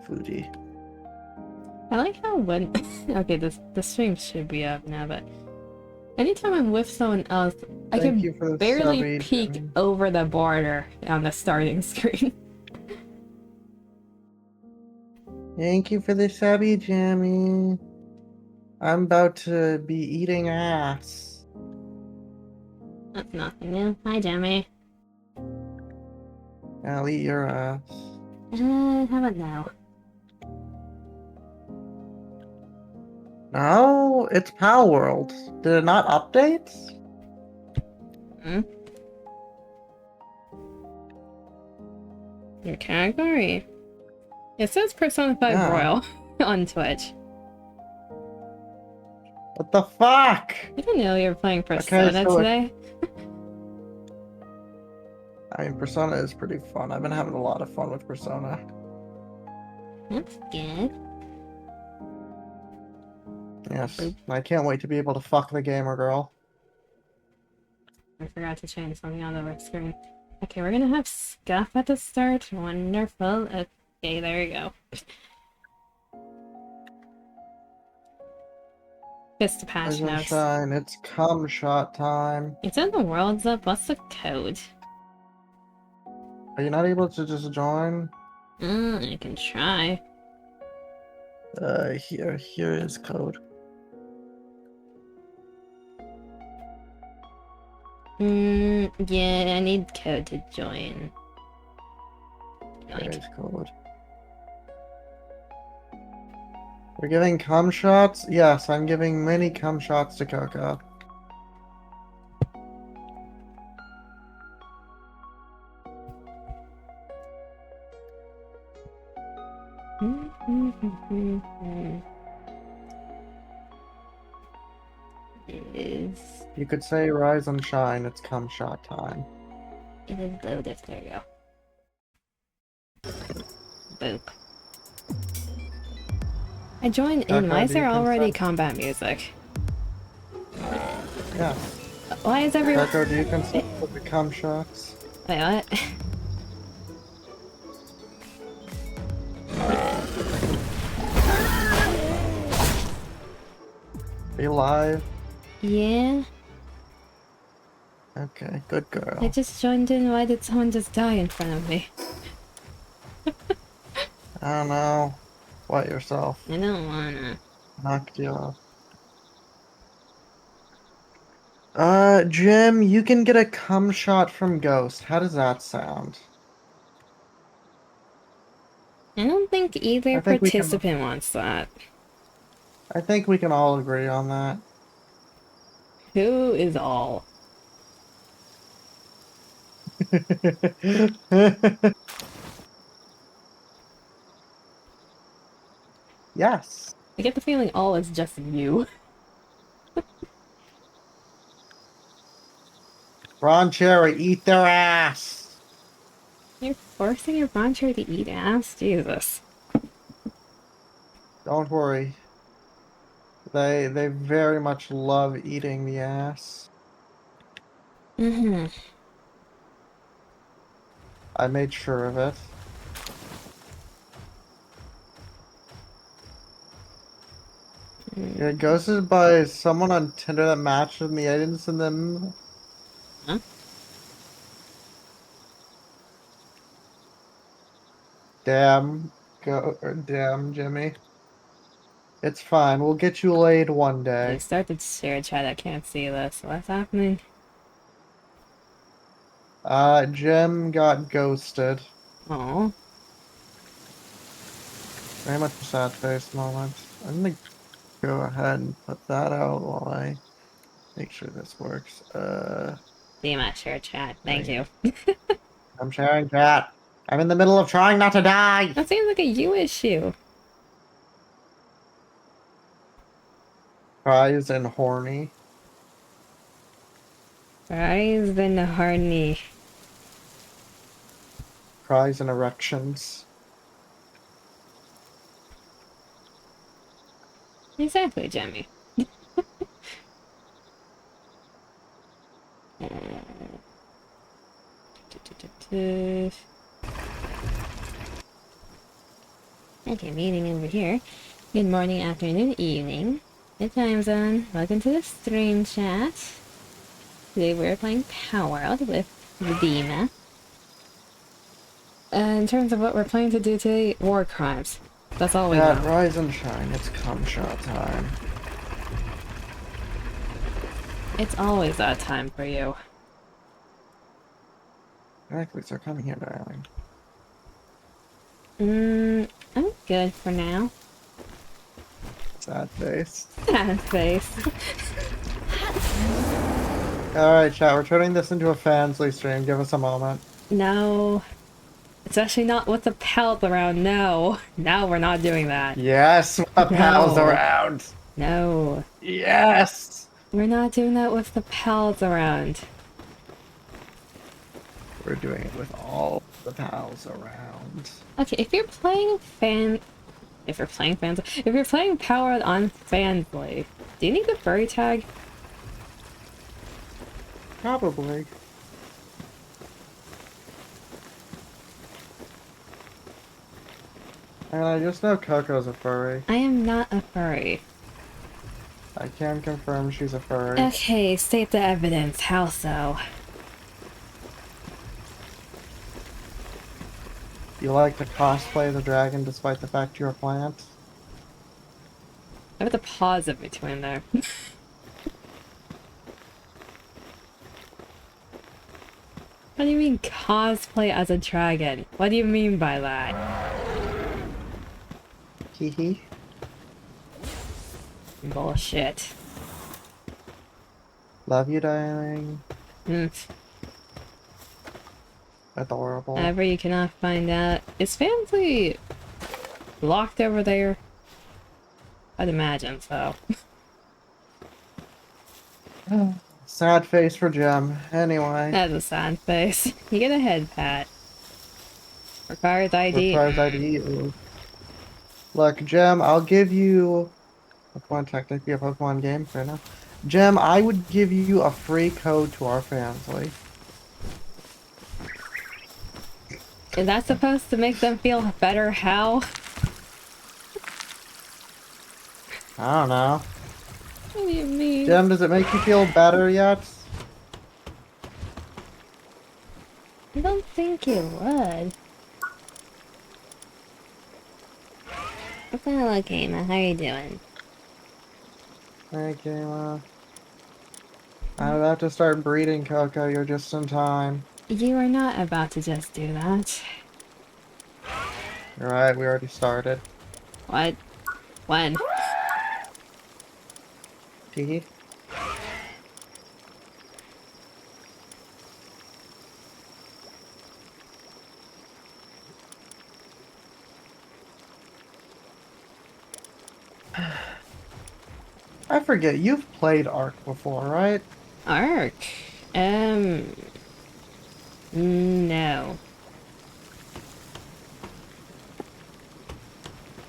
Fuji. I like how when okay, the stream should be up now, but anytime I'm with someone else, I Thank can you for the barely subby, peek Jimmy. over the border on the starting screen. Thank you for the subby, Jimmy. I'm about to be eating ass. That's nothing new. Hi, Jimmy. I'll eat your ass. How about now? No, it's Palworld. Did it not update? Hmm? Your category? It says Persona 5 Yeah. Royal on Twitch. What the fuck? I didn't know you were playing Persona today. I mean, Persona is pretty fun. I've been having a lot of fun with Persona. That's good. Yes, Boop. I can't wait to be able to fuck the gamer girl. I forgot to change something on the screen. Okay, we're gonna have Scuff at the start. Wonderful. Okay, there you go. Just to patch Rise and notes. shine, it's cum shot time. It's in the world's up. What's the code? Are you not able to just join? I can try. Here is code. Yeah, I need code to join. There is code. We're giving cum shots? Yes, I'm giving many cum shots to Coco. Is You could say rise and shine, it's cum shot time. it is loaded? There you go. Boop. I joined in. Coco, Why is do you there already consent? combat music? Yes. Why is everyone? Coco, do you consent to the cum shots? Wait, what? Are you live? Yeah, Okay, good girl. I just joined in. Why did someone just die in front of me? I don't know. What yourself? I don't wanna. Knocked you off. Jim, you can get a cum shot from Ghost. How does that sound? I don't think either I think we can. participant wants that. I think we can all agree on that. Who is all? Yes. I get the feeling all is just you. Ron Cherry, eat their ass. You're forcing your broncher to eat ass? Jesus. Don't worry. They very much love eating the ass. I made sure of it. Yeah, ghosted by someone on Tinder that matched with me. I didn't send them. Huh? Damn, damn, Jimmy. It's fine. We'll get you laid one You day. started share chat. I can't see this. What's happening? Jim got ghosted. Oh. Very much a sad face moment. I'm gonna go ahead and put that out while I make sure this works. See my share chat. Thank you. I'm sharing chat. I'm in the middle of trying not to die. That seems like a you issue. Cries and horny. Rise the horny. Cries and erections. Exactly, Jemmy. Okay, meeting over here. Good morning, afternoon, evening. Good time zone. Welcome to the stream chat. Today we're playing Palworld with Dima. In terms of what we're planning to do today, war crimes. That's all we Chat, know. rise and shine. It's cum shot time. It's always that time for you. Exactly, so come here, darling. I'm good for now. Sad face. Sad face. Alright, chat, we're turning this into a fansly stream. Give us a moment. No. Especially not with the pals around, no. No, we're not doing that. Yes, a pals No. around. No. Yes. We're not doing that with the pals around. We're doing it with all the pals around. Okay, if you're playing If you're playing Palworld on Fansly, do you need the furry tag? Probably. And I just know Coco's a furry. I am not a furry. I can confirm she's a furry. Okay, state the evidence. How so? You like to cosplay the dragon despite the fact you're a plant? I have to pause in between there. What do you mean cosplay as a dragon? What do you mean by that? Hee. Bullshit. Love you, darling. Mm. Adorable. However, you cannot find out. Is Fansly locked over there? I'd imagine so. Sad face for Gem. Anyway. That's a sad face. You get a head pat. Requires ID. Requires ID. Ooh. Look, Gem, I'll give you... Pokemon technically a Pokemon game, fair enough. Gem, I would give you a free code to our Fansly. Is that supposed to make them feel better? How? I don't know. What do you mean? Gem, does it make you feel better yet? I don't think it would. Hello, Kayla. How you doing? Hey, Kayla. I'm about to start breeding, Coco. You're just in time. You are not about to just do that. You're right, we already started. What? When? Tee. I forget, you've played Ark before, right? Ark? No.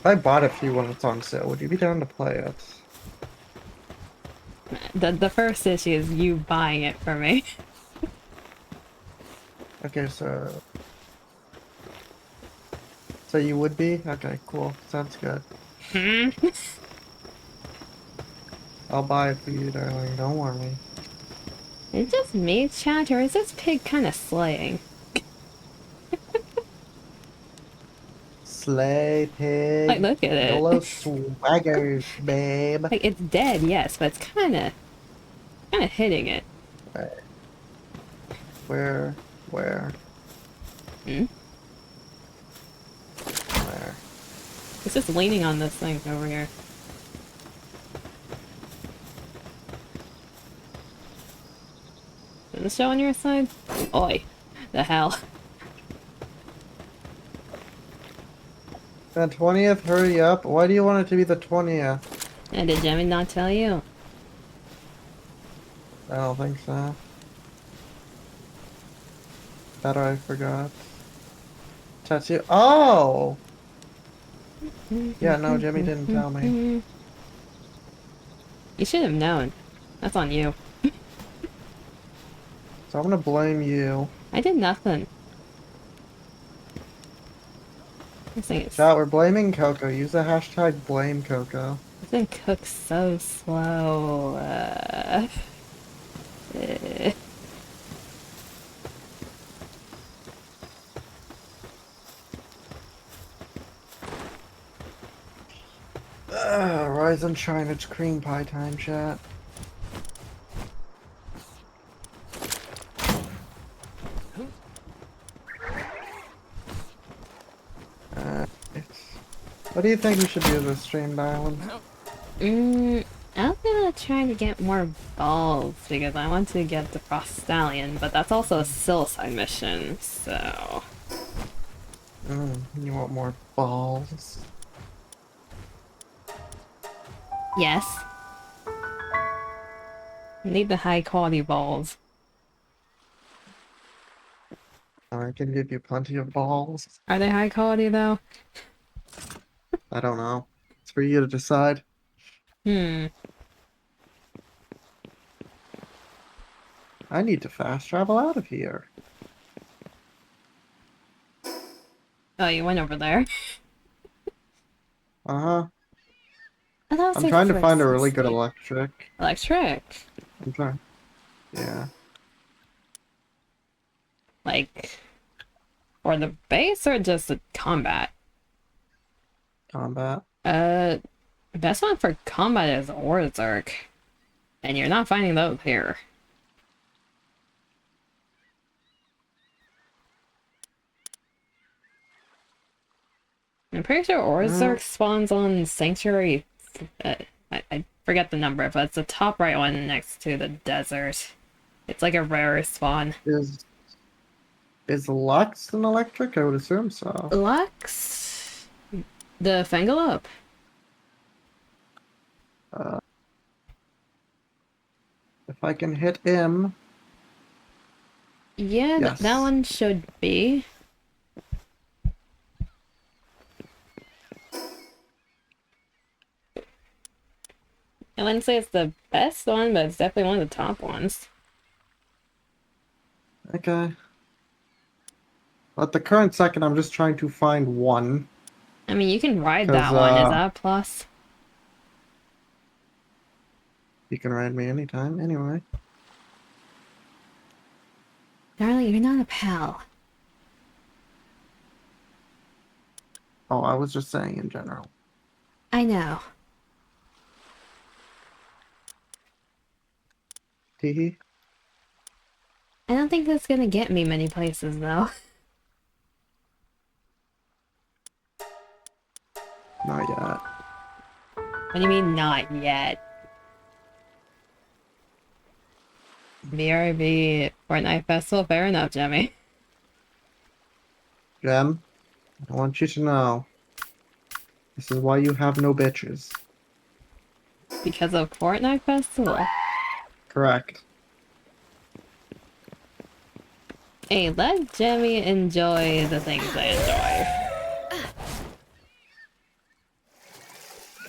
I bought a few when it's on sale. Would you be down to play it? The first issue is you buying it for me. Okay, so... So you would be? Okay, cool. Sounds good. Hmm? I'll buy it for you, darling. Don't worry. Is it just me, chat, or is this pig kind of slaying? Slay pig. Like, look at it. Yolo swaggers, babe. Like, it's dead, yes, but it's kind of hitting it. Right. Where? Hmm? Where? It's just leaning on this thing over here. Is the show on your side? Oi. The hell. The 20th? Hurry up. Why do you want it to be the 20th? And did Jemmy not tell you? I don't think so. That I forgot. Tattoo. Oh! Yeah, no, Jimmy didn't tell me. You should have known. That's on you. So I'm gonna blame you. I did nothing. Chat, we're blaming Coco. Use the hashtag blame Coco. This thing cooks so slow. Rise and shine, it's cream pie time, chat. What do you think we should do this stream, Darwin? I'm gonna try to get more balls because I want to get the Frost Stallion, but that's also a Silside mission, so... You want more balls? Yes. I need the high quality balls. I can give you plenty of balls. Are they high quality though? I don't know. It's for you to decide. I need to fast travel out of here. Oh, you went over there? Uh-huh. Oh, I'm trying to find a really good electric. Electric? I'm trying. Yeah. Like... for the base or just the combat? Combat. Best one for combat is Orzark. And you're not finding those here. I'm pretty sure Orzark spawns on Sanctuary... I forget the number, but it's the top right one next to the desert. It's like a rare spawn. Is Lux an electric? I would assume so. Lux? The Fangalope? If I can hit him... Yeah, Yes. that one should be. I wouldn't say it's the best one, but it's definitely one of the top ones. Okay. At the current second, I'm just trying to find one. I mean, you can ride that one. Is that a plus? You can ride me anytime, anyway. Darling, you're not a pal. Oh, I was just saying in general. I know. Teehee. I don't think that's gonna get me many places, though. Not yet. What do you mean, not yet? BRB Fortnite Festival? Fair enough, Jemmy. Gem, I want you to know. This is why you have no bitches. Because of Fortnite Festival? Correct. Hey, let Jemmy enjoy the things I enjoy.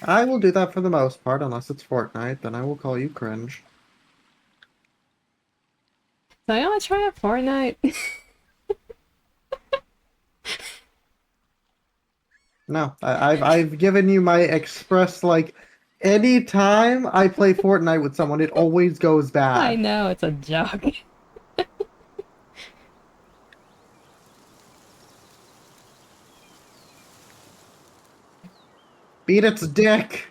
I will do that for the most part, unless it's Fortnite, then I will call you cringe. So I want to try a Fortnite. No, I've given you my express, like, anytime I play Fortnite with someone, it always goes bad. I know, it's a joke. Beat its dick!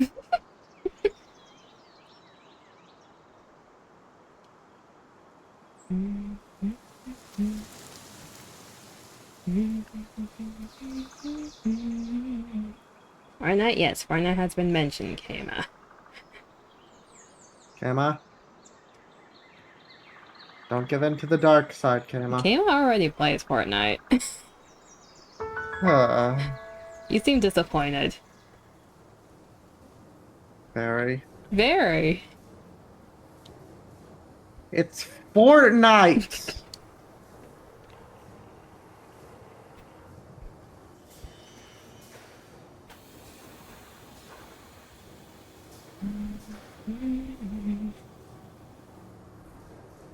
Fortnite, yes, Fortnite has been mentioned, Kama. Kama? Don't give in to the dark side, Kama. Kama already plays Fortnite. You seem disappointed. Very. Very. It's Fortnite!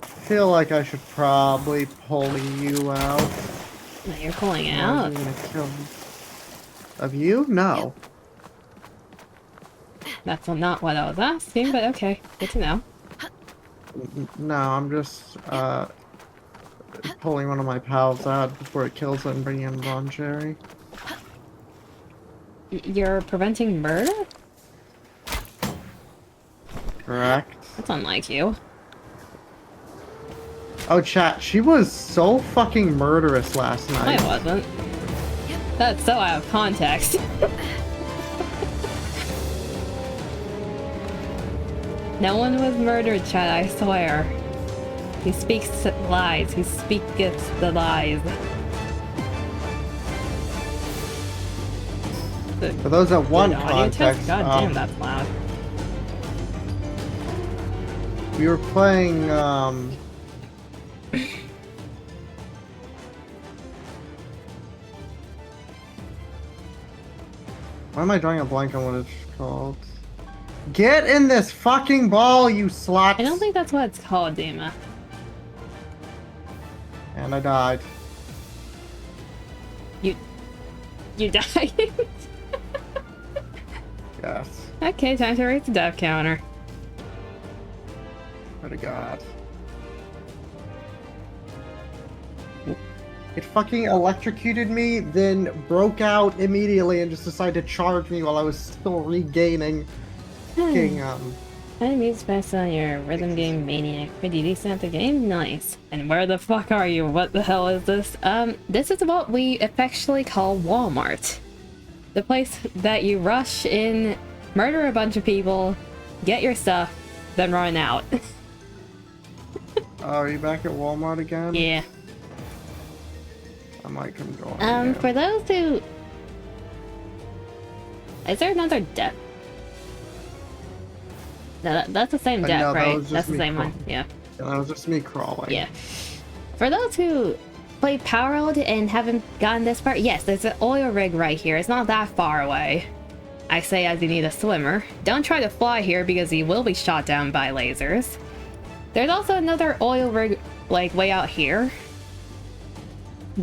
I feel like I should probably pull you out. Now you're pulling Otherwise out. you're gonna kill me. Of you? No. That's not what I was asking, but okay, good to know. No, I'm just pulling one of my pals out before it kills it and bringing in Ron Cherry. You're preventing murder? Correct. That's unlike you. Oh, chat, she was so fucking murderous last night. I wasn't. That's so out of context. No one was murdered, Chad, I swear. He speaks lies. He speaketh the lies. For those that want audio test? context, God damn, that's loud. we were playing, why am I drawing a blank on what it's called? Get in this fucking ball, you slut! I don't think that's what it's called, Dima. And I died. You died? Yes. Okay, time to raise the death counter. Swear to God. It fucking electrocuted me, then broke out immediately and just decided to charge me while I was still regaining fucking, Enemies best on your rhythm game maniac. Pretty decent at the game? Nice. And where the fuck are you? What the hell is this? This is what we affectionately call Walmart. The place that you rush in, murder a bunch of people, get your stuff, then run out. Oh, are you back at Walmart again? Yeah. I might come join you. For those who... Is there another death? No, that's the same death, no, that right? was just That's the me same one, yeah. Yeah, that was just me crawling. Yeah. For those who play Palworld and haven't gotten this far, yes, there's an oil rig right here. It's not that far away. I say as you need a swimmer. Don't try to fly here because you will be shot down by lasers. There's also another oil rig, like, way out here.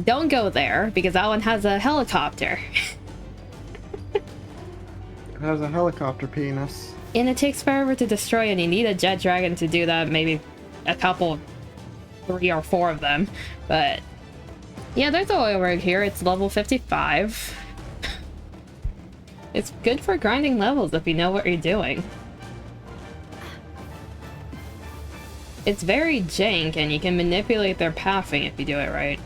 Don't go there, because that one has a helicopter. It has a helicopter penis. And it takes forever to destroy, and you need a jet dragon to do that, maybe a couple, 3 or 4 of them. But yeah, there's an oil rig here. It's level 55. It's good for grinding levels if you know what you're doing. It's very jank, and you can manipulate their pathing if you do it right.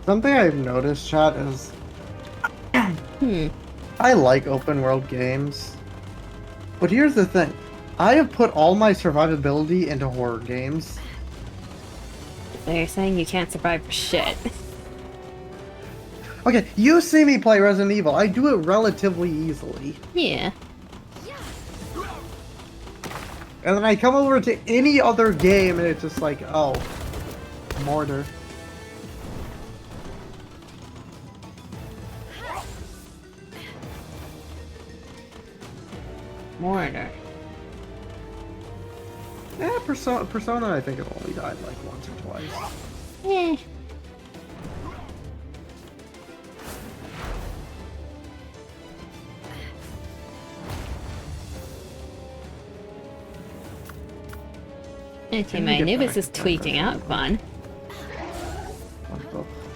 Something I've noticed, chat, is I like open world games. But here's the thing. I have put all my survivability into horror games. So you're saying you can't survive for shit. Okay, you see me play Resident Evil. I do it relatively easily. Yeah. And then I come over to any other game and it's just like, oh, mortar. Mortar. Yeah, Persona, I think it only died like once or twice. Eh. Okay, my Anubis is tweaking out. Fun.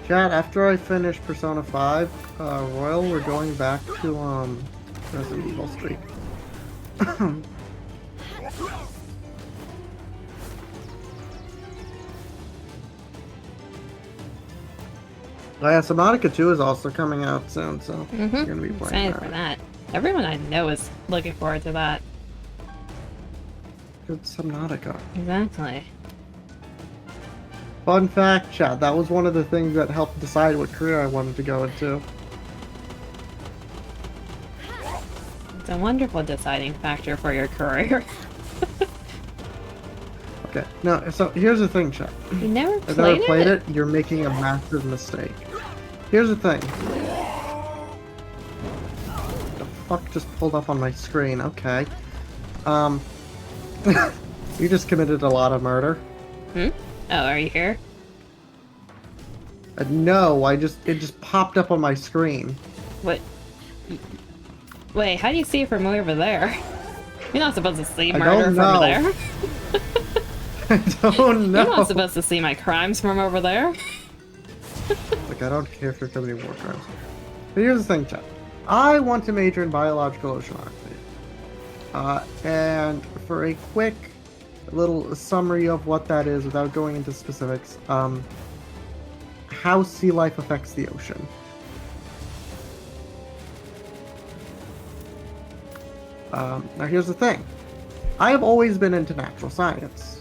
Chat, after I finish Persona 5, Royal, we're going back to, Resident Evil Street. Yeah, Subnautica 2 is also coming out soon, so we're gonna be playing Excited for that. Everyone I know is looking forward to that. Good Subnautica. Exactly. Fun fact, chat, that was one of the things that helped decide what career I wanted to go into. It's a wonderful deciding factor for your career. Okay, no, so here's the thing, chat. You never If played, I played it, you're making a massive mistake. Here's the thing. The fuck just pulled up on my screen, okay. You just committed a lot of murder. Hmm? Oh, are you here? No, it just popped up on my screen. What? Wait, how do you see it from over there? You're not supposed to see I murder don't from know. there. I don't You're not know. supposed to see my crimes from over there. Like, I don't care if you're committing war crimes. But here's the thing, chat. I want to major in biological oceanography. And for a quick little summary of what that is without going into specifics, how sea life affects the ocean. Now here's the thing. I have always been into natural science.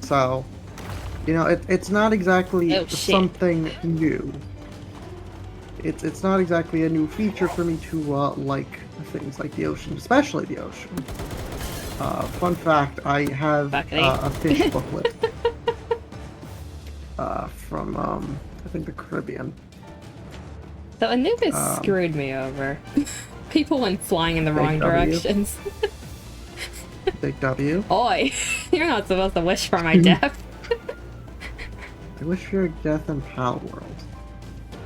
So, you know, it's not exactly Oh, shit. something new. It's not exactly a new feature for me to like things like the ocean, especially the ocean. Fun fact, I have a fish booklet from I think the Caribbean. So Anubis screwed me over. People went flying in the wrong directions. Big W. Oi, you're not supposed to wish for my death. I wish for your death in Palworld.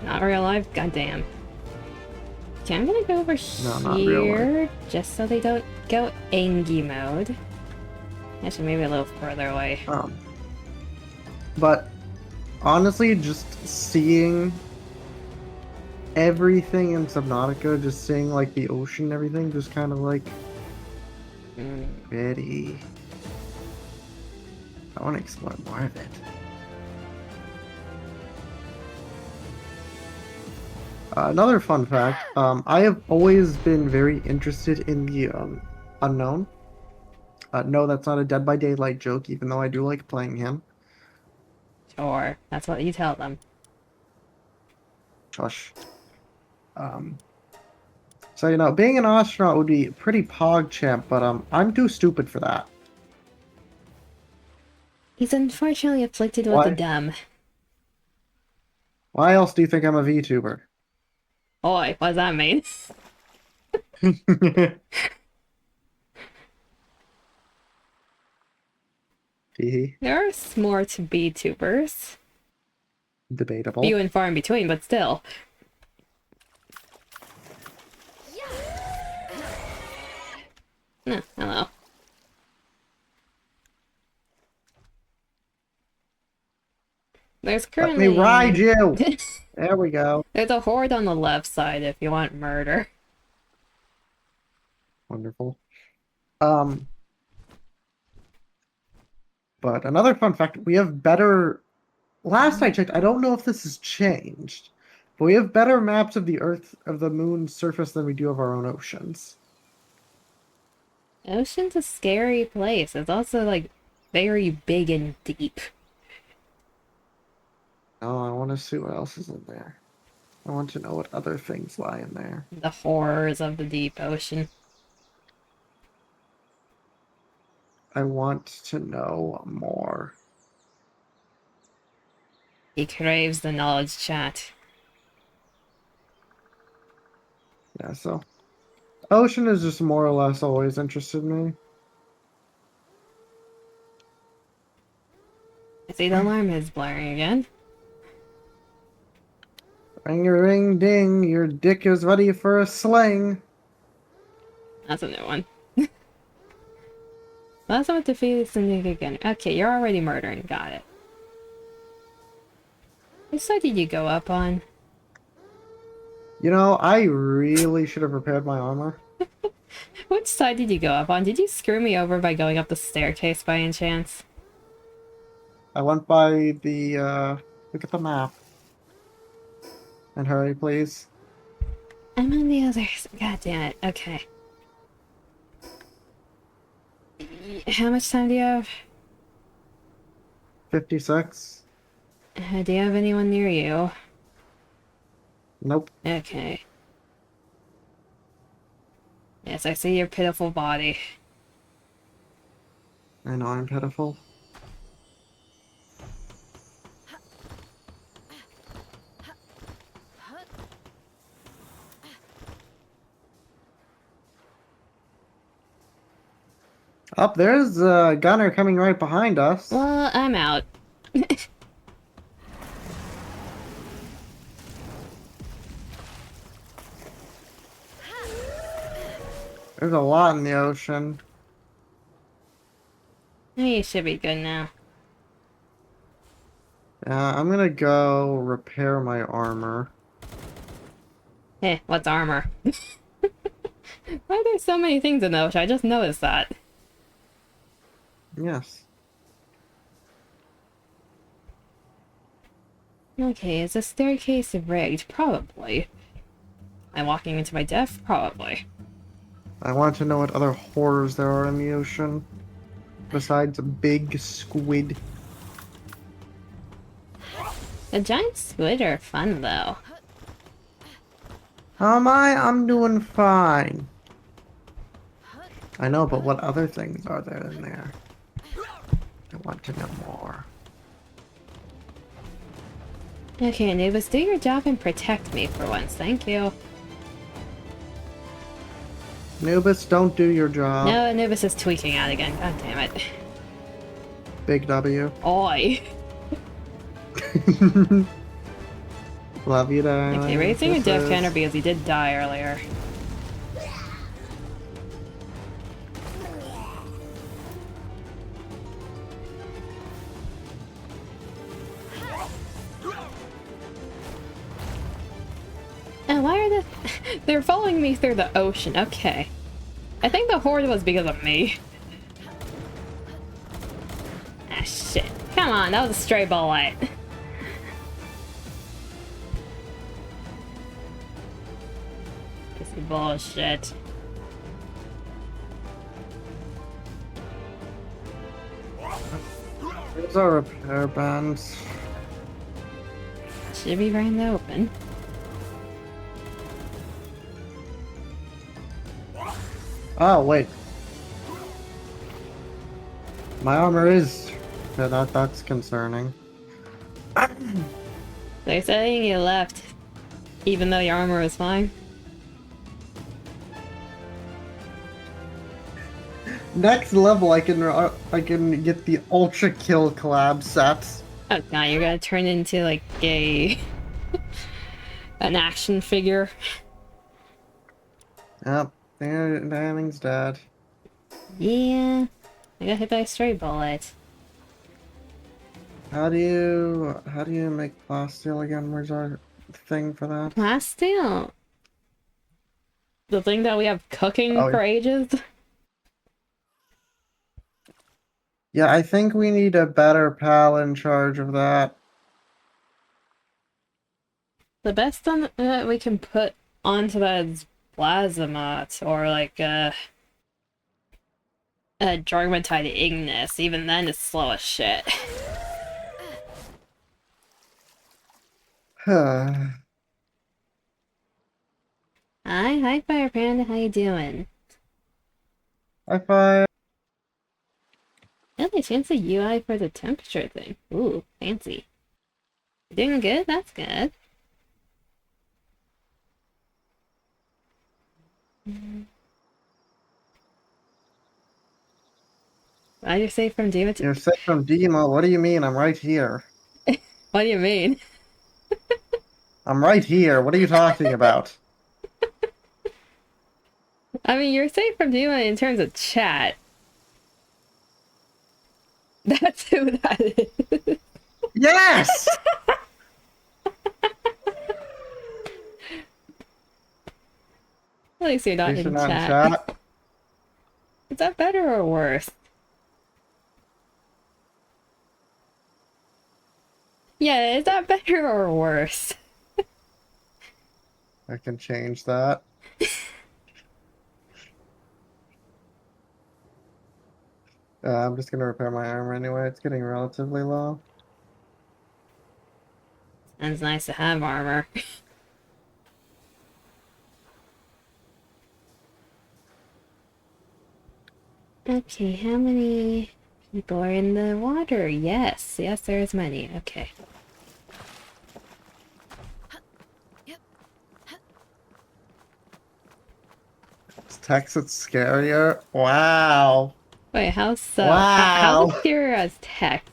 Not real life, goddamn. Okay, I'm gonna go over No, not real here, life. just so they don't go Angie mode. Actually, maybe a little further away. But honestly, just seeing everything in Subnautica, just seeing like the ocean and everything, just kind of like pretty. I want to explore more of it. Another fun fact, I have always been very interested in the unknown. No, that's not a Dead by Daylight joke, even though I do like playing him. Sure, that's what you tell them. Shush. So, you know, being an astronaut would be pretty pog champ, but I'm too stupid for that. He's unfortunately afflicted with the Why? dumb. Why else do you think I'm a VTuber? Oi, what does that mean? There are smart VTubers. Debatable. Few and far in between, but still. Hello. There's currently... Let me ride you! There we go. There's a horde on the left side if you want murder. Wonderful. But another fun fact, we have better... Last I checked, I don't know if this has changed, but we have better maps of the Earth, of the Moon's surface than we do of our own oceans. Ocean's a scary place. It's also, like, very big and deep. Oh, I want to see what else is in there. I want to know what other things lie in there. The horrors of the deep ocean. I want to know more. He craves the knowledge, chat. Yeah, so... Ocean is just more or less always interested me. I see the alarm is blaring again. Ring a ding, your dick is ready for a sling. That's a new one. Last one defeated something again. Okay, you're already murdering. Got it. Which side did you go up on? You know, I really should have prepared my armor. Which side did you go up on? Did you screw me over by going up the staircase by any chance? I went by the, look at the map. And hurry, please. I'm on the others. God damn it. Okay. How much time do you have? 56. Do you have anyone near you? Nope. Okay. Yes, I see your pitiful body. I know I'm pitiful. Up there's a gunner coming right behind us. Well, I'm out. There's a lot in the ocean. You should be good now. I'm gonna go repair my armor. Eh, what's armor? Why are there so many things in the ocean? I just noticed that. Yes. Okay, is the staircase rigged? Probably. Am I walking into my death? Probably. I want to know what other horrors there are in the ocean. Besides a big squid. The giant squid are fun, though. How am I? I'm doing fine. I know, but what other things are there in there? I want to know more. Okay, Anubis, do your job and protect me for once. Thank you. Anubis, don't do your job. No, Anubis is tweaking out again. God damn it. Big W. Oi. Love you, darling. Okay, raising your death Kisses. counter because he did die earlier. And why are they're following me through the ocean? Okay. I think the horde was because of me. Ah, shit. Come on, that was a stray bullet. This is bullshit. There's our repair bands. Should be right in the open. Oh, wait. My armor is... Yeah, that's concerning. They're saying you left, even though your armor was fine. Next level, I can get the Ultra Kill collab sets. Oh god, you're gonna turn into like a... an action figure. Yep, Danning's dead. Yeah, I got hit by a stray bullet. How do you make plasteel again? Where's our thing for that? Plasteel? The thing that we have cooking Oh, for ages? yeah, I think we need a better pal in charge of that. The best thing that we can put onto that is Plasmat, or like a Jormatite Ignis. Even then it's slow as shit. Hi. Hi Fire Panda, how you doing? High five. Yeah, they changed the UI for the temperature thing. Ooh, fancy. Doing good? That's good. You're safe from demon. You're sick from Demo. What do you mean? I'm right here. What do you mean? I'm right here. What are you talking about? I mean, you're safe from demon in terms of chat. That's who that is. Yes! At least you're not You in should not chat. chat. Is that better or worse? Yeah, is that better or worse? I can change that. I'm just gonna repair my armor anyway. It's getting relatively low. And it's nice to have armor. Okay, how many people are in the water? Yes, yes, there's many. Okay. Is Texas scarier? Wow. Wait, how's Wow. this appear as text?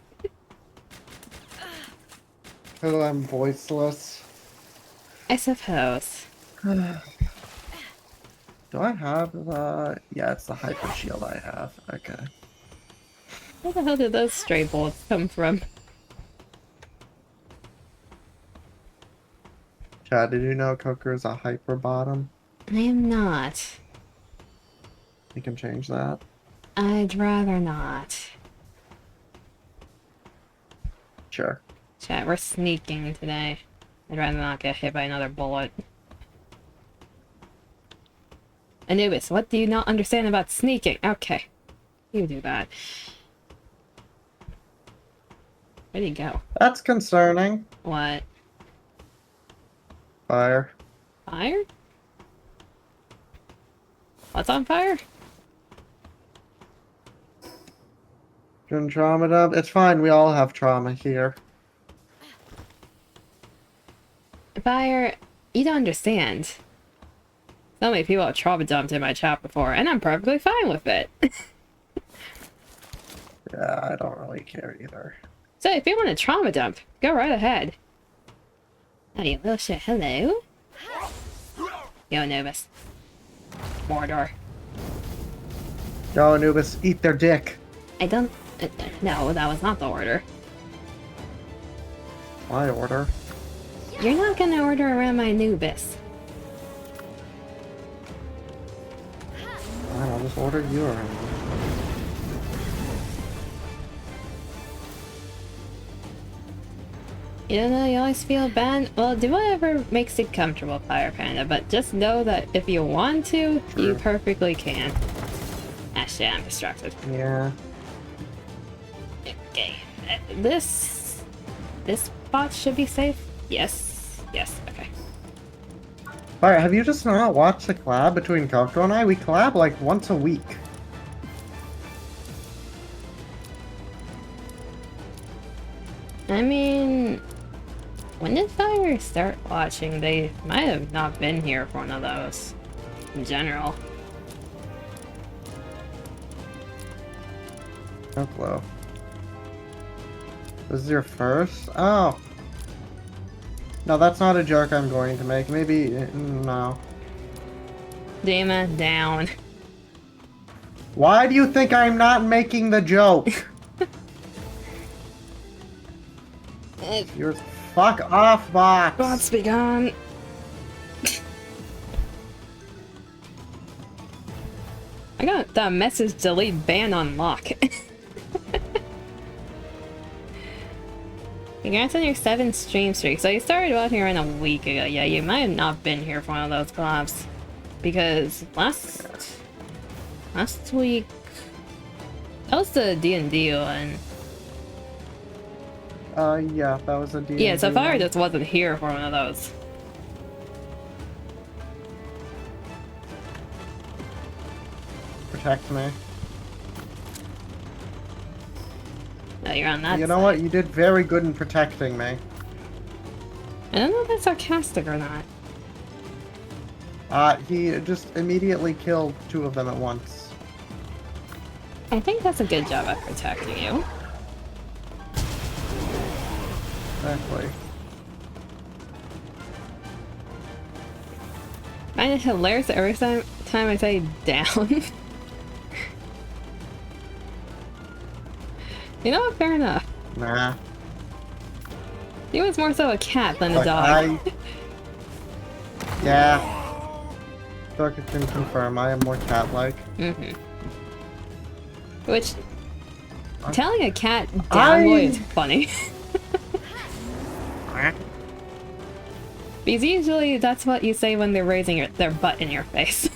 Because I'm voiceless. I suppose. Do I have the... Yeah, it's the hyper shield I have. Okay. Where the hell did those stray bullets come from? Chad, did you know Coker is a hyper bottom? I am not. You can change that. I'd rather not. Sure. Chat, we're sneaking today. I'd rather not get hit by another bullet. Anubis, what do you not understand about sneaking? Okay. You do that. Where'd he go? That's concerning. What? Fire. Fire? What's on fire? Doing trauma dump? It's fine, we all have trauma here. Fire, you don't understand. So many people have trauma dumped in my chat before, and I'm perfectly fine with it. Yeah, I don't really care either. So if you want to trauma dump, go right ahead. Oh, you little shit, hello? Yo, Anubis. Mordor. Yo, Anubis, eat their dick. I don't... no, that was not the order. My order. You're not gonna order around my Anubis. Fine, I'll just order you around. You don't know, you always feel bad? Well, do whatever makes you comfortable, Fire Panda, but just know that if you want to, True. you perfectly can. Ah shit, I'm distracted. Yeah. Okay. This spot should be safe? Yes. Yes, okay. Fire, have you just not watched the collab between Coco and I? We collab like once a week. I mean... when did Fire start watching? They might have not been here for one of those. In general. No clue. This is your first? Oh. No, that's not a joke I'm going to make. Maybe... no. Dima, down. Why do you think I'm not making the joke? You're... Fuck off, box! Bots be gone. I got the message delete ban unlock. Congrats on your 7th stream streak. So you started watching around a week ago. Yeah, you might have not been here for one of those collabs. Because last week... that was the D&D one. Yeah, that was a D&D Yeah, so Fire one. just wasn't here for one of those. Protect me. No, you're on that You know side. what? You did very good in protecting me. I don't know if that's sarcastic or not. He just immediately killed 2 of them at once. I think that's a good job at protecting you. Exactly. I find it hilarious that every time I say down. You know what? Fair enough. Nah. He was more so a cat than a Like, dog. Yeah. Dorka can confirm, I am more cat-like. Mm-hmm. Which, telling a cat down boy is funny. Because usually that's what you say when they're raising their butt in your face.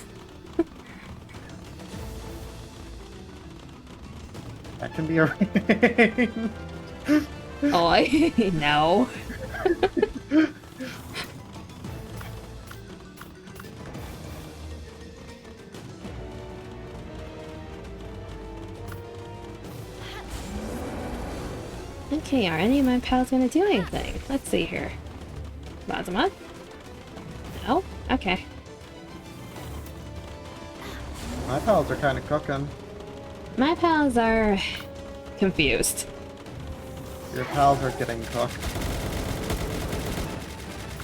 That can be arranged. Oh, I know. Okay, are any of my pals gonna do anything? Let's see here. Mazama? No? Okay. My pals are kind of cooking. My pals are confused. Your pals are getting cooked.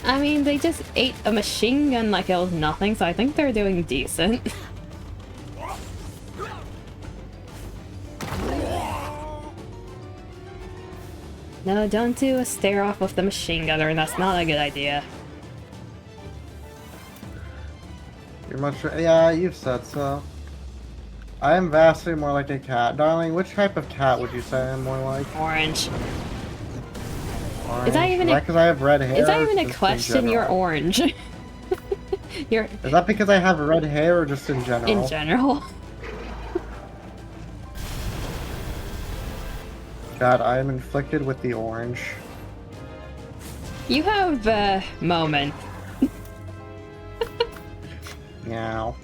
I mean, they just ate a machine gun like it was nothing, so I think they're doing decent. No, don't do a stare off with the machine gunner, that's not a good idea. You're much... Yeah, you've said so. I am vastly more like a cat. Darling, which type of cat would you say I'm more like? Orange. Orange. Is that even a... because I have red hair? Is that even a just question? You're orange. You're... Is that because I have red hair or just in general? In general. God, I am inflicted with the orange. You have moments. Meow.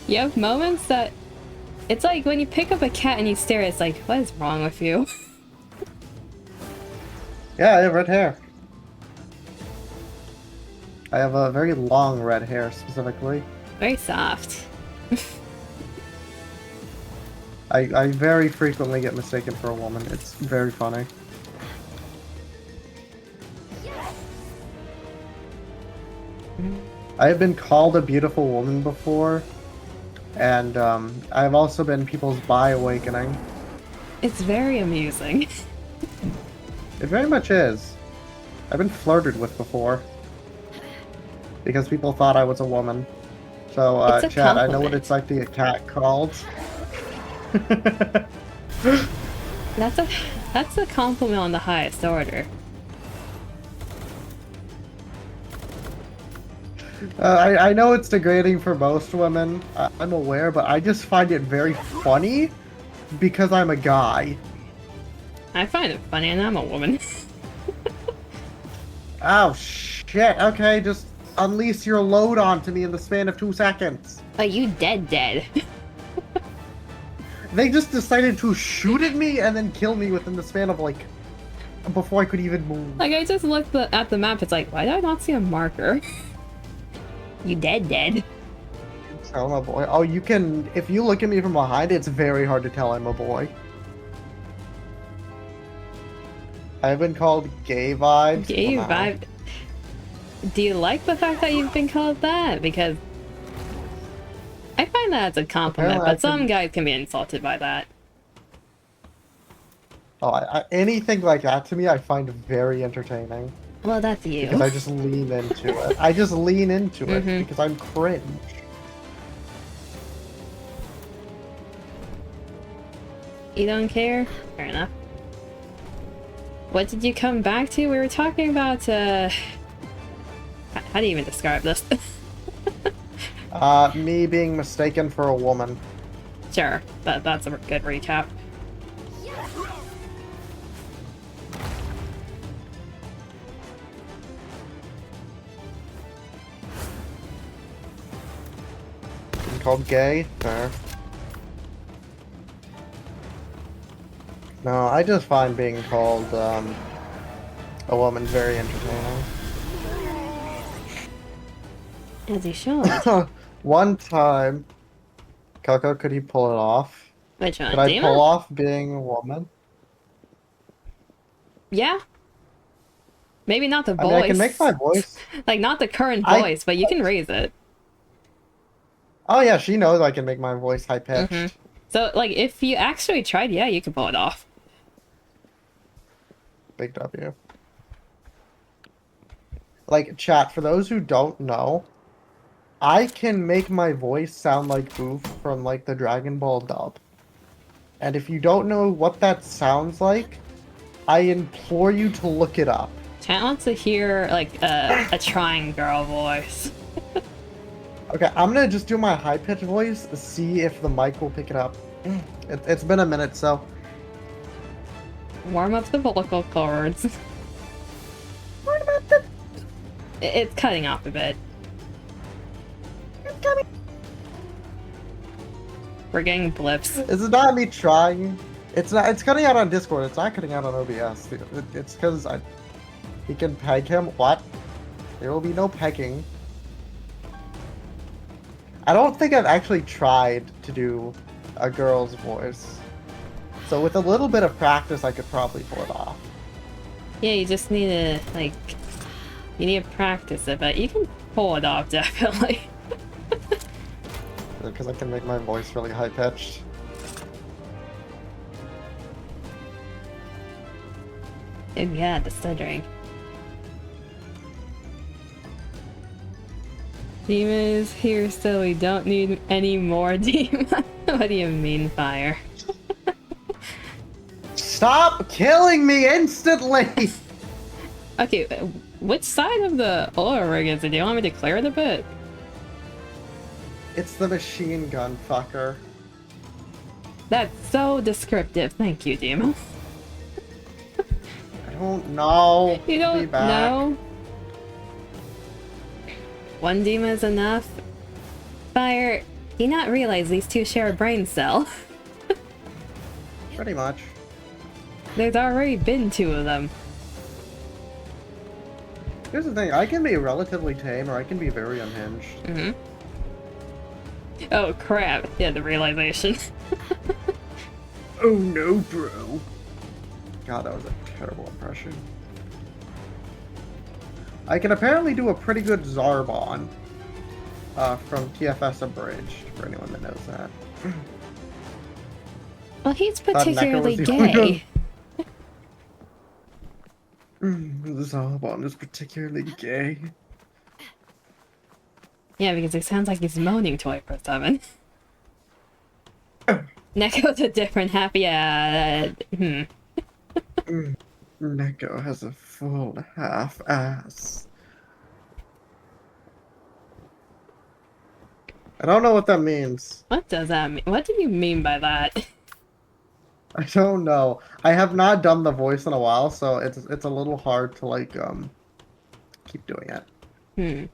You have moments that... It's like when you pick up a cat and you stare, it's like, what is wrong with you? Yeah, I have red hair. I have a very long red hair, specifically. Very soft. I very frequently get mistaken for a woman. It's very funny. I have been called a beautiful woman before, and I've also been people's bi-awakening. It's very amusing. It very much is. I've been flirted with before. Because people thought I was a woman. So, It's a chat, I know what compliment. it's like to get catcalled. That's a compliment on the highest order. I know it's degrading for most women, I'm aware, but I just find it very funny because I'm a guy. I find it funny and I'm a woman. Oh shit, okay, just unleash your load onto me in the span of 2 seconds. Are you dead? They just decided to shoot at me and then kill me within the span of like, before I could even move. Like, I just looked at the map, it's like, why did I not see a marker? You dead. Tell I'm a boy. Oh, you can, if you look at me from behind, it's very hard to tell I'm a boy. I've been called gay vibes. Gay Wow. vibe. Do you like the fact that you've been called that? Because I find that as a compliment, Apparently but some guys can be insulted by that. Oh, anything like that to me, I find very entertaining. Well, that's you. Because I just lean into it. I just lean into it because I'm cringe. You don't care? Fair enough. What did you come back to? We were talking about, how do you even describe this? Me being mistaken for a woman. Sure, that's a good recap. Being called gay? Fair. No, I just find being called, a woman very entertaining. As you should. One time... Coco, could he pull it off? Which one? Could I Dima? pull off being a woman? Yeah. Maybe not the I voice. mean, I can make my voice. Like, not the current voice, but you can raise it. Oh yeah, she knows I can make my voice high-pitched. So, like, if you actually tried, yeah, you could pull it off. Big W. Like, chat, for those who don't know, I can make my voice sound like Boof from, like, the Dragon Ball dub. And if you don't know what that sounds like, I implore you to look it up. Chat wants to hear, like, a trying girl voice. Okay, I'm gonna just do my high-pitched voice, see if the mic will pick it up. It's been a minute, so... Warm up the vocal cords. It's cutting off a bit. We're getting blips. This is not me trying. It's not. It's cutting out on Discord. It's not cutting out on OBS. It's because he can peg him. What? There will be no pegging. I don't think I've actually tried to do a girl's voice. So with a little bit of practice, I could probably pull it off. Yeah, you just need to, like, you need to practice it, but you can pull it off, definitely. Because I can make my voice really high-pitched. And yeah, the stuttering. Dima is here, so we don't need any more Dima. What do you mean, Fire? Stop killing me instantly! Okay, which side of the oil rig is it? Do you want me to clear it a bit? It's the machine gun, fucker. That's so descriptive. Thank you, Dima. I don't know. You Be don't back. know? One Dima is enough? Fire, do you not realize these two share a brain cell? Pretty much. There's already been two of them. Here's the thing, I can be relatively tame or I can be very unhinged. Mm-hmm. Oh crap, yeah, the realization. Oh no, bro. God, that was a terrible impression. I can apparently do a pretty good Zarbon from TFS Abridged, for anyone that knows that. Well, he's Thought Neko particularly was the only one. gay. The Zarbon is particularly gay. Yeah, because it sounds like he's moaning 24/7. Neko's a different happy, Neko has a full half ass. I don't know what that means. What does that mean? What do you mean by that? I don't know. I have not done the voice in a while, so it's a little hard to like keep doing it.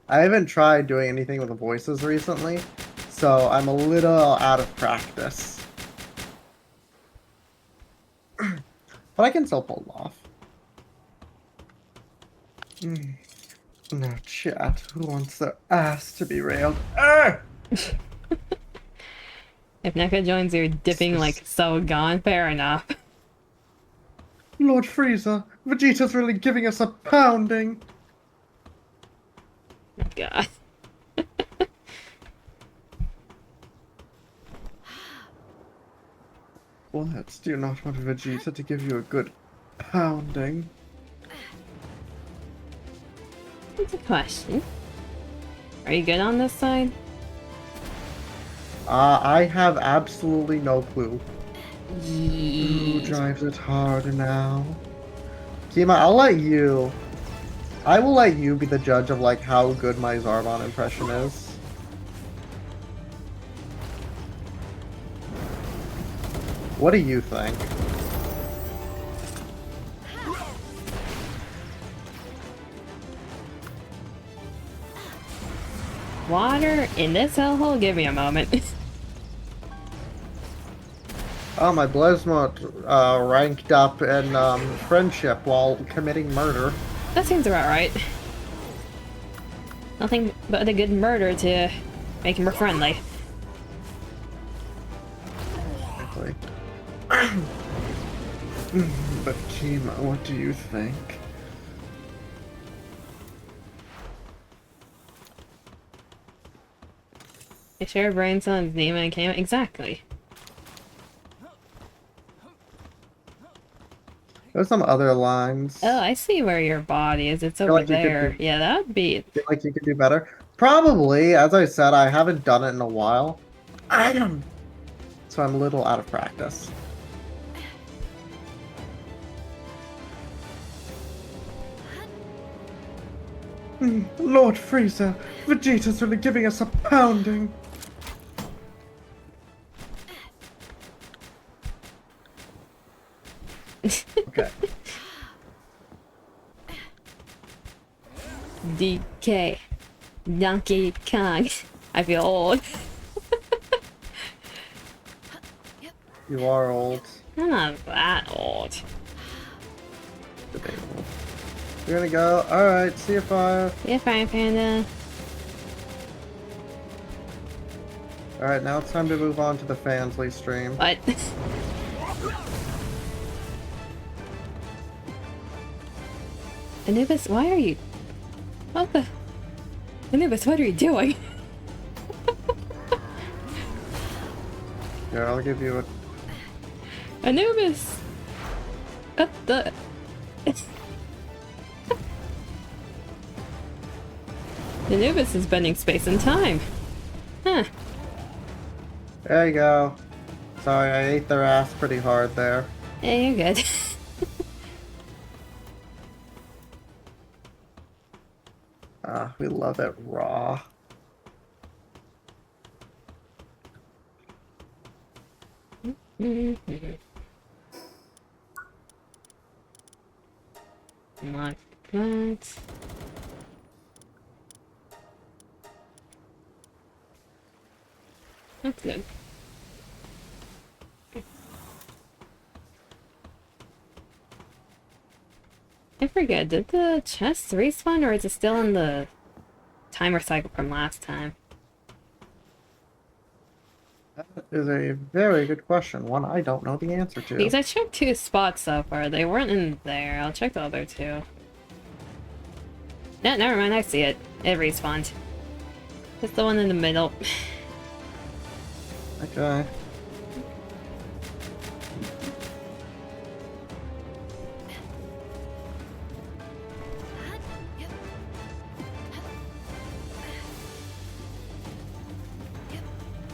I haven't tried doing anything with the voices recently, so I'm a little out of practice. But I can still pull it off. Now, chat, who wants their ass to be railed? If Neko joins your dipping like so gone, fair enough. Lord Frieza, Vegeta's really giving us a pounding. Oh god. What? Do you not want Vegeta to give you a good pounding? That's a question. Are you good on this side? I have absolutely no clue. Who Yeet. drives it hard now? Kima, I will let you be the judge of like how good my Zarbon impression is. What do you think? Water in this hellhole? Give me a moment. Oh, my Blesmont ranked up in friendship while committing murder. That seems about right. Nothing but a good murder to make him more friendly. Exactly. But Kima, what do you think? You share brain cells, Dima and Kama? Exactly. There's some other lines. Oh, I see where your body is. It's feel over like you could there. do- Yeah, that would be... Feel like you could do better? Probably. As I said, I haven't done it in a while. So I'm a little out of practice. Lord Frieza, Vegeta's really giving us a pounding. Okay. DK. Donkey Kong. I feel old. You are old. I'm not that old. Debatable. You're gonna go. Alright, see you, Fire. Yeah, fine, Panda. Alright, now it's time to move on to the Fansly stream. What? Anubis, why are you... What the... Anubis, what are you doing? Here, I'll give you a... Anubis! What the... Anubis is bending space and time. Huh. There you go. Sorry, I ate their ass pretty hard there. Yeah, you're good. We love it raw. Like that. That's good. I forget, did the chest respawn or is it still in the timer cycle from last time? That is a very good question. One I don't know the answer to. Because I checked 2 spots so far. They weren't in there. I'll check the other 2. No, never mind. I see it. It respawned. It's the one in the middle. Okay.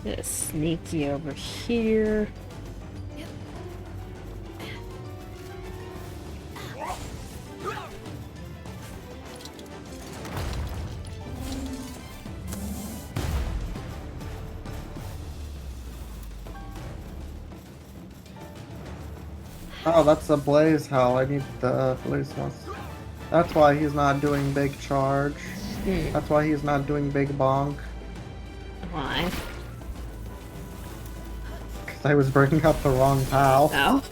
Just sneaky over here. Oh, that's a blaze hell. I need the blaze ones. That's why he's not doing big charge. That's why he's not doing big bonk. Why? Because I was bringing up the wrong pal. Oh.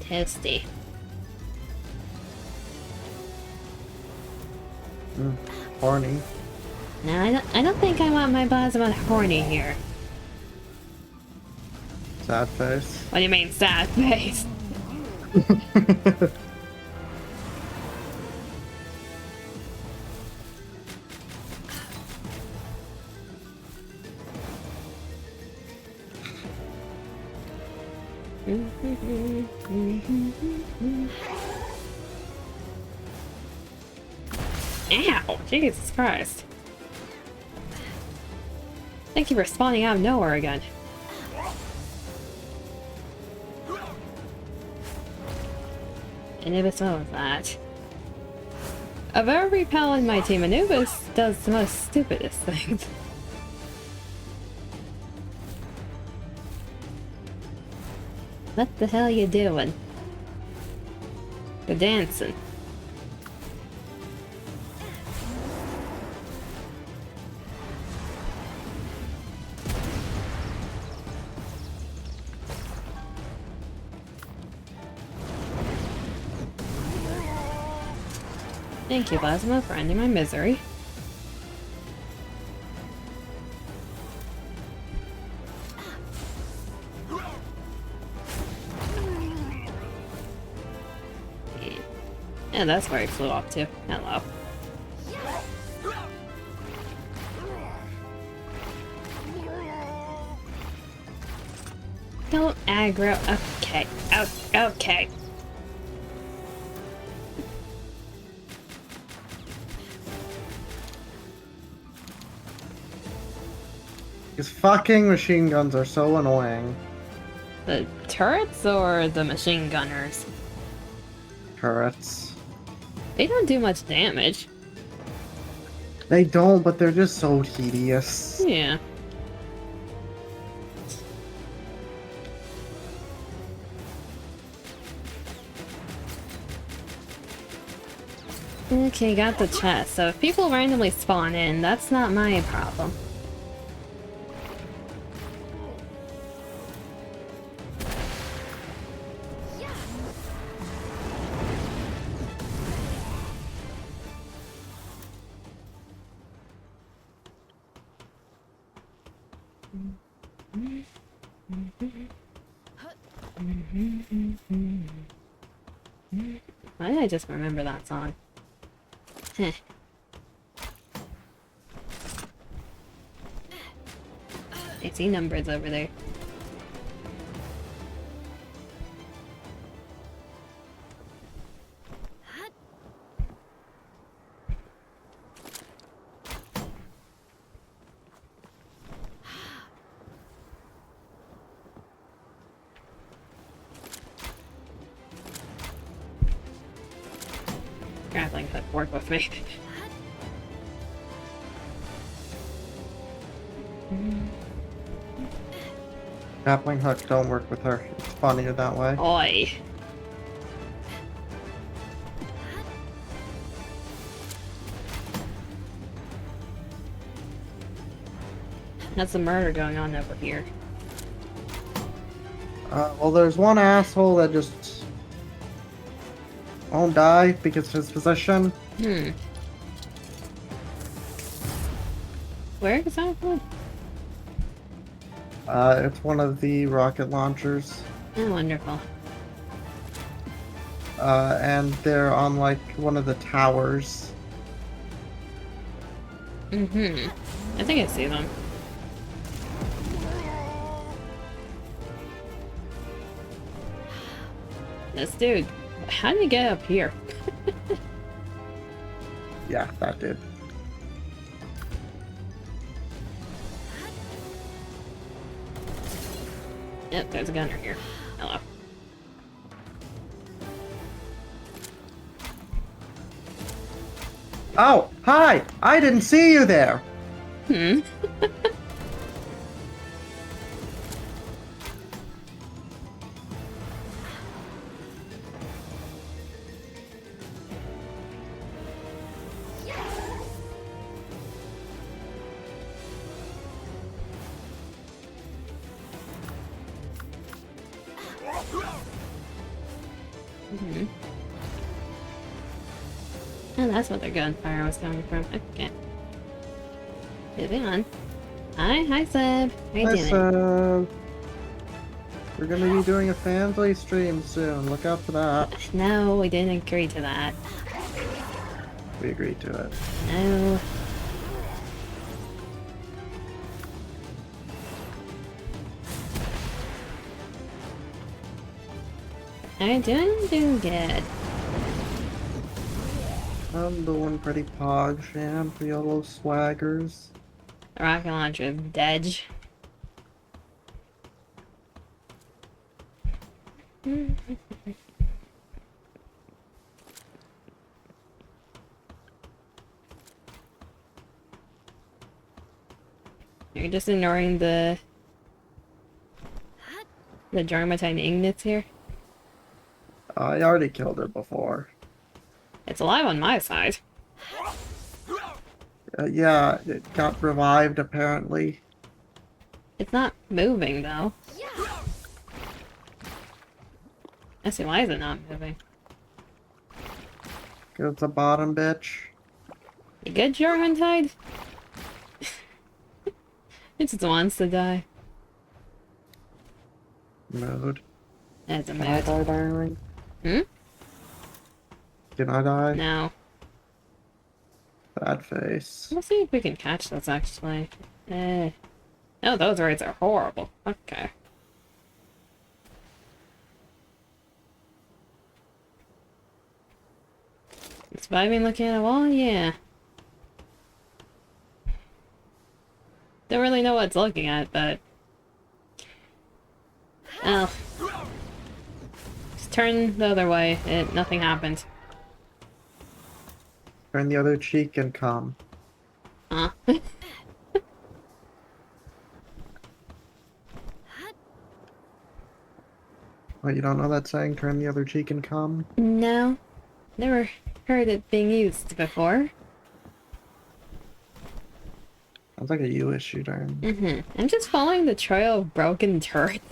Tasty. Horny. No, I don't think I want my plasma horny here. Sad face. What do you mean, sad face? Ow! Jesus Christ. Thank you for spawning out of nowhere again. Anubis, what was that? Of every pal in my team, Anubis does the most stupidest things. What the hell you doing? You're dancing. Thank you, Plasma, for ending my misery. And that's where he flew off to. Hello. Don't aggro. Okay. Okay. These fucking machine guns are so annoying. The turrets or the machine gunners? Turrets. They don't do much damage. They don't, but they're just so tedious. Yeah. Okay, got the chest. So if people randomly spawn in, that's not my problem. Why did I just remember that song? Heh. I see numbers over there. Grappling hook work with me. Grappling hook don't work with her. It's funnier that way. Oi. That's a murder going on over here. Well, there's one asshole that just won't die because of his position. Where is that from? It's one of the rocket launchers. Oh, wonderful. And they're on, like, one of the towers. I think I see them. This dude, how did he get up here? Yeah, that dude. Yep, there's a gunner here. Hello. Oh, hi! I didn't see you there! Oh, that's what their gunfire was coming from. Okay. Moving on. Hi Seb. How you doing? Seb. We're gonna be doing a family stream soon. Look out for that. No, we didn't agree to that. We agreed to it. No. How you doing? Doing good. I'm doing pretty pog, Sham, for yellow swaggers. The rocket launcher is dead. You're just ignoring the Jarmatine Ignits here? I already killed her before. It's alive on my side. Yeah, it got revived apparently. It's not moving though. I see, why is it not moving? Cause it's a bottom bitch. You good, Jarhuntide? It just wants to die. Mood. That's a Can I mood. die, darling? Hmm? Can I die? No. Bad face. We'll see if we can catch this actually. No, those raids are horrible. Okay. Surviving looking at a wall? Yeah. Don't really know what it's looking at, but... Oh. Just turn the other way. Nothing happened. Turn the other cheek and come. Huh? What, you don't know that saying? Turn the other cheek and come? No. Never heard it being used before. Sounds like a you issue, darn. I'm just following the trail of broken turrets.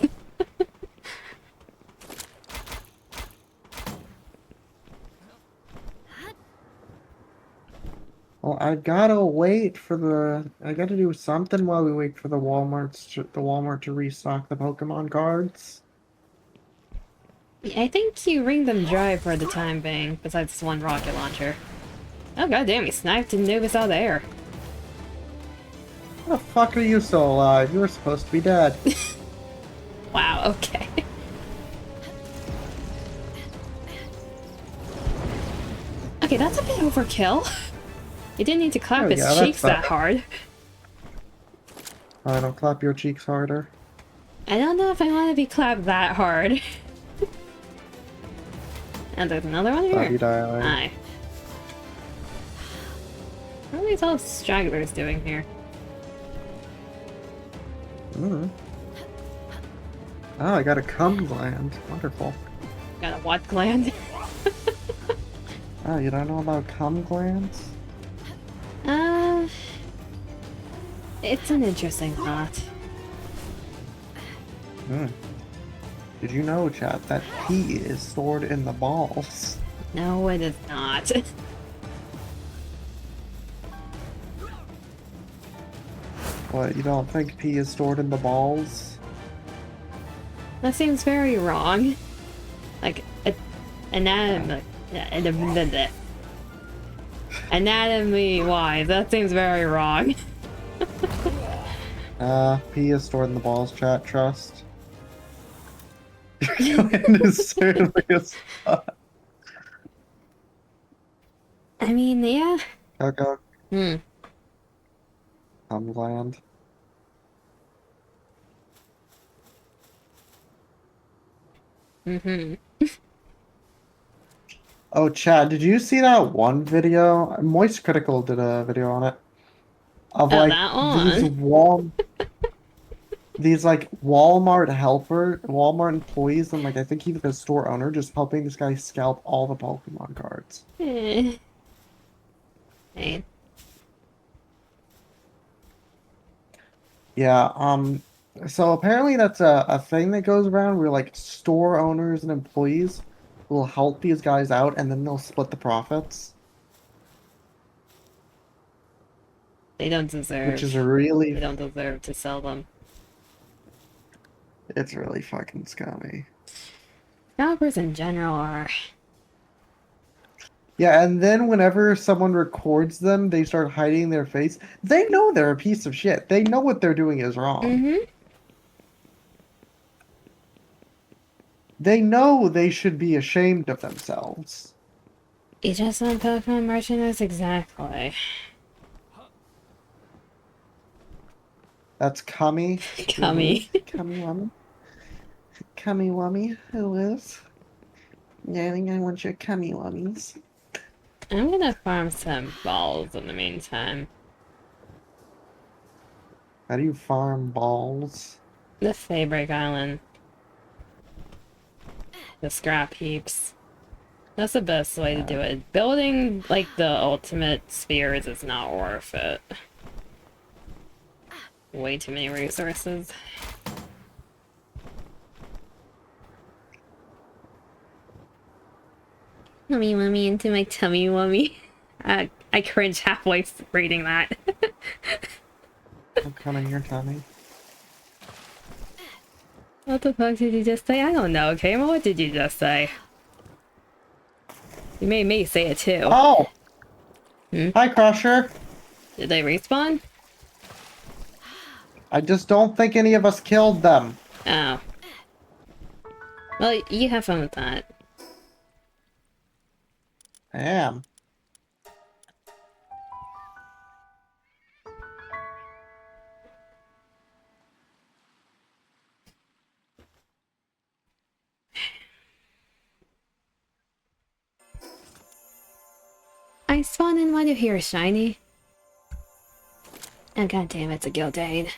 Well, I gotta wait for the. I gotta do something while we wait for the Walmart to restock the Pokemon cards. I think you wring them dry for the time being, besides this one rocket launcher. Oh goddamn, he sniped Anubis out of the air. How the fuck are you still alive? You were supposed to be dead. Wow, okay. Okay, that's a bit overkill. You didn't need to clap his cheeks that hard. I don't clap your cheeks harder. I don't know if I want to be clapped that hard. And there's another one here. Aye. What are these all stragglers doing here? Oh, I got a cum gland. Wonderful. Got a what gland? Oh, you don't know about cum glands? It's an interesting thought. Did you know, chat, that pee is stored in the balls? No, it is not. What, you don't think pee is stored in the balls? That seems very wrong. Like, anatomy-wise, that seems very wrong. Pee is stored in the balls, chat, trust. You're going to serious. I mean, yeah. Okay. Cum gland. Oh, Chad, did you see that one video? Moist Critical did a video on it. Of like that one. these like Walmart employees, and like I think even the store owner just helping this guy scalp all the Pokemon cards. Hey. Yeah, so apparently that's a thing that goes around where like store owners and employees will help these guys out and then they'll split the profits. They don't deserve. Which is really. They don't deserve to sell them. It's really fucking scummy. Scalpers in general are. Yeah, and then whenever someone records them, they start hiding their face. They know they're a piece of shit. They know what they're doing is wrong. They know they should be ashamed of themselves. You just want Pokemon merchandise? Exactly. That's Cummy. Cummy. Cummy Wummy. Cummy Wummy, who is? Yeah, I think I want your Cummy Wummies. I'm gonna farm some balls in the meantime. How do you farm balls? The Fabric Island. The scrap heaps. That's the best way to do it. Building, like, the ultimate spheres is not worth it. Way too many resources. Tummy wummy into my tummy wummy. I cringe halfway reading that. What kind of your tummy? What the fuck did you just say? I don't know, Kama. What did you just say? You made me say it too. Oh! Hi, Crusher. Did they respawn? I just don't think any of us killed them. Oh. Well, you have fun with that. I am. I spawned in one of here, shiny. Oh god damn, it's a Gildade.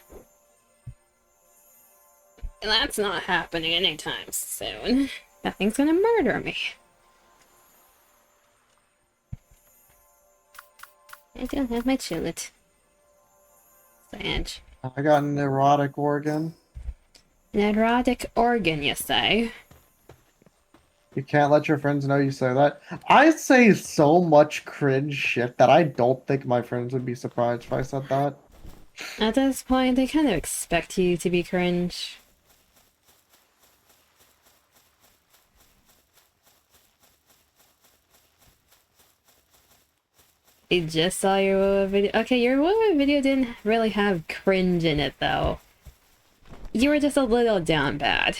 That's not happening anytime soon. That thing's gonna murder me. I don't have my chillet. Sange. I got an erotic organ. An erotic organ, you say? You can't let your friends know you say that. I say so much cringe shit that I don't think my friends would be surprised if I said that. At this point, they kind of expect you to be cringe. I just saw your WoW video. Okay, your WoW video didn't really have cringe in it, though. You were just a little down bad.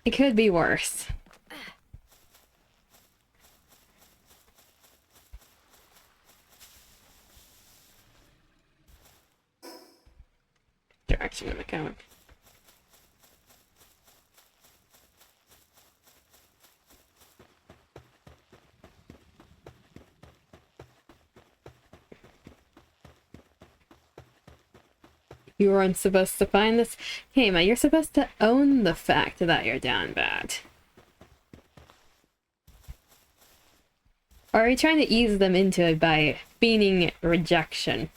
It could be worse. Direction of account. You weren't supposed to find this. Hey, man, you're supposed to own the fact that you're down bad. Or are you trying to ease them into it by feigning rejection?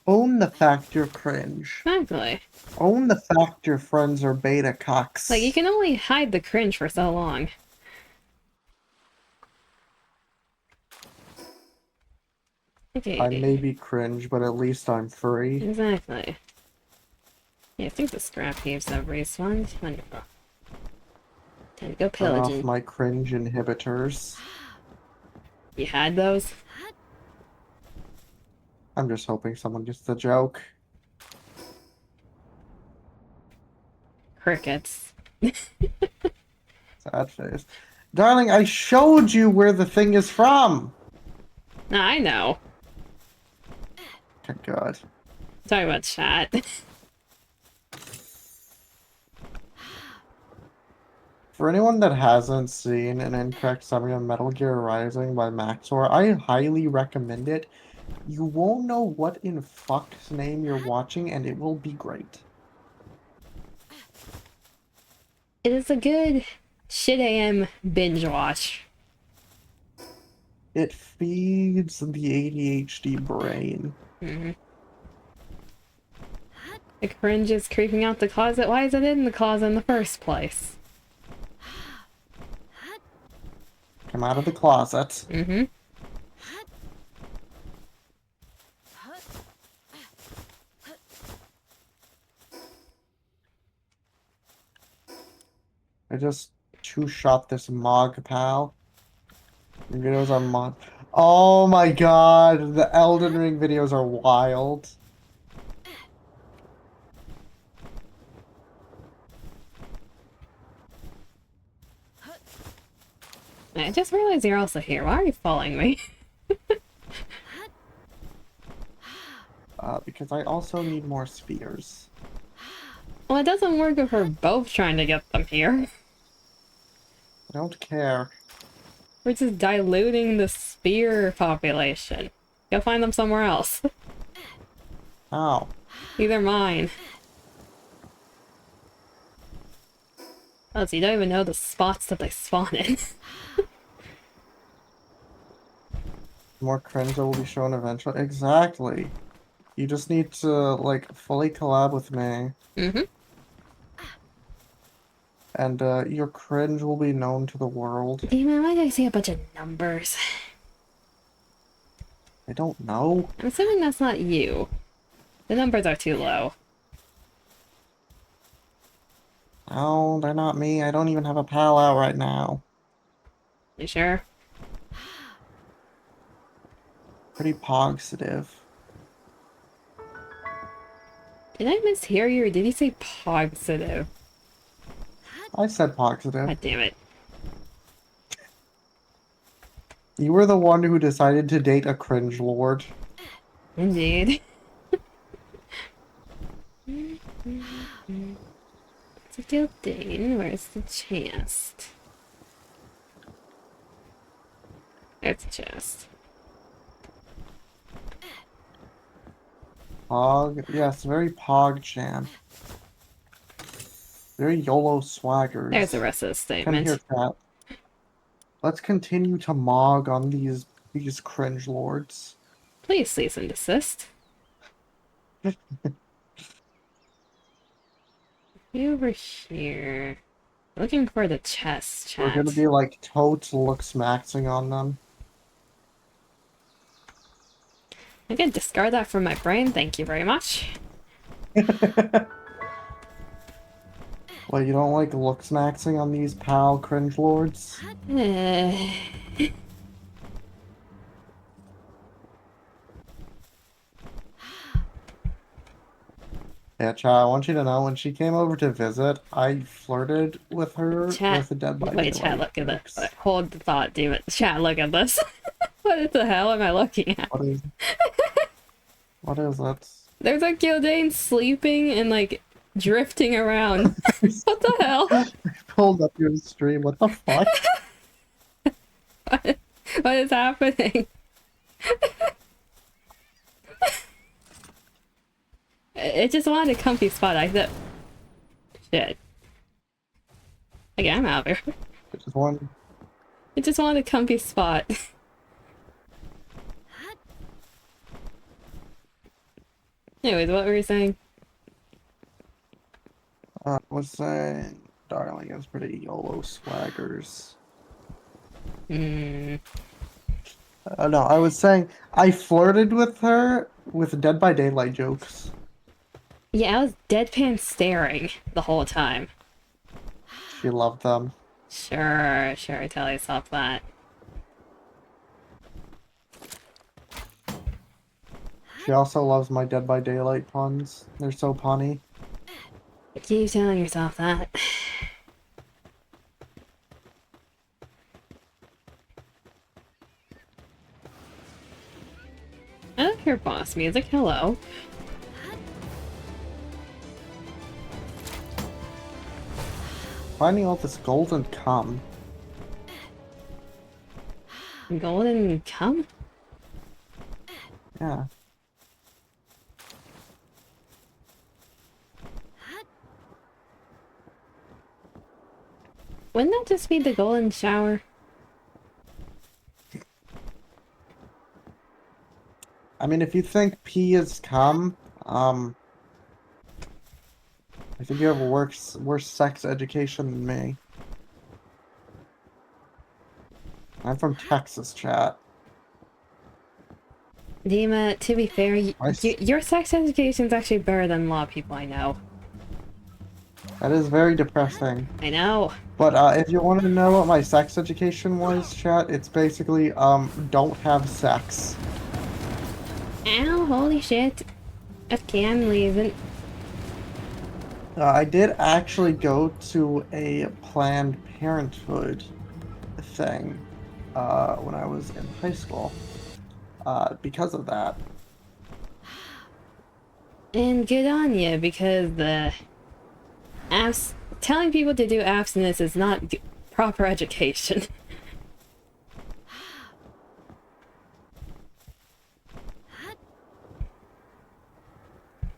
Own the fact you're cringe. Exactly. Own the fact your friends are beta cocks. Like, you can only hide the cringe for so long. Okay. I may be cringe, but at least I'm free. Exactly. Yeah, I think the scrap heaps have respawned. Wonderful. Time to go Turn off pillaging. my cringe inhibitors. You had those? I'm just hoping someone gets the joke. Crickets. Sad face. Darling, I showed you where the thing is from! Nah, I know. Thank God. Sorry about chat. For anyone that hasn't seen an incorrect summary of Metal Gear Rising by Maxor, I highly recommend it. You won't know what in fuck's name you're watching, and it will be great. It is a good shit AM binge watch. It feeds the ADHD brain. Mm-hmm. The cringe is creeping out the closet. Why is it in the closet in the first place? Come out of the closet. Mm-hmm. I just two-shot this Mog pal. The videos are mod. Oh my God, the Elden Ring videos are wild. I just realized you're also here. Why are you following me? Because I also need more spears. Well, it doesn't work if we're both trying to get them here. I don't care. We're just diluting the spear population. Go find them somewhere else. How? Either mine. Oh, so you don't even know the spots that they spawn in. More cringe that will be shown eventually. Exactly. You just need to, like, fully collab with me. Mm-hmm. And, your cringe will be known to the world. Damon, why do I see a bunch of numbers? I don't know. I'm assuming that's not you. The numbers are too low. No, they're not me. I don't even have a pal out right now. You sure? Pretty positive. Did I mishear you or did you say positive? I said positive. God damn it. You were the one who decided to date a cringe lord. Indeed. It's a good thing. Where's the chest? There's the chest. Pog? Yes, very Pog Chan. Very YOLO swaggers. There's the rest of the Come here, statement. chat. Let's continue to mog on these These cringe lords. Please cease and desist. Over here. Looking for the chest, chat. We're gonna be like totes looks maxing on them. I can discard that from my brain, thank you very much. Well, you don't like looks maxing on these pal cringe lords? Yeah, Cha, I want you to know, when she came over to visit, I flirted with her Chat, with a Dead by wait, Daylight chat, look at jokes. this. Hold the thought, damn it. Chat, look at this. What the hell am I looking at? What is it? There's a Gildane sleeping and like drifting around. What the hell? I pulled up your stream, what the fuck? What is happening? It just wanted a comfy spot. I said, shit. Okay, I'm out of here. It just wanted a comfy spot. Anyways, what were you saying? I was saying, Darling has pretty YOLO swaggers. Hmm. No, I was saying, I flirted with her with Dead by Daylight jokes. Yeah, I was deadpan staring the whole time. She loved them. Sure, tell yourself that. She also loves my Dead by Daylight puns. They're so punny. Keep telling yourself that. I don't hear boss music, hello. Finding all this golden cum. Golden cum? Yeah. Wouldn't that just be the golden shower? I mean, if you think pee is cum, I think you have a worse sex education than me. I'm from Texas, chat. Dima, to be fair, your sex education's actually better than a lot of people I know. That is very depressing. I know. But if you want to know what my sex education was, chat, it's basically, don't have sex. Ow, holy shit. Okay, I'm leaving. I did actually go to a Planned Parenthood thing when I was in high school because of that. And good on you, because the telling people to do abstinence is not proper education.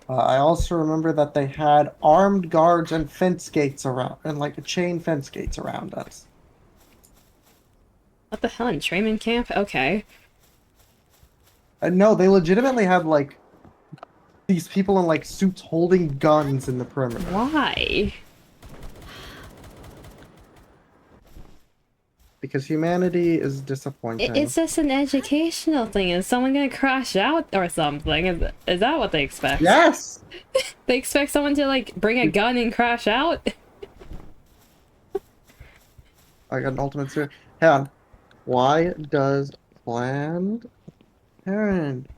I also remember that they had armed guards and fence gates around, and like chain fence gates around us. What the hell, in entrainment camp? Okay. No, they legitimately had like these people in like suits holding guns in the perimeter. Why? Because humanity is disappointing. It's just an educational thing. Is someone gonna crash out or something? Is that what they expect? Yes! They expect someone to like bring a gun and crash out? I got an ultimate series. Hang on. Why does Planned Parenthood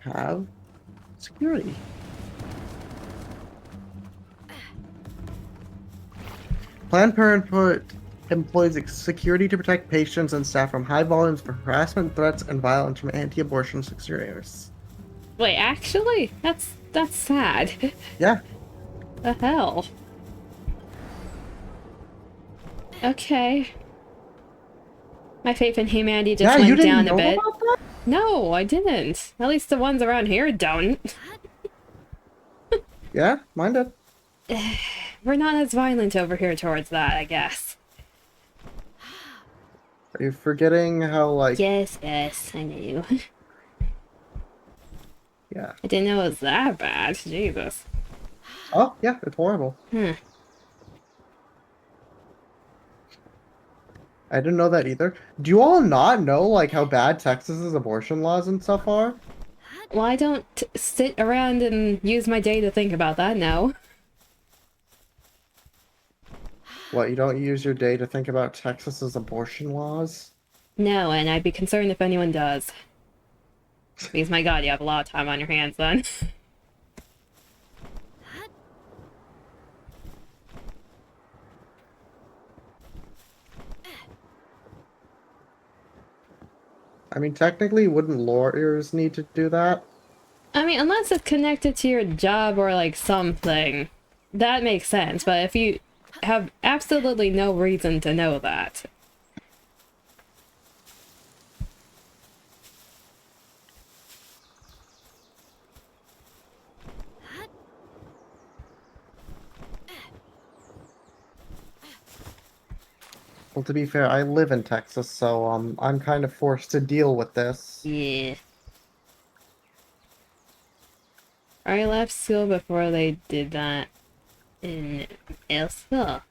have security? Planned Parenthood employs security to protect patients and staff from high volumes of harassment, threats, and violence from anti-abortion extremists. Wait, actually? That's sad. Yeah. The hell? Okay. My faith in humanity just went down a bit. About that? No, I didn't. At least the ones around here don't. Yeah, mine did. We're not as violent over here towards that, I guess. Are you forgetting how, like... Yes, I knew. Yeah. I didn't know it was that bad. Jesus. Oh, yeah, it's horrible. Hmm. I didn't know that either. Do you all not know, like, how bad Texas's abortion laws and stuff are? Well, I don't sit around and use my day to think about that, no. What, you don't use your day to think about Texas's abortion laws? No, and I'd be concerned if anyone does. Because, my god, you have a lot of time on your hands then. I mean, technically, wouldn't lawyers need to do that? I mean, unless it's connected to your job or, like, something. That makes sense, but if you have absolutely no reason to know that. Well, to be fair, I live in Texas, so I'm kind of forced to deal with this. Yeah. I left school before they did that in Elsa.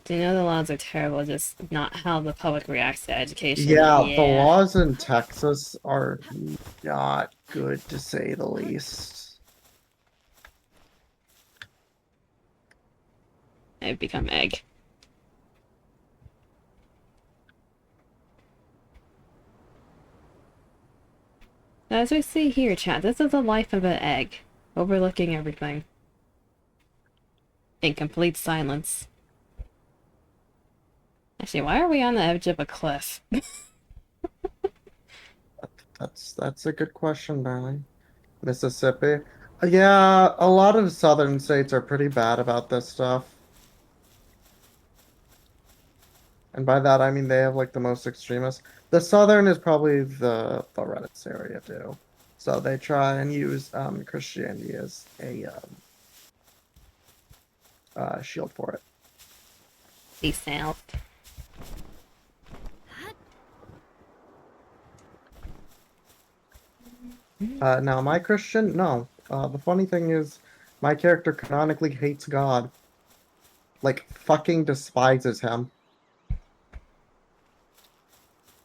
Do you know the laws are terrible, just not how the public reacts to education? Yeah, the laws in Texas are not good, to say the least. I've become egg. As we see here, chat, this is the life of an egg, overlooking everything. In complete silence. Actually, why are we on the edge of a cliff? That's a good question, darling. Mississippi. Yeah, a lot of southern states are pretty bad about this stuff. And by that I mean they have like the most extremists. The southern is probably the reddest area too. So they try and use Christianity as a shield for it. Be south. Now, am I Christian? No. The funny thing is, my character canonically hates God. Like, fucking despises him.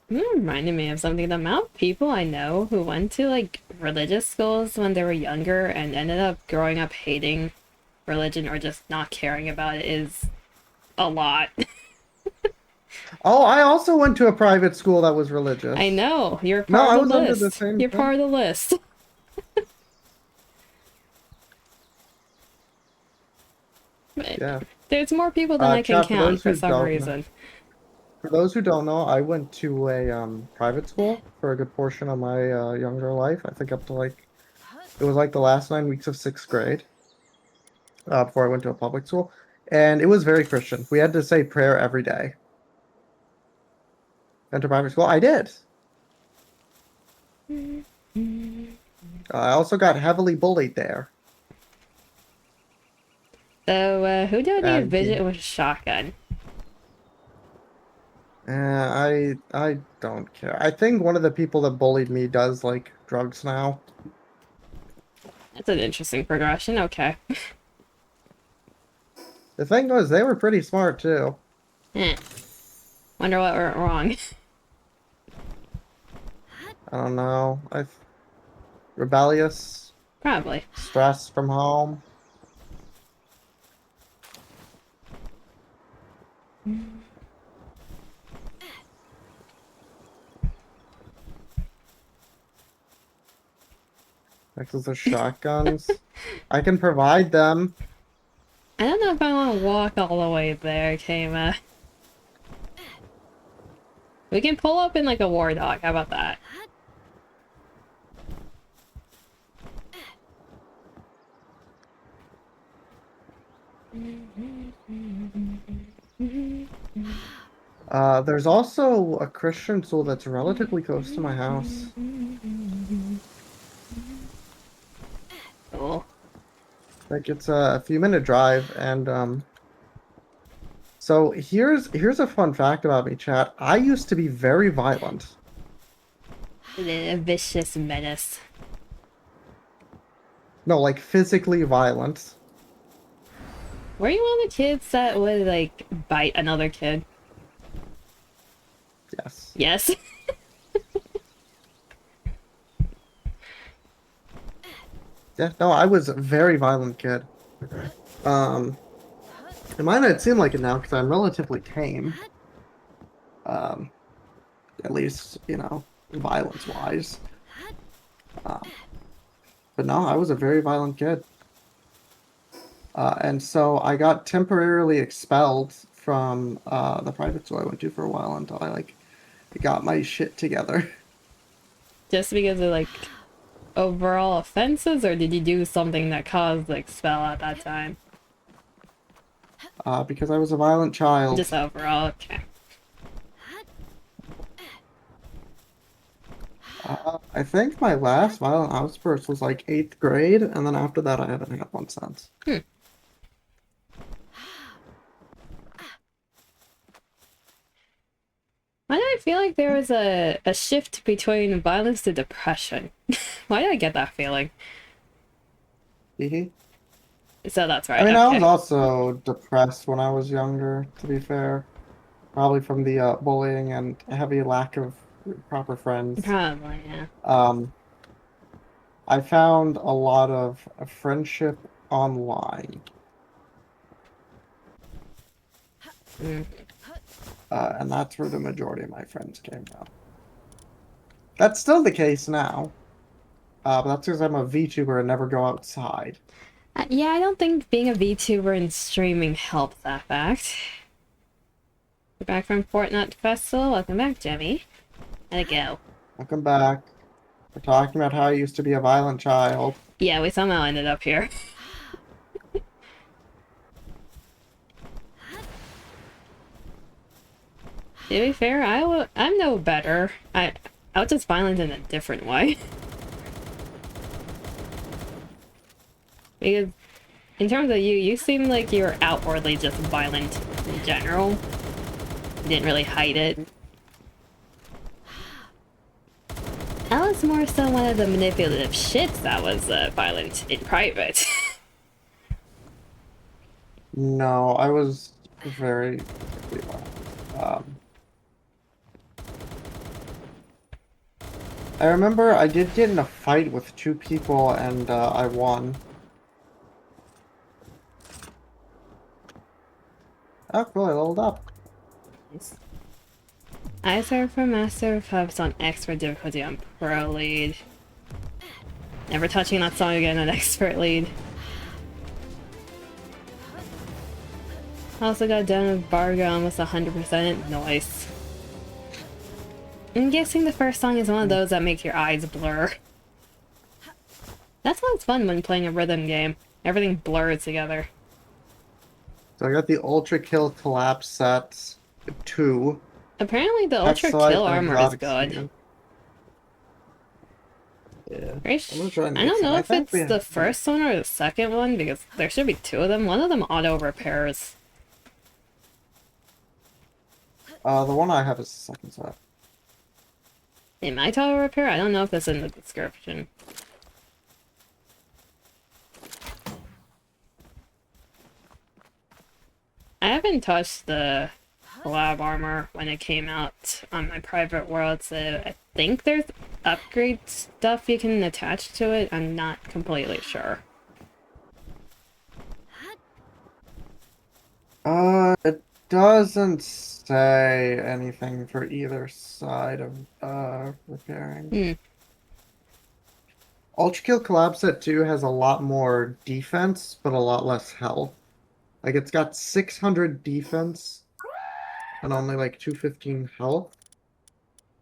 Reminded me of something. The amount of people I know who went to, like, religious schools when they were younger and ended up growing up hating religion or just not caring about it is a lot. Oh, I also went to a private school that was religious. I know. You're No, part I of was the under list. the same You're thing. part of the list. Yeah. There's more people than I can Chat, count for some reason. For those who don't know, I went to a private school for a good portion of my younger life. I think up to like, it was like the last 9 weeks of 6th grade before I went to a public school. And it was very Christian. We had to say prayer every day. Went to private school? I did. I also got heavily bullied there. So, who do I visit with a shotgun? I don't care. I think one of the people that bullied me does like drugs now. That's an interesting progression. Okay. The thing was, they were pretty smart too. Wonder what went wrong. I don't know. Rebellious. Probably. Stress from home. Texas are shotguns. I can provide them. I don't know if I want to walk all the way there, Kama. We can pull up in like a war dog. How about that? There's also a Christian school that's relatively close to my house. Cool. Like it's a few minute drive, and So here's a fun fact about me, chat. I used to be very violent. A vicious menace. No, like physically violent. Were you one of the kids that would, like, bite another kid? Yes. Yes. Yeah, no, I was a very violent kid. Um, it might not seem like it now because I'm relatively tame. Um, at least, you know, violence-wise. Um, but no, I was a very violent kid. And so I got temporarily expelled from the private school I went to for a while until I like got my shit together. Just because of, like, overall offenses, or did you do something that caused, like, spell at that time? Because I was a violent child. Just overall, okay. I think my last violent outburst was like 8th grade, and then after that I haven't had one since. Hmm. Why did I feel like there was a shift between violence to depression? Why did I get that feeling? Hee. So that's I right, mean, I was okay. also depressed when I was younger, to be fair. Probably from the bullying and heavy lack of proper friends. Probably, yeah. I found a lot of friendship online, Mm. and that's where the majority of my friends came from. That's still the case now, but that's because I'm a VTuber and never go outside. Yeah, I don't think being a VTuber and streaming helps that fact. We're back from Fortnite Festival. Welcome back, Jimmy. How'd it go? Welcome back. We're talking about how I used to be a violent child. Yeah, we somehow ended up here. To be fair, I'm no better. I was just violent in a different way. Because in terms of you, you seem like you were outwardly just violent in general. You didn't really hide it. I was more so one of the manipulative shits that was violent in private. No, I was very violent. I remember I did get in a fight with 2 people and I won. Oh, cool, I leveled up. Nice. I serve for Master of Hubs on Expert difficulty on Pro Lead. Never touching that song again on Expert Lead. Also got done with Bargo almost 100%. Nice. I'm guessing the first song is one of those that make your eyes blur. That's what's fun when playing a rhythm game. Everything blurs together. So I got the Ultra Kill Collapse set 2. Apparently the Ultra Hexalite Kill and armor is Exotic good. Skin. Yeah. I'm gonna I try and don't mix them. know I if think it's the first one or the second one, because there should be 2 of them. One of them auto repairs. the one I have is the second set. It might auto repair? I don't know if it's in the description. I haven't touched the collab armor when it came out on my private world, so I think there's upgrade stuff you can attach to it. I'm not completely sure. It doesn't say anything for either side of repairing. Hmm. Ultra Kill Collab Set 2 has a lot more defense, but a lot less health. Like it's got 600 defense and only like 215 health.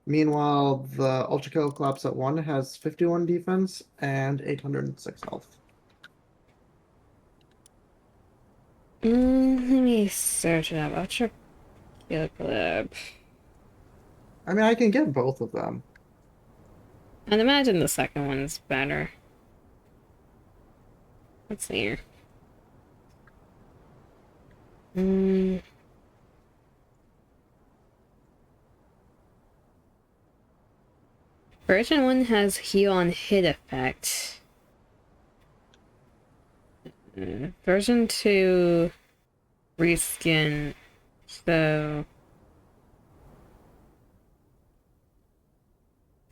Meanwhile, the Ultra Kill Collapse at 1 has 51 defense and 806 health. Let me search it up. Ultra Kill Collab. I mean, I can get both of them. I'd imagine the second one's better. Let's see here. Version 1 has heal on hit effect. Version 2 reskin, so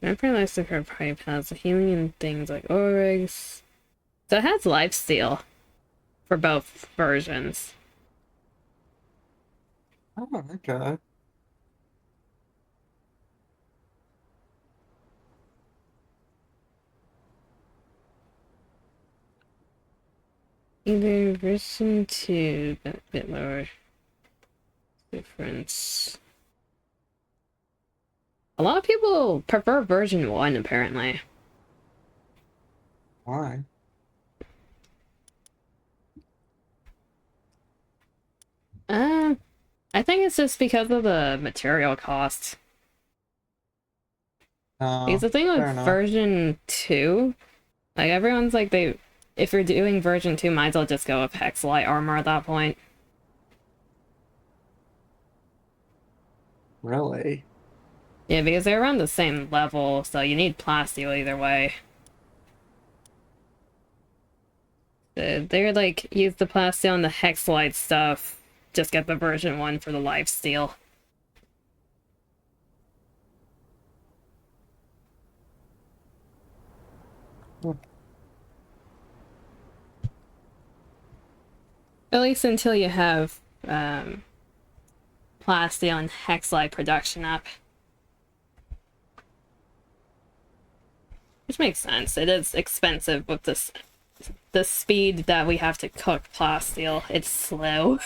Vampire Lucifer Pipe has healing and things like Oryx. So it has lifesteal for both versions. Oh, okay. Either version 2, a bit lower difference. A lot of people prefer version 1, apparently. Why? I think it's just because of the material cost. Because the thing with version 2, like everyone's like if you're doing version 2, might as well just go with Hexalite armor at that point. Really? Yeah, because they're around the same level, so you need plasteel either way. They're like, use the plasteel and the Hexalite stuff, just get the version 1 for the lifesteal. At least until you have plasteel and Hexalite production up. Which makes sense. It is expensive with the speed that we have to cook plasteel. It's slow.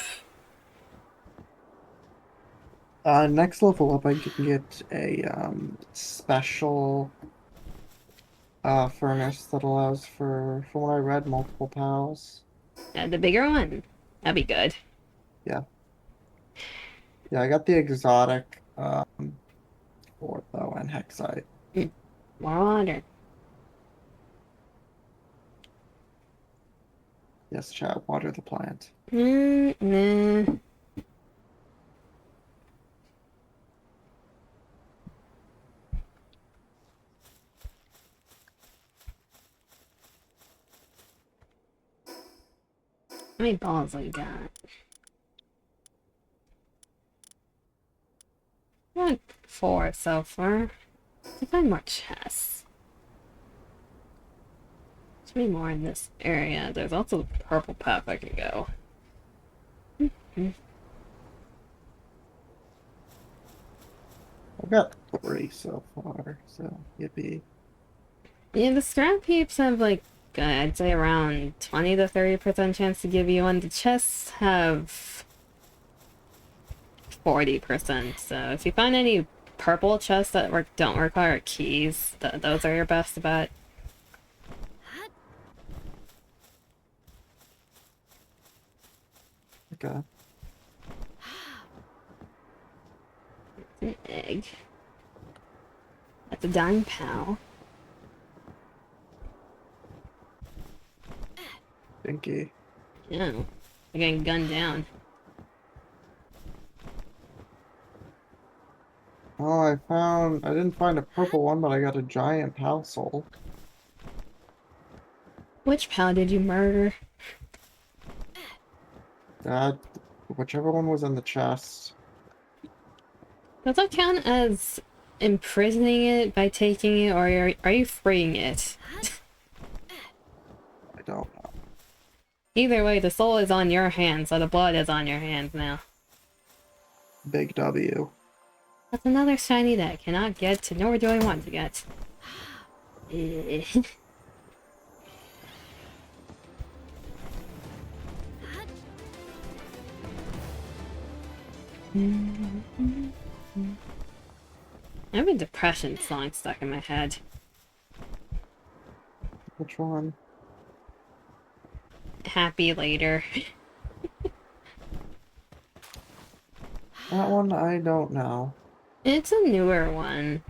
Next level up, I can get a special furnace that allows for, from what I read, multiple pals. The bigger one. That'd be good. Yeah. Yeah, I got the exotic ortho and hexite. More water. Yes, chat, water the plant. Nah. How many balls I got? Got 4 so far. To find more chests. There's more in this area. There's also the purple path I can go. I've got 3 so far, so yippee. Yeah, the scrap heaps have like, I'd say around 20 to 30% chance to give you one. The chests have 40%, so if you find any purple chests that don't require keys, those are your best bet. Okay. An egg. That's a dying pal. Dinky. Yeah, I'm getting gunned down. Oh, I didn't find a purple one, but I got a giant pal soul. Which pal did you murder? That, whichever one was in the chest. Does that count as imprisoning it by taking it, or are you freeing it? I don't know. Either way, the soul is on your hands, so the blood is on your hands now. Big W. That's another shiny that I cannot get to, nor do I want to get. I have a depression song stuck in my head. Which one? Happy later. That one I don't know. It's a newer one.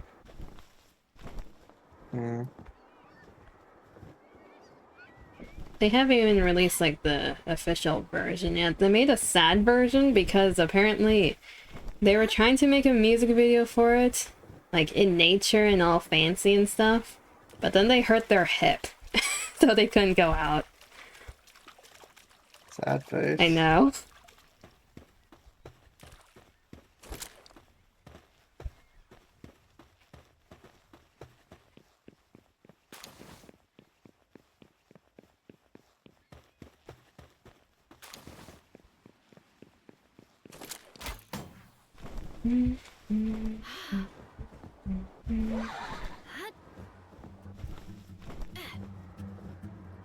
They haven't even released like the official version yet. They made a sad version because apparently they were trying to make a music video for it, like in nature and all fancy and stuff, but then they hurt their hip, so they couldn't go out. Sad face. I know.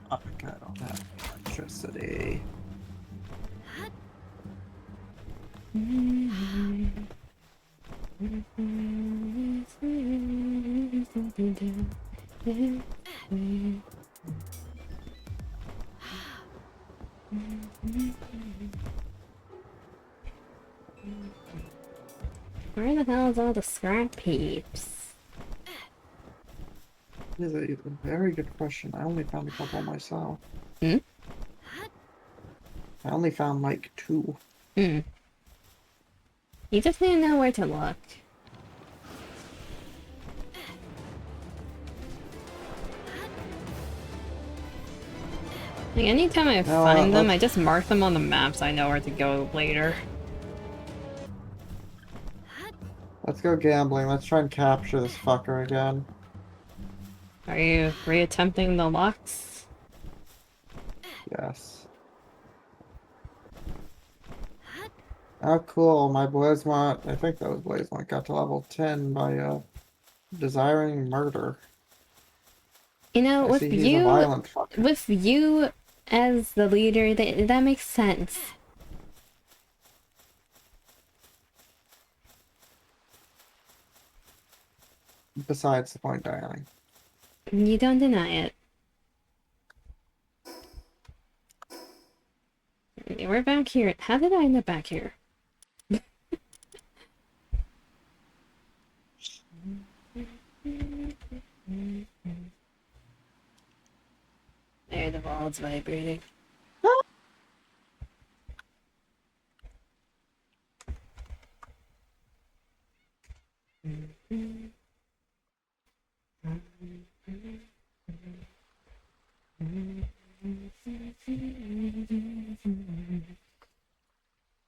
Oh, I don't have electricity. Where the hell is all the scrap heaps? This is a very good question. I only found a couple myself. Hmm? I only found like 2. Hmm. You just need to know where to look. Like, anytime I find them, I just mark them on the map so I know where to go later. Let's go gambling. Let's try and capture this fucker again. Are you reattempting the locks? Yes. Oh, cool. My Blazemont, I think that was Blazemont, got to level 10 by desiring murder. You know, I see he's a violent fucker. with you as the leader, that makes sense. Besides the point, dialing. You don't deny it. We're back here. How did I end up back here? There, the vault's vibrating.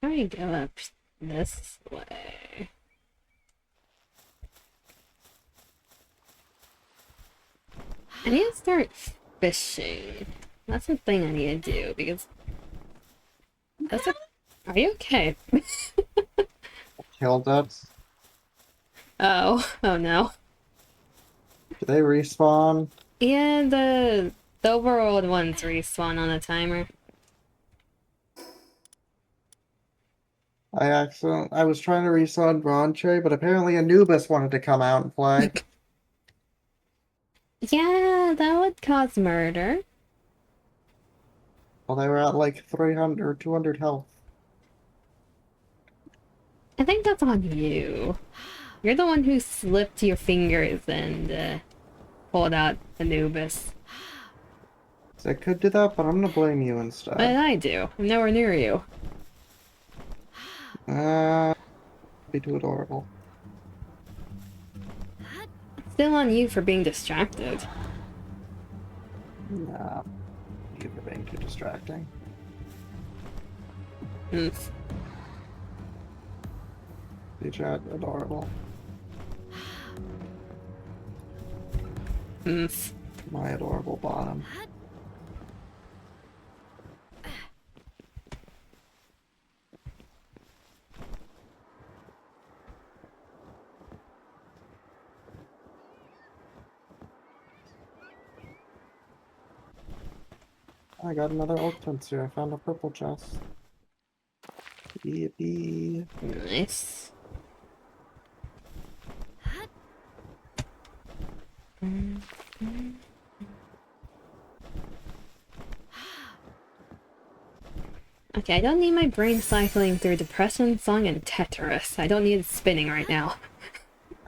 How do we go up this way? I need to start fishing. That's the thing I need to do, because that's a... Are you okay? Killed it. Oh no. Do they respawn? Yeah, the overworld ones respawn on a timer. I was trying to respawn Bronche, but apparently Anubis wanted to come out and play. Yeah, that would cause murder. Well, they were at like 300, 200 health. I think that's on you. You're the one who slipped your fingers and pulled out Anubis. So I could do that, but I'm gonna blame you instead. What did I do? I'm nowhere near you. Be too adorable. Still on you for being distracted. Nah. You for being too distracting. Oof. Be chat adorable. Oof. My adorable bottom. I got another oak fence here. I found a purple chest. Yippee. Nice. Okay, I don't need my brain cycling through Depression Song and Tetris. I don't need it spinning right now.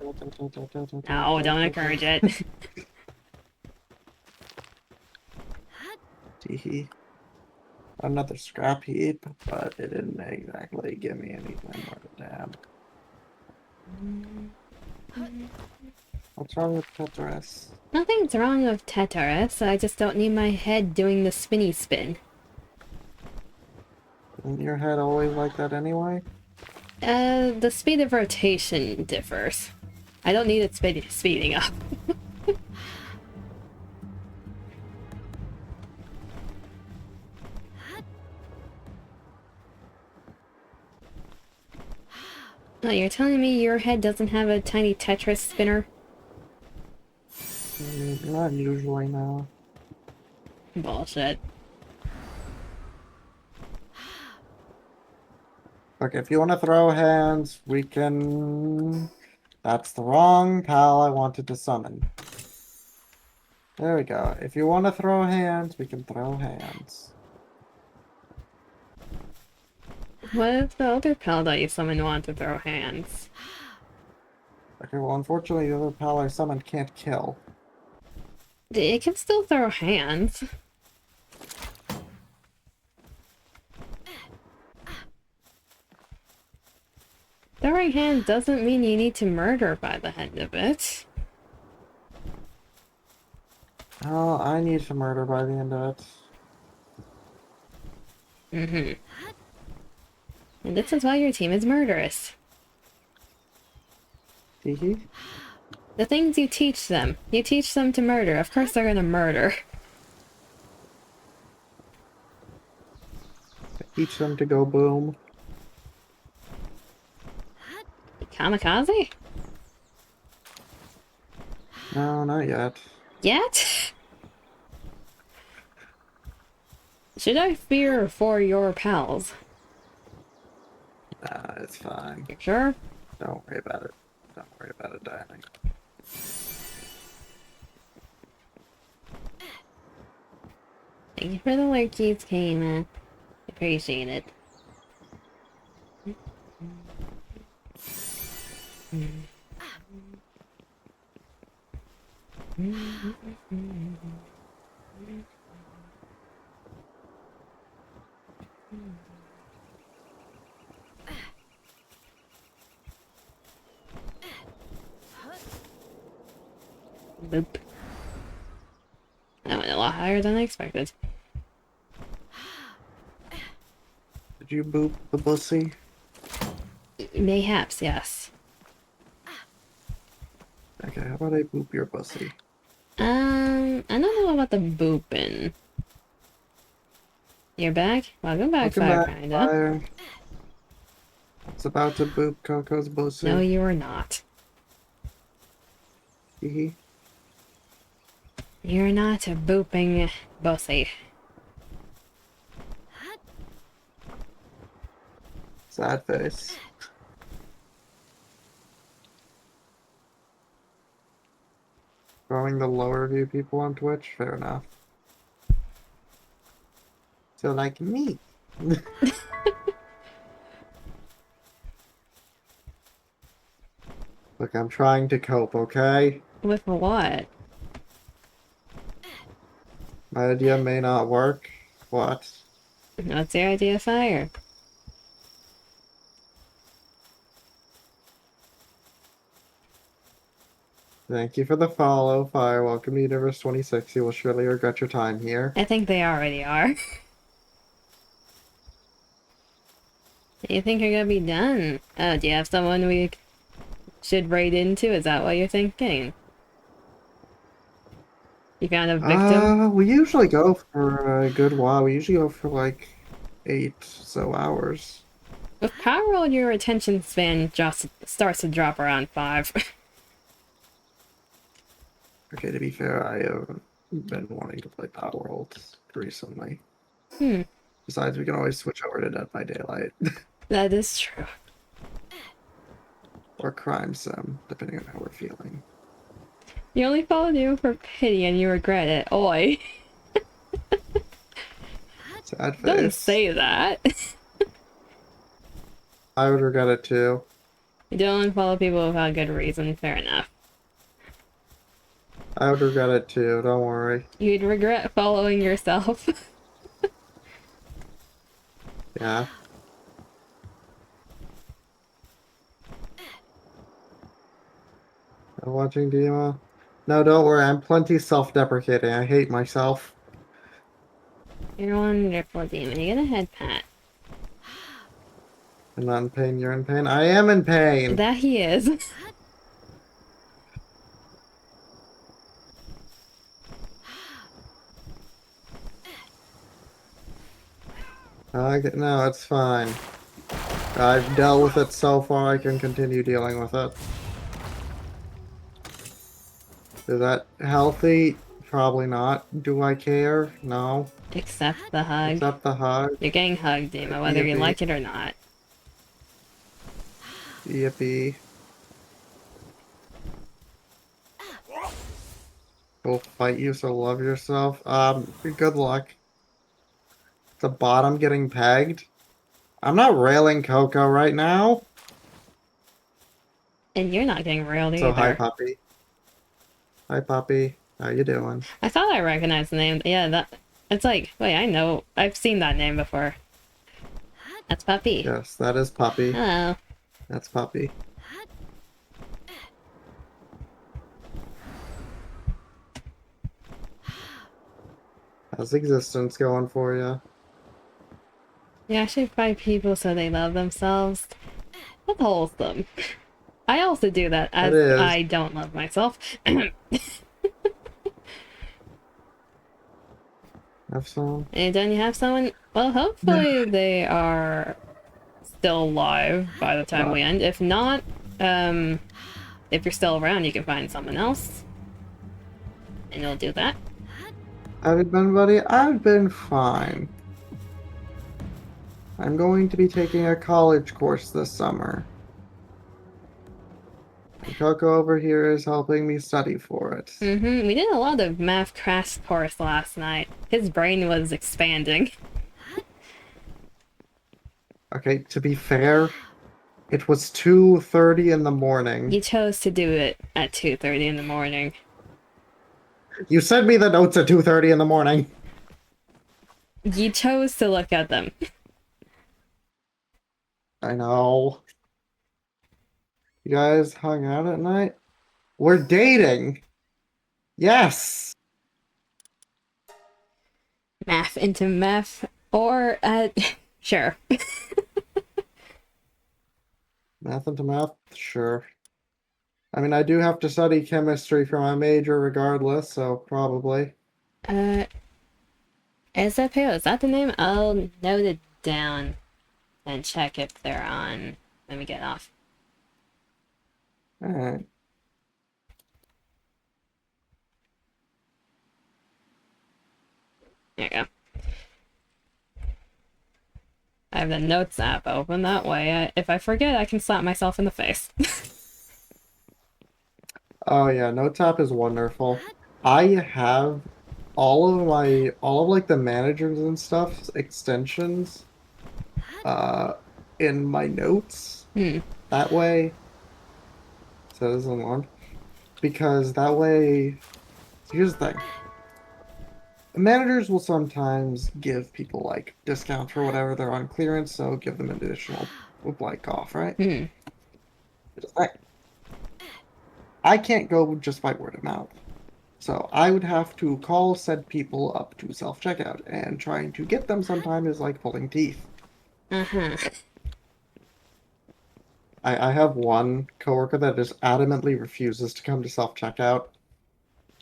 No, don't encourage it. Teehee. Another scrap heap, but it didn't exactly give me anything worth a damn. What's wrong with Tetris? Nothing's wrong with Tetris, I just don't need my head doing the spinny spin. Isn't your head always like that anyway? The speed of rotation differs. I don't need it speeding up. Oh, you're telling me your head doesn't have a tiny Tetris spinner? Not usually, no. Bullshit. Okay, if you want to throw hands, we can... That's the wrong pal I wanted to summon. There we go. If you want to throw hands, we can throw hands. What if the other pal that you summoned want to throw hands? Okay, well, unfortunately, the other pal I summoned can't kill. It can still throw hands. Throwing hands doesn't mean you need to murder by the end of it. Oh, I need to murder by the end of it. Mm-hmm. And this is why your team is murderous. Hehe. The things you teach them to murder. Of course they're gonna murder. Teach them to go boom. Kamikaze? No, not yet. Yet? Should I fear for your pals? Nah, it's fine. You sure? Don't worry about it. Don't worry about it dying. Thank you for the lurkies, Kama. Appreciate it. Boop. That went a lot higher than I expected. Did you boop the bussy? Mayhaps, yes. Okay, how about I boop your bussy? I don't know about the booping. You're back? Welcome back, Fire Kinda. Fire. It's about to boop Coco's bussy. No, you are not. Hehe. You're not a booping bossy. Sad face. Throwing the lower view people on Twitch? Fair enough. So like me. Look, I'm trying to cope, okay? With what? My idea may not work. What? What's your idea of fire? Thank you for the follow, Fire. Welcome to Universe 26. You will surely regret your time here. I think they already are. You think you're gonna be done? Oh, do you have someone we should raid into? Is that what you're thinking? You found a victim? We usually go for a good while. We usually go for like 8 hours. With Palworld, your attention span just starts to drop around 5. Okay, to be fair, I have been wanting to play Palworld recently. Besides, we can always switch over to Dead by Daylight. That is true. Or Crime Sim, depending on how we're feeling. You only followed you for pity and you regret it. Oi. Sad face. Don't say that. I would regret it too. You don't follow people without good reason. Fair enough. I would regret it too, don't worry. You'd regret following yourself. Yeah. I'm watching Dima. No, don't worry. I'm plenty self-deprecating. I hate myself. You're wonderful, Demon. You get a head pat. I'm not in pain. You're in pain. I am in pain. That he is. No, it's fine. I've dealt with it so far. I can continue dealing with it. Is that healthy? Probably not. Do I care? No. Accept the hug. Except the hug. You're getting hugged, Dima, whether you Yippee. like it or not. Yippee. Go fight you, so love yourself. Good luck. The bottom getting pegged. I'm not railing Coco right now. And you're not getting railed So hi, either. Poppy. Hi, Poppy. How you doing? I thought I recognized the name. Yeah, that. It's like, wait, I know. I've seen that name before. That's Puppy. Yes, that is Poppy. Hello. That's Poppy. How's existence going for you? You actually fight people so they love themselves. That's wholesome. I also do that as I don't love myself. Have some? And then you have someone, well, hopefully they are still alive by the time we end. If not, if you're still around, you can find someone else. And you'll do that. How have you been, buddy? I've been fine. I'm going to be taking a college course this summer. And Coco over here is helping me study for it. We did a lot of math crash course last night. His brain was expanding. Okay, to be fair, it was 2:30 in the morning. You chose to do it at 2:30 in the morning. You sent me the notes at 2:30 in the morning. You chose to look at them. I know. You guys hung out at night? We're dating! Yes! Math into meth, or sure. Math into math? Sure. I mean, I do have to study chemistry for my major regardless, so probably. Is that the name? I'll note it down and check if they're on. Let me get off. Alright. There you go. I have the notes app open, that way if I forget, I can slap myself in the face. Oh yeah, Notes app is wonderful. I have all of like the managers and stuff extensions in my notes. That way, so this is long, because that way, here's the thing. Managers will sometimes give people like discounts for whatever they're on clearance, so give them an additional like off, right? I can't go just by word of mouth. So I would have to call said people up to self-checkout, and trying to get them sometime is like pulling teeth. I have one coworker that just adamantly refuses to come to self-checkout.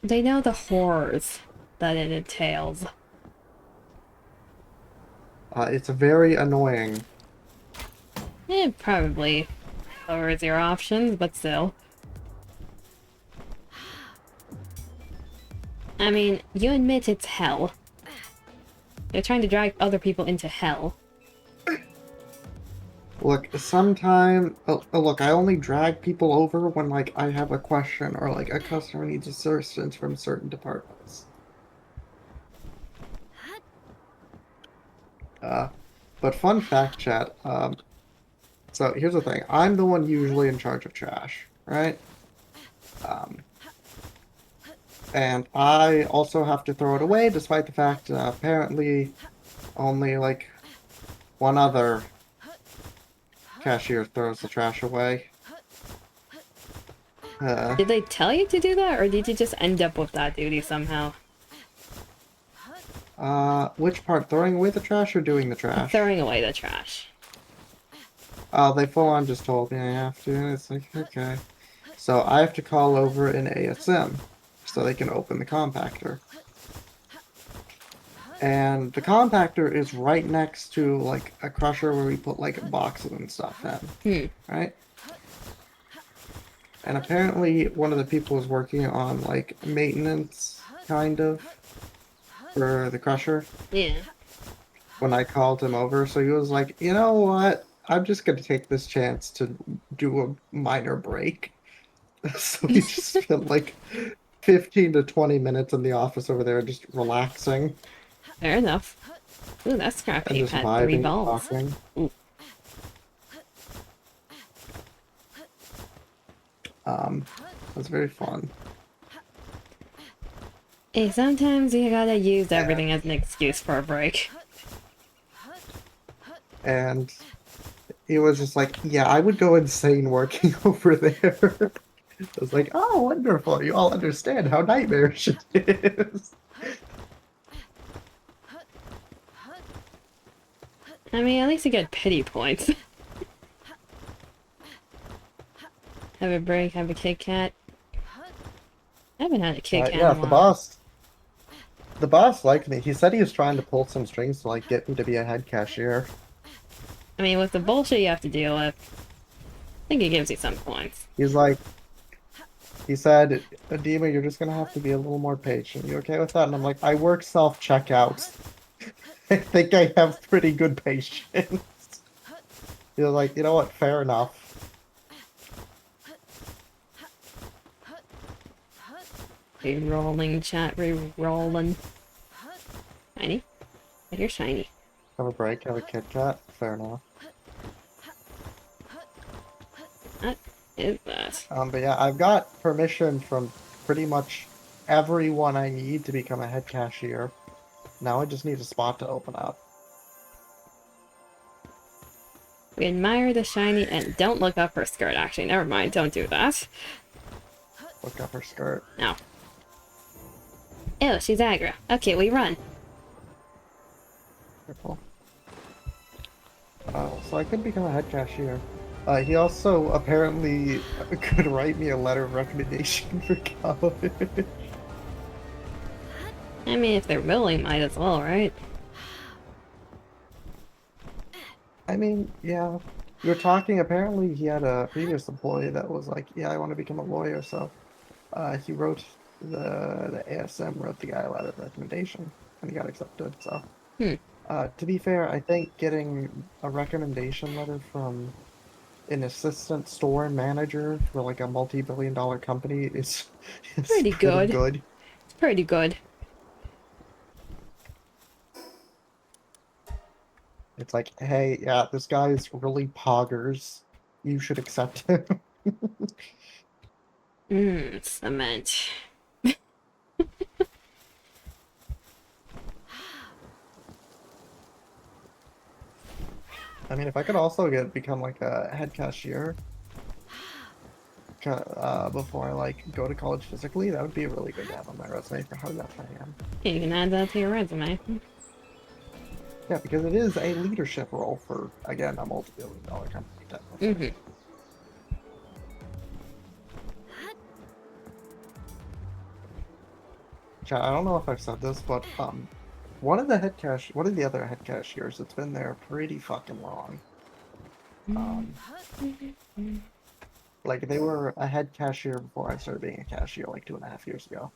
They know the horrors that it entails. It's very annoying. It probably lowers your options, but still. I mean, you admit it's hell. They're trying to drag other people into hell. Look, look, I only drag people over when, like, I have a question or, like, a customer needs assistance from certain departments. But fun fact, chat, so here's the thing. I'm the one usually in charge of trash, right? And I also have to throw it away, despite the fact apparently only, like, one other cashier throws the trash away. Did they tell you to do that, or did you just end up with that duty somehow? Which part? Throwing away the trash or doing the trash? Throwing away the trash. Oh, they full on just told me I have to, and it's like, okay. So I have to call over an ASM so they can open the compactor. And the compactor is right next to, like, a crusher where we put, like, boxes and stuff in. Right? And apparently one of the people was working on, like, maintenance, kind of, for the crusher. Yeah. When I called him over, so he was like, you know what? I'm just gonna take this chance to do a minor break. So he just spent like 15 to 20 minutes in the office over there just relaxing. Fair enough. Ooh, that scrap And heap just had 3 vibing, balls. talking. Ooh. It was very fun. Hey, sometimes you gotta use everything as an excuse for a break. And he was just like, yeah, I would go insane working over there. I was like, oh, wonderful. You all understand how nightmarish it is. I mean, at least you get pity points. Have a break, have a Kit Kat. I haven't had a Kit Kat Yeah, in a while. the boss liked me. He said he was trying to pull some strings to like get me to be a head cashier. I mean, with the bullshit you have to deal with, I think it gives you some points. He's like, he said, Adema, you're just gonna have to be a little more patient. You okay with that? And I'm like, I work self-checkouts. I think I have pretty good patience. He's like, you know what? Fair enough. Re-rolling, chat, re-rolling. Shiny? I hear shiny. Have a break, have a Kit Kat. Fair enough. What is that? But yeah, I've got permission from pretty much everyone I need to become a head cashier. Now I just need a spot to open up. We admire the shiny and don't look up her skirt, actually. Never mind, don't do that. Look up her skirt. No. Ew, she's aggro. Okay, we run. Careful. So I could become a head cashier. He also apparently could write me a letter of recommendation for college. I mean, if they're willing, might as well, right? I mean, yeah. You're talking, apparently he had a previous employee that was like, yeah, I want to become a lawyer, so he wrote the ASM wrote the guy a letter of recommendation, and he got accepted, so. To be fair, I think getting a recommendation letter from an assistant store manager for like a multi-billion-dollar company is Pretty good. good. It's pretty good. It's like, hey, yeah, this guy is really poggers. You should accept him. Cement. I mean, if I could also become like a head cashier before I like go to college physically, that would be really good to have on my resume for how enough I am. Yeah, you can add that to your resume. Yeah, because it is a leadership role for, again, a multi-billion-dollar company. Technically. Chat, I don't know if I've said this, but one of the other head cashiers that's been there pretty fucking long. Like they were a head cashier before I started being a cashier like 2.5 years ago.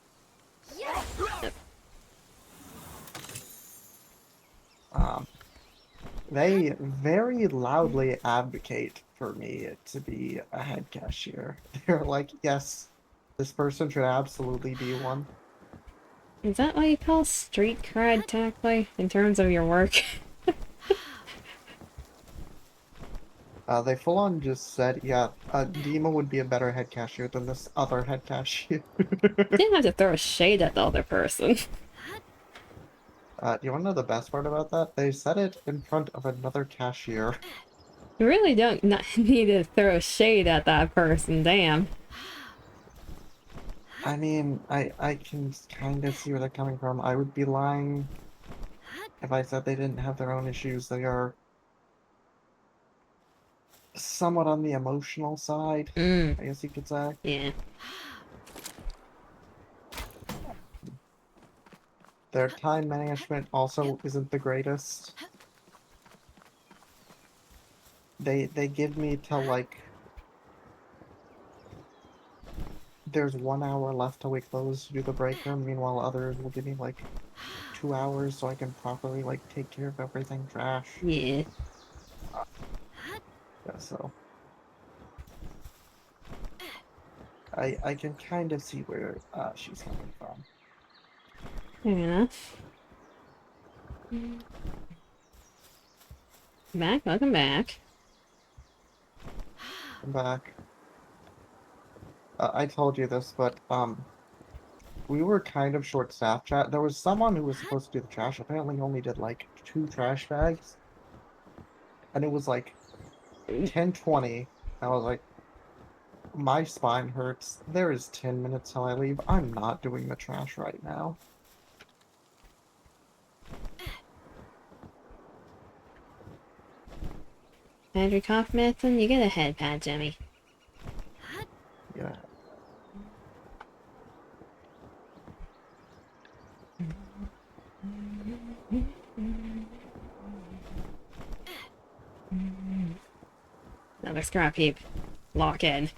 They very loudly advocate for me to be a head cashier. They're like, yes, this person should absolutely be one. Is that what you call street cred, technically, in terms of your work? They full on just said, yeah, Dima would be a better head cashier than this other head cashier. Didn't have to throw shade at the other person. Do you want to know the best part about that? They said it in front of another cashier. You really don't need to throw shade at that person, damn. I mean, I can kind of see where they're coming from. I would be lying if I said they didn't have their own issues. They are somewhat on the emotional side, Mm, I guess you could say. yeah. Their time management also isn't the greatest. They give me till like there's 1 hour left till we close to do the break room. Meanwhile, others will give me like 2 hours so I can properly like take care of everything trash. Yeah. Yeah, so I can kind of see where she's coming from. Fair enough. Back, welcome back. I'm back. I told you this, but we were kind of short-staffed. Chat. There was someone who was supposed to do the trash. Apparently, only did like 2 trash bags, and it was like 10:20. I was like, my spine hurts. There is 10 minutes till I leave. I'm not doing the trash right now. Had your cough medicine? You get a head pat, Jimmy. Yeah. Another scrap heap. Lock in.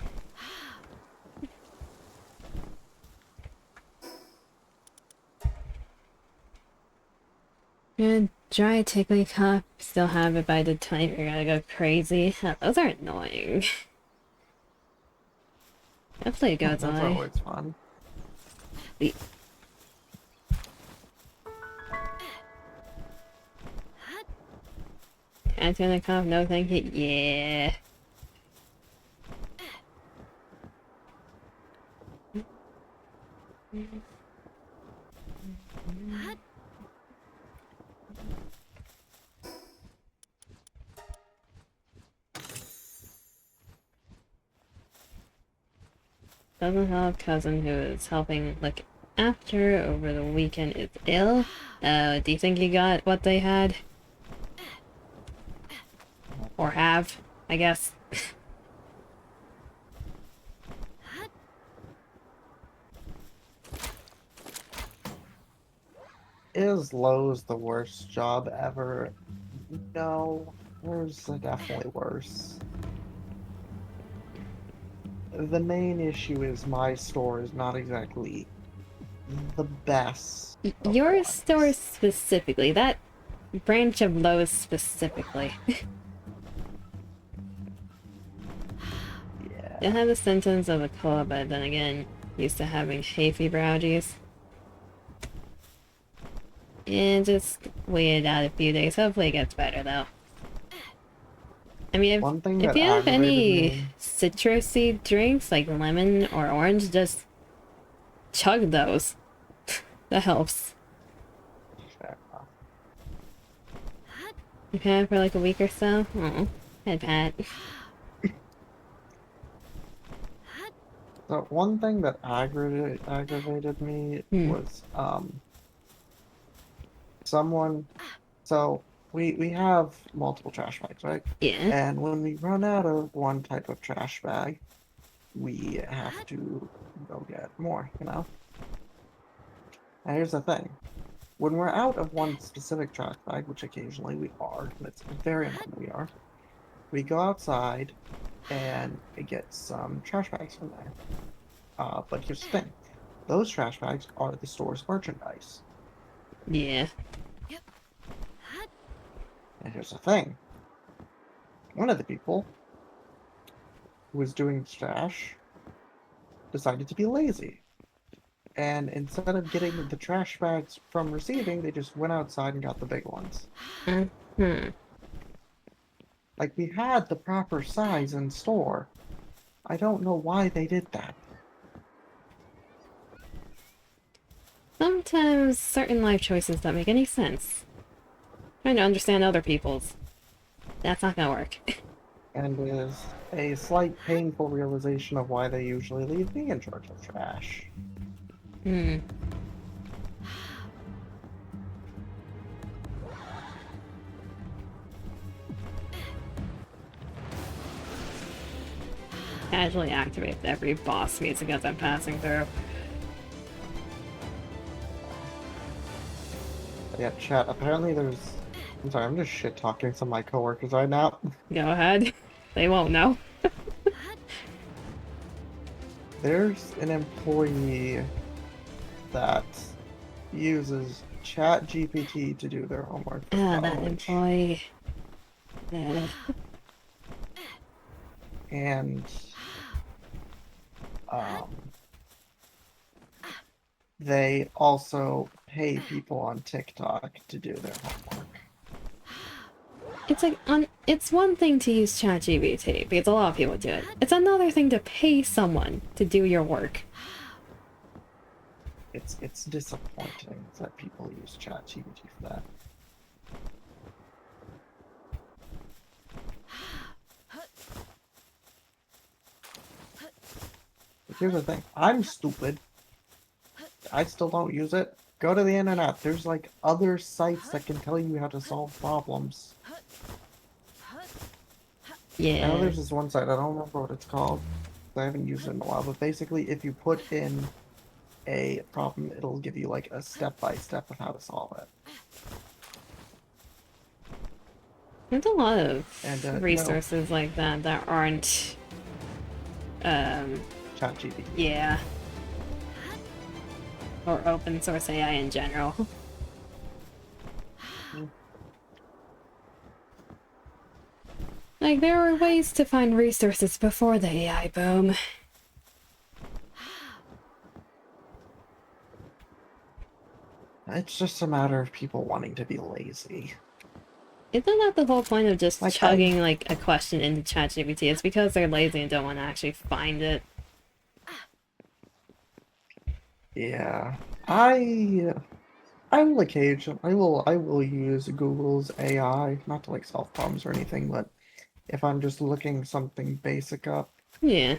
Good. Dry, tickly cough. Still have it by the time you're gonna go crazy. Those are annoying. Hopefully it goes That's away. always fun. Antenna cough, no thank you. Yeah. Doesn't help cousin who is helping look after over the weekend is ill. Do you think you got what they had? Or have, I guess. Is Lowe's the worst job ever? No, there's definitely worse. The main issue is my store is not exactly the best of Your ones. store specifically, that branch of Lowe's specifically. Yeah. It had the symptoms of a cold, but then again, used to having hay fever allergies. And just waited out a few days. Hopefully it gets better though. I mean, One thing if that you have any aggravated me. citrusy drinks like lemon or orange, just chug those. That helps. You've had it for like a week or so? Oh, head pat. So one thing that aggravated me was someone. So we have multiple trash bags, right? Yeah. And when we run out of one type of trash bag, we have to go get more, you know? And here's the thing. When we're out of one specific trash bag, which occasionally we are, and it's very annoying we are, we go outside and get some trash bags from there. But here's the thing. Those trash bags are the store's merchandise. Yeah. And here's the thing. One of the people who was doing trash decided to be lazy. And instead of getting the trash bags from receiving, they just went outside and got the big ones. Like, we had the proper size in store. I don't know why they did that. Sometimes certain life choices don't make any sense. Trying to understand other people's. That's not gonna work. And is a slight painful realization of why they usually leave me in charge of trash. Hmm. Casually activate every boss music as I'm passing through. Yeah, chat. Apparently there's... I'm sorry, I'm just shit-talking some of my coworkers right now. Go ahead. They won't know. There's an employee that uses ChatGPT to do their homework for Ah, that college. employee. And they also pay people on TikTok to do their homework. It's like, it's one thing to use ChatGPT, because a lot of people do it. It's another thing to pay someone to do your work. It's disappointing that people use ChatGPT for that. But here's the thing, I'm stupid. I still don't use it. Go to the internet. There's like other sites that can tell you how to solve problems. Yeah. I know there's this one site, I don't remember what it's called. I haven't used it in a while, but basically if you put in a problem, it'll give you like a step-by-step of how to solve it. There's a lot of resources like that that aren't ChatGPT. yeah. Or open source AI in general. Like, there were ways to find resources before the AI boom. It's just a matter of people wanting to be lazy. Isn't that the whole point of just Like, chugging like a question into ChatGPT? It's because they're lazy and don't want to actually find it. Yeah. I will occasionally I will use Google's AI, not to like solve problems or anything, but if I'm just looking something basic up. Yeah.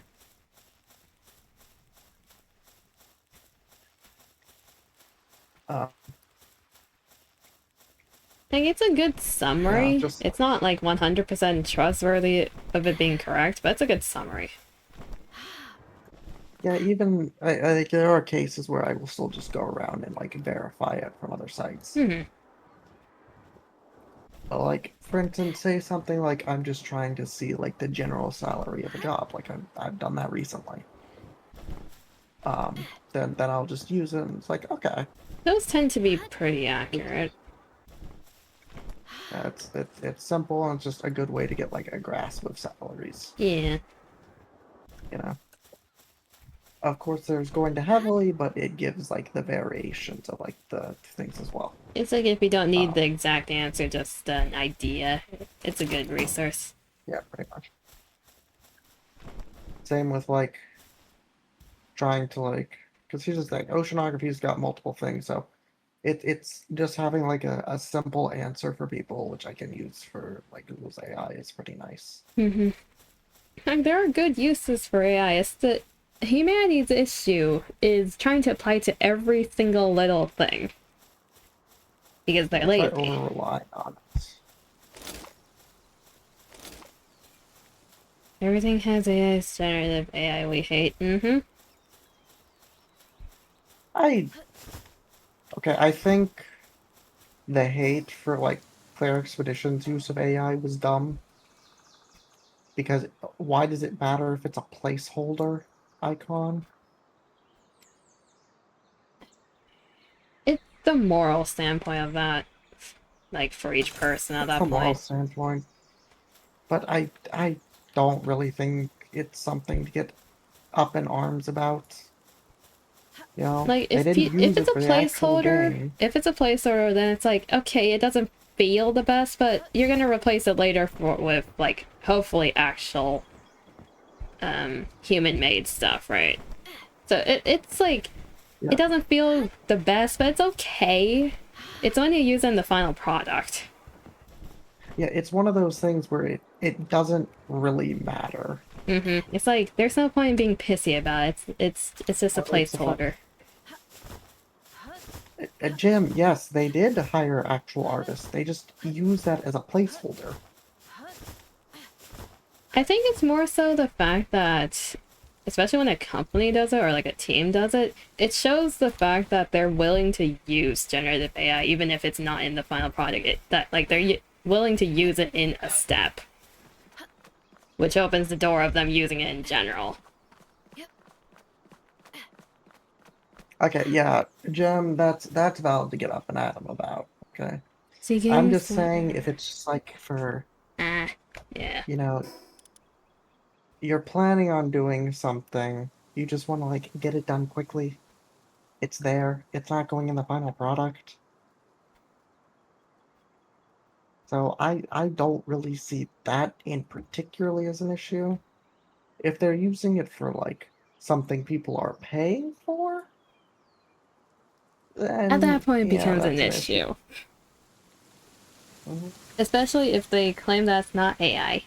Like, it's a good summary. Yeah, just it's not like 100% trustworthy of it being correct, but it's a good summary. yeah, even I there are cases where I will still just go around and like verify it from other sites. Mm-hmm. But, like, for instance, say something like I'm just trying to see like the general salary of a job. Like I've done that recently. Then I'll just use it and it's like, okay. Those tend to be pretty accurate. Yeah, it's simple and it's just a good way to get like a grasp of salaries. Yeah. You know. Of course, there's going to heavily, but it gives like the variations of like the things as well. It's like if you don't need the exact answer, just an idea. It's a good resource. Yeah, pretty much. Same with like trying to like, because here's the thing, oceanography's got multiple things, so it's just having like a simple answer for people, which I can use for like Google's AI is pretty nice. Mm-hmm. And there are good uses for AI. It's the humanity's issue is trying to apply to every single little thing. Because they're lazy. Over-rely on it. Everything has AI, it's generative AI we hate. Mm-hmm. Okay, I think the hate for like Claire Expedition's use of AI was dumb. Because why does it matter if it's a placeholder icon? It's the moral standpoint of that. Like, for each person at that From a moral point. standpoint. But I don't really think it's something to get up in arms about. You know, like, if it's a placeholder, then it's like, okay, it doesn't feel the best, but you're gonna replace it later with like hopefully actual human-made stuff, right? So it's like it doesn't feel the best, but it's okay. It's when you use it in the final product. Yeah, it's one of those things where it doesn't really matter. Mm-hmm. It's like there's no point in being pissy about it. It's just a placeholder. Jim, yes, they did hire actual artists. They just use that as a placeholder. I think it's more so the fact that, especially when a company does it or like a team does it, it shows the fact that they're willing to use generative AI even if it's not in the final product. That like they're willing to use it in a step, which opens the door of them using it in general. Okay, yeah, Jim, that's valid to get up and at him about. Okay, See, I'm just saying if it's just like for, yeah. you know, you're planning on doing something, you just want to like get it done quickly. It's there. It's not going in the final product. So I don't really see that in particularly as an issue. If they're using it for like something people are paying for, then At that point, it yeah, becomes an that's issue. Mhm. Especially if they claim that's not AI.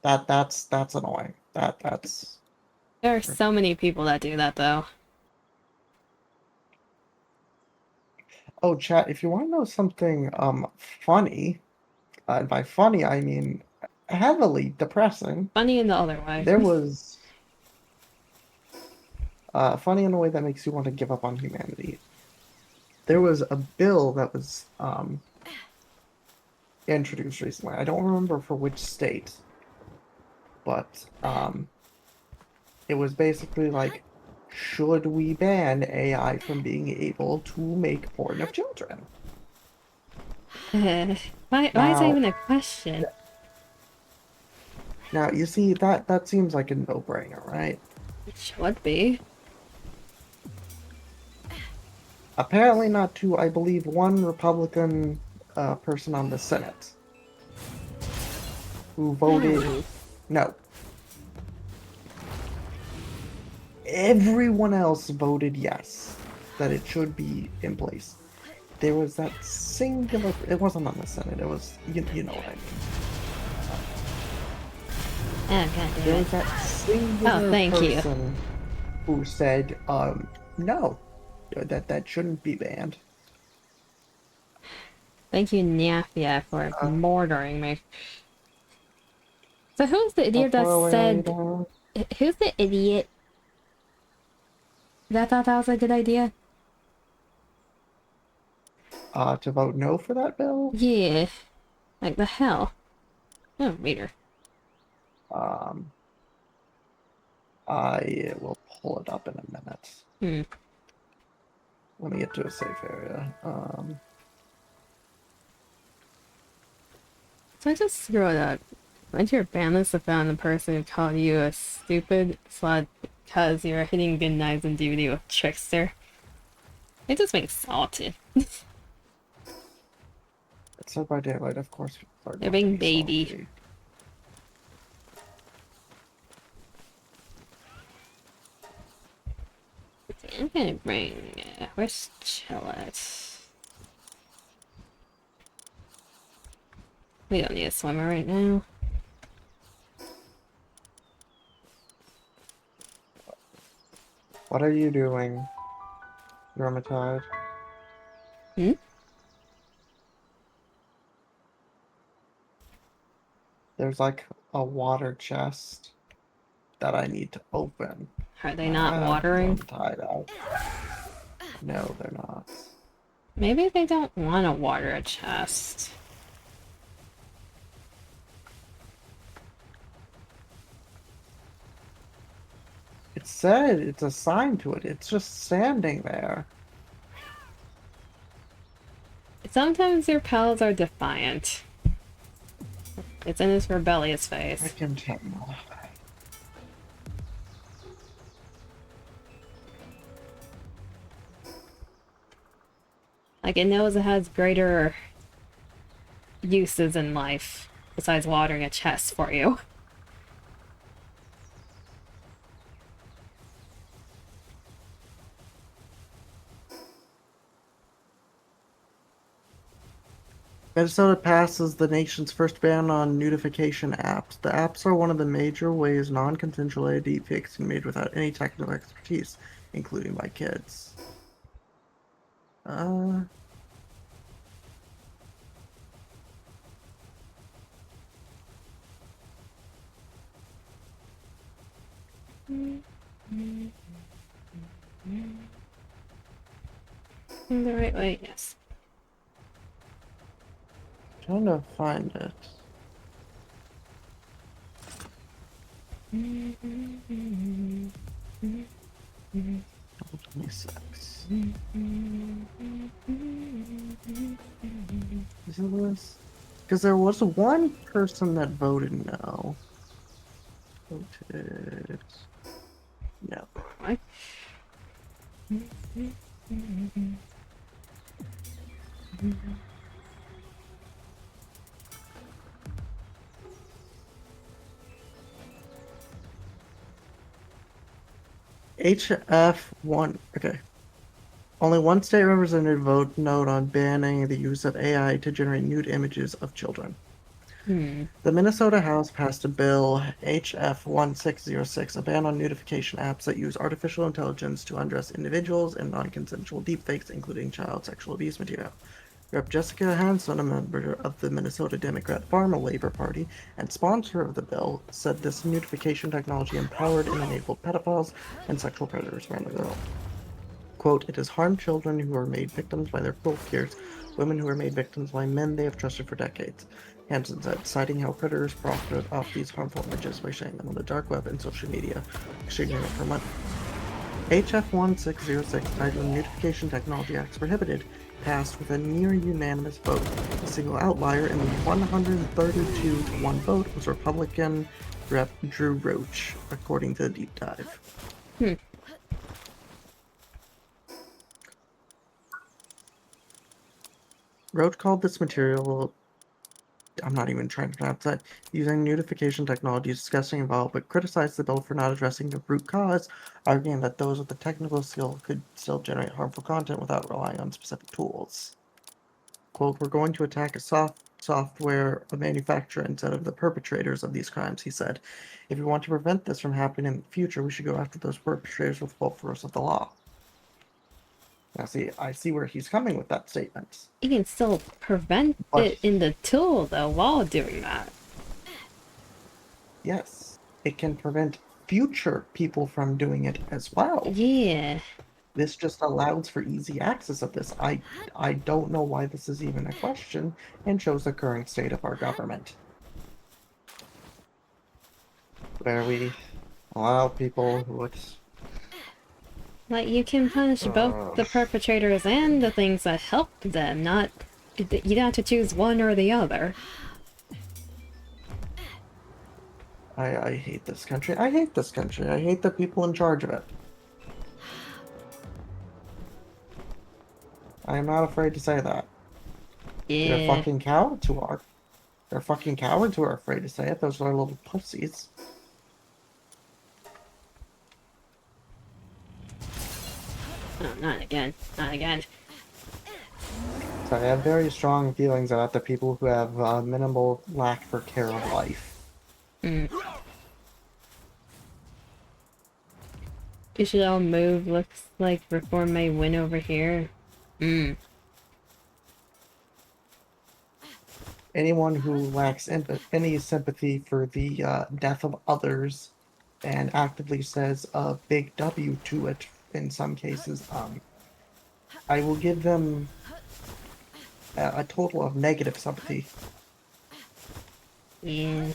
That's annoying. That's There are so many people that do that, though. Oh, chat, if you want to know something funny, and by funny I mean heavily depressing, Funny in the other way. there was funny in a way that makes you want to give up on humanity. There was a bill that was introduced recently. I don't remember for which state, but it was basically like, should we ban AI from being able to make porn of children? Why is that Now, even a question? now you see that seems like a no-brainer, right? It should be. Apparently not to, I believe, one Republican person on the Senate who voted no. Everyone else voted yes, that it should be in place. There was that singular, it wasn't on the Senate, it was, you know what I mean. Oh, god There damn was it. that singular thank you. person who said, no, that shouldn't be banned. Thank you, Nyafia, for murdering me. So who's the idiot that said... Who's the idiot that thought that was a good idea? To vote no for that bill? Yeah. Like the hell? Oh, reader. Um, I will pull it up in a minute. Let me get to a safe area. So I just screwed up. Went to your ban list and found the person who called you a stupid slut because you were hitting good knives and DVD with Trickster. It just makes salty. It's Dead by Daylight, of course. They're being baby. Salty. I'm gonna bring... where's Chillette? We don't need a swimmer right now. What are you doing, Vermintide? Hmm? There's like a water chest that I need to open. Are they not watering? Tied out. No, they're not. Maybe they don't want to water a chest. It said it's assigned to it. It's just standing there. Sometimes your pals are defiant. It's in his rebellious phase. I can tell. Like, it knows it has greater uses in life besides watering a chest for you. Minnesota passes the nation's first ban on nudification apps. The apps are one of the major ways non-consensual deepfakes can be made without any technical expertise, including by kids. Uh, The right way, yes. trying to find it. 26. Isn't this? Because there was one person that voted no. Voted no. What? HF1. Okay. Only one state representative voted no on banning the use of AI to generate nude images of children. The Minnesota House passed a bill, HF 1606, a ban on notification apps that use artificial intelligence to undress individuals in non-consensual deepfakes, including child sexual abuse material. Rep. Jessica Hanson, a member of the Minnesota Democrat Pharma Labor Party and sponsor of the bill, said this notification technology empowered and enabled pedophiles and sexual predators around the world. Quote, it has harmed children who are made victims by their cruel peers, women who are made victims by men they have trusted for decades. Hansen said, citing how predators profited off these harmful images by sharing them on the dark web and social media, exchanging them for money. HF 1606, titled Notification Technology Acts Prohibited, passed with a near unanimous vote. A single outlier in the 132 to 1 vote was Republican Rep. Drew Roach, according to the deep dive. Roach called this material, I'm not even trying to pronounce that, using notification technology discussing involved, but criticized the bill for not addressing the root cause, arguing that those with the technical skill could still generate harmful content without relying on specific tools. Quote, we're going to attack a software manufacturer instead of the perpetrators of these crimes, he said. If we want to prevent this from happening in the future, we should go after those perpetrators with full force of the law. Now, see, I see where he's coming with that statement. You can still prevent it in the tool, though, while doing that. Yes, it can prevent future people from doing it as well. Yeah. This just allows for easy access of this. I don't know why this is even a question, and shows the current state of our government, where we allow people who Like, you can punish both the perpetrators and the things that helped them, not... You have to choose one or the other. I hate this country. I hate this country. I hate the people in charge of it. I am not afraid to say that. Yeah. They're fucking cowards who are. They're fucking cowards who are afraid to say it. Those are little pussies. Oh, not again. Not again. So I have very strong feelings about the people who have minimal lack for care of life. You should all move. Looks like Reform may win over here. Anyone who lacks any sympathy for the death of others and actively says a big W to it in some cases, I will give them a total of negative sympathy. Yeah.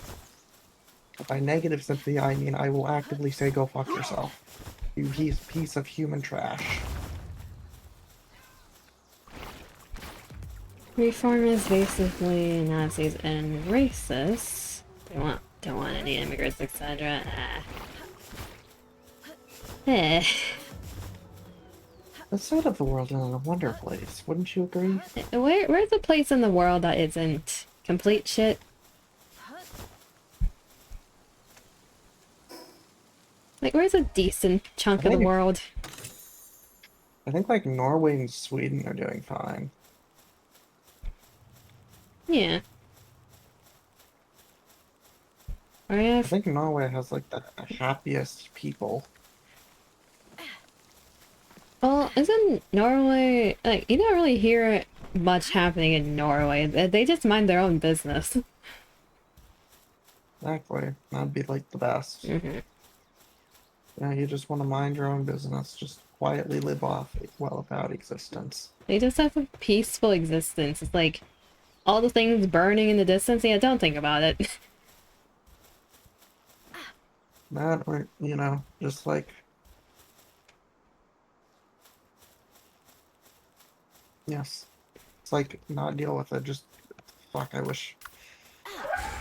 By negative sympathy, I mean I will actively say go fuck yourself. You piece of human trash. Reform is basically Nazis and racists. Don't want any immigrants, etc. Eh. The state of the world is a wonder place, wouldn't you agree? Where's a place in the world that isn't complete shit? Like, where's a decent chunk of the world? I think like Norway and Sweden are doing fine. Yeah. I think Norway has like the happiest people. Well, Well, isn't Norway, like, you don't really hear much happening in Norway. They just mind their own business. Exactly. That'd be like the best. Mm-hmm. Yeah, you just want to mind your own business, just quietly live off a well-about existence. They just have a peaceful existence. It's like all the things burning in the distance. Yeah, don't think about it. That, or, you know, just like, yes. It's like, not deal with it, just, fuck, I wish.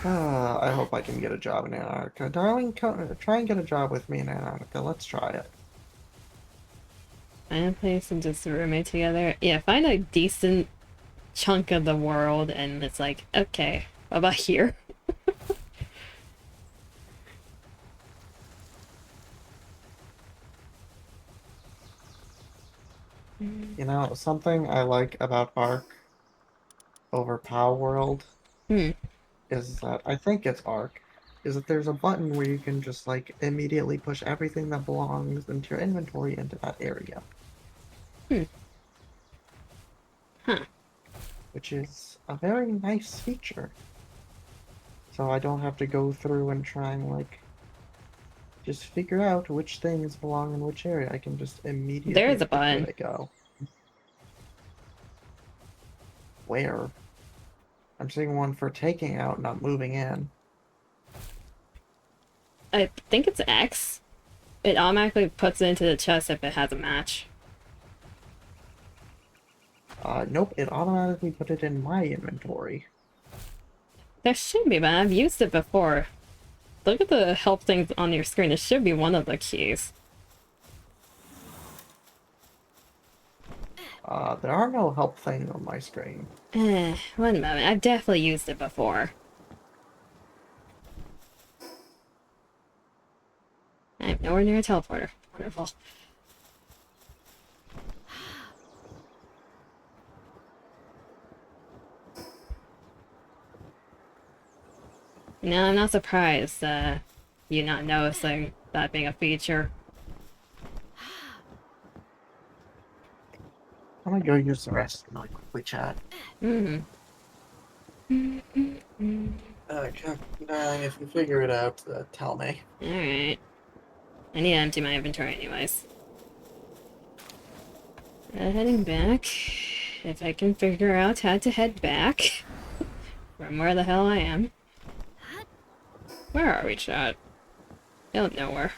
I hope I can get a job in Antarctica. Darling, try and get a job with me in Antarctica. Let's try it. Find a place and just roommate together. Yeah, find a decent chunk of the world and it's like, okay, what about here? You know, something I like about Ark over Palworld Hmm. is that, I think it's Ark, is that there's a button where you can just, like, immediately push everything that belongs into your inventory into that area. Hmm. Huh. Which is a very nice feature. So I don't have to go through and try and, like, just figure out which things belong in which area. I can just immediately There's a pick where button. they go. Where? I'm seeing one for taking out, not moving in. I think it's X. It automatically puts it into the chest if it has a match. Nope, it automatically put it in my inventory. There should be, but I've used it before. Look at the help things on your screen. It should be one of the keys. There are no help things on my screen. One moment. I've definitely used it before. I'm nowhere near a teleporter. Wonderful. No, I'm not surprised, you not noticing that being a feature. I'm gonna go use the rest and like quickly chat. Mm-hmm. Darling, if you figure it out, tell me. Alright. I need to empty my inventory anyways. Heading back. If I can figure out how to head back from where the hell I am. Where are we, chat? I don't know where.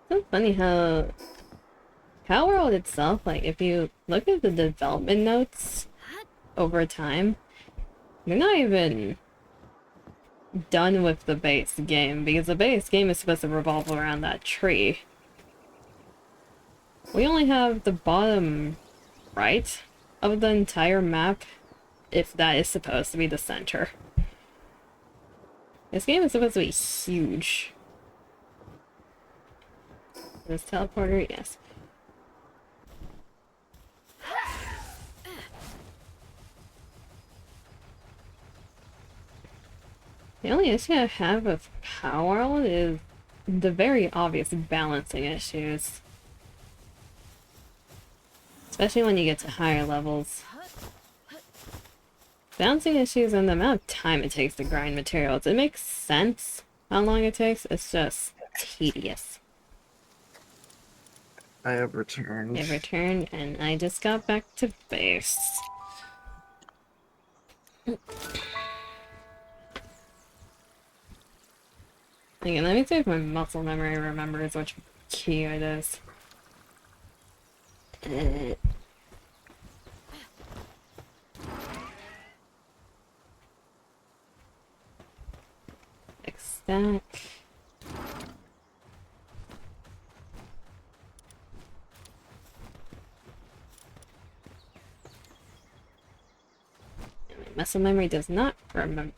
So funny how Palworld itself, like if you look at the development notes over time, they're not even done with the base game because the base game is supposed to revolve around that tree. We only have the bottom right of the entire map, if that is supposed to be the center. This game is supposed to be huge. This teleporter, yes. The only issue I have with Palworld is the very obvious balancing issues. Especially when you get to higher levels. Balancing issues and the amount of time it takes to grind materials. It makes sense how long it takes, it's just tedious. I have returned. I've returned and I just got back to base. Again, let me see if my muscle memory remembers which key it is. Stack. Muscle memory does not remember.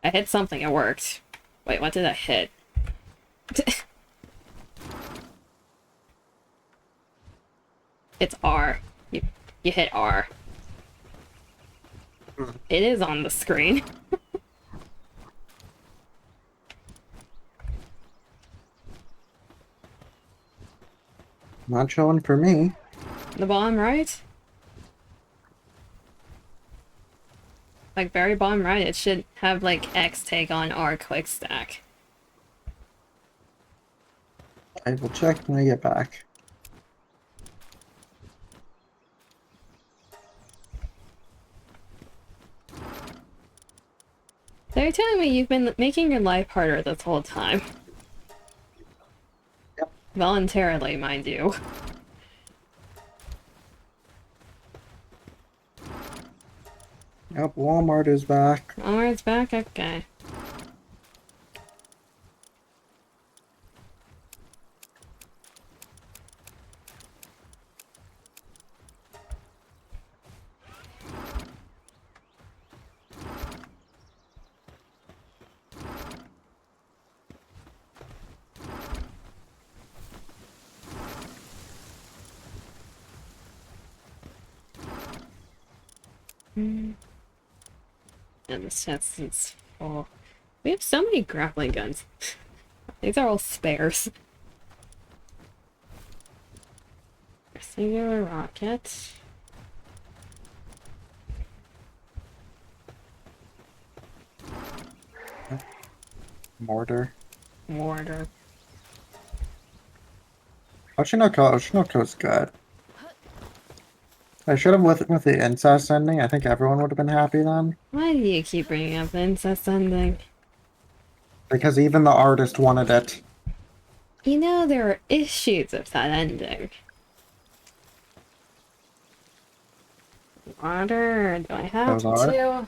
I hit something, it worked. Wait, what did I hit? It's R. You hit R. It is on the screen. Not showing for me. The bottom right? Like, very bottom right, it should have, like, X take on R quick stack. I will check when I get back. So you're telling me you've been making your life harder this whole time? Yep. Voluntarily, mind you. Yep, Walmart is back. Walmart's back? Okay. And the chest is full. We have so many grappling guns. These are all spares. Singular rocket. Mortar. Mortar. Oshinoko's good. I should have with the incest ending. I think everyone would have been happy then. Why do you keep bringing up the incest ending? Because even the artist wanted it. You know there are issues with that ending. Water, do I have Those are? to?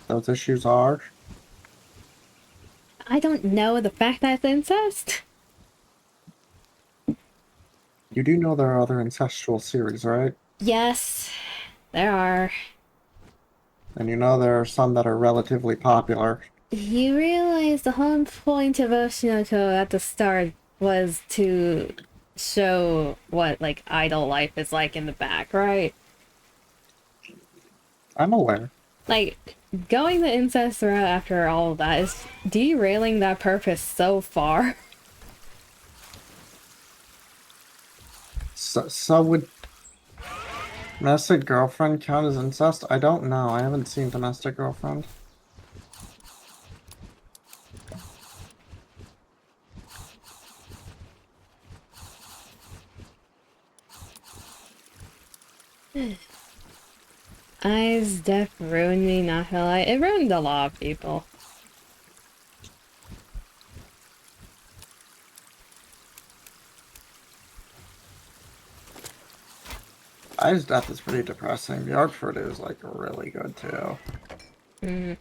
Those issues are. I don't know the fact that it's incest. You do know there are other incestual series, right? Yes, there are. And you know there are some that are relatively popular. You realize the whole point of Oshinoko at the start was to show what, like, idle life is like in the back, right? I'm aware. Like, going the incest route after all of that is derailing that purpose so far. So would Domestic Girlfriend count as incest? I don't know. I haven't seen Domestic Girlfriend. Eyes death ruined me, not gonna lie. It ruined a lot of people. I's death is pretty depressing. The art for it is like really good too. Mm.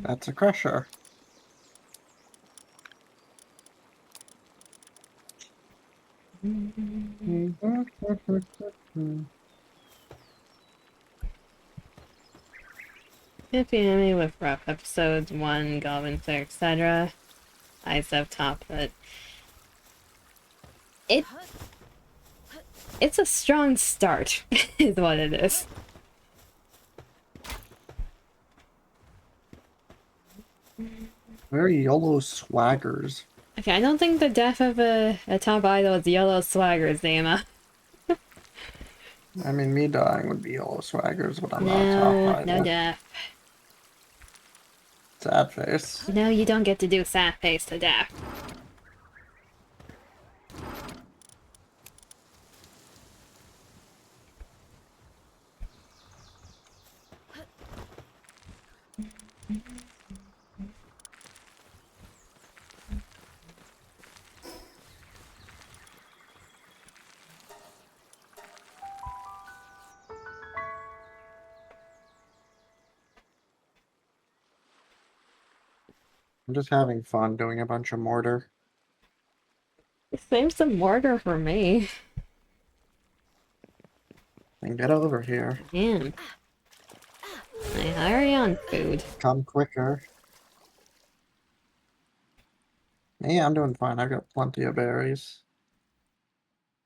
That's a crusher. If you hit me with rough episodes 1, Goblin Slayer, etc. Eyes up top, but it's a strong start, is what it is. Very YOLO swaggers. Okay, I don't think the death of a top idol is yellow swagger, Zama. I mean, me dying would be YOLO swaggers, but I'm not a top No, idol. no death. Sad face. No, you don't get to do sad face to death. I'm just having fun doing a bunch of mortar. Save some mortar for me. And get over here. Man. I hurry on food. Come quicker. Yeah, I'm doing fine. I've got plenty of berries.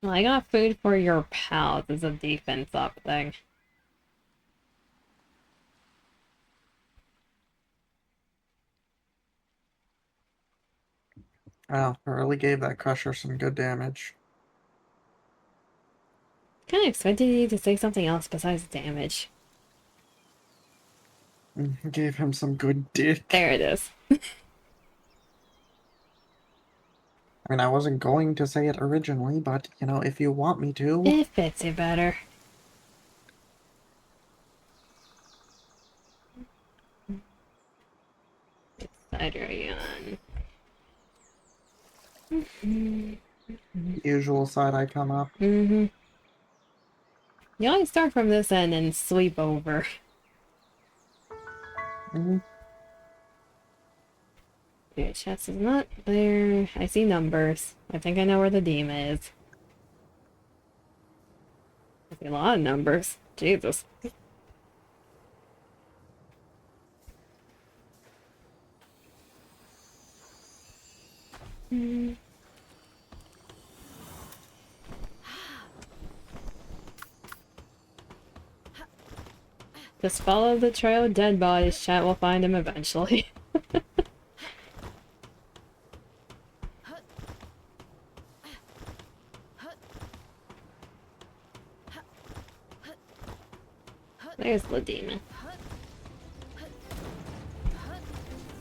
Well, I got food for your pals. It's a defense up thing. Wow, I really gave that crusher some good damage. Kind of expected you to say something else besides damage. Gave him some good dick. There it is. I mean, I wasn't going to say it originally, but, you know, if you want me to. It fits you better. Which side are you on? Usual side I come up. Mm-hmm. You always start from this end and sweep over. Your chest is not there. I see numbers. I think I know where the demon is. I see a lot of numbers. Jesus. Just follow the trail of dead bodies. Chat will find him eventually. There's the demon.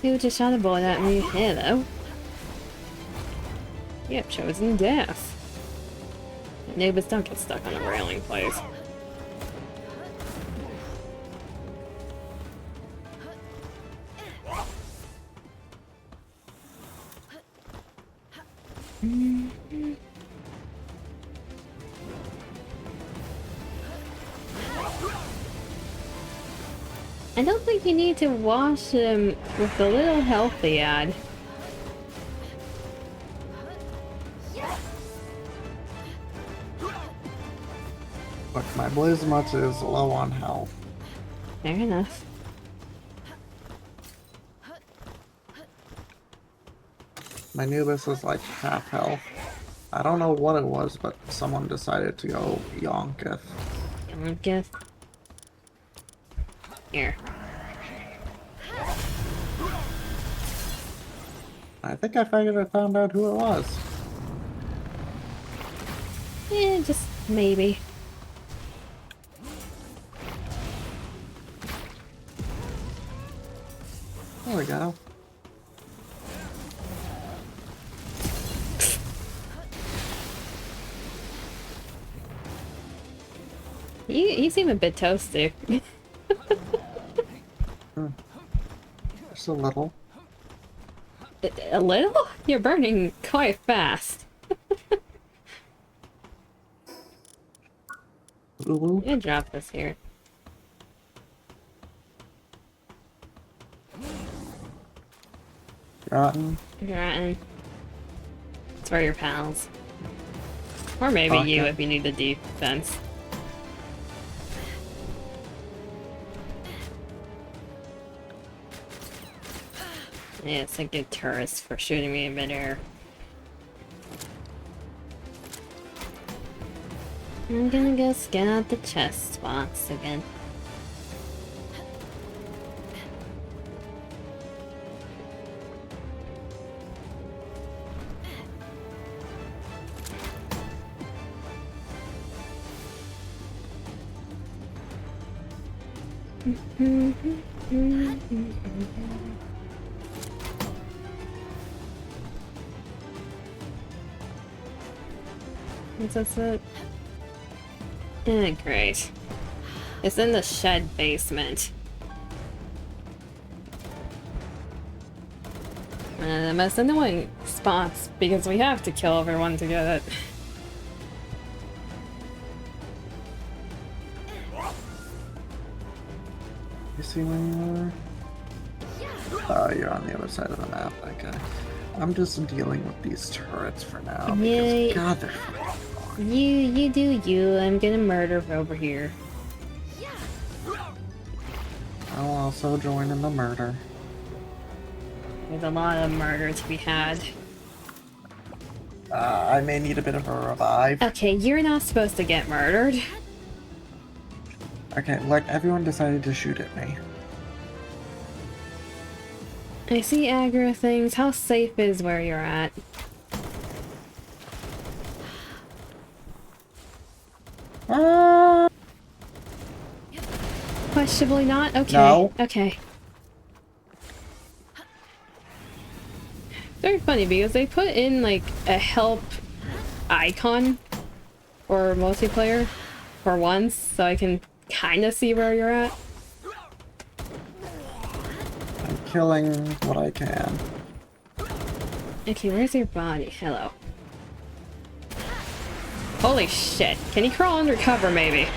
Who just shot a bullet at me? Hello. Yep, chosen death. Noobs don't get stuck on a railing, please. I don't think you need to wash him with the little health they add. Look, my Blizzmut is low on health. Fair enough. My Nubis is like half health. I don't know what it was, but someone decided to go Yonketh. Yonketh. Here. I think I found out who it was. Eh, just maybe. There we go. You seem a bit toasty. Just a little. A little? You're burning quite fast. Ooh. I'm gonna drop this here. Rotten. Rotten. It's for your pals. Or maybe Okay. you if you need the defense. Yeah, it's a good tourist for shooting me in midair. I'm gonna go scout the chest spots again. What's this? Great. It's in the shed basement. The most annoying spots because we have to kill everyone to get it. You see where you are? Oh, you're on the other side of the map. Okay. I'm just dealing with these turrets for now. Because, God, they're fucking You do you. I'm gonna murder over here. I'll also join in the murder. There's a lot of murder to be had. I may need a bit of a revive. Okay, you're not supposed to get murdered. Okay, look, everyone decided to shoot at me. I see aggro things. How safe is where you're at? Questionably not? Okay. No. Okay. Very funny because they put in like a help icon for multiplayer for once, so I can kind of see where you're at. I'm killing what I can. Okay, where's your body? Hello. Holy shit. Can you crawl under cover maybe?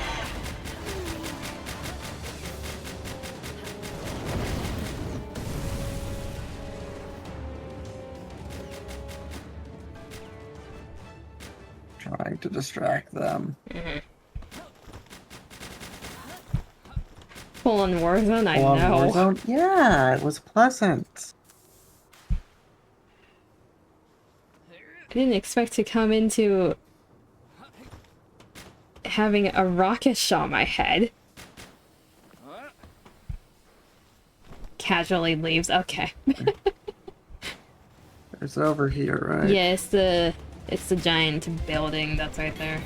Trying to distract them. Full on Warzone, I Full on know. Warzone? Yeah, it was pleasant. I didn't expect to come into having a rocket shot my head. Casually leaves. Okay. It's over here, right? Yeah, it's the giant building that's right there.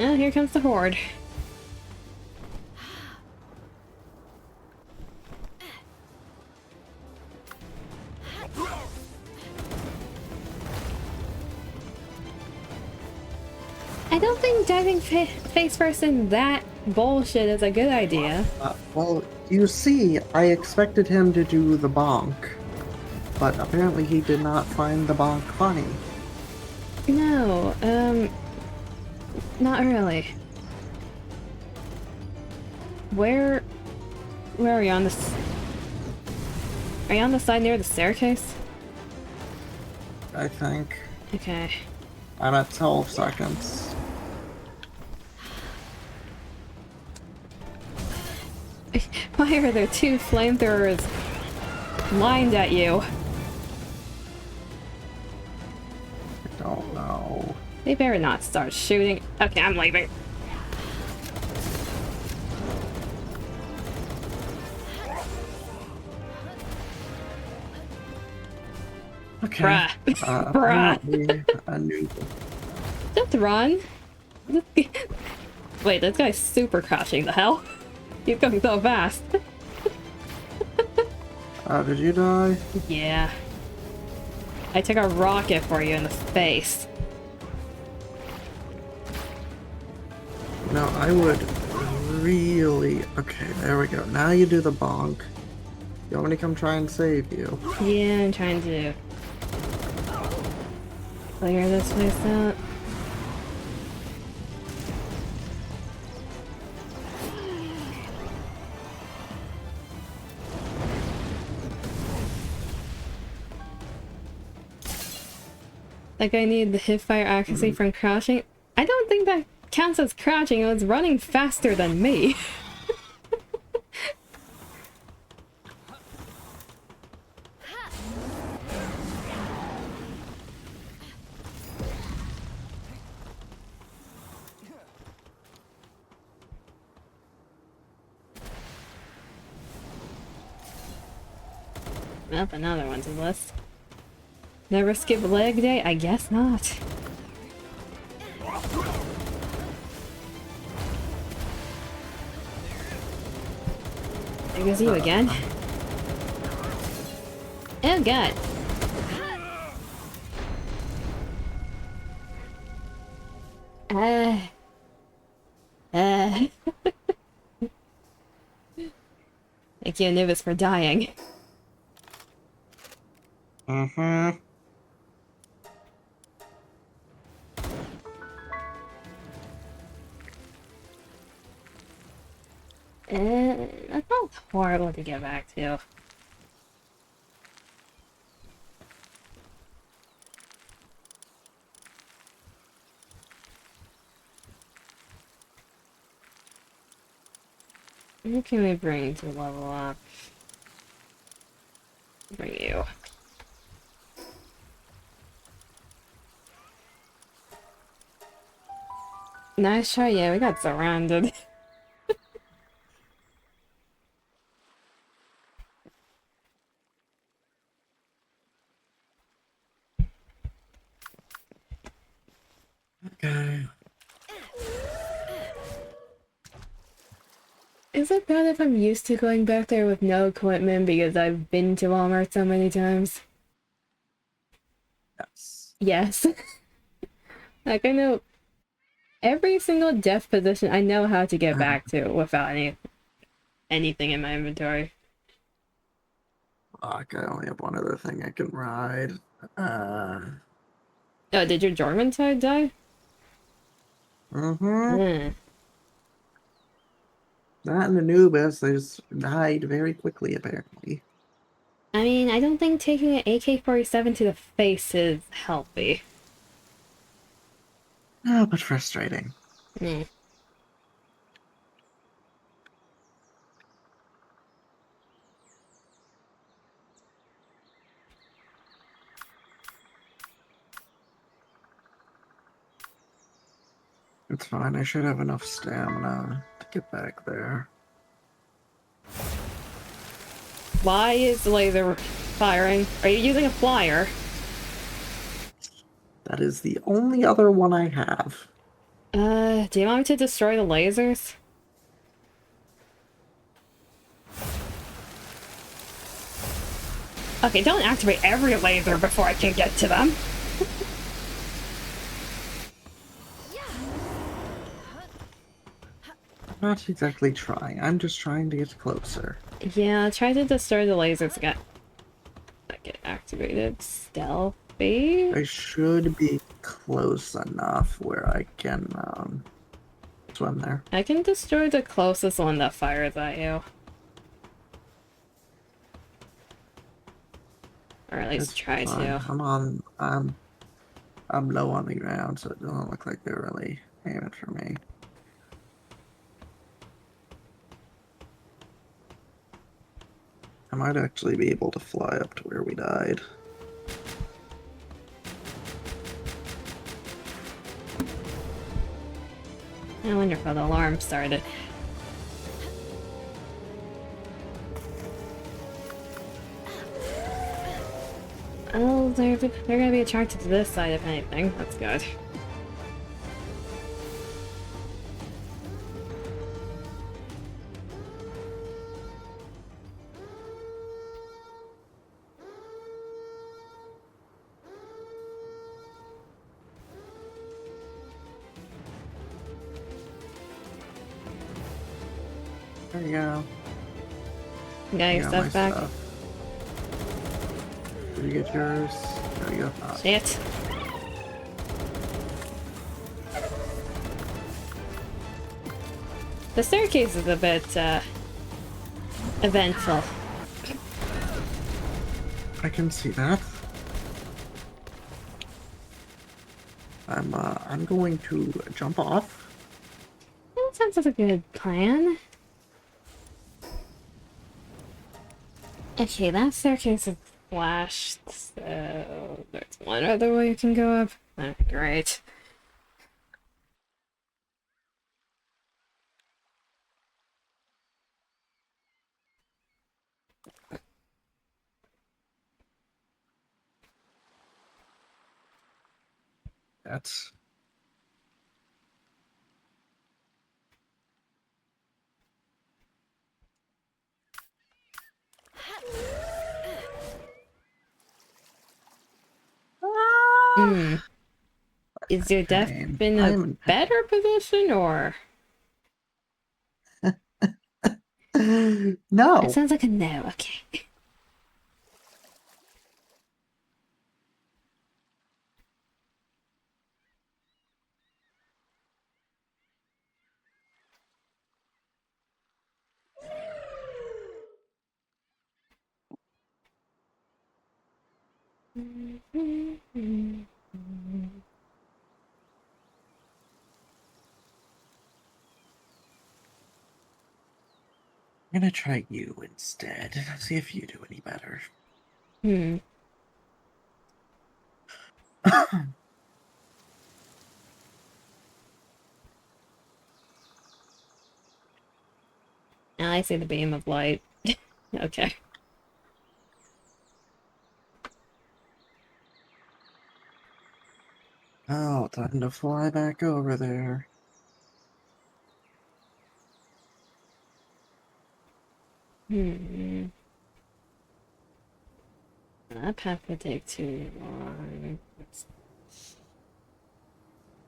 Oh, here comes the horde. I don't think diving face first in that bullshit is a good idea. Well, you see, I expected him to do the bonk, but apparently he did not find the bonk funny. No, not really. Where are you on this? Are you on the side near the staircase? I think. Okay. I'm at 12 seconds. Why are there two flamethrowers lined at you? I don't know. They better not start shooting. Okay, I'm leaving. Okay. Bruh. Apparently a noob. Just run. Wait, this guy's super crouching. The hell? He's going so fast. Did you die? Yeah. I took a rocket for you in the face. No, I would really... Okay, there we go. Now you do the bonk. You want me to come try and save you? Yeah, I'm trying to clear this place out. Like I need the hipfire accuracy from crouching. I don't think that counts as crouching. It was running faster than me. Well, another one's a list. Never skip leg day? I guess not. There goes you again. Oh god. Thank you, Anubis, for dying. Mm-hmm. That sounds horrible to get back to. Who can we bring to level up? Bring you. Nice try, yeah, we got surrounded. Okay. Is it bad if I'm used to going back there with no equipment because I've been to Walmart so many times? Yes. Yes. Like, I know every single death position I know how to get back to without anything in my inventory. Fuck, I only have one other thing I can ride. Oh, did your Jorman side die? Mm-hmm. Hmm. That and Anubis, they just died very quickly, apparently. I mean, I don't think taking an AK-47 to the face is healthy. Oh, but frustrating. Hmm. It's fine, I should have enough stamina to get back there. Why is the laser firing? Are you using a flyer? That is the only other one I have. Do you want me to destroy the lasers? Okay, don't activate every laser before I can get to them. I'm not exactly trying, I'm just trying to get closer. Yeah, try to destroy the lasers again. That get activated. Stealthy? I should be close enough where I can swim there. I can destroy the closest one that fires at you. Or at least It's try fine. to. I'm low on the ground, so it doesn't look like they're really aiming for me. I might actually be able to fly up to where we died. Oh, wonderful, the alarm started. Oh, they're gonna be attracted to this side if anything. That's good. There you go. You got your got stuff my back? stuff. Did you get yours? There you go. Shit. The staircase is a bit, eventful. I can see that. I'm going to jump off. That sounds like a good plan. Okay, that staircase is flashed, so there's one other way you can go up. Oh, great. That's Hmm. Is your death pain. in a I'm in better position, or...? pain. That No. sounds like a no, okay. I'm gonna try you instead. See if you do any better. Now I see the beam of light. Okay. Oh, time to fly back over there. That path would take too long.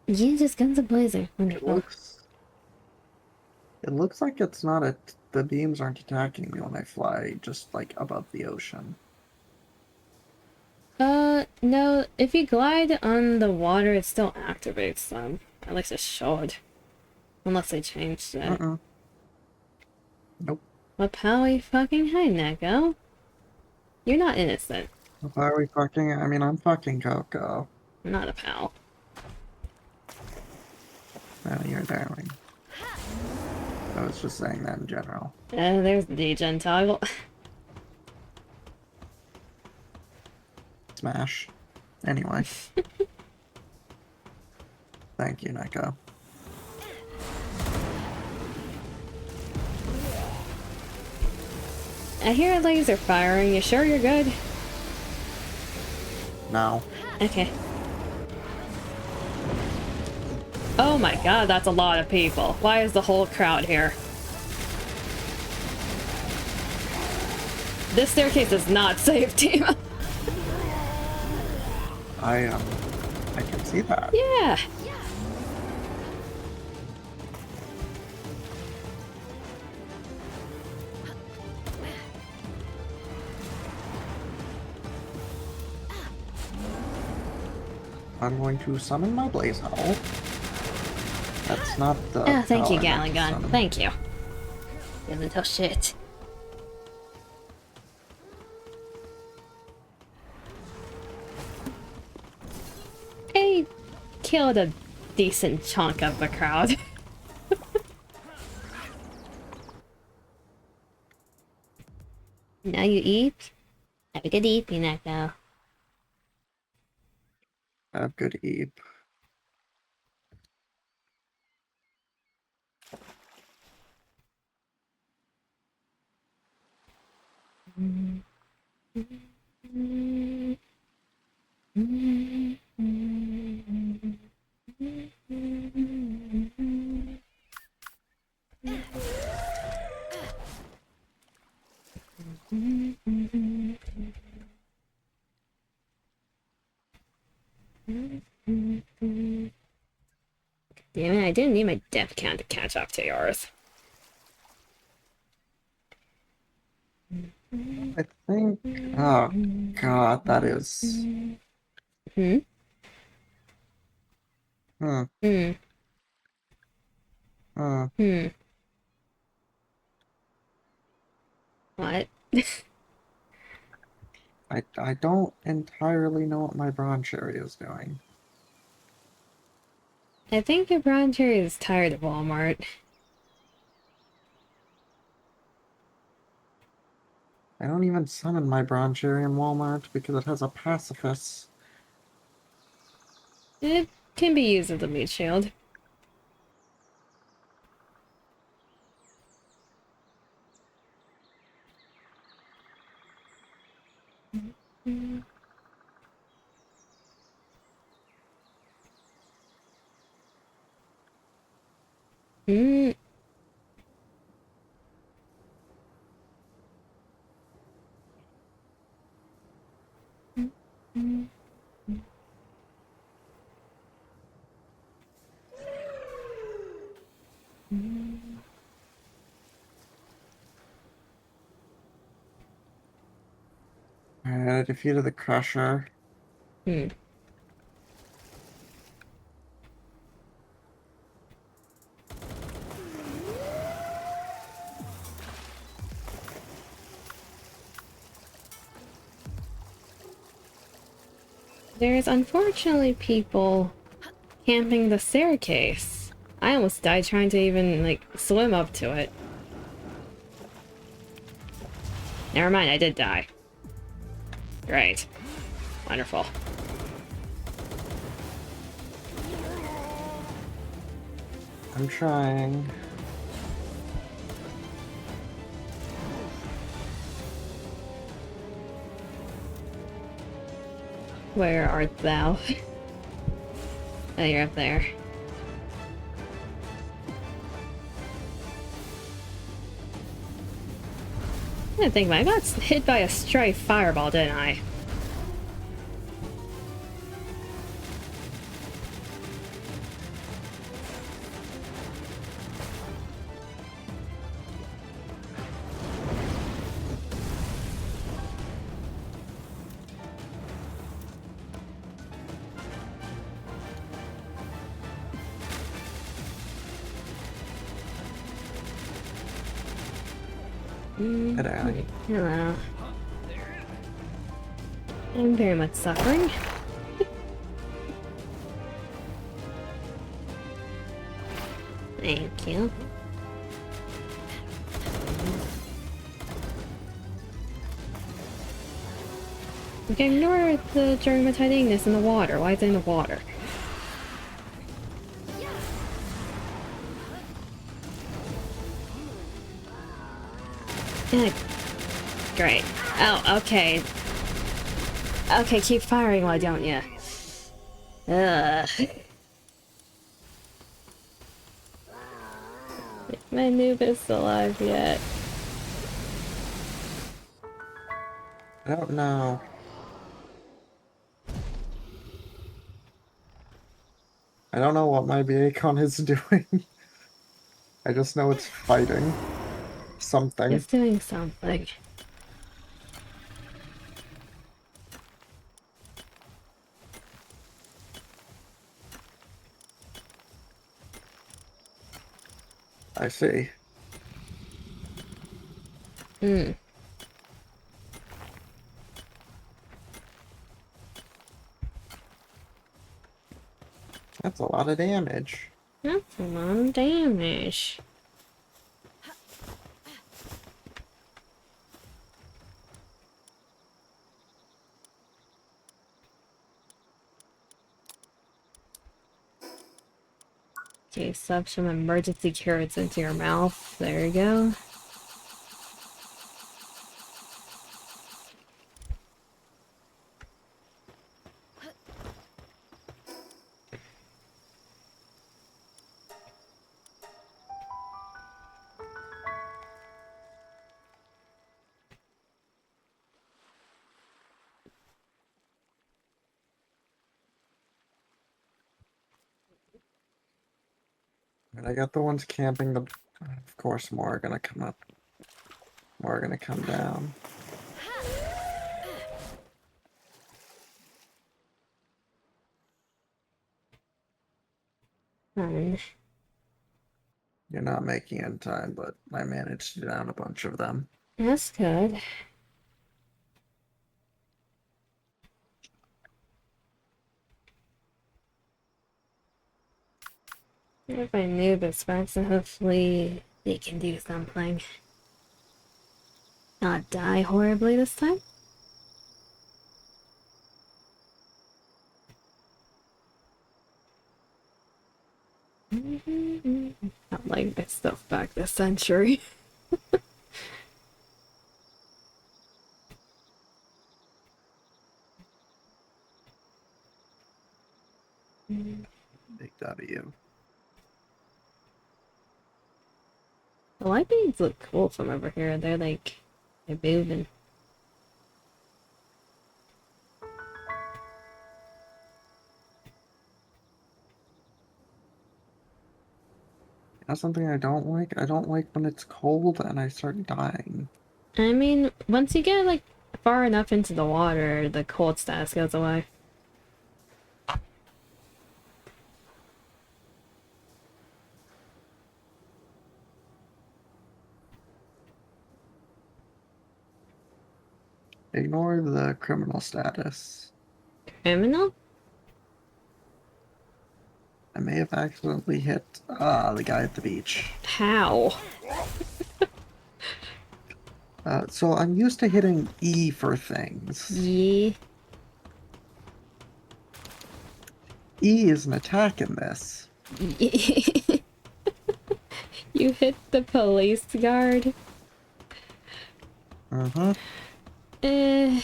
Yeah, just guns a-blazing. Wonderful. It looks like it's not the beams aren't attacking me when I fly just like above the ocean. No, if you glide on the water, it still activates them. At least it should. Unless they changed it. Nope. What pal are you fucking hiding at, Go? You're not innocent. Why are we fucking? I mean, I'm fucking Coco. I'm not a pal. No, you're darling. I was just saying that in general. There's the degen toggle. Smash. Anyway. Thank you, Neko. I hear a laser firing. You sure you're good? No. Okay. Oh my god, that's a lot of people. Why is the whole crowd here? This staircase is not safe, team. I can see that. Yeah. I'm going to summon my blaze owl. That's not the. Oh, thank you, I Gatling meant to Gun. summon. Thank you. You little shit. I killed a decent chunk of the crowd. Now you eat? Have a good evening, Echo. Have good eep. Damn it, I didn't need my death count to catch up to yours. I think. Oh god, that is. Hmm? Hmm. Hmm. Hmm. Hmm. What? I don't entirely know what my bronze cherry is doing. I think your brown cherry is tired of Walmart. I don't even summon my bronze cherry in Walmart because it has a pacifist. It can be used as a meat shield. Hmm. I defeated the Crusher. Hmm. There's unfortunately people camping the staircase. I almost died trying to even, like, swim up to it. Never mind, I did die. Great. Wonderful. I'm trying. Where art thou? Oh, you're up there. I didn't think I got hit by a stray fireball, didn't I? Hello. I'm very much suffering. Thank you. Okay, ignore the dermatitis in the water. Why is it in the water? Yeah. Great. Oh, okay. Okay, keep firing, why don't you? Ugh. If my noob is alive yet. I don't know. I don't know what my Beacon is doing. I just know it's fighting something. It's doing something. I see. Hmm. That's a lot of damage. That's a lot of damage. Okay, sub some emergency carrots into your mouth. There you go. And I got the ones camping. Of course, more are gonna come up. More are gonna come down. Fun. You're not making it in time, but I managed to down a bunch of them. That's good. If I knew this back, so hopefully they can do something. Not die horribly this time. Not like this stuff back this century. Big W. The light beams look cool from over here. They're moving. That's something I don't like. I don't like when it's cold and I start dying. I mean, once you get like far enough into the water, the cold status goes away. Ignore the criminal status. Criminal? I may have accidentally hit the guy at the beach. How? So I'm used to hitting E for things. Yeah. E is an attack in this. You hit the police guard. Uh-huh. You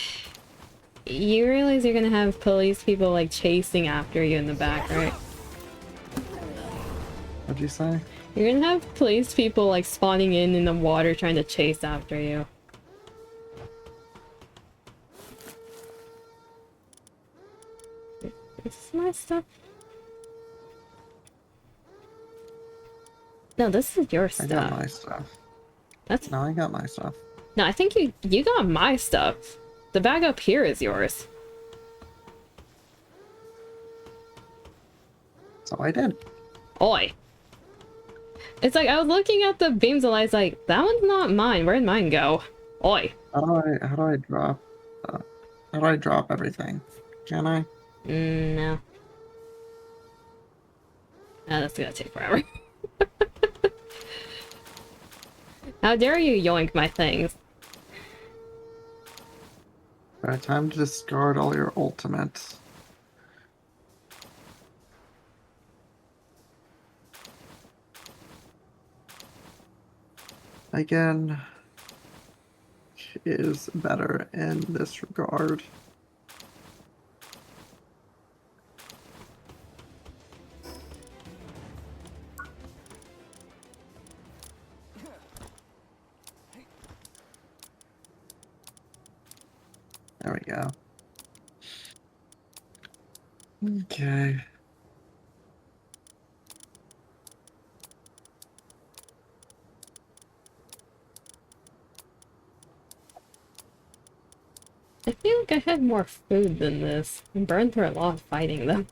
realize you're gonna have police people like chasing after you in the back, right? What'd you say? You're gonna have police people like spawning in the water trying to chase after you. Is this my stuff? No, this is your I stuff. got my stuff. That's No, I got my stuff. no, I think you got my stuff. The bag up here is yours. So I did. Oi. It's like I was looking at the beams of lights like that one's not mine. Where'd mine go? Oi. How do I drop how do I drop everything? Can I? No. Oh, that's gonna take forever. How dare you yoink my things? Time to discard all your ultimates. Again, is better in this regard. There we go. Okay. I feel like I had more food than this. I burned through a lot of fighting them.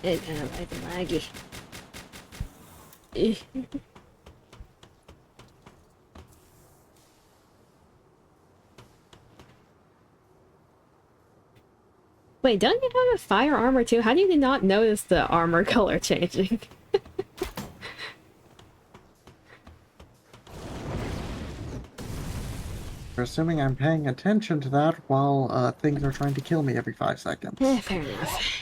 It's kind of like laggy. Wait, don't you have a fire armor too? How do you not notice the armor color changing? You're assuming I'm paying attention to that while things are trying to kill me every 5 seconds. Fair enough.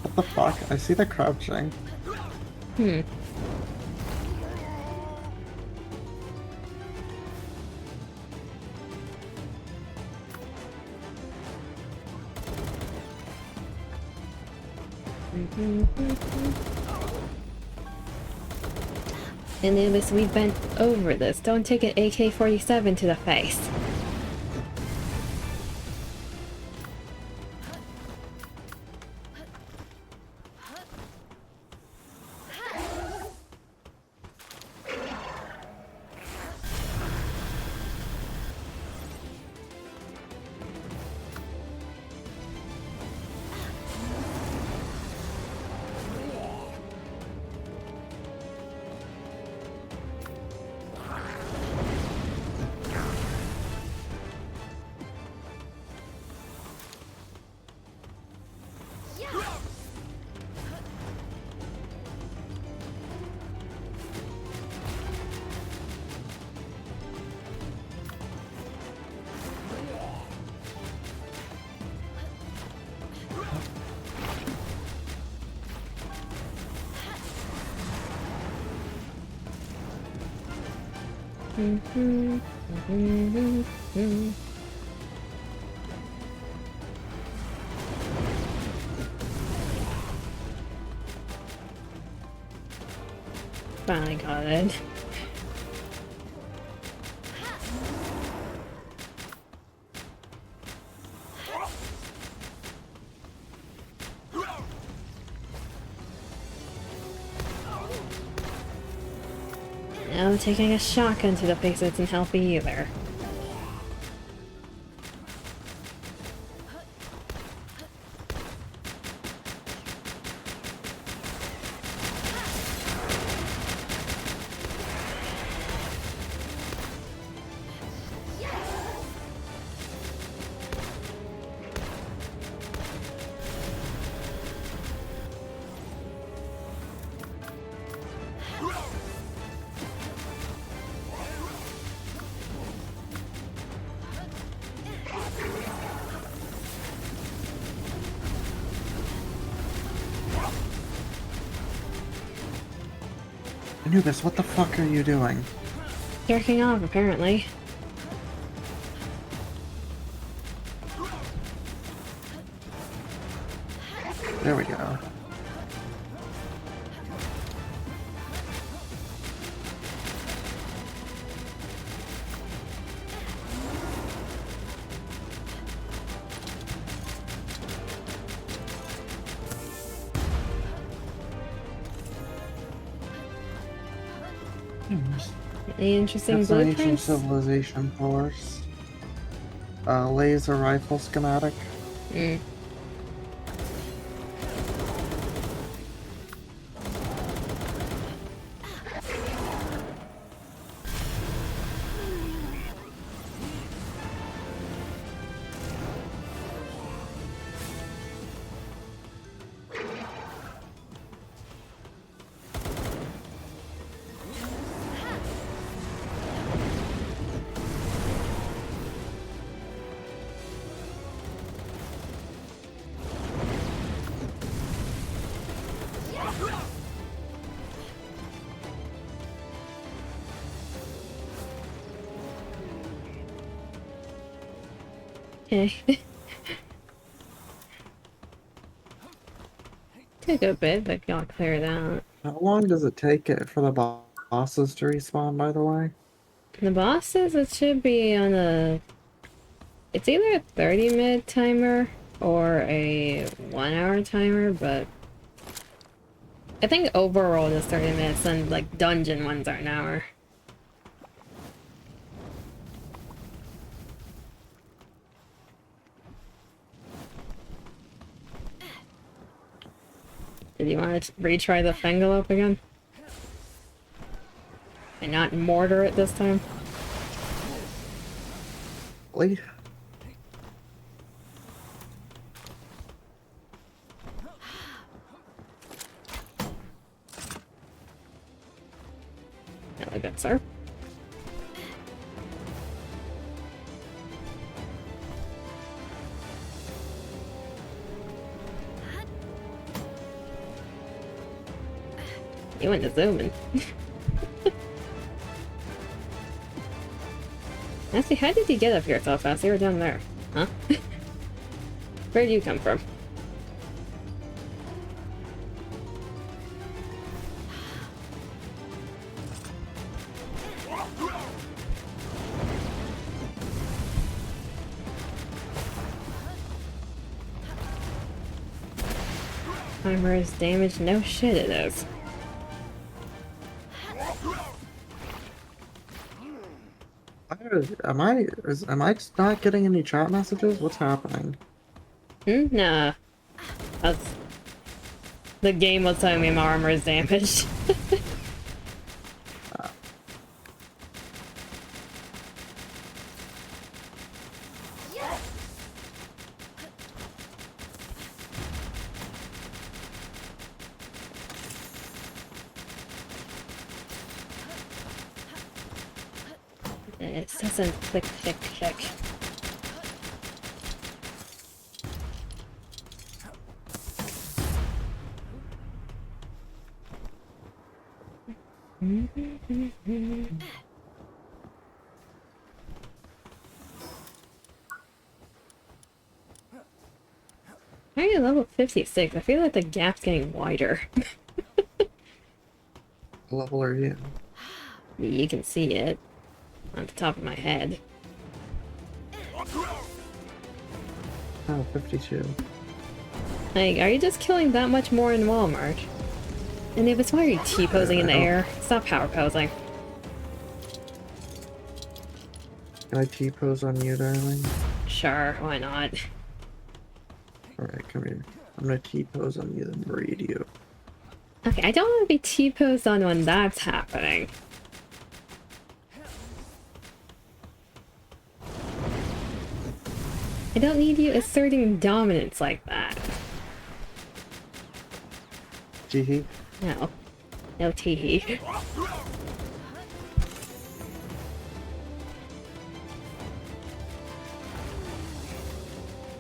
What the fuck? I see the crouching. Hmm. Anubis, we've been over this. Don't take an AK-47 to the face. Finally got it. No, taking a shotgun to the face isn't helping either. Anubis, what the fuck are you doing? Jerking off, apparently. There we go. Any interesting That's an ancient blueprints? civilization force. Laser rifle schematic. Mm. Okay. Took a bit, but got cleared out. How long does it take it for the bosses to respawn, by the way? The bosses, it should be on a... It's either a 30-minute timer or a 1-hour timer, but... I think overall is 30 minutes, and like dungeon ones are an hour. Did you want to retry the Fengalope again? And not mortar it this time? Really? Hello, good sir. You went to zoom in. Actually, how did you get up here so fast? You were down there, huh? Where'd you come from? Armor is damaged? No shit it is. Am I just not getting any chat messages? What's happening? Nah. The game was telling me my armor is damaged. It doesn't click, click, click. Why are you level 56? I feel like the gap's getting wider. What level are you? You can see it on the top of my head. Oh, 52. Like, are you just killing that much more in Walmart? And if it's why are you T-posing in the air? Stop power posing. Can I T-pose on you, darling? Sure, why not? Alright, come here. I'm gonna T-pose on you, then braid you. Okay, I don't want to be T-posed on when that's happening. I don't need you asserting dominance like that. Teehee. No. No teehee.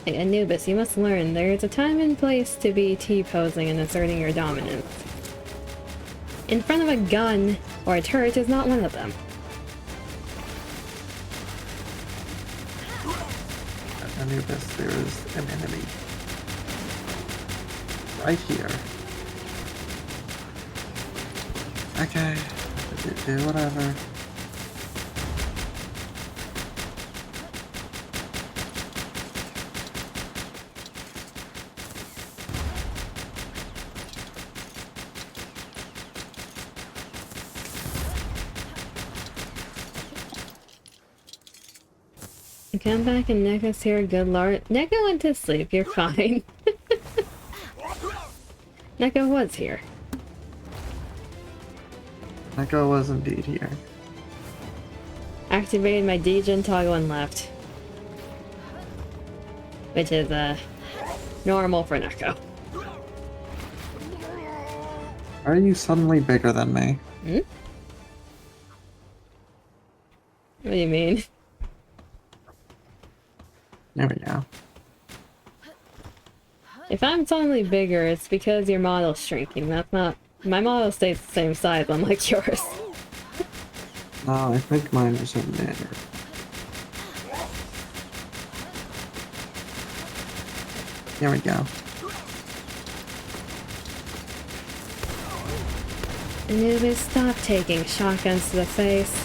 Hey, Anubis, you must learn there is a time and place to be T-posing and asserting your dominance. In front of a gun or a turret is not one of them. Anubis, there is an enemy. Right here. Okay. Do whatever. You come back and Neko's here, good lord. Neko went to sleep, you're fine. Neko was here. Neko was indeed here. Activated my degen toggle and left. Which is, normal for Neko. Are you suddenly bigger than me? Hmm? What do you mean? There we go. If I'm suddenly bigger, it's because your model's shrinking. That's not... My model stays the same size, unlike yours. No, I think mine doesn't matter. Here we go. Anubis, stop taking shotguns to the face.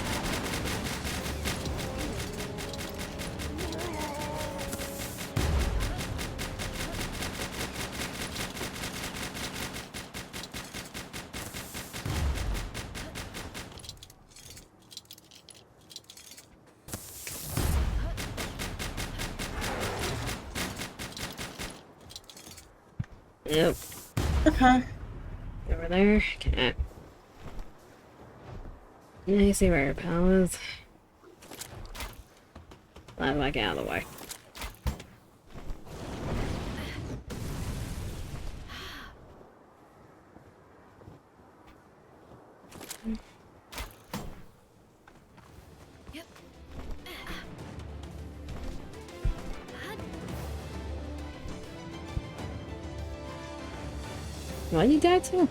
Yep. Okay. Over there. Okay. I see where your pal is. Let me get out of the way. Why did you die too?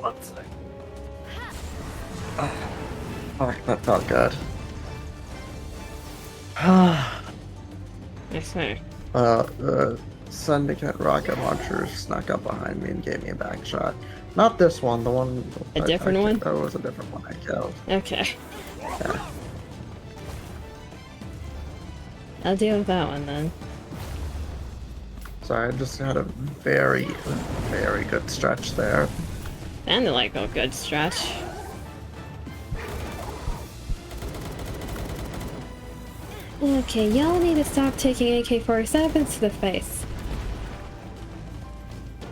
One sec. Fuck, that felt good. I swear. The Syndicate rocket launcher snuck up behind me and gave me a back shot. Not this one, the one... A different one? That was a different one I killed. Okay. Yeah. I'll deal with that one then. Sorry, I just had a very, very good stretch there. Sounded like a good stretch. Okay, y'all need to stop taking AK-47s to the face.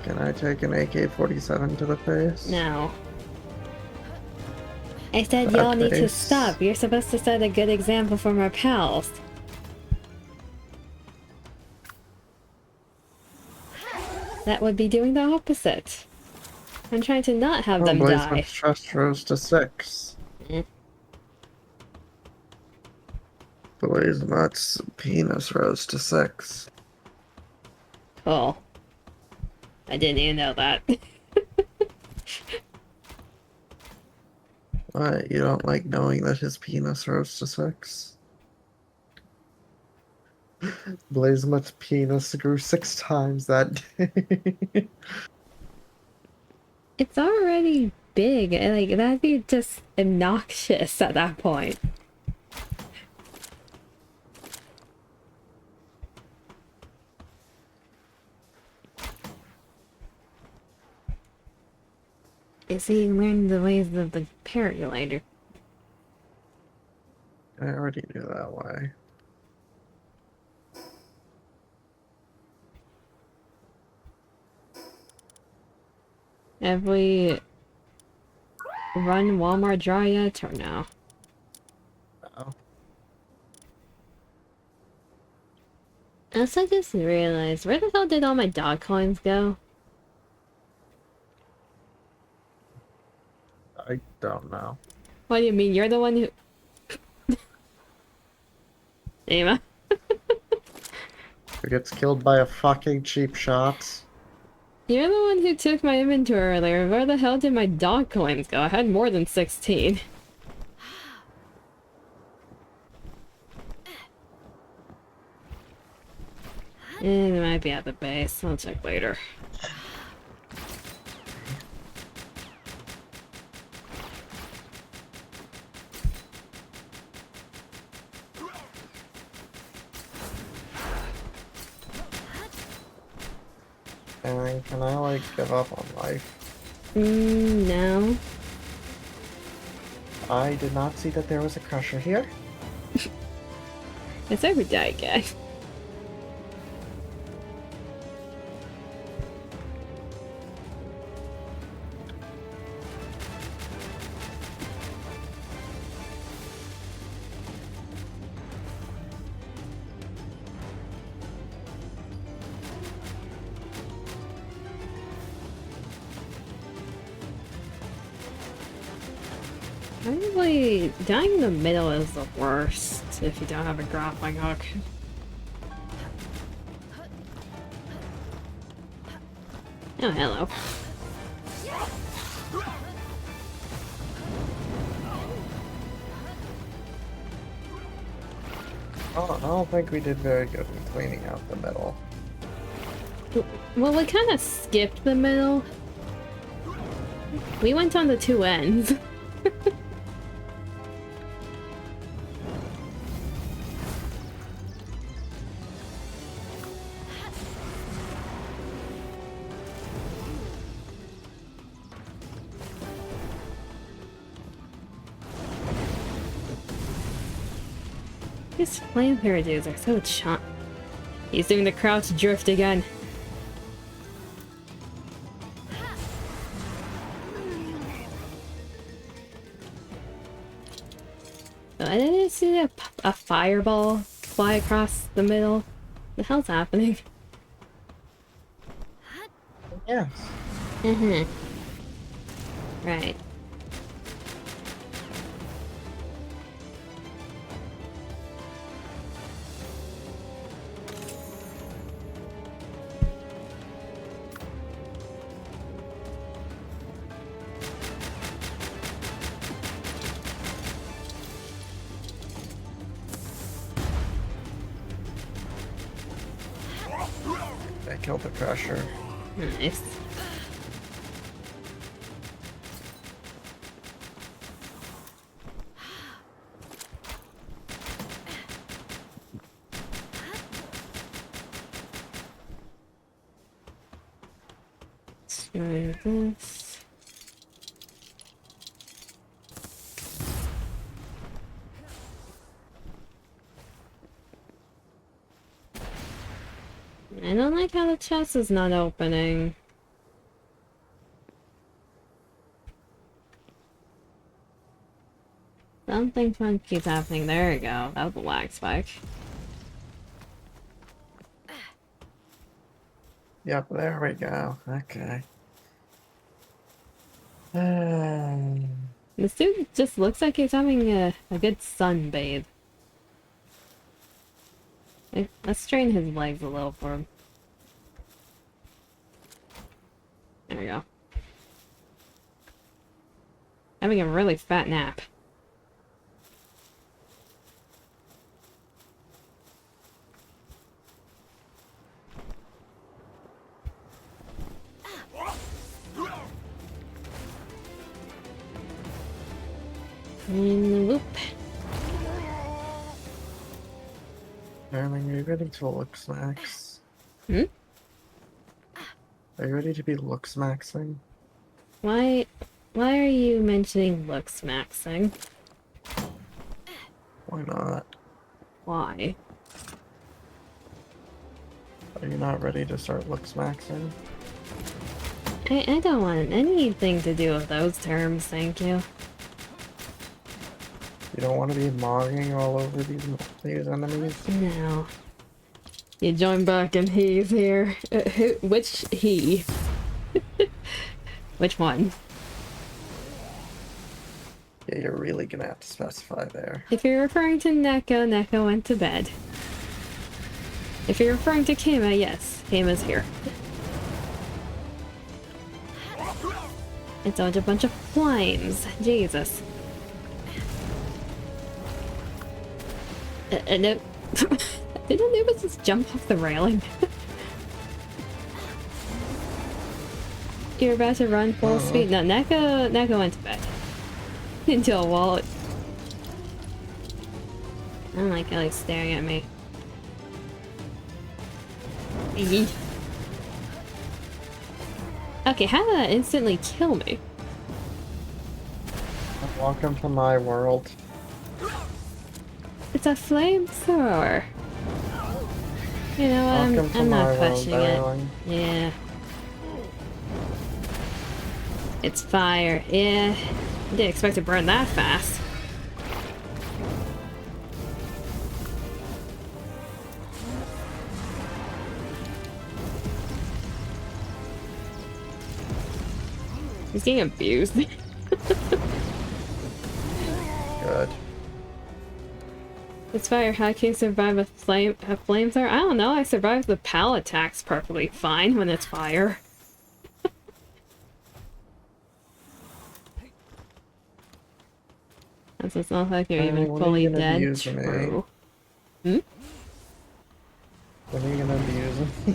Can I take an AK-47 to the face? No. I said y'all need to face. stop. You're supposed to set a good example for my pals. That would be doing the opposite. I'm trying to not have them die. Blazeman's trust rose to 6. Mm. Blazeman's penis rose to 6. Cool. I didn't even know that. What? You don't like knowing that his penis rose to 6? Blazeman's penis grew 6 times that day. It's already big. Like, that'd be just obnoxious at that point. Is he learning the ways of the paraglider? I already knew that way. Have we run Walmart dry yet, or no? Oh. Also, I just realized, where the hell did all my dog coins go? I don't know. What do you mean? You're the one who... Ema? Who gets killed by a fucking cheap shot? You're the one who took my inventory earlier. Where the hell did my dog coins go? I had more than 16. And it might be at the base. I'll check later. And can I, like, give up on life? No. I did not see that there was a crusher here. It's every day I get. Probably dying in the middle is the worst if you don't have a grappling hook. Oh, hello. Oh, I don't think we did very good in cleaning out the middle. Well, we kind of skipped the middle. We went on the two ends. These flame dudes are so chunk. He's doing the crouch drift again. So I didn't see a fireball fly across the middle. What the hell's happening? Yes. Right. I killed the crusher. Nice. Let's try this. I don't like how the chest is not opening. Something fun keeps happening. There you go. That was a lag spike. Yep, there we go. Okay. This dude just looks like he's having a good sunbathe. Let's strain his legs a little for him. There we go. Having a really fat nap. And whoop. Darling, are you ready to looks max? Hmm? Are you ready to be looks maxing? Why Why are you mentioning looks maxing? Why not? Why? Are you not ready to start looks maxing? I don't want anything to do with those terms, thank you. You don't want to be mogging all over these enemies? No. You join back and he's here. Which he? Which one? Yeah, you're really gonna have to specify there. If you're referring to Neko, Neko went to bed. If you're referring to Kima, yes, Kima's here. It's a bunch of flames. Jesus. No. Did Anubis just jump off the railing? You're about to run full speed? No, Neko went to bed. Into a wall. I don't like Ellie staring at me. Eee. Okay, how did that instantly kill me? Welcome to my world. It's a flamethrower. You know what? I'm not pushing it. Yeah. It's fire. Yeah. I didn't expect to burn that fast. He's getting abused. Good. It's fire. How can you survive a flamethrower? I don't know. I survived the pal attacks perfectly fine when it's fire. It's not like you're even fully dead. True. Hmm? When are you gonna abuse me?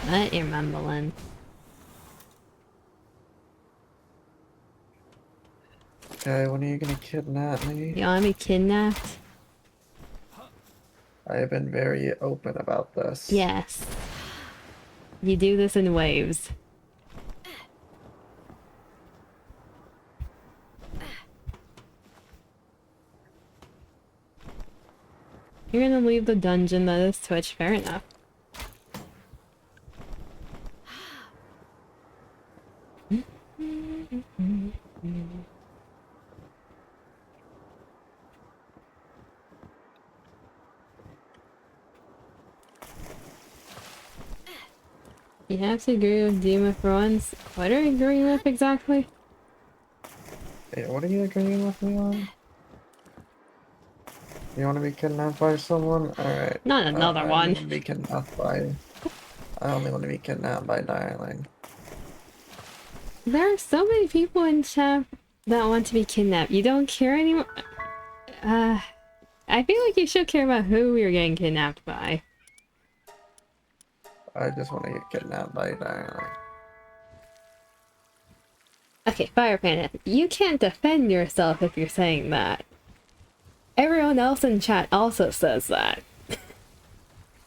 What? You're mumbling. Okay, when are you gonna kidnap me? You want me kidnapped? I have been very open about this. Yes. You do this in waves. You're gonna leave the dungeon, that is Twitch, fair enough. You have to agree with Dima for once. What are you agreeing with exactly? Hey, what are you agreeing with me on? You want to be kidnapped by someone? Alright. Not another one. I want to be kidnapped by... I only want to be kidnapped by Darling. There are so many people in chat that want to be kidnapped. You don't care anymore? I feel like you should care about who you're getting kidnapped by. I just want to get kidnapped by Darling. Okay, Fire Panda, you can't defend yourself if you're saying that. Everyone else in chat also says that.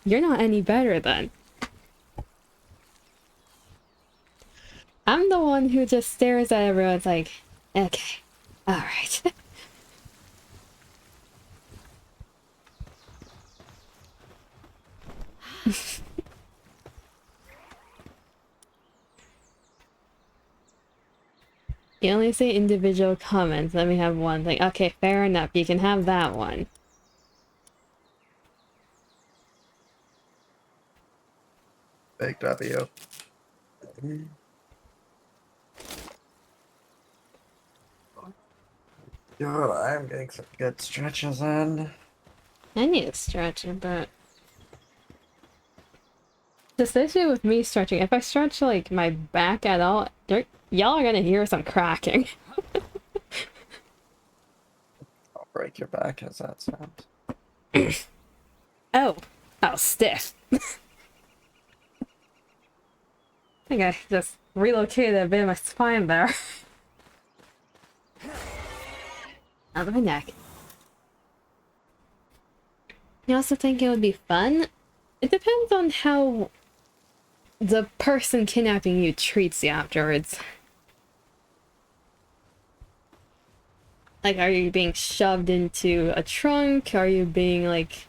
You're not any better then. I'm the one who just stares at everyone's like, okay, alright. You only say individual comments. Let me have one thing. Okay, fair enough. You can have that one. Big W. God, I'm getting some good stretches in. I need to stretch a bit. The issue with me stretching, if I stretch like my back at all, y'all are gonna hear some cracking. I'll break your back as that sounds. Oh, stiff. I think I just relocated a bit of my spine there. Out of my neck. You also think it would be fun? It depends on how the person kidnapping you treats you afterwards. Like, are you being shoved into a trunk? Are you being, like,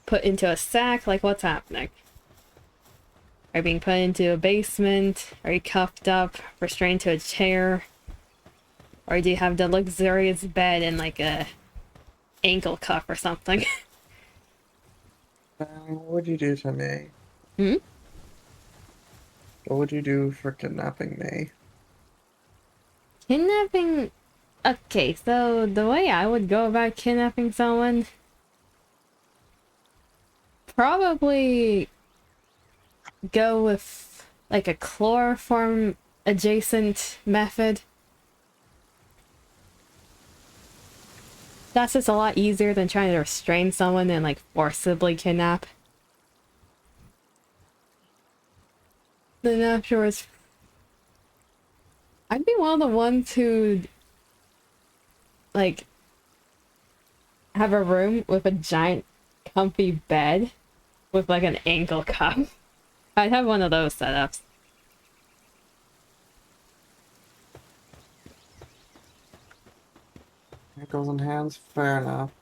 put into a sack? Like, what's happening? Are you being put into a basement? Are you cuffed up, restrained to a chair? Or do you have the luxurious bed and, like, a ankle cuff or something? What would you do to me? Hmm? What would you do for kidnapping me? Kidnapping... Okay, so the way I would go about kidnapping someone... Probably go with, like, a chloroform adjacent method. That's just a lot easier than trying to restrain someone and, like, forcibly kidnap. Then afterwards, I'd be one of the ones who'd, like, have a room with a giant comfy bed with, like, an ankle cuff. I'd have one of those setups. Ankles and hands, fair enough.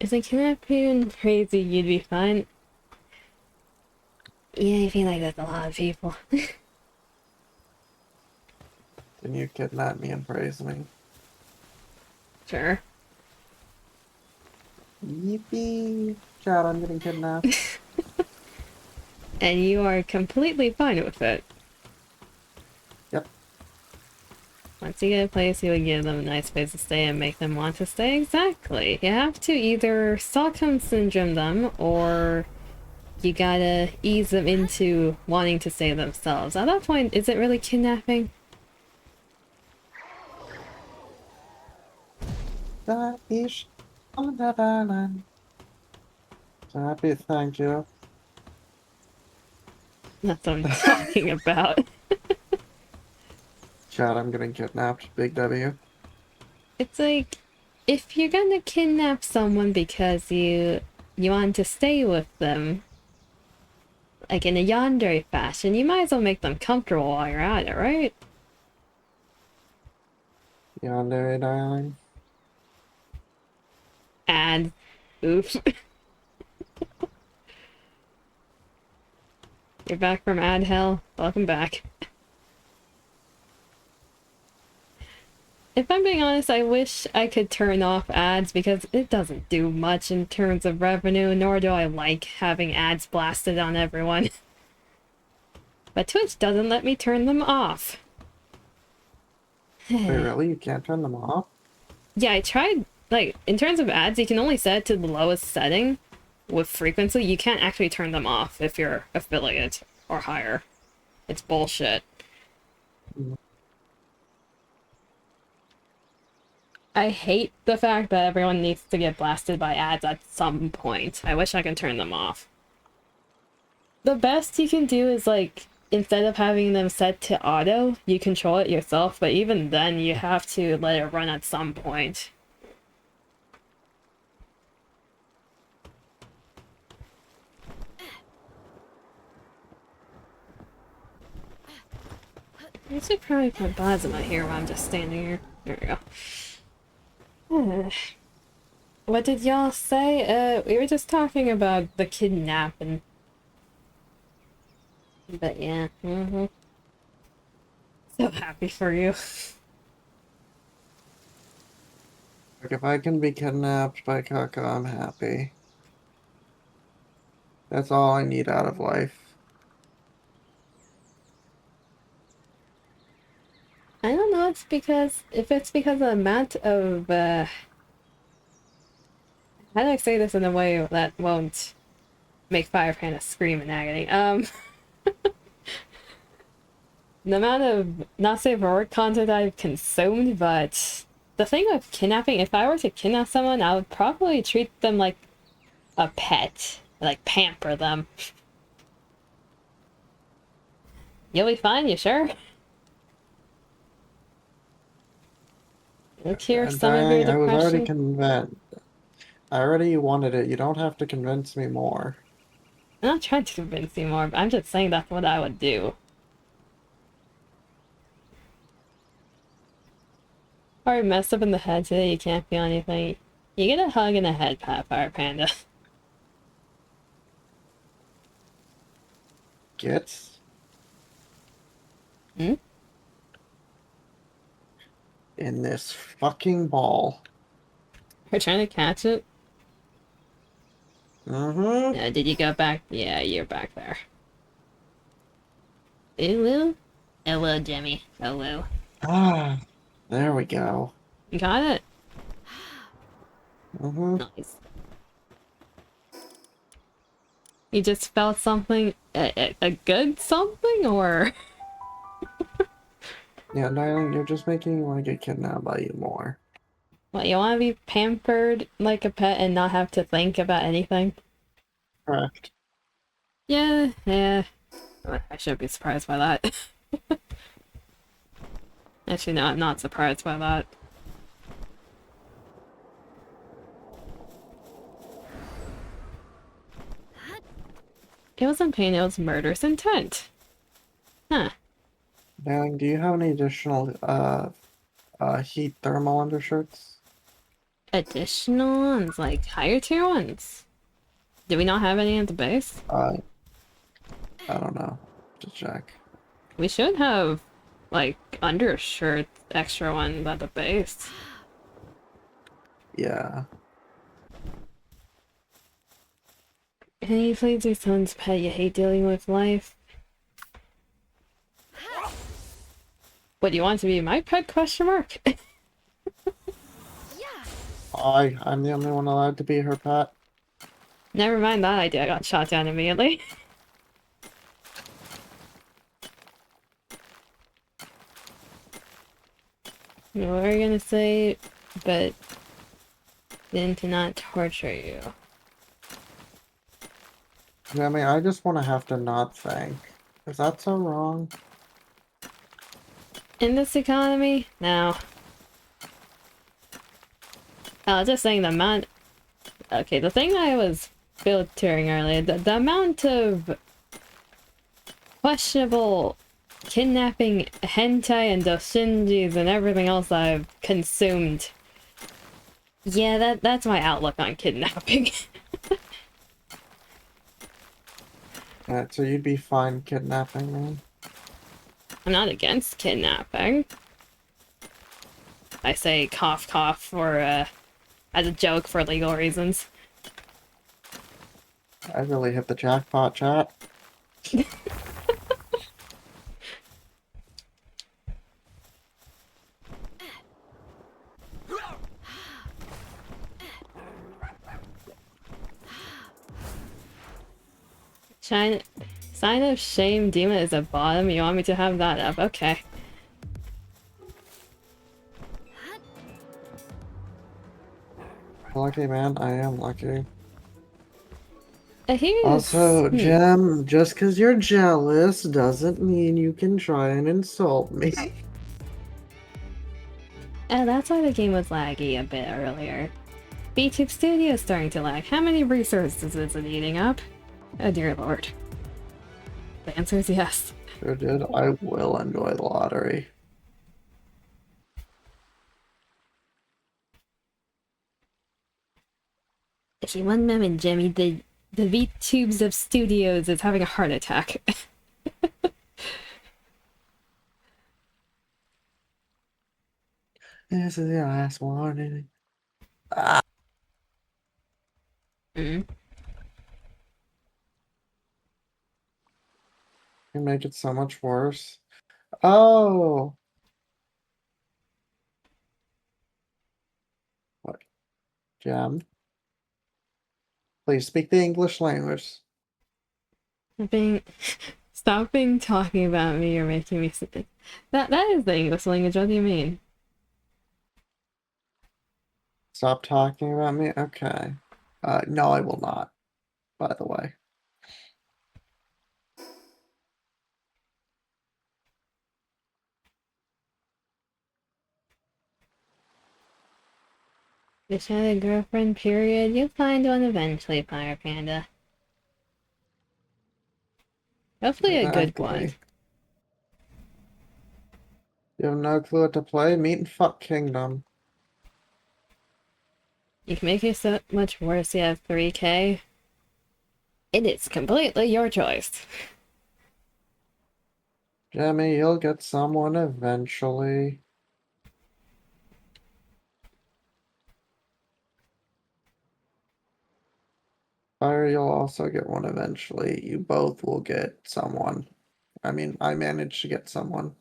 Isn't kidnapping crazy? You'd be fine. Yeah, I feel like that's a lot of people. Then you kidnap me and praise me. Sure. Yippee! Chad, I'm getting kidnapped. And you are completely fine with it. Yep. Once you get a place, you would give them a nice place to stay and make them want to stay. Exactly. You have to either Stockholm Syndrome them, or you gotta ease them into wanting to stay themselves. At that point, is it really kidnapping? That is on that island. So happy, thank you. That's what I'm talking about. Chad, I'm getting kidnapped. Big W. It's like, if you're gonna kidnap someone because you want to stay with them, like in a yandere fashion, you might as well make them comfortable while you're at it, right? Yandere, darling. And oops. You're back from ad hell. Welcome back. If I'm being honest, I wish I could turn off ads because it doesn't do much in terms of revenue, nor do I like having ads blasted on everyone. But Twitch doesn't let me turn them off. Wait, really? You can't turn them off? Yeah, I tried, like, in terms of ads, you can only set it to the lowest setting with frequency. You can't actually turn them off if you're affiliate or higher. It's bullshit. I hate the fact that everyone needs to get blasted by ads at some point. I wish I could turn them off. The best you can do is, like, instead of having them set to auto, you control it yourself, but even then you have to let it run at some point. I should probably put plasma here while I'm just standing here. There we go. What did y'all say? We were just talking about the kidnapping. But yeah, So happy for you. Like, if I can be kidnapped by Kaka, I'm happy. That's all I need out of life. I don't know, if it's because of the amount of, how do I say this in a way that won't make Fire Panda scream in agony? The amount of not safe for work content I've consumed, but the thing with kidnapping, if I were to kidnap someone, I would probably treat them like a pet. Like, pamper them. You'll be fine, you sure? Look here, some of your I was already depression. convinced. I already wanted it. You don't have to convince me more. I'm not trying to convince you more, but I'm just saying that's what I would do. Or messed up in the head today, you can't feel anything. You get a hug in the head, Fire Panda. Get Hmm? in this fucking ball. You're trying to catch it? Mm-hmm. Did you go back? Yeah, you're back there. Hello? Hello, Jimmy. Hello. Ah, there we go. You got it? Mm-hmm. Nice. You just felt something, a good something, or? Yeah, darling, you're just making me want to get kidnapped by you more. What, you want to be pampered like a pet and not have to think about anything? Correct. Yeah, yeah. I shouldn't be surprised by that. Actually, no, I'm not surprised by that. It wasn't pain, it was murderous intent. Huh. Darling, do you have any additional heat thermal undershirts? Additional ones, like higher tier ones. Do we not have any at the base? I don't know. Just check. We should have, like, undershirts, extra ones at the base. Yeah. Any please your son's pet, you hate dealing with life. What, do you want to be my pet, question mark? I'm the only one allowed to be her pet. Never mind that idea, I got shot down immediately. What were you gonna say? But then to not torture you. I mean, I just want to have to not think. Is that so wrong? In this economy? No. Just saying the amount... Okay, the thing I was filtering earlier, the amount of questionable kidnapping, hentai, and doshinjis and everything else I've consumed. Yeah, that's my outlook on kidnapping. Alright, so you'd be fine kidnapping me? I'm not against kidnapping. I say cough cough for, as a joke for legal reasons. I really hit the jackpot, chat. Sign of shame demon is a bottom. You want me to have that up? Okay. Lucky man, I am lucky. Here's... Also, Gem, just because you're jealous doesn't mean you can try and insult me. That's why the game was laggy a bit earlier. VTube Studio is starting to lag. How many resources is it eating up? Oh dear lord. The answer is yes. Sure did. I will enjoy the lottery. Actually, one moment, Jemmy. The VTubes of Studios is having a heart attack. This is the last warning. Ah. Mm. You make it so much worse. Oh! What? Gem? Please speak the English language. Stop being talking about me. You're making me sick. That is the English language. What do you mean? Stop talking about me? Okay. No, I will not, by the way. Wish I had a girlfriend, period. You'll find one eventually, Fire Panda. Hopefully a good one. Exactly. You have no clue what to play? Meet and fuck Kingdom. You can make it so much worse. You have 3K. It is completely your choice. Jimmy, you'll get someone eventually. Fire, you'll also get one eventually. You both will get someone. I mean, I managed to get someone.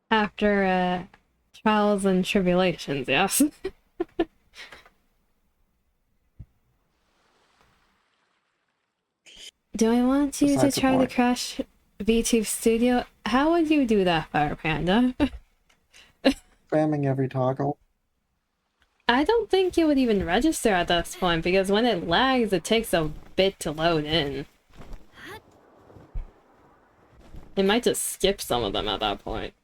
After, trials and tribulations, yes. Do I want you to Besides the try to point. crash VTube Studio? How would you do that, Fire Panda? Spamming every toggle. I don't think it would even register at this point, because when it lags, it takes a bit to load in. It might just skip some of them at that point.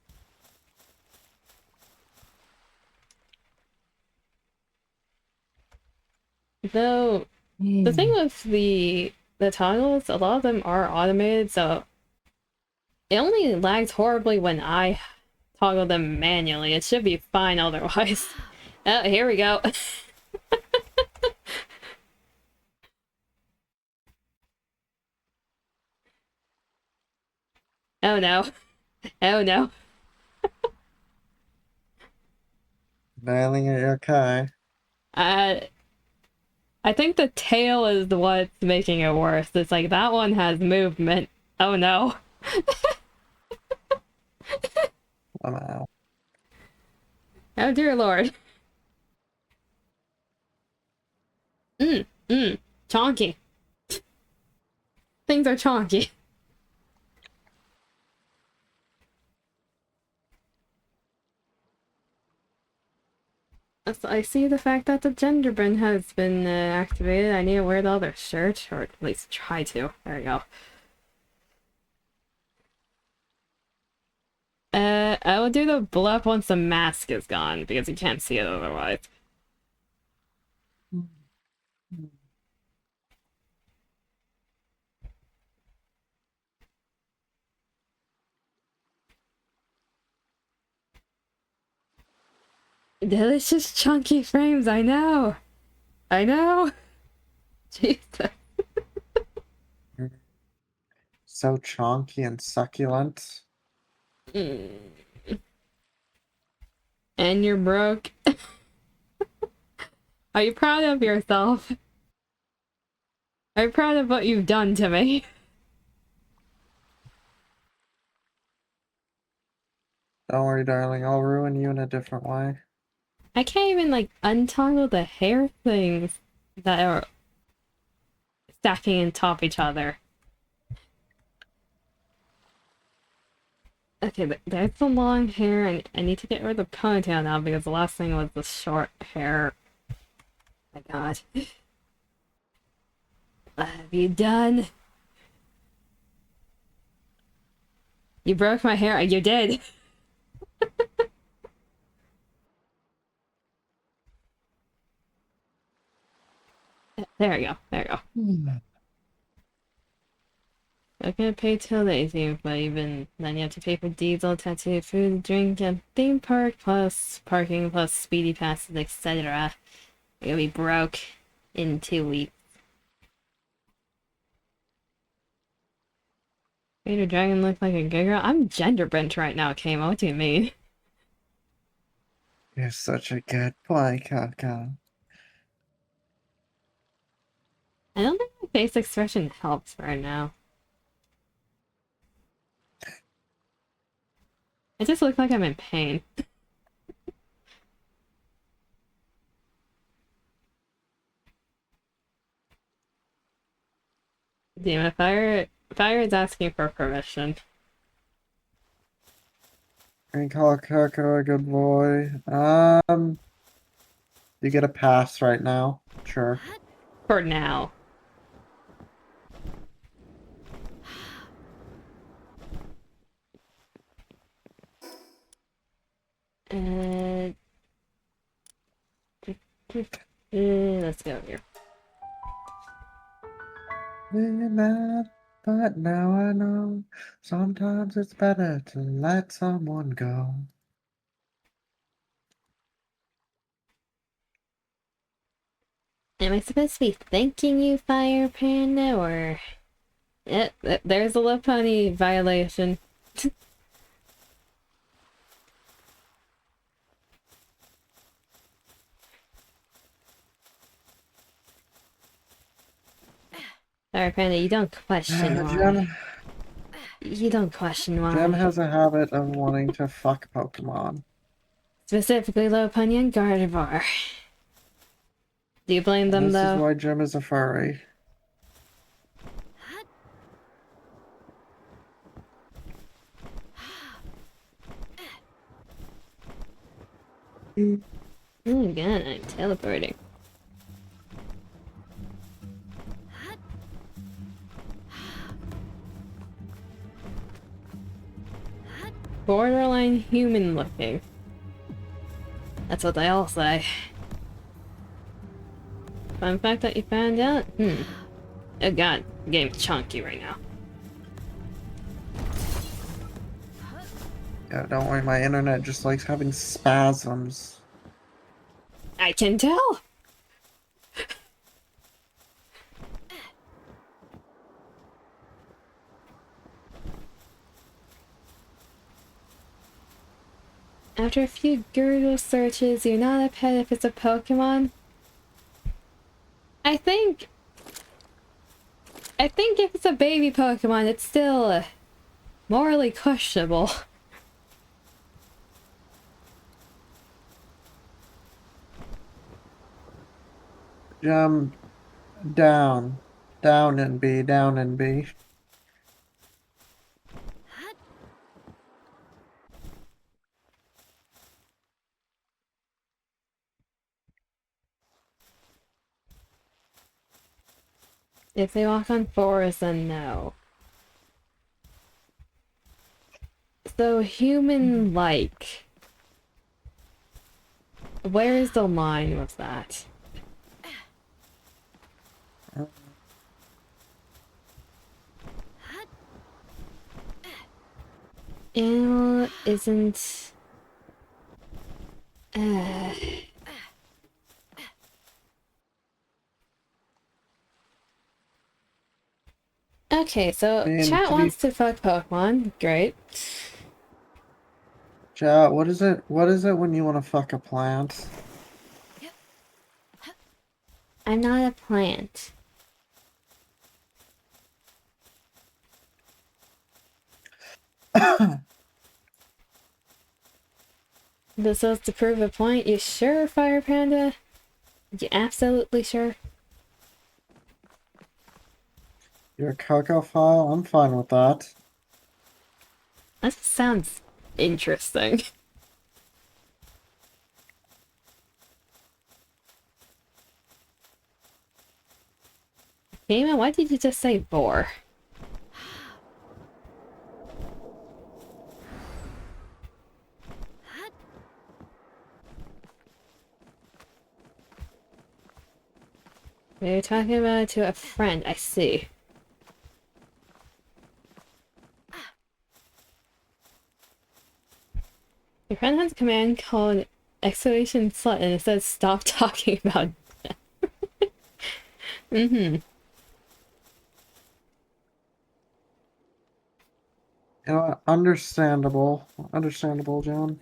Though, the thing with the toggles, a lot of them are automated, so it only lags horribly when I toggle them manually. It should be fine otherwise. Oh, here we go. Oh no. Oh no. Nailing it, okay. I think the tail is what's making it worse. It's like that one has movement. Oh no. I'm out. Oh dear lord. Chonky. Things are chonky. So I see the fact that the gender bin has been activated. I need to wear the other shirt, or at least try to. There we go. I will do the bluff once the mask is gone, because you can't see it otherwise. Delicious chunky frames, I know! I know! Jesus. So chonky and succulent. And you're broke. Are you proud of yourself? Are you proud of what you've done to me? Don't worry, darling. I'll ruin you in a different way. I can't even, like, untoggle the hair things that are stacking on top each other. Okay, there's the long hair, and I need to get rid of the ponytail now because the last thing was the short hair. Oh my god. What have you done? You broke my hair. You did. There we go. There we go. I'm gonna pay till lazy, but even then you have to pay for diesel, tattoo, food, drink, and theme park, plus parking, plus speedy passes, etc. You're gonna be broke in 2 weeks. Made a dragon look like a good girl? I'm gender bent right now, Kamo. What do you mean? You're such a good boy, Coco. I don't think my face expression helps right now. I just look like I'm in pain. Damn, fire is asking for permission. And call Coco a good boy. You get a pass right now. Sure. For now. Uh, Let's go here. But now I know sometimes it's better to let someone go. Am I supposed to be thanking you, Fire Panda, or... there's a low pony violation. Fire Panda, you don't question why. You don't question why. Gem has a habit of wanting to fuck Pokemon. Specifically low pony and Gardevoir. Do you blame them, though? This is why Gem is a furry. Oh my god, I'm teleporting. Borderline human looking. That's what they all say. Fun fact that you found out? Oh god, the game's chunky right now. Yeah, don't worry, my internet just likes having spasms. I can tell! After a few Google searches, you're not a pet if it's a Pokemon? I think if it's a baby Pokemon, it's still morally questionable. Gem, down. Down and B, down and B. If they walk on fours, then no. So human-like. Where is the line with that? Animal isn't... Okay, so chat wants to fuck Pokemon. Great. Chat, what is it? What is it when you want to fuck a plant? I'm not a plant. This is to prove a point. You sure, Fire Panda? You absolutely sure? You're a cocophile? I'm fine with that. That sounds interesting. Gamer, why did you just say boar? You're talking about it to a friend, I see. Your friend has a command called exclamation slut and it says stop talking about death. You know what? Understandable. Understandable, John.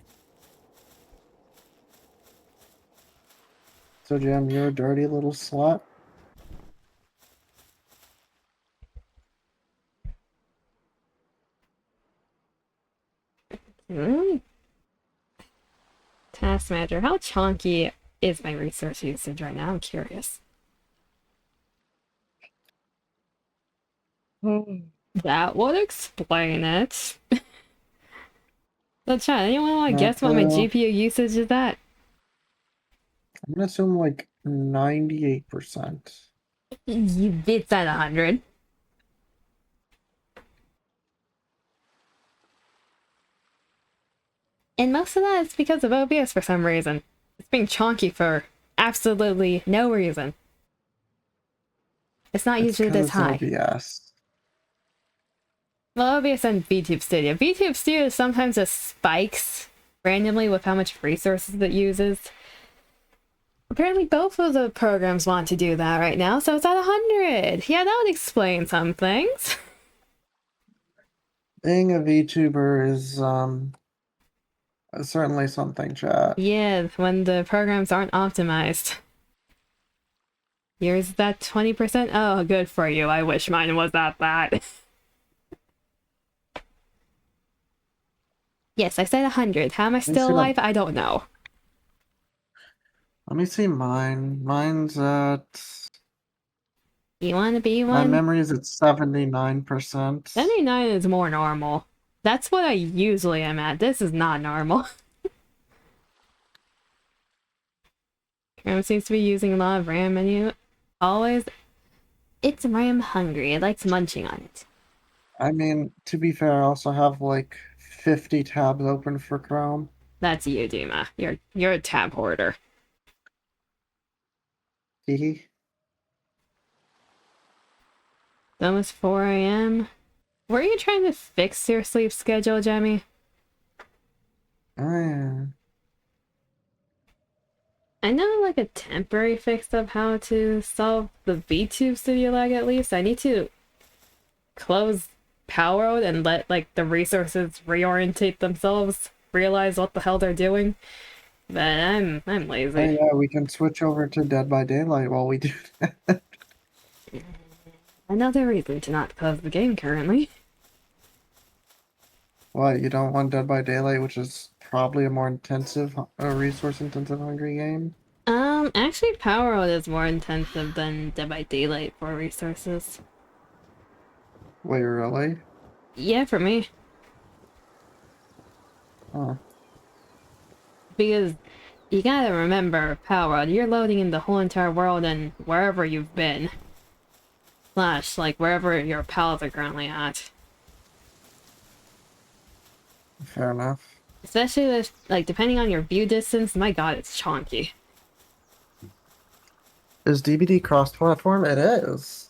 So, Jim, you're a dirty little slut? Task manager, how chunky is my resource usage right now? I'm curious. That would explain it. So chat, anyone want to guess what my GPU usage is at? I'm gonna assume like 98%. It's at 100. And most of that is because of OBS for some reason. It's being chonky for absolutely no reason. It's not It's usually because this it's high. OBS. Well, OBS and VTube Studio. VTube Studio sometimes just spikes randomly with how much resources it uses. Apparently both of the programs want to do that right now, so it's at 100. Yeah, that would explain some things. Being a VTuber is certainly something, chat. Yeah, when the programs aren't optimized. Yours is that 20%? Oh, good for you. I wish mine was at that. Yes, I said 100. How am I still alive? I don't know. Let me see mine. Mine's at... You want to be My one? memory is at 79%. 79 is more normal. That's what I usually am at. This is not normal. RAM seems to be using a lot of RAM menu. Always. It's RAM hungry. It likes munching on it. I mean, to be fair, I also have like 50 tabs open for Chrome. That's you, Dima. You're a tab hoarder. Hehe. It's almost 4 a.m. Were you trying to fix your sleep schedule, Jemmy? Oh, yeah. I know like a temporary fix of how to solve the VTube Studio lag at least. I need to close Palworld and let like the resources reorientate themselves, realize what the hell they're doing. But I'm lazy. Oh, yeah, we can switch over to Dead by Daylight while we do that. Another reason to not close the game currently. What, you don't want Dead by Daylight, which is probably a more intensive, resource-intensive hungry game? Actually Palworld is more intensive than Dead by Daylight for resources. Wait, really? Yeah, for me. Huh. Because you gotta remember, Palworld, you're loading in the whole entire world and wherever you've been. Slash, like, wherever your pals are currently at. Fair enough. Especially with, like, depending on your view distance, my god, it's chonky. Is DVD cross-platform? It is.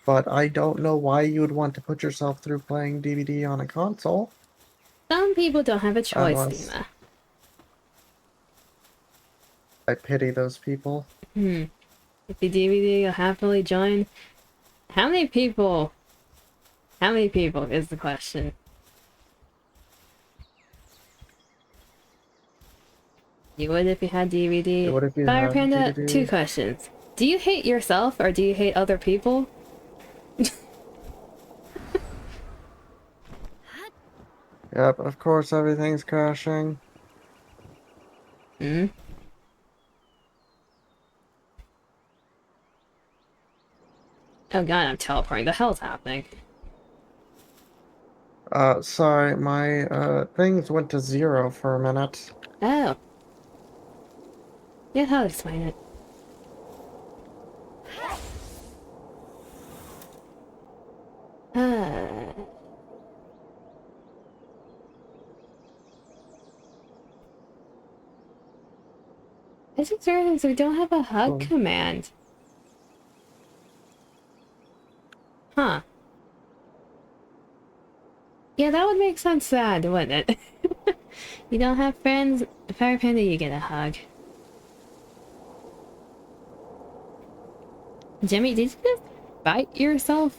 But I don't know why you would want to put yourself through playing DVD on a console. Some people don't have a choice, Unless... Dima. I pity those people. If the DVD, you'll happily join. How many people? How many people is the question. You would if you had DVD. What if you Fire had Panda, DVD? 2 questions. Do you hate yourself or do you hate other people? Yep, of course everything's crashing. Hmm? Oh god, I'm teleporting. The hell's happening? Sorry, my, things went to 0 for a minute. Oh. Yeah, I'll explain it. I just realized we don't have a hug Oh. command. Huh. Yeah, that would make sense sad, wouldn't it? You don't have friends? Fire Panda, you get a hug. Jimmy, did you just bite yourself?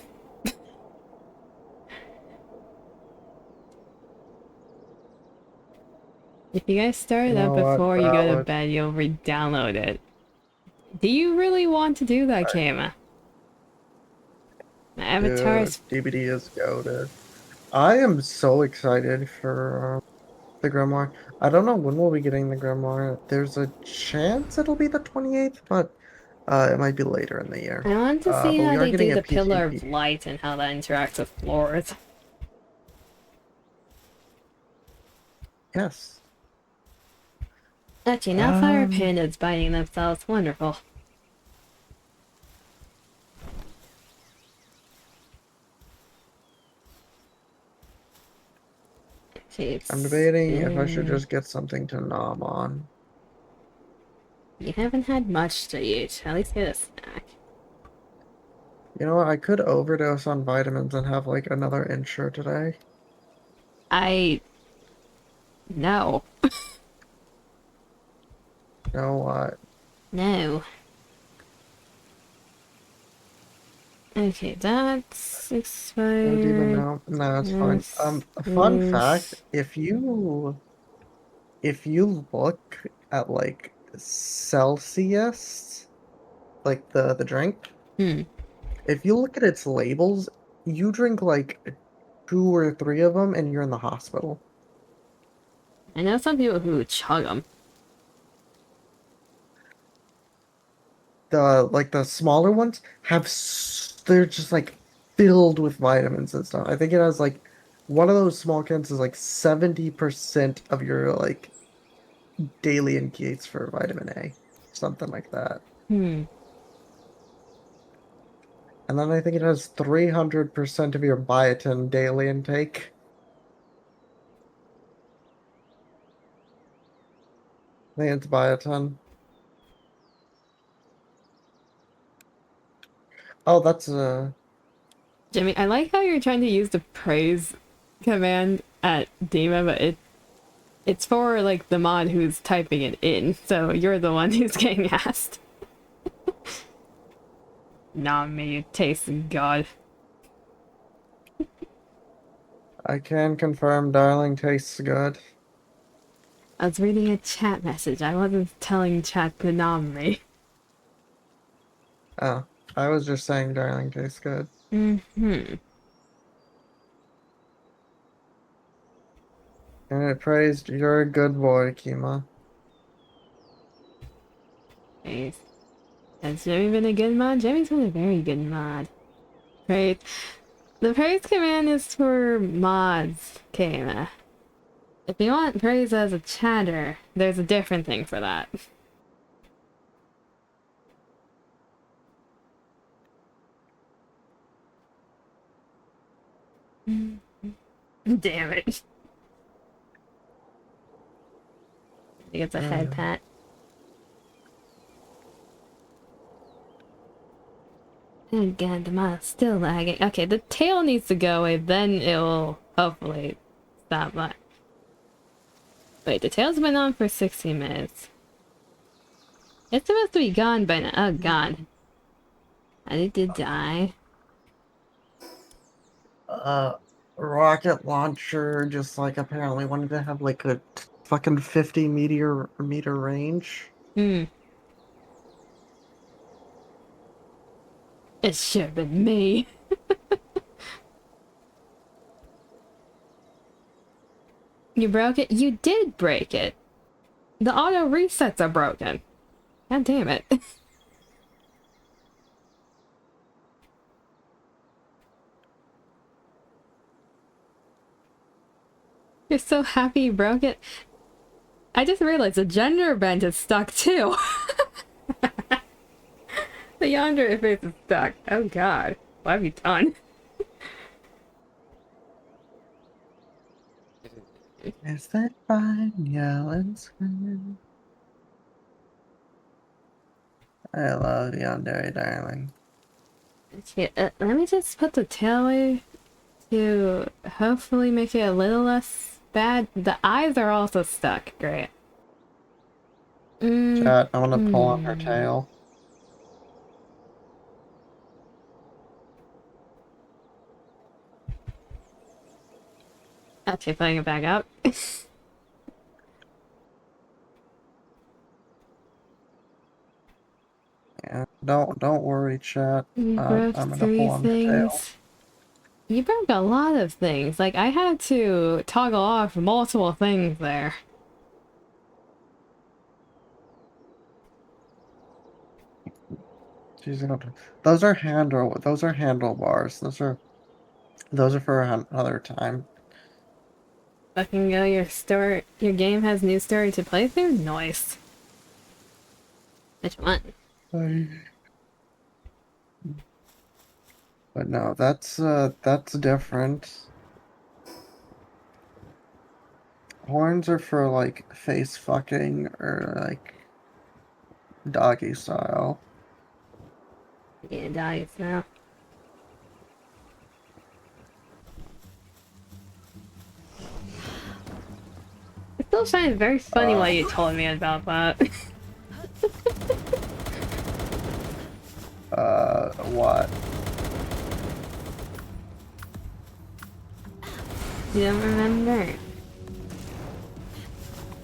If you guys start You it up know what? before you That go to would... bed, you'll re-download it. Do you really want to do that, Kama? My avatar's... DVD is goated. I am so excited for the Grimoire. I don't know when we'll be getting the Grimoire. There's a chance it'll be the 28th, but it might be later in the year. I want to see but how we are they getting do a the Pillar of PCP. Light and how that interacts with floors. Yes. Actually, now Fire Panda's biting themselves. Wonderful. I'm debating if I should just get something to nom on. You haven't had much to eat. At least get a snack. You know what? I could overdose on vitamins and have like another insure today. I... No. You know what? No. Okay, that's No, demon, expired. no. No, it's fine. This A fun fact, is... if you look at like Celsius, like the drink, Hmm. if you look at its labels, you drink like two or three of them and you're in the hospital. I know some people who chug them. The smaller ones they're just like filled with vitamins and stuff. I think it has like one of those small cans is like 70% of your like daily intakes for vitamin A, something like that. Hmm. And then I think it has 300% of your biotin daily intake. I think it's biotin. Oh, that's Jimmy, I like how you're trying to use the praise command at Dima, but it's for like the mod who's typing it in, so you're the one who's getting asked. Nah, me, you taste God. I can confirm darling tastes good. I was reading a chat message. I wasn't telling chat to nom me. Oh, I was just saying darling tastes good. Mm-hmm. And it praised you're a good boy, Kima. Nice. Has Jimmy been a good mod? Jimmy's been a very good mod. Right. The praise command is for mods, Kama. If you want praise as a chatter, there's a different thing for that. Damn it. He gets a head Uh, pat. Oh god, the model's still lagging. Okay, the tail needs to go away, then it'll hopefully stop that. Wait, the tail's been on for 60 minutes. It's supposed to be gone by now. Oh god. I need to die. uh, rocket launcher just like apparently wanted to have like a fucking 50 meter range. Hmm. It should have been me. You broke it? You did break it. The auto resets are broken. God damn it. You're so happy you broke it. I just realized the gender bend is stuck too. The yonder interface is stuck. Oh god. What have you done? Is that fine? Yeah, let's go. I love Yandere, darling. Okay, let me just put the tail away to hopefully make it a little less bad. The eyes are also stuck. Great. Chat, I want to pull on her tail. Okay, putting it back up. Yeah, don't worry, chat. You broke I'm gonna pull 3 on her tail. things. You broke a lot of things. Like, I had to toggle off multiple things there. She's gonna. Those are handlebars. Those are for another time. Fucking go, your game has new story to play through? Nice. Which one? But no, that's different. Horns are for like face fucking or like Doggy style. Yeah, doggy style. I still find it very funny why you told me about that. What? You don't remember?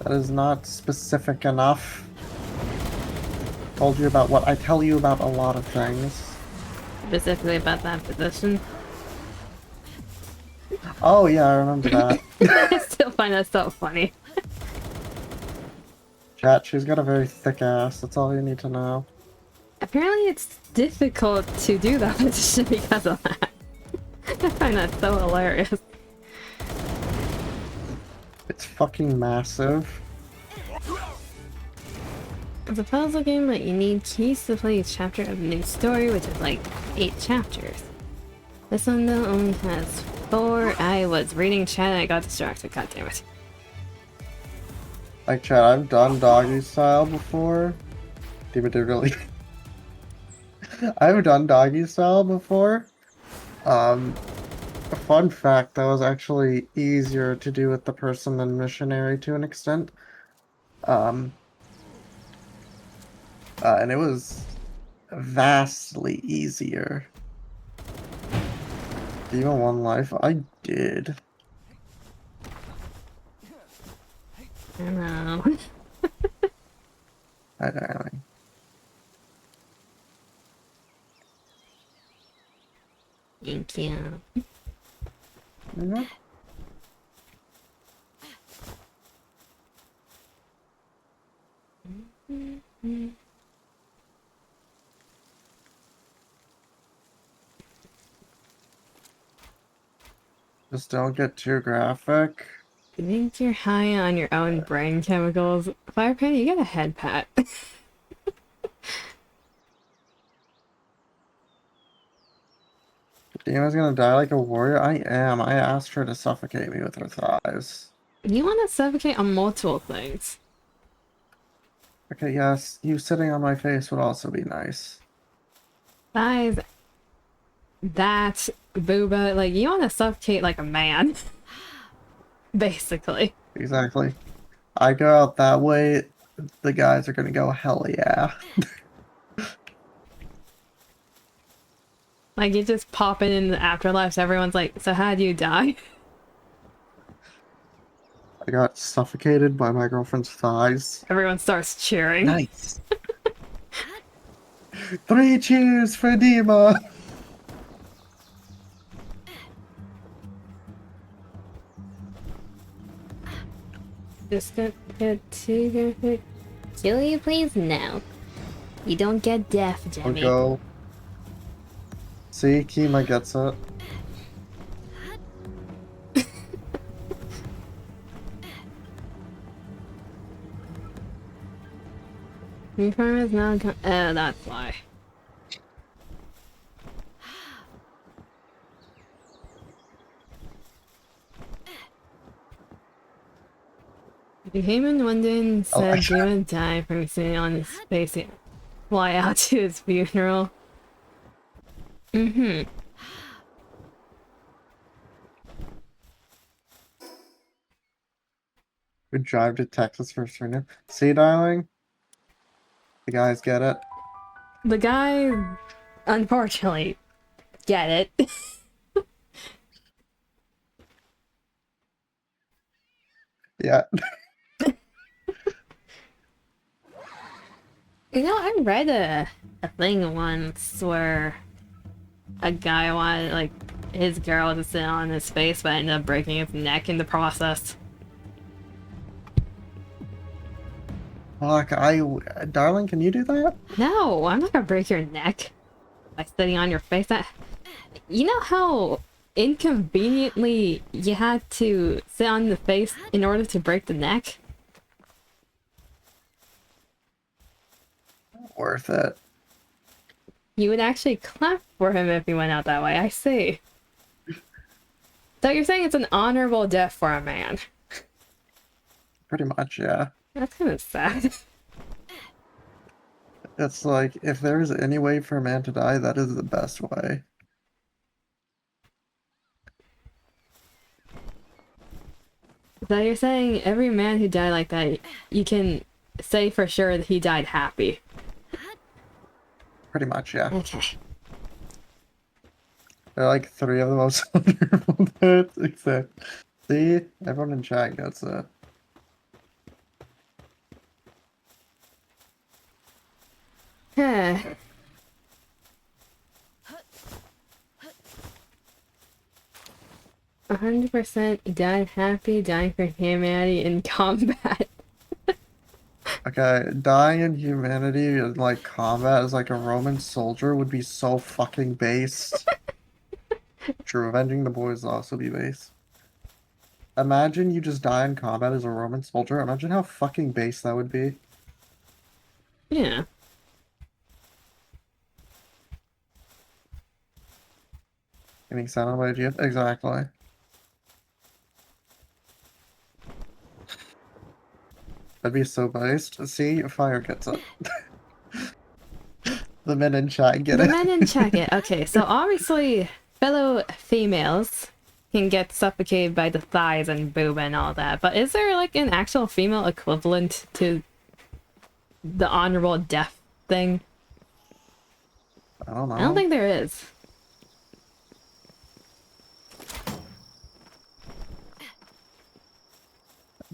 That is not specific enough. Told you about what I tell you about a lot of things. Specifically about that position. Oh yeah, I remember that. I still find that so funny. Chat, she's got a very thick ass, that's all you need to know. Apparently it's difficult to do that position because of that. I find that so hilarious. It's fucking massive. It's a puzzle game, but you need keys to play each chapter of the new story, which is like 8 chapters. This one though only has 4. I was reading chat and I got distracted, god damn it. Like chat, I've done doggy style before. Really. I've done doggy style before. A fun fact, that was actually easier to do with the person than missionary to an extent. And it was vastly easier. Even one life, I did. I know. Hi, darling. Thank you. Mm-hmm. Just don't get too graphic. You think you're high on your own brain chemicals? Firepan, you get a head pat. Dina's gonna die like a warrior? I am. I asked her to suffocate me with her thighs. You want to suffocate on multiple things. Okay, yes, you sitting on my face would also be nice. Thighs. That. Booba. Like, you want to suffocate like a man. Basically. Exactly. I go out that way, the guys are gonna go, hell yeah. Like, you just pop in the afterlife, so everyone's like, so how'd you die? I got suffocated by my girlfriend's thighs. Everyone starts cheering. Nice. 3 cheers for Dima! Just get to graphic. Kill you, please? No. You don't get death, I'll Jimmy. go. See, Kima gets it. Reform is now oh, that's why. He came in one day and said he would die from sitting on his face. Fly out to his funeral. Mm-hmm. We drive to Texas for a See, darling? The guys get it. The guy, unfortunately, get it. Yeah. You know, I read a thing once where a guy wanted, like, his girl to sit on his face, but ended up breaking his neck in the process. Fuck, darling, can you do that? No, I'm not gonna break your neck by sitting on your face. You know how inconveniently you had to sit on the face in order to break the neck? Worth it. You would actually clap for him if he went out that way, I see. So you're saying it's an honorable death for a man? Pretty much, yeah. That's kind of sad. It's like, if there's any way for a man to die, that is the best way. So you're saying every man who died like that, you can say for sure that he died happy? Pretty much, yeah. Okay. They're like 3 of the most wonderful bits, except... See? Everyone in chat gets it. Huh. 100% died happy, dying for humanity in combat. Okay, dying in humanity in like combat as like a Roman soldier would be so fucking based. True, avenging the boys will also be based. Imagine you just die in combat as a Roman soldier. Imagine how fucking base that would be. Yeah. Getting sent on by GF? Exactly. That'd be so based. See, fire gets it. The men in chat get The it. men in chat get okay, so obviously fellow females can get suffocated by the thighs and boob and all that, but is there like an actual female equivalent to the honorable death thing? I don't know. I don't think there is.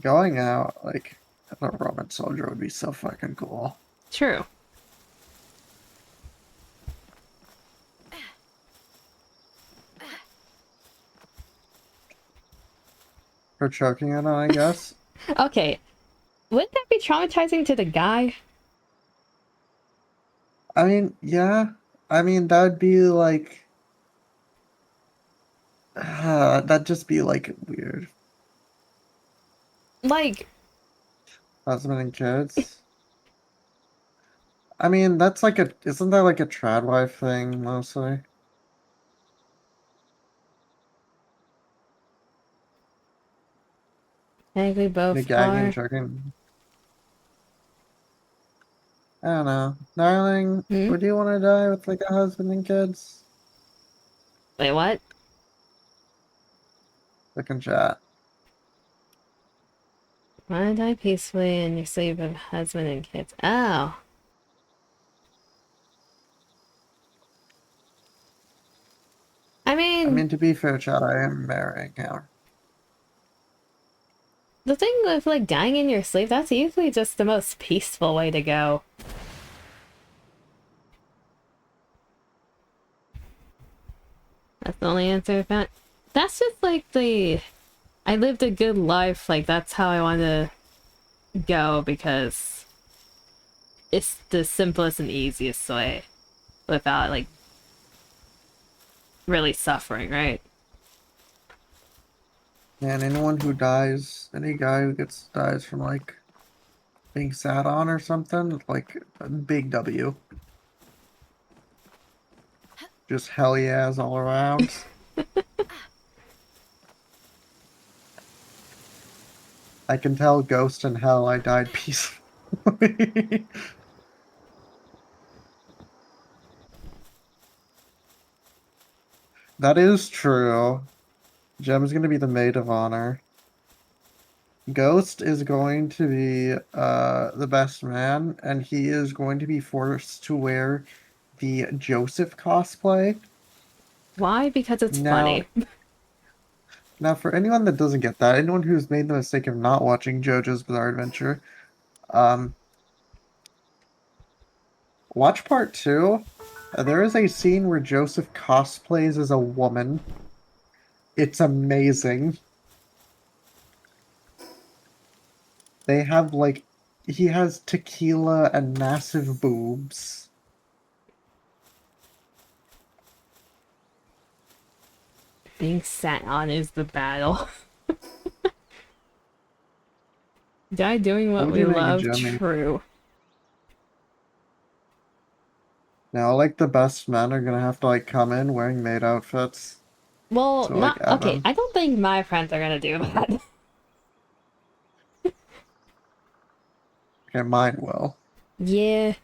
Going out, like, as a Roman soldier would be so fucking cool. True. For choking it on, I guess. Okay. Wouldn't that be traumatizing to the guy? I mean, yeah. I mean, that'd be like... that'd just be, like, weird. Like... Husband and kids. I mean, that's like a... Isn't that like a trad wife thing, mostly? I think we The both gagging and are. choking. I don't know. Darling, Hmm? would you want to die with, like, a husband and kids? Wait, what? Look in chat. Wanna die peacefully in your sleep with husband and kids. Oh. I mean, To be fair, chat, I am marrying her. the thing with like dying in your sleep, that's usually just the most peaceful way to go. That's the only answer I've got. That's just like the I lived a good life, like that's how I want to go because it's the simplest and easiest way without like really suffering, right? And anyone who dies, any guy who dies from like being sat on or something, like a big W. Just hell yeahs all around. I can tell Ghost in Hell I died peacefully. That is true. Gem's gonna be the maid of honor. Ghost is going to be the best man, and he is going to be forced to wear the Joseph cosplay. Why? Because it's Now, funny. now, for anyone that doesn't get that, anyone who's made the mistake of not watching JoJo's Bizarre Adventure, watch part 2. There is a scene where Joseph cosplays as a woman. It's amazing. They have, like, he has tequila and massive boobs. Being sat on is the battle. Die doing what Would we you make a love, Jimmy? true. Now, like, the best men are gonna have to, like, come in wearing maid outfits. Well, So, like, not okay. Evan. I don't think my friends are gonna do that. Okay, mine will. Yeah.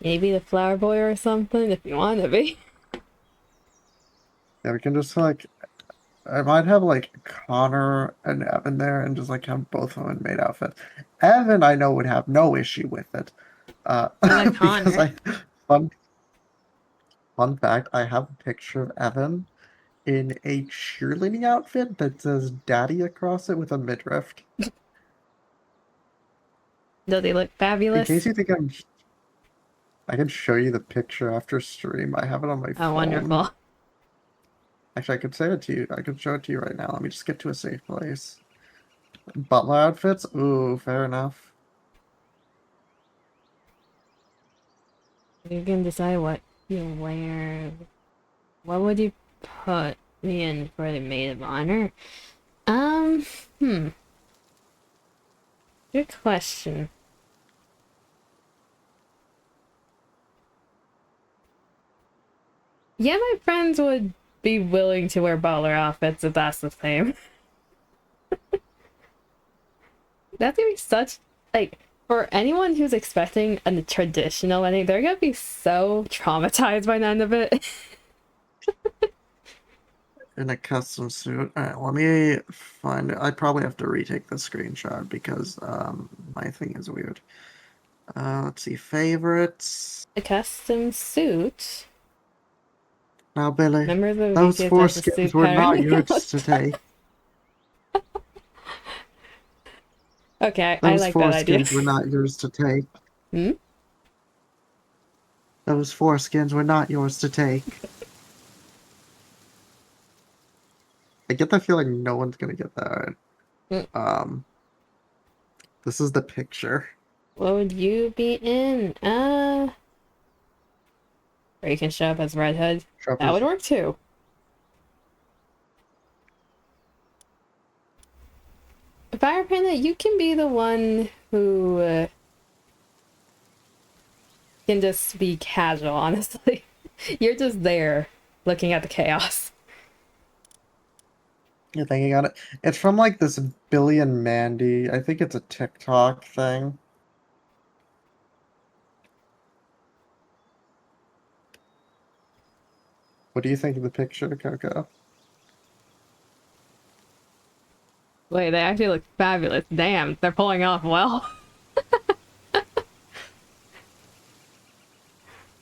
Maybe the flower boy or something if you want to be. Yeah, we can just like, I might have like Connor and Evan there and just like have both of them in maid outfits. Evan, I know, would have no issue with it. What about Because Connor? fun, fun fact, I have a picture of Evan in a cheerleading outfit that says daddy across it with a midriff. Does he look In fabulous? case you think I can show you the picture after stream. I have it on my Oh, phone. wonderful. Actually, I could say it to you. I could show it to you right now. Let me just get to a safe place. Butler outfits? Ooh, fair enough. You can decide what you wear. What would you put me in for the maid of honor? Um, hmm. Good question. Yeah, my friends would be willing to wear butler outfits if that's the same. That's gonna be such, like, for anyone who's expecting a traditional wedding, they're gonna be so traumatized by the end of it. In a custom suit. Alright, let me find it. I probably have to retake the screenshot because my thing is weird. Let's see, favorites. A custom suit? Now, Billy, Members of those VK's as a foreskins suit were pattern. not yours to take. Okay, I Those like that idea. foreskins were not yours to take. Hmm? Those foreskins were not yours to take. I get the feeling no one's gonna get that right. Mm. This is the picture. What would you be in? Or you can show up as Red Hood. That would work too. Fire Panda, you can be the one who can just be casual, honestly. You're just there looking at the chaos. You're thinking on it. It's from like this Billy and Mandy. I think it's a TikTok thing. What do you think of the picture, Coco? Wait, they actually look fabulous. Damn, they're pulling off well.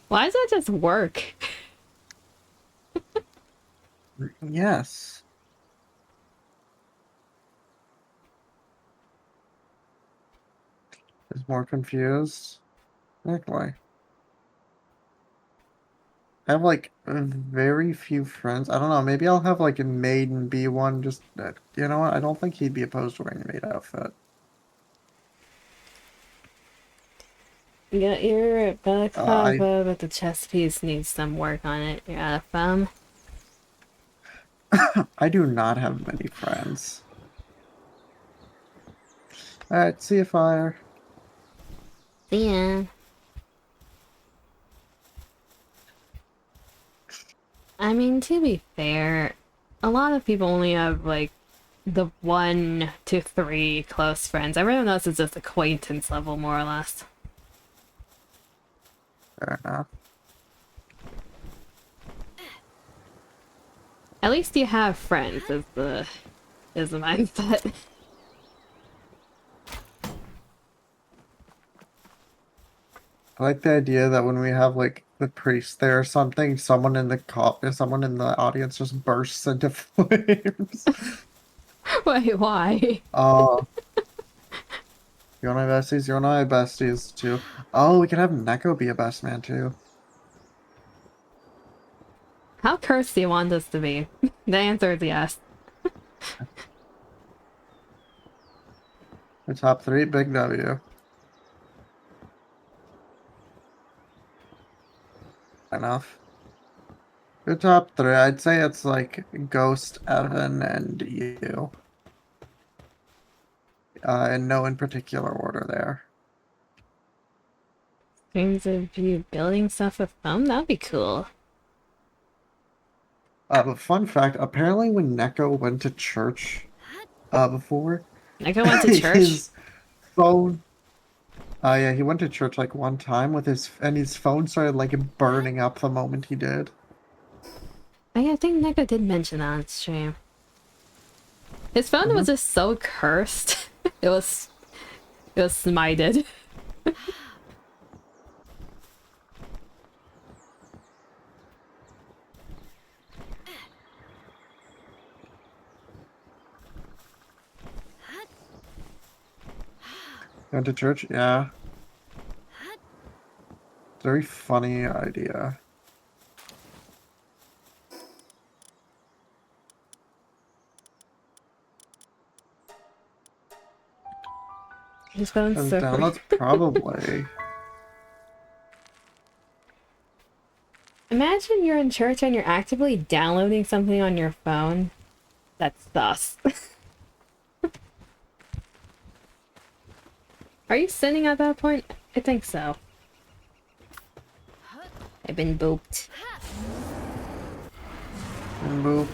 Why does that just work? Yes. Is more confused. Exactly. I have like very few friends. I don't know. Maybe I'll have like a maiden be one. Just you know what? I don't think he'd be opposed to wearing a maid outfit. You got your I balaclava, but the chest piece needs some work on it. You're out of thumb. I do not have many friends. All right, see you, fire. See ya. I mean, to be fair, a lot of people only have like the 1 to 3 close friends. Everyone else is just acquaintance level, more or less. Fair enough. At least you have friends, is the mindset. I like the idea that when we have like the priest there or something, someone in the audience just bursts into flames. Wait, why? Oh, you're my besties. You're my besties too. Oh, we could have Neko be a best man too. How cursed do you want this to be? The answer is yes. The top three, big W. Enough. The top three, I'd say it's like Ghost, Evan, and you. In no in particular order there. Dreams of you building stuff with them? That'd be cool. But fun fact, apparently when Neko went to church before, Like I went to church? his phone Oh yeah, he went to church like one time with his phone started like burning up the moment he did. Oh, yeah, I think Neko did mention that on stream. His phone was just so cursed. It was smited. Went to church? Yeah. Very funny idea. His phone's And so downloads probably. Imagine you're in church and you're actively downloading something on your phone. That's sus. Are you sinning at that point? I think so. I've been booped. Moved.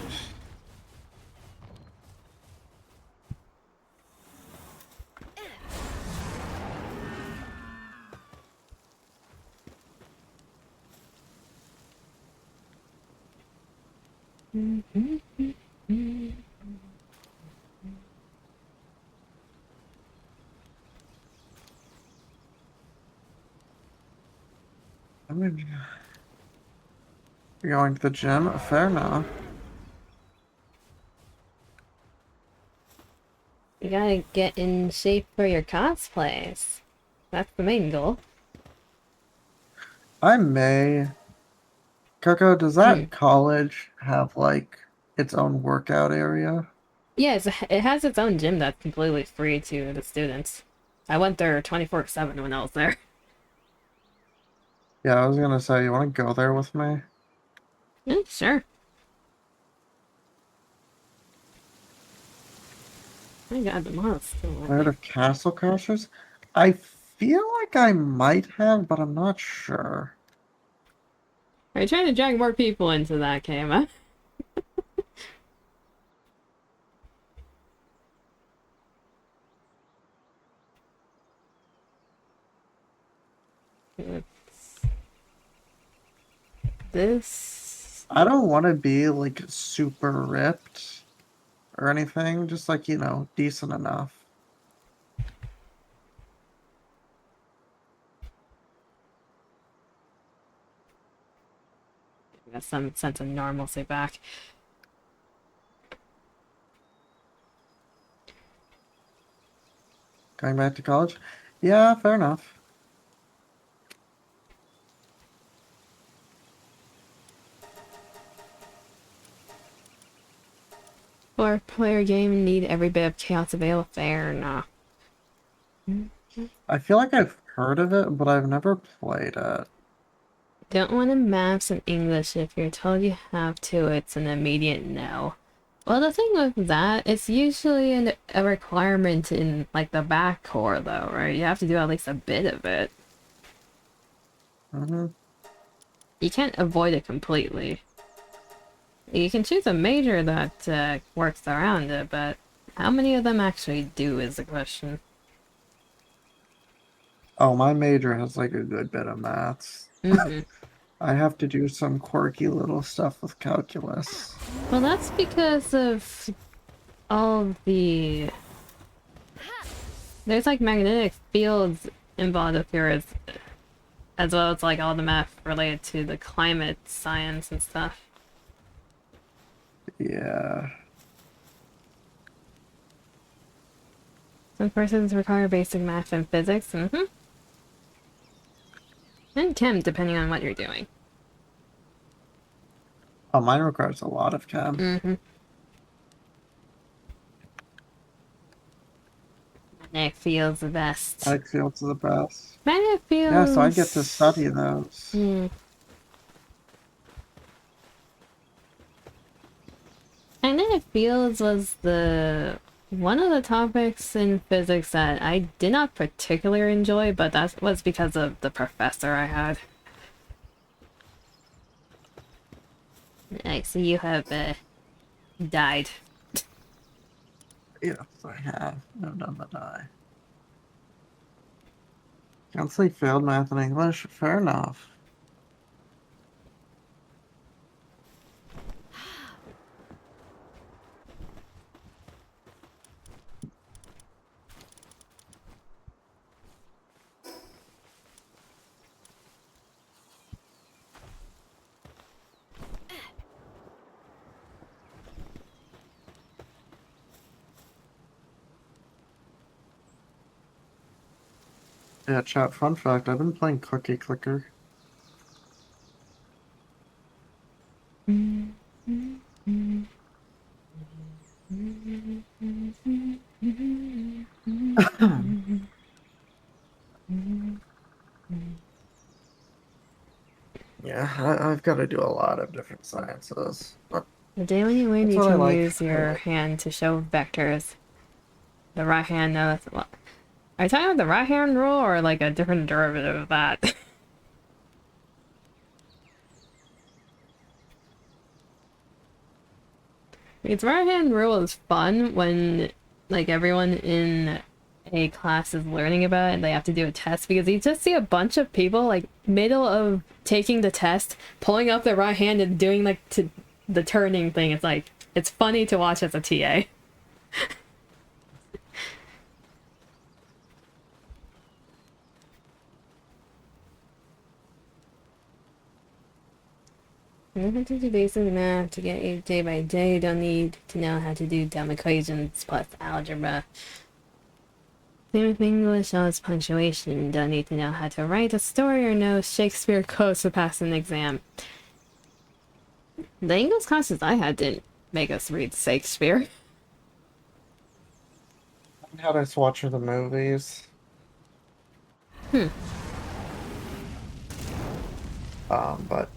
I mean, you're going to the gym? Fair enough. You gotta get in shape for your cosplays. That's the main goal. I may. Coco, does that college have like its own workout area? Yeah, it has its own gym that's completely free to the students. I went there 24/7 when I was there. Yeah, I was gonna say, you want to go there with me? Yeah, sure. My god, the mod's still Heard of Castle Crashers? I feel like I might have, but I'm not sure. Are you trying to drag more people into that game, huh? This... I don't want to be like super ripped or anything, just like, you know, decent enough. Got some sense of normalcy back. Going back to college? Yeah, fair enough. Or player game need every bit of chaos available. Fair enough. I feel like I've heard of it, but I've never played it. Don't want to maps in English. If you're told you have to, it's an immediate no. Well, the thing with that, it's usually a requirement in, like, the back core, though, right? You have to do at least a bit of it. You can't avoid it completely. You can choose a major that works around it, but how many of them actually do is the question. Oh, my major has like a good bit of maths. I have to do some quirky little stuff with calculus. Well, that's because of all the... There's like magnetic fields involved with yours, as well as like all the math related to the climate science and stuff. Yeah. Some courses require basic math and physics, and chem, depending on what you're doing. Oh, mine requires a lot of chem. Magnetic fields the best. Magnetic fields are the best. Magnetic fields... Yeah, so I get to study those. Magnetic fields was one of the topics in physics that I did not particularly enjoy, but that was because of the professor I had. I see you have died. Yes, I have. No, none that I. Can't say failed math and English. Fair enough. Yeah, chat, fun fact, I've been playing Cookie Clicker. Yeah, I've got to do a lot of different sciences, but The day when you learn that's you what I can like. use your hand to show vectors. The right hand knows. Well, are you talking about the right hand rule or like a different derivative of that? Its right hand rule is fun when like everyone in a class is learning about it and they have to do a test, because you just see a bunch of people like middle of taking the test pulling up their right hand and doing like the turning thing. It's like, it's funny to watch as a TA. You don't have to do basic math to get a day by day. You don't need to know how to do dumb equations plus algebra. Same with English as punctuation. You don't need to know how to write a story or know Shakespeare quotes to pass an exam. The English classes I had didn't make us read Shakespeare. How to watch the movies. But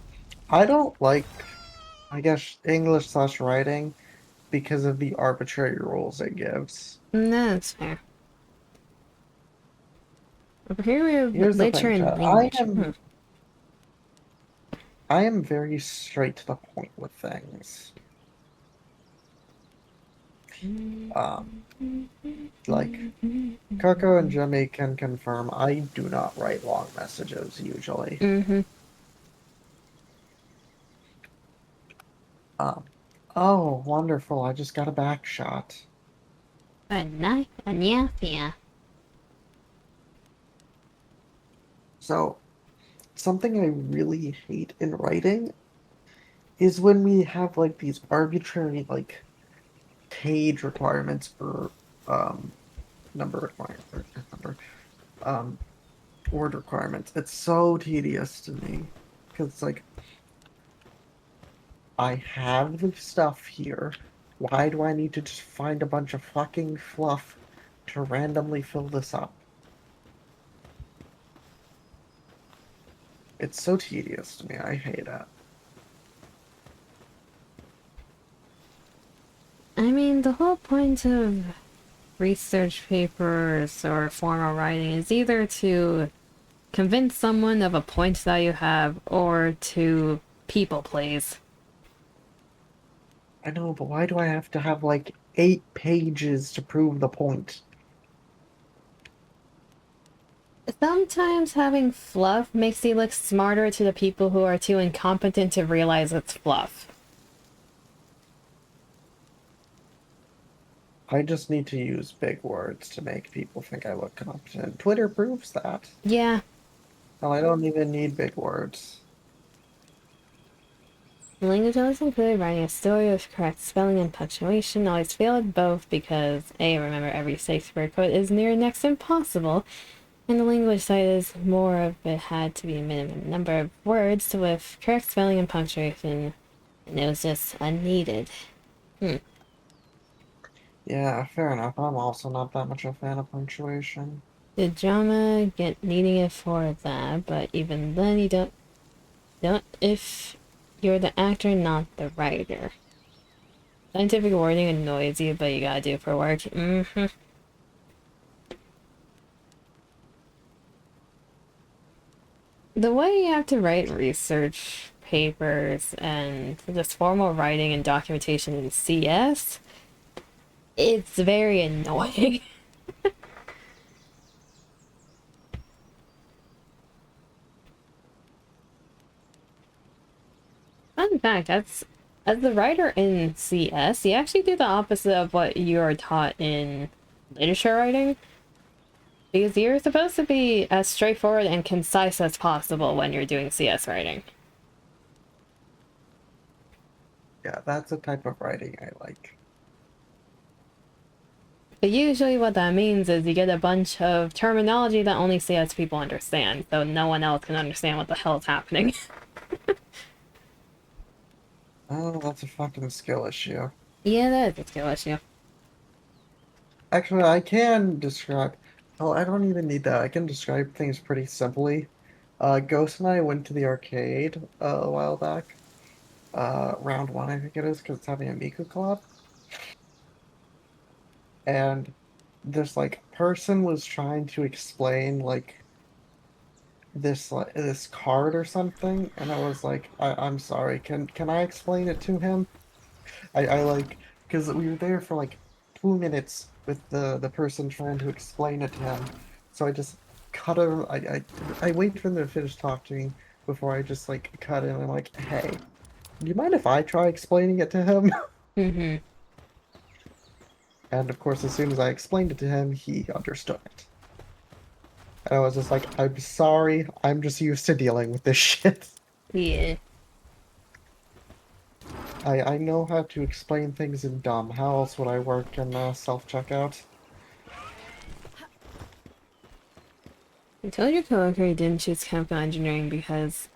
I don't like, I guess, English/writing because of the arbitrary rules it gives. No, that's fair. Over here we have Here's the literature thing, and chat. language. I am very straight to the point with things. Like, Coco and Jimmy can confirm I do not write long messages usually. Oh, wonderful. I just got a back shot. So, something I really hate in writing is when we have like these arbitrary like page requirements or number requirements or number word requirements. It's so tedious to me because it's like I have the stuff here. Why do I need to just find a bunch of fucking fluff to randomly fill this up? It's so tedious to me. I hate it. I mean, the whole point of research papers or formal writing is either to convince someone of a point that you have or to people please. I know, but why do I have to have like 8 pages to prove the point? Sometimes having fluff makes you look smarter to the people who are too incompetent to realize it's fluff. I just need to use big words to make people think I look competent. Twitter proves that. Yeah. Well, I don't even need big words. Language always included writing a story with correct spelling and punctuation. Always failed both because A, remember every Shakespeare quote is near next impossible, and the language side is more of it had to be a minimum number of words with correct spelling and punctuation, and it was just unneeded. Yeah, fair enough. I'm also not that much a fan of punctuation. The drama get needing it for that, but even then you don't if you're the actor, not the writer. Scientific wording annoys you, but you gotta do it for work. The way you have to write research papers and just formal writing and documentation in CS, it's very annoying. Fun fact, as the writer in CS, you actually do the opposite of what you are taught in literature writing. Because you're supposed to be as straightforward and concise as possible when you're doing CS writing. Yeah, that's a type of writing I like. But usually what that means is you get a bunch of terminology that only CS people understand, so no one else can understand what the hell is happening. Oh, that's a fucking skill issue. Yeah, that is a skill issue. Actually, I can describe. Oh, I don't even need that. I can describe things pretty simply. Ghost and I went to the arcade a while back. Round one, I think it is, because it's having a Miku collab. And this like person was trying to explain like this card or something, and I was like, I'm sorry, can I explain it to him? I like because we were there for like 2 minutes with the person trying to explain it to him, so I just cut him. I wait for them to finish talking before I just like cut in. I'm like, hey, do you mind if I try explaining it to him? Mm-hmm. And of course, as soon as I explained it to him, he understood it. And I was just like, I'm sorry, I'm just used to dealing with this shit. Yeah. I know how to explain things in dumb. How else would I work in self-checkout? I told your coworker you didn't choose chemical engineering because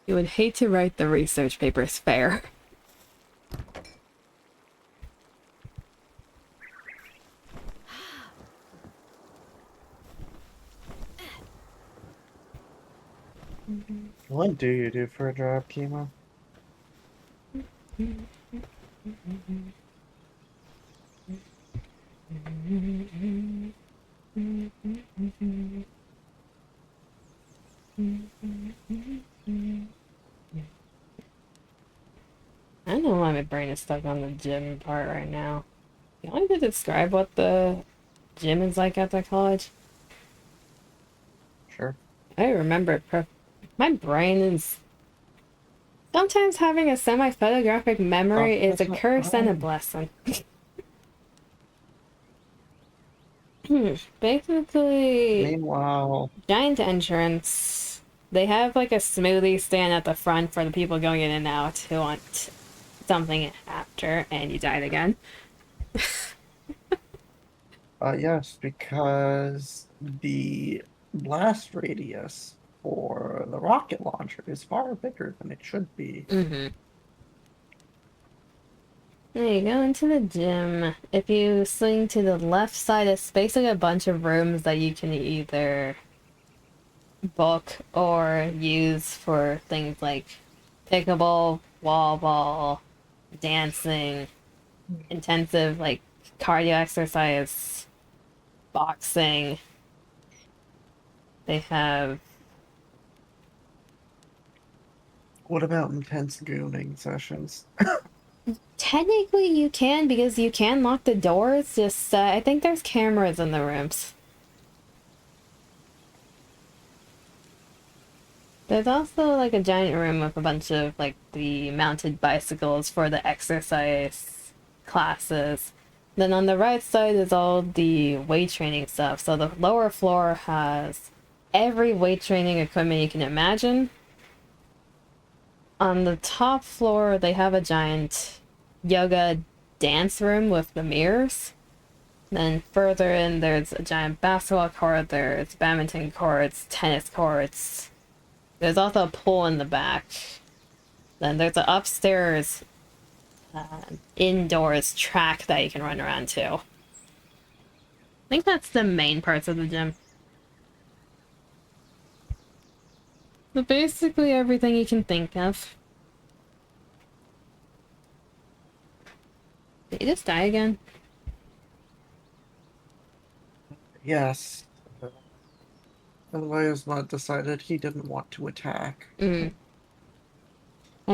you would hate to write the research papers fair. What do you do for a job, Kima? I don't know why my brain is stuck on the gym part right now. You want me to describe what the gym is like at that college? Sure. I remember it. My brain is sometimes having a semi-photographic memory is a That's not curse and a fine. blessing. Basically, Meanwhile, giant entrance. They have like a smoothie stand at the front for the people going in and out who want something after, and you died again. yes, because the blast radius for the rocket launcher is far bigger than it should be. Mm-hmm. There you go into the gym. If you swing to the left side, it's basically a bunch of rooms that you can either book or use for things like pickleball, wall ball, dancing, intensive like cardio exercise, boxing. They have What about intense gooning sessions? technically you can because you can lock the doors. Just I think there's cameras in the rooms. There's also like a giant room with a bunch of like the mounted bicycles for the exercise classes. Then on the right side is all the weight training stuff. So the lower floor has every weight training equipment you can imagine. On the top floor, they have a giant yoga dance room with the mirrors. Then further in, there's a giant basketball court, there's badminton courts, tennis courts. There's also a pool in the back. Then there's an upstairs indoors track that you can run around too. I think that's the main parts of the gym. So basically everything you can think of. Did you just die again? Yes. Otherwise, not decided he didn't want to attack. I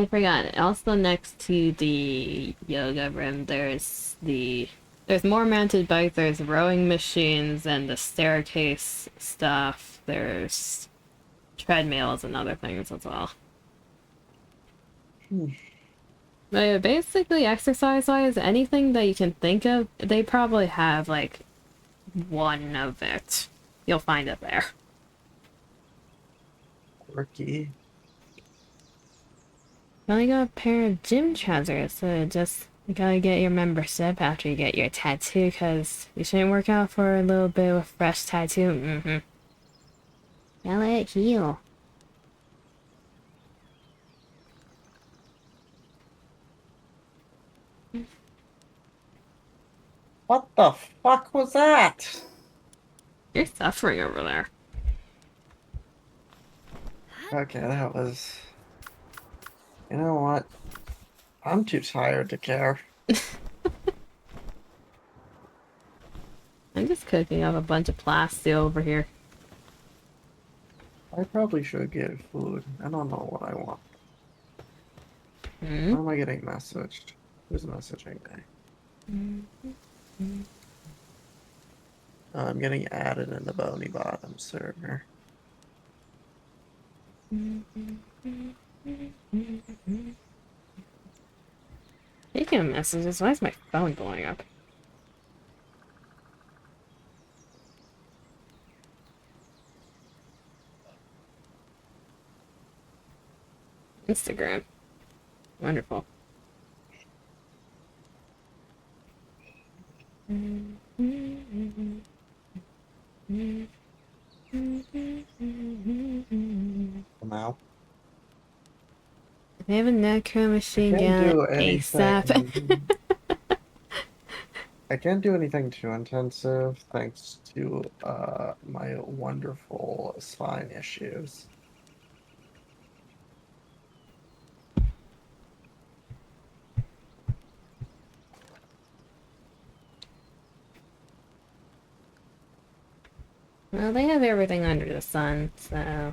forgot. Also next to the yoga room, there's more mounted bikes, there's rowing machines and the staircase stuff. There's treadmills and other things as well. But basically, exercise-wise, anything that you can think of, they probably have, like, one of it. You'll find it there. Quirky. You only got a pair of gym trousers, so just you gotta get your membership after you get your tattoo, because you shouldn't work out for a little bit with fresh tattoo. Gotta let it heal. What the fuck was that? You're suffering over there. Okay, that was... You know what? I'm too tired to care. I'm just cooking up a bunch of plastic over here. I probably should get food. I don't know what I want. Hmm? Why am I getting messaged? Who's messaging me? Oh, I'm getting added in the Bony Bottom server. Speaking of messages, why is my phone blowing up? Instagram. Wonderful. Now. I have a necro machine Can't gun do ASAP. anything. I can't do anything too intensive thanks to my wonderful spine issues. Well, they have everything under the sun, so...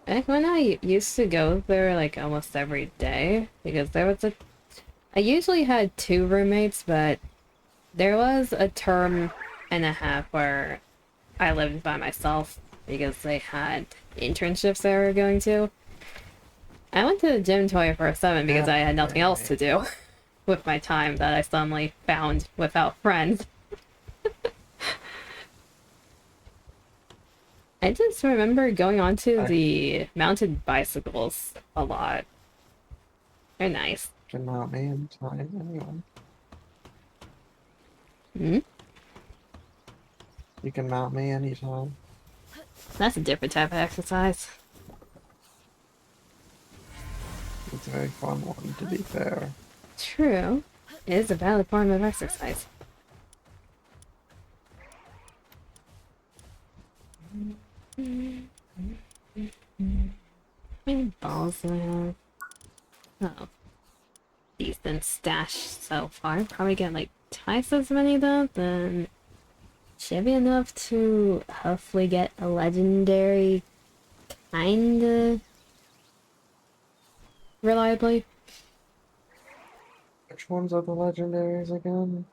Back when I used to go there, like, almost every day, because there was a... I usually had 2 roommates, but there was a term and a half where I lived by myself, because they had internships they were going to. I went to the gym 24/7 because I had nothing else to do with my time that I suddenly found without friends. I just remember going onto the mounted bicycles a lot. They're nice. Can mount me in time anyway. Hmm? You can mount me anytime. That's a different type of exercise. It's a very fun one, to be fair. True. It is a valid form of exercise. How many balls do I have? Oh. Decent stash so far. Probably get like twice as many though, then should be enough to hopefully get a legendary kinda reliably. Which ones are the legendaries again?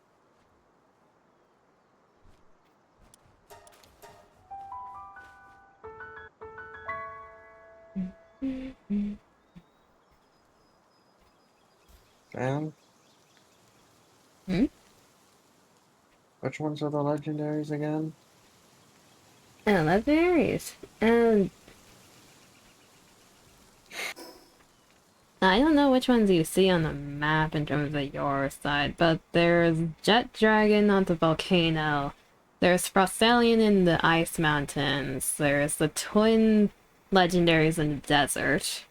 Dan? Hmm? Which ones are the legendaries again? Legendaries. I don't know which ones you see on the map in terms of your side, but there's Jet Dragon on the volcano. There's Frostalion in the Ice Mountains. There's the twin legendaries in the desert.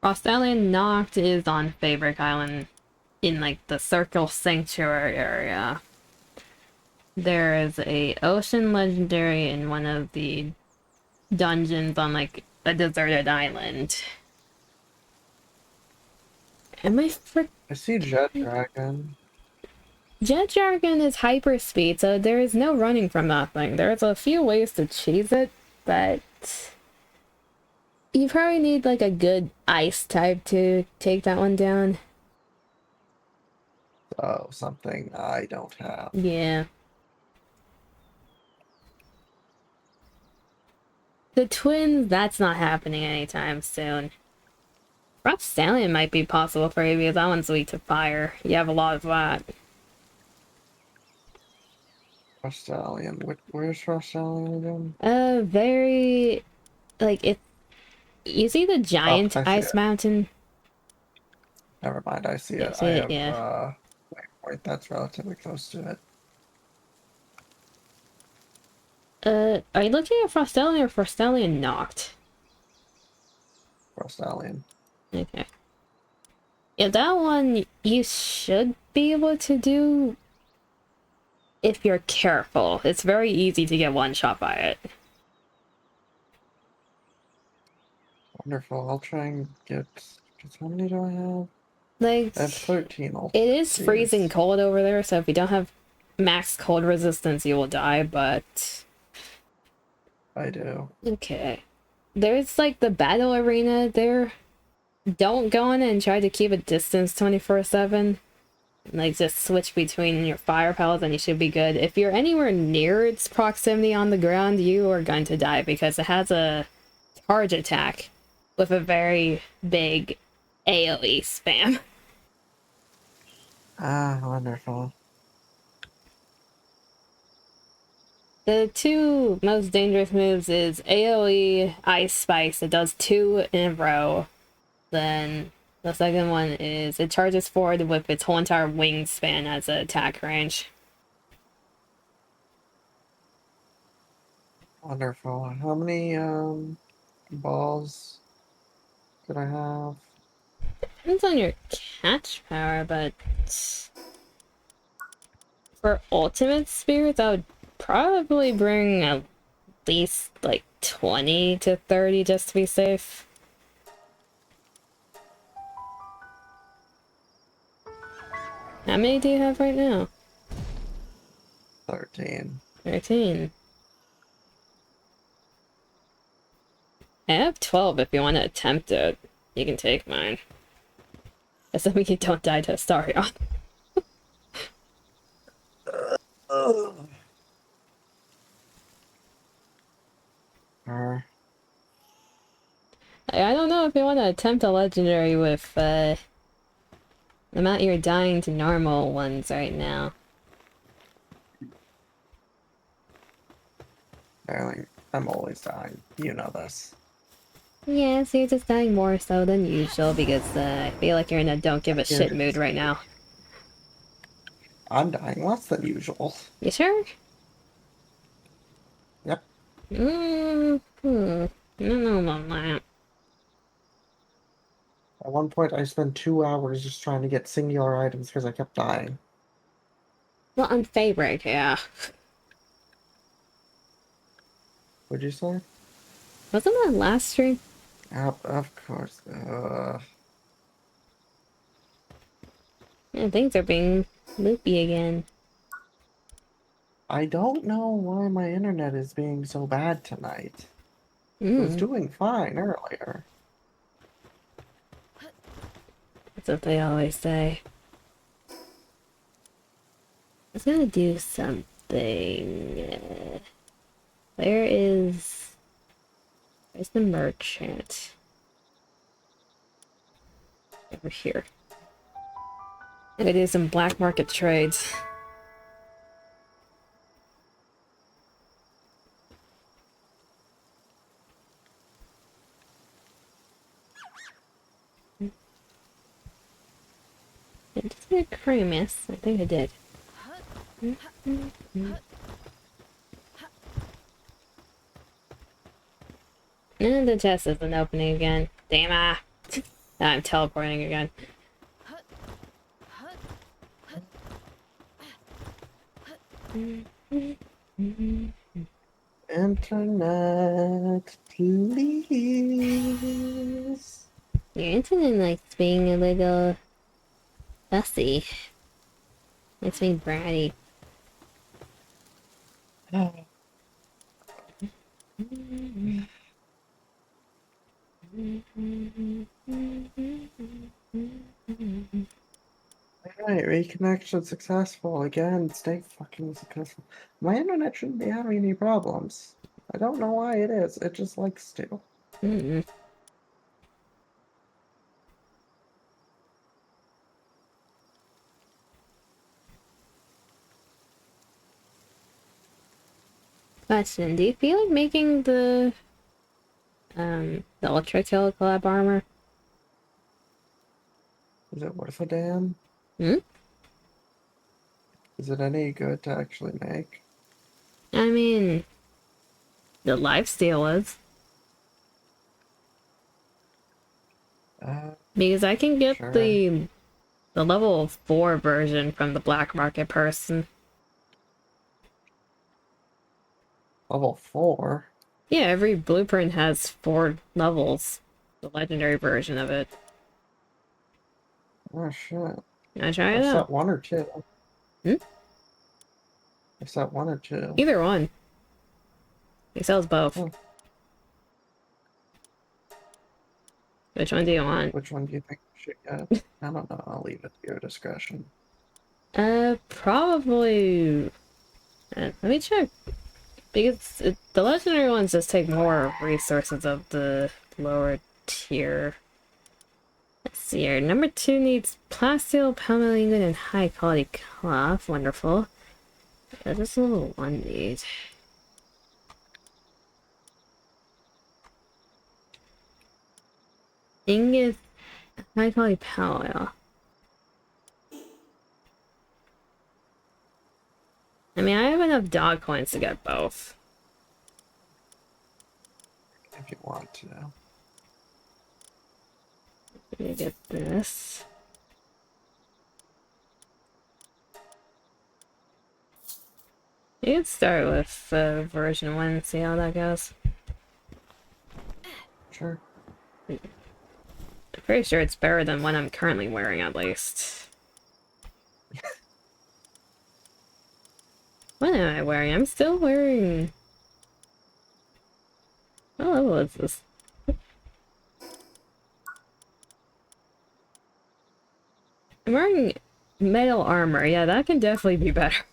Frostalion Noct is on Fabric Island in like the Circle Sanctuary area. There is a ocean legendary in one of the dungeons on like a deserted island. Am I I see Jet Dragon. Jet Dragon is hyper speed, so there is no running from that thing. There's a few ways to cheese it, but you probably need like a good ice type to take that one down. Oh, something I don't have. Yeah. The twins, that's not happening anytime soon. Frost Stallion might be possible for you because that one's weak to fire. You have a lot of that. Frostallion. Where's Frostallion again? Very... Like, it... You see the Oh, giant I see ice it. mountain? Never mind, I see Yeah, it. see I it? have, Yeah. wait, that's relatively close to it. Are you looking at Frostallion or Frostallion Knocked? Frostallion. Okay. Yeah, that one you should be able to do if you're careful. It's very easy to get one shot by it. Wonderful. I'll try and get... How many do I have? Like, I have 13 it is freezing ultimates. cold over there, so if you don't have max cold resistance, you will die, but... I do. Okay. There's, like, the battle arena there. Don't go in and try to keep a distance 24/7. Like, just switch between your fire pals and you should be good. If you're anywhere near its proximity on the ground, you are going to die because it has a charge attack with a very big AoE spam. Ah, wonderful. The two most dangerous moves is AoE Ice Spice. It does 2 in a row. Then the second one is it charges forward with its whole entire wingspan as an attack range. Wonderful. How many, balls did I have? Depends on your catch power, but for ultimate spirits, I would probably bring at least like 20 to 30 just to be safe. How many do you have right now? 13. 13. I have 12 if you want to attempt it. You can take mine. Assuming you don't die to Astarion. I don't know if you want to attempt a legendary with the amount you're dying to normal ones right now. Darling, I'm always dying. You know this. Yeah, so you're just dying more so than usual because I feel like you're in a don't give a Here. shit mood right now. I'm dying less than usual. You sure? Yep. I don't know about that. At one point, I spent 2 hours just trying to get singular items because I kept dying. Well, on favorite, yeah. What'd you say? Wasn't that last stream? Of course. Yeah, things are being loopy again. I don't know why my internet is being so bad tonight. It was doing fine earlier. That's what they always say. I was gonna do something. Where's the merchant? Over here. I'm gonna do some black market trades. Did I just get a Kramis? I think I did. And the chest isn't opening again. Damn it! I'm teleporting again. Internet, please. Your internet likes being a little fussy. Makes me bratty. Alright, reconnection successful. Again, stay fucking successful. My internet shouldn't be having any problems. I don't know why it is. It just likes to. Mm. Question, do you feel like making the Ultra Kill collab armor? Is it worth a damn? Hmm? Is it any good to actually make? I mean, the lifesteal is. Because I can get Sure. the level 4 version from the black market person. Level 4? Yeah, every blueprint has 4 levels. The legendary version of it. Oh shit. I try it I've out. set 1 or 2. Hmm? I've set 1 or 2. Either one. He sells both. Oh. Which one do you want? Which one do you think we should get? I don't know. I'll leave it to your discretion. Probably... let me check. Because the legendary ones just take more resources of the lower tier. Let's see here. Number 2 needs plasteel, pound ingot, and high quality cloth. Wonderful. What does level 1 need? Ingot, high quality power. I mean, I have enough dog coins to get both. If you want to. Let me get this. You can start with version 1 and see how that goes. Sure. I'm pretty sure it's better than what I'm currently wearing, at least. What am I wearing? I'm still wearing... What level is this? I'm wearing metal armor. Yeah, that can definitely be better.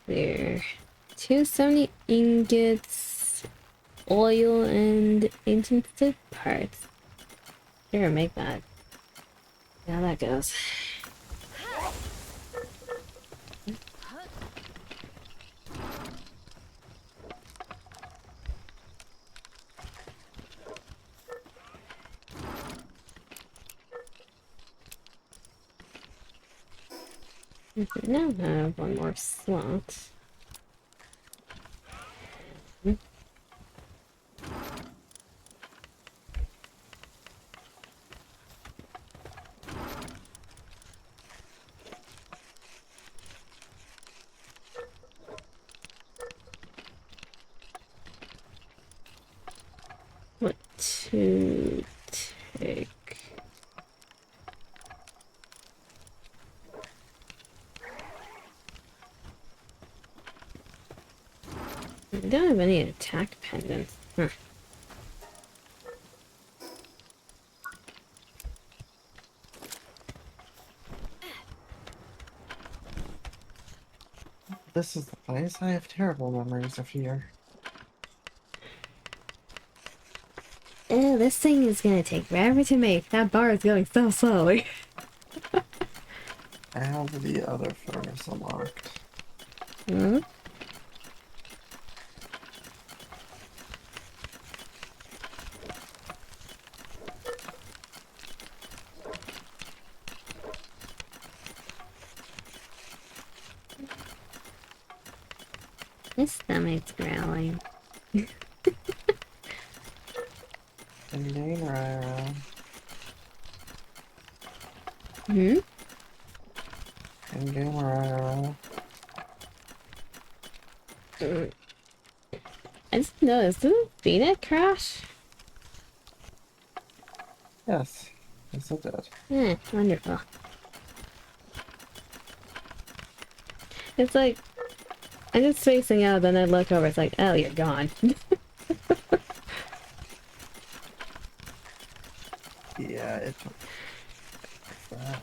There. 270 ingots, oil, and ancient stick parts. Here, make that. See how that goes. Now I have one more slot. What to take? I don't have any attack pendants. Huh. This is the place. I have terrible memories of here. Oh, this thing is gonna take forever to make. That bar is going so slowly. I have the other furnace unlocked. Hmm? My stomach's growling. Indeed, right. Hmm? In-game or IRL? I just noticed, didn't VNet crash? Yes. Yes, it did. Wonderful. It's like, I'm just spacing out, then I look over, it's like, oh, you're gone. Yeah, it took that.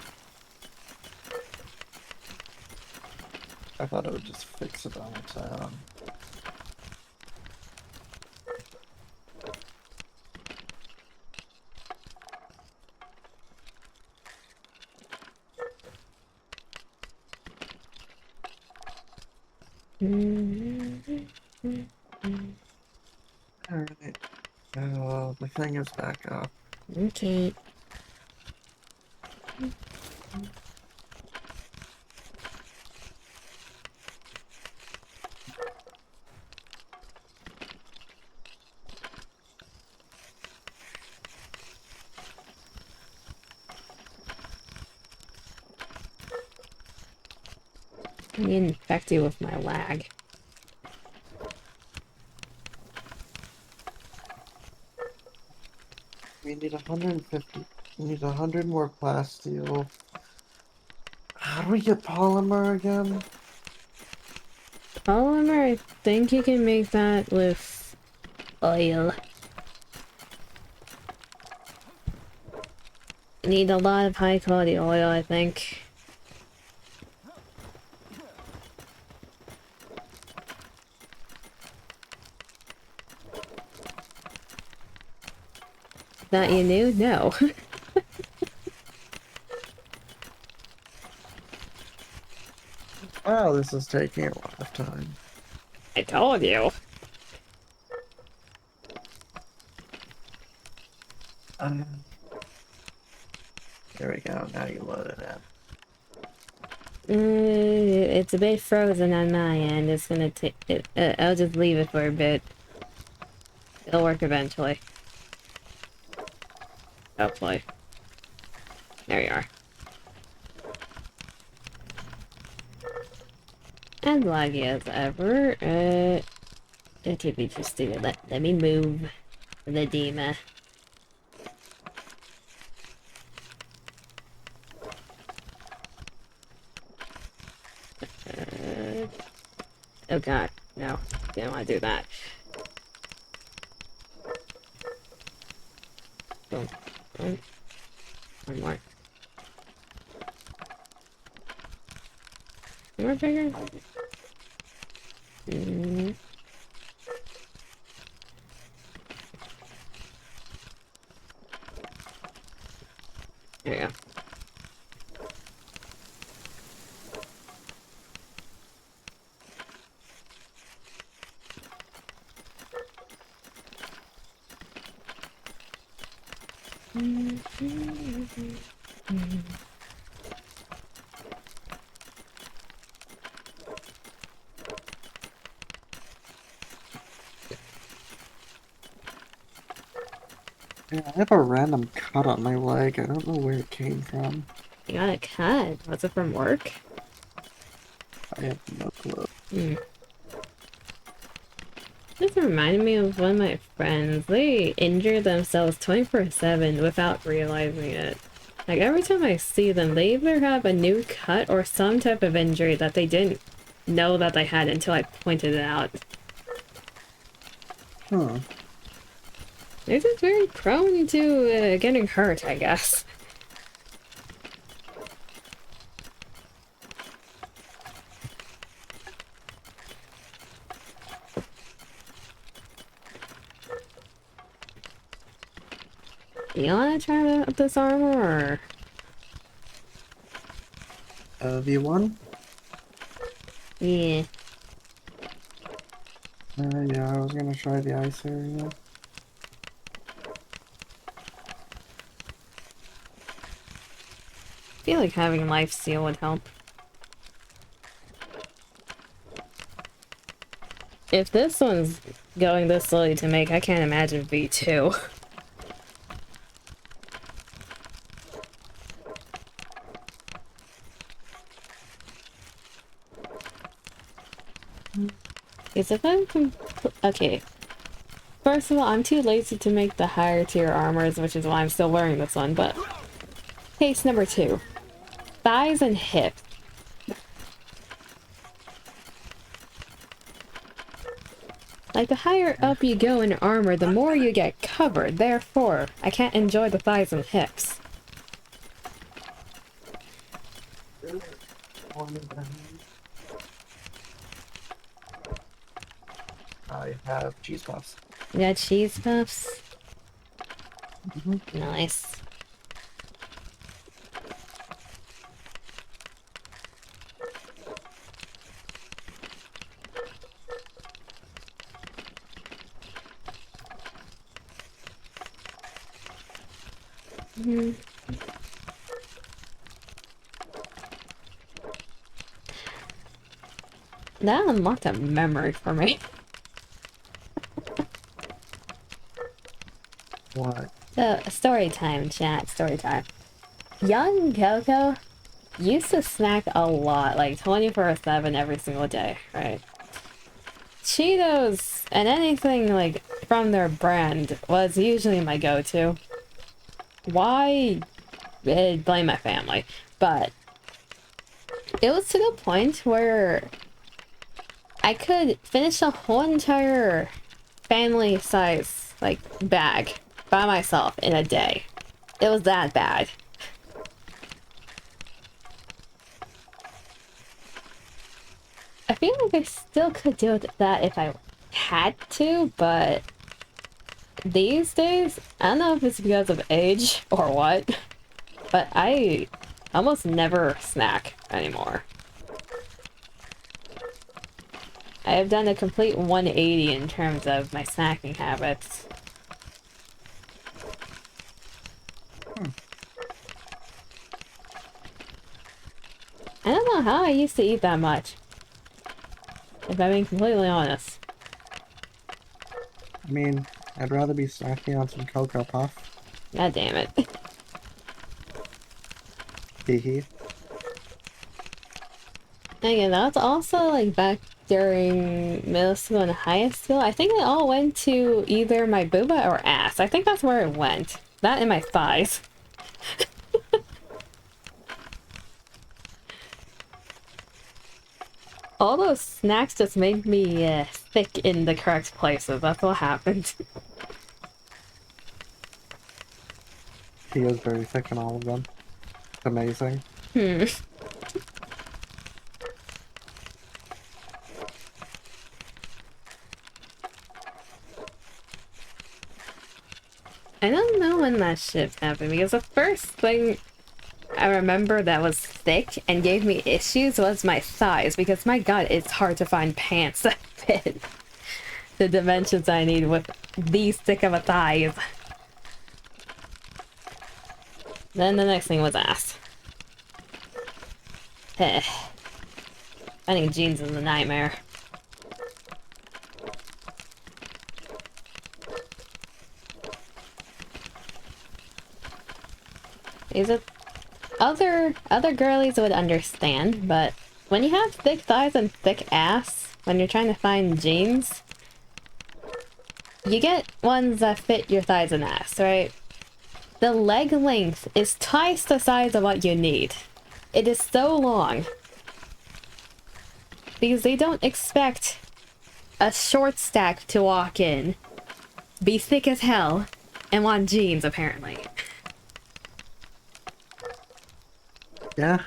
I thought it would just fix it on its own. Alright. The thing is back up. Okay. I need to infect you with my lag. We need 150. We need 100 more plasteel. How do we get polymer again? Polymer, I think you can make that with oil. You need a lot of high quality oil, I think. That you knew? No. Wow, this is taking a lot of time. I told you. There we go, now you load it in. It's a bit frozen on my end. It's gonna take it. I'll just leave it for a bit. It'll work eventually. Hopefully. There you are. And laggy as ever. It could be just stupid. Let me move the Dima. Oh god, no. Didn't want to do that. Boom. Boom. One more. One more bigger? There you go. Yeah, I have a random cut on my leg. I don't know where it came from. You got a cut. Was it from work? I have no clue. This reminded me of one of my friends. They injure themselves 24/7 without realizing it. Like, every time I see them, they either have a new cut or some type of injury that they didn't know that they had until I pointed it out. Huh. They're just very prone to getting hurt, I guess. You wanna try out this armor, or...? V1? Yeah. Yeah, I was gonna try the ice area. I feel like having life steal would help. If this one's going this slowly to make, I can't imagine V2. Because if I'm okay. First of all, I'm too lazy to make the higher tier armors, which is why I'm still wearing this one, but... Case number 2. Thighs and hips. Like, the higher up you go in armor, the more you get covered. Therefore, I can't enjoy the thighs and hips. I have cheese puffs. You got cheese puffs? Mm-hmm. Nice. That unlocked a memory for me. What? So, story time, chat, story time. Young Coco used to snack a lot, like 24/7 every single day, right? Cheetos and anything like from their brand was usually my go-to. Why? Blame my family. But it was to the point where I could finish a whole entire family size like bag by myself in a day. It was that bad. I feel like I still could do that if I had to, but these days, I don't know if it's because of age or what, but I almost never snack anymore. I have done a complete 180 in terms of my snacking habits. I don't know how I used to eat that much, if I'm being completely honest. I mean, I'd rather be snacking on some Cocoa Puff. God damn it. Hee. Again, that's also like back during middle school and high school. I think it all went to either my booba or ass. I think that's where it went. That and my thighs. All those snacks just made me thick in the correct places. That's what happened. He is very thick in all of them. It's amazing. I don't know when that shift happened, because the first thing I remember that was thick and gave me issues was my thighs, because my god, it's hard to find pants that fit the dimensions I need with these thick of a thighs. Then the next thing was ass. Finding jeans is a nightmare. These are other girlies would understand, but when you have thick thighs and thick ass, when you're trying to find jeans, you get ones that fit your thighs and ass, right? The leg length is twice the size of what you need. It is so long. Because they don't expect a short stack to walk in, be thick as hell, and want jeans, apparently. Yeah.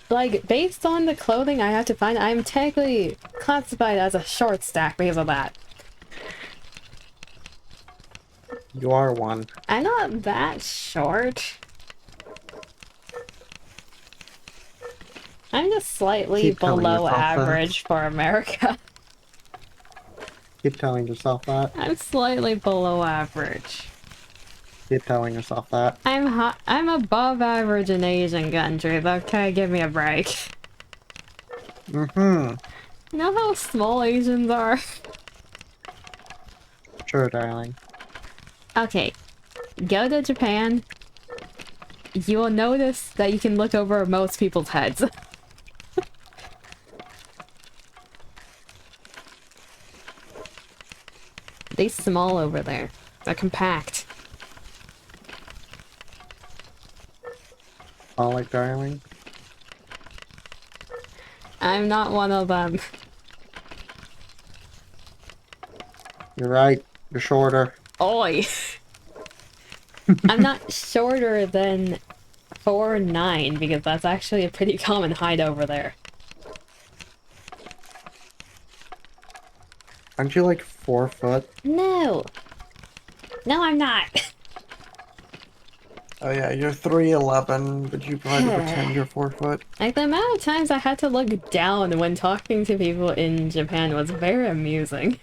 Like, based on the clothing I have to find, I'm technically classified as a short stack because of that. You are one. I'm not that short. I'm just slightly Keep telling below yourself average for America. Keep telling yourself that. I'm slightly below average. Keep telling yourself that. I'm above average in Asian countries. Okay, give me a break. Mm-hmm. You know how small Asians are? Sure, darling. Okay, go to Japan. You will notice that you can look over most people's heads. They small over there. They're compact. All like darling. I'm not one of them. You're right. You're shorter. Oi! I'm not shorter than 4'9", because that's actually a pretty common height over there. Aren't you like 4 foot? No! No, I'm not! Oh yeah, you're 3'11", but you probably pretend you're 4 foot. Like, the amount of times I had to look down when talking to people in Japan was very amusing.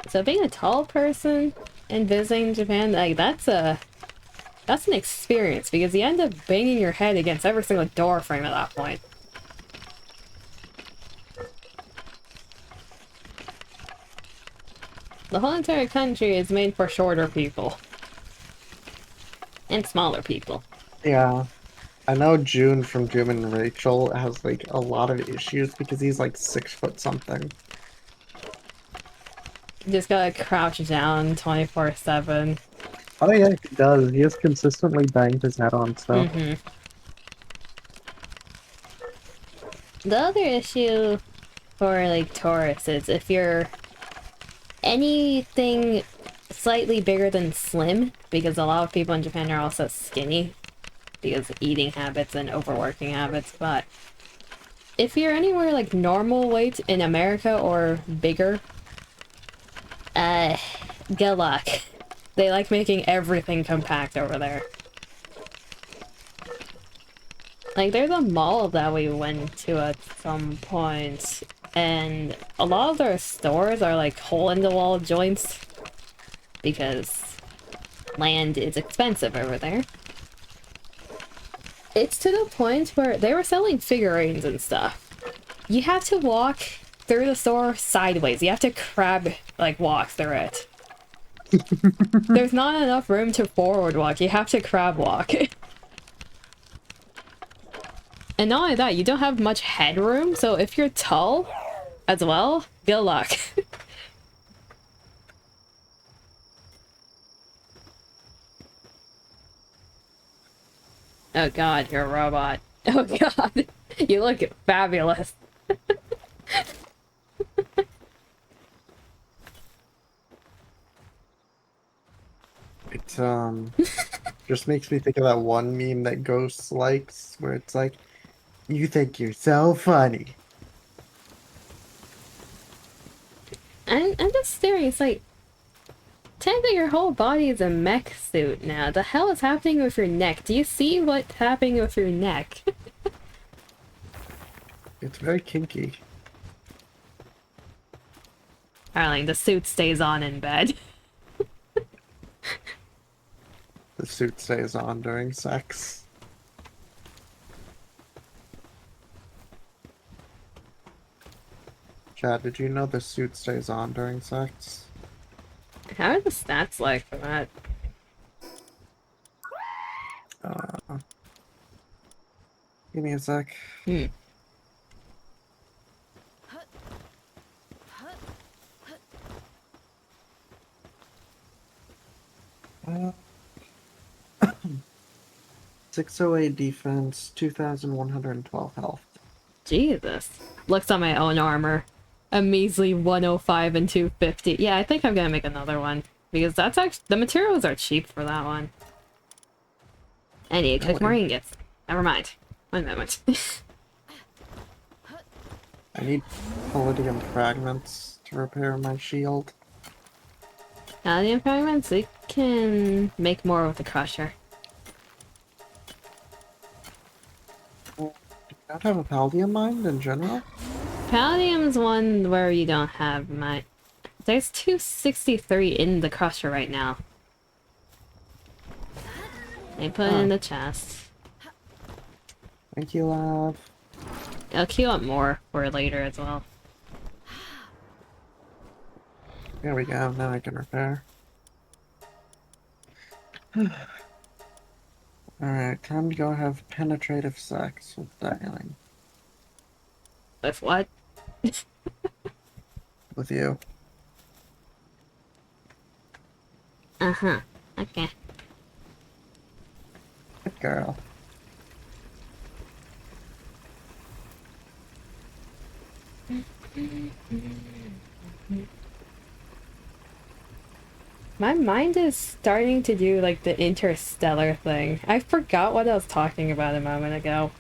So being a tall person and visiting Japan, like, that's an experience, because you end up banging your head against every single door frame at that point. The whole entire country is made for shorter people. And smaller people. Yeah. I know June from Jim and Rachel has like a lot of issues because he's like 6 foot something. You just gotta crouch down 24/7. Oh yeah, he does. He has consistently banged his head on stuff. Mm-hmm. The other issue for, like, tourists is if you're anything slightly bigger than slim, because a lot of people in Japan are also skinny because of eating habits and overworking habits, but if you're anywhere like normal weight in America or bigger, good luck. They like making everything compact over there. Like, there's a mall that we went to at some point, and a lot of their stores are like hole-in-the-wall joints because land is expensive over there. It's to the point where they were selling figurines and stuff. You have to walk through the store sideways. You have to crab, like, walk through it. There's not enough room to forward walk. You have to crab walk. And not only that, you don't have much headroom, so if you're tall as well, good luck. Oh god, you're a robot. Oh god, you look fabulous. It just makes me think of that one meme that Ghost likes, where it's like, you think you're so funny. I'm just staring, it's like, technically your whole body is a mech suit now. The hell is happening with your neck? Do you see what's happening with your neck? It's very kinky. Darling, the suit stays on in bed. The suit stays on during sex. Chad, did you know the suit stays on during sex? How are the stats like for that? Give me a sec. Hmm. Uh, 608 defense, 2,112 health. Jesus. Looks on my own armor. A measly 105 and 250. Yeah, I think I'm gonna make another one. Because that's actually, the materials are cheap for that one. I need to cook more ingots. Never mind. One moment. I need palladium fragments to repair my shield. Palladium fragments, we can make more with the crusher. Do you not have a palladium mine in general? Palladium's one where you don't have my... There's 263 in the crusher right now. They put it in the chest. Thank you, love. I'll queue up more for later as well. There we go, now I can repair. Alright, time to go have penetrative sex with Dialing. With what? With you. Uh-huh. Okay. Good girl. My mind is starting to do like the interstellar thing. I forgot what I was talking about a moment ago.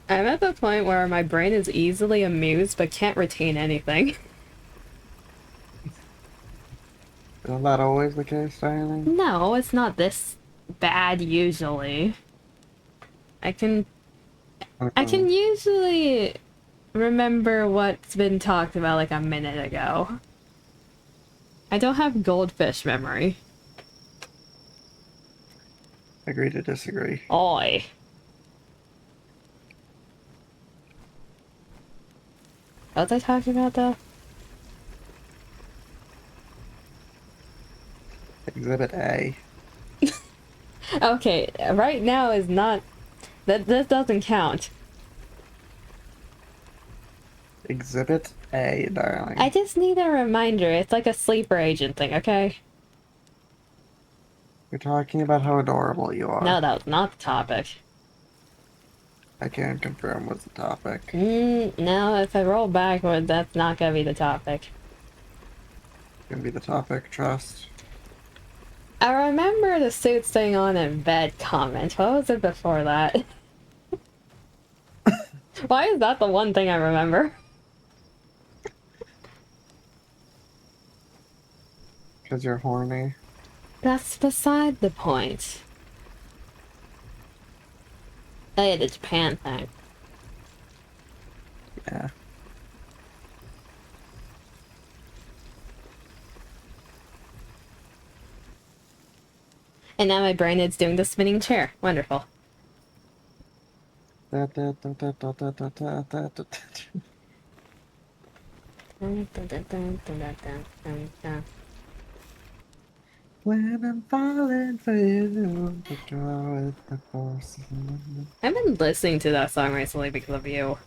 I'm at the point where my brain is easily amused but can't retain anything. Isn't that always the case, Dialing? No, it's not this bad usually. I can usually remember what's been talked about like a minute ago. I don't have goldfish memory. Agree to disagree. Oi. What was I talking about though? Exhibit A. Okay, right now is not... This doesn't count. Exhibit A, darling. I just need a reminder. It's like a sleeper agent thing, okay? You're talking about how adorable you are. No, that was not the topic. I can confirm what's the topic. No, if I roll backward, that's not gonna be the topic. It's gonna be the topic, trust. I remember the suit staying on in bed comment. What was it before that? Why is that the one thing I remember? Because you're horny. That's beside the point. Oh yeah, the Japan thing. Yeah. And now my brain is doing the spinning chair. Wonderful. When I'm falling for you, the draw with the force. I've been listening to that song recently because of you.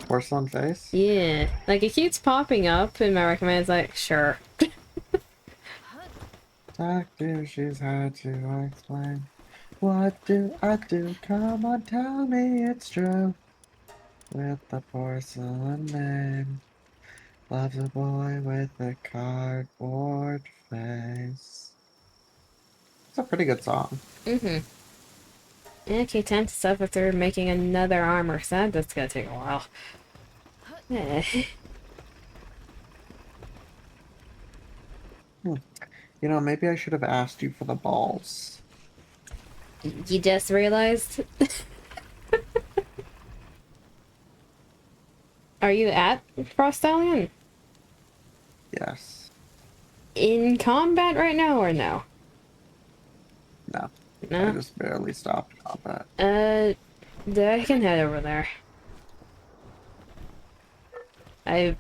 Porcelain face? Yeah, like it keeps popping up in my recommends, like, sure. Doctor, she's hard to explain. What do I do? Come on, tell me it's true. With the porcelain name. Loves a boy with a cardboard face. It's a pretty good song. Mm-hmm. Okay, time to stop if they're making another armor set. That's gonna take a while. Eh. You know, maybe I should have asked you for the balls. You just realized? Are you at Frostallion? Yes. In combat right now or no? No. No? I just barely stopped combat. I can head over there. I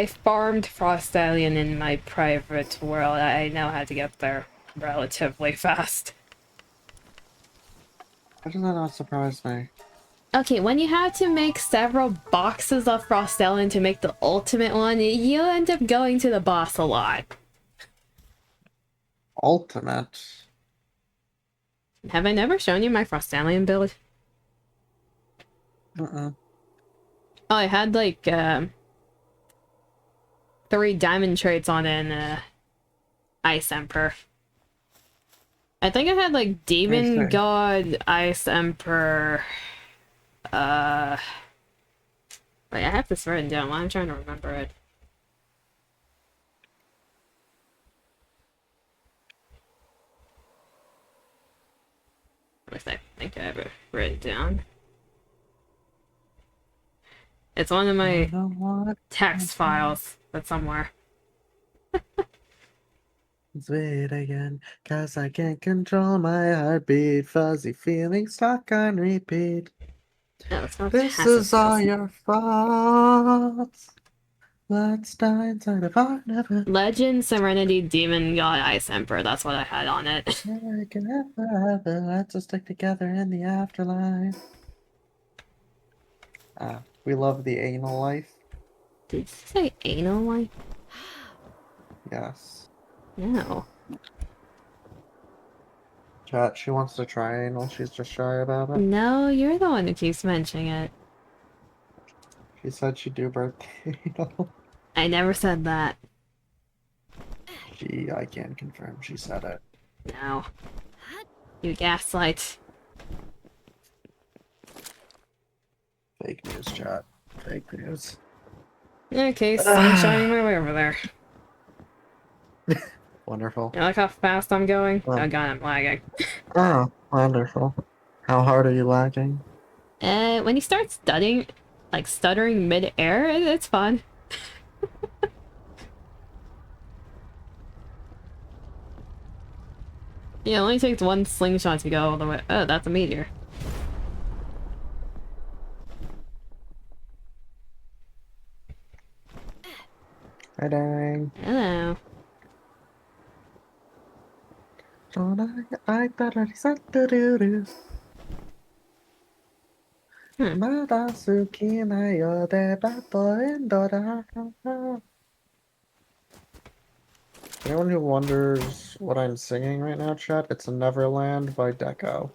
farmed Frostallion in my private world. I know how to get there relatively fast. How does that not surprise me? Okay, when you have to make several boxes of Frostallion to make the ultimate one, you end up going to the boss a lot. Ultimate? Have I never shown you my Frostallion build? Uh-uh. Oh, I had like 3 diamond traits on in Ice Emperor. I think I had like Demon God, Ice Emperor. Wait, I have this written down. I'm trying to remember it. At least I think I have it written down. It's one of my text files that's somewhere. Wait again, cause I can't control my heartbeat. Fuzzy feelings stuck on repeat. No, it's not This is all Tacitus. your fault. Let's die inside of our never. Legend, Serenity, Demon God, Ice Emperor. That's what I had on it. We can have forever. Let's just stick together in the afterlife. We love the anal life. Did you say anal life? Yes. No. Chat, she wants to try anal. She's just shy about it. No, you're the one who keeps mentioning it. She said she'd do birthday anal. I never said that. I can confirm she said it. No. You gaslight. Fake news, chat. Fake news. Okay, sun shining my way over there. Wonderful. You like how fast I'm going? Oh. Oh god, I'm lagging. Oh, wonderful. How hard are you lagging? When you start stuttering mid-air, it's fun. Yeah, it only takes one slingshot to go all the way. Oh, that's a meteor. Hi, dang. Hello. Anyone who wonders what I'm singing right now, chat, it's Neverland by Deco.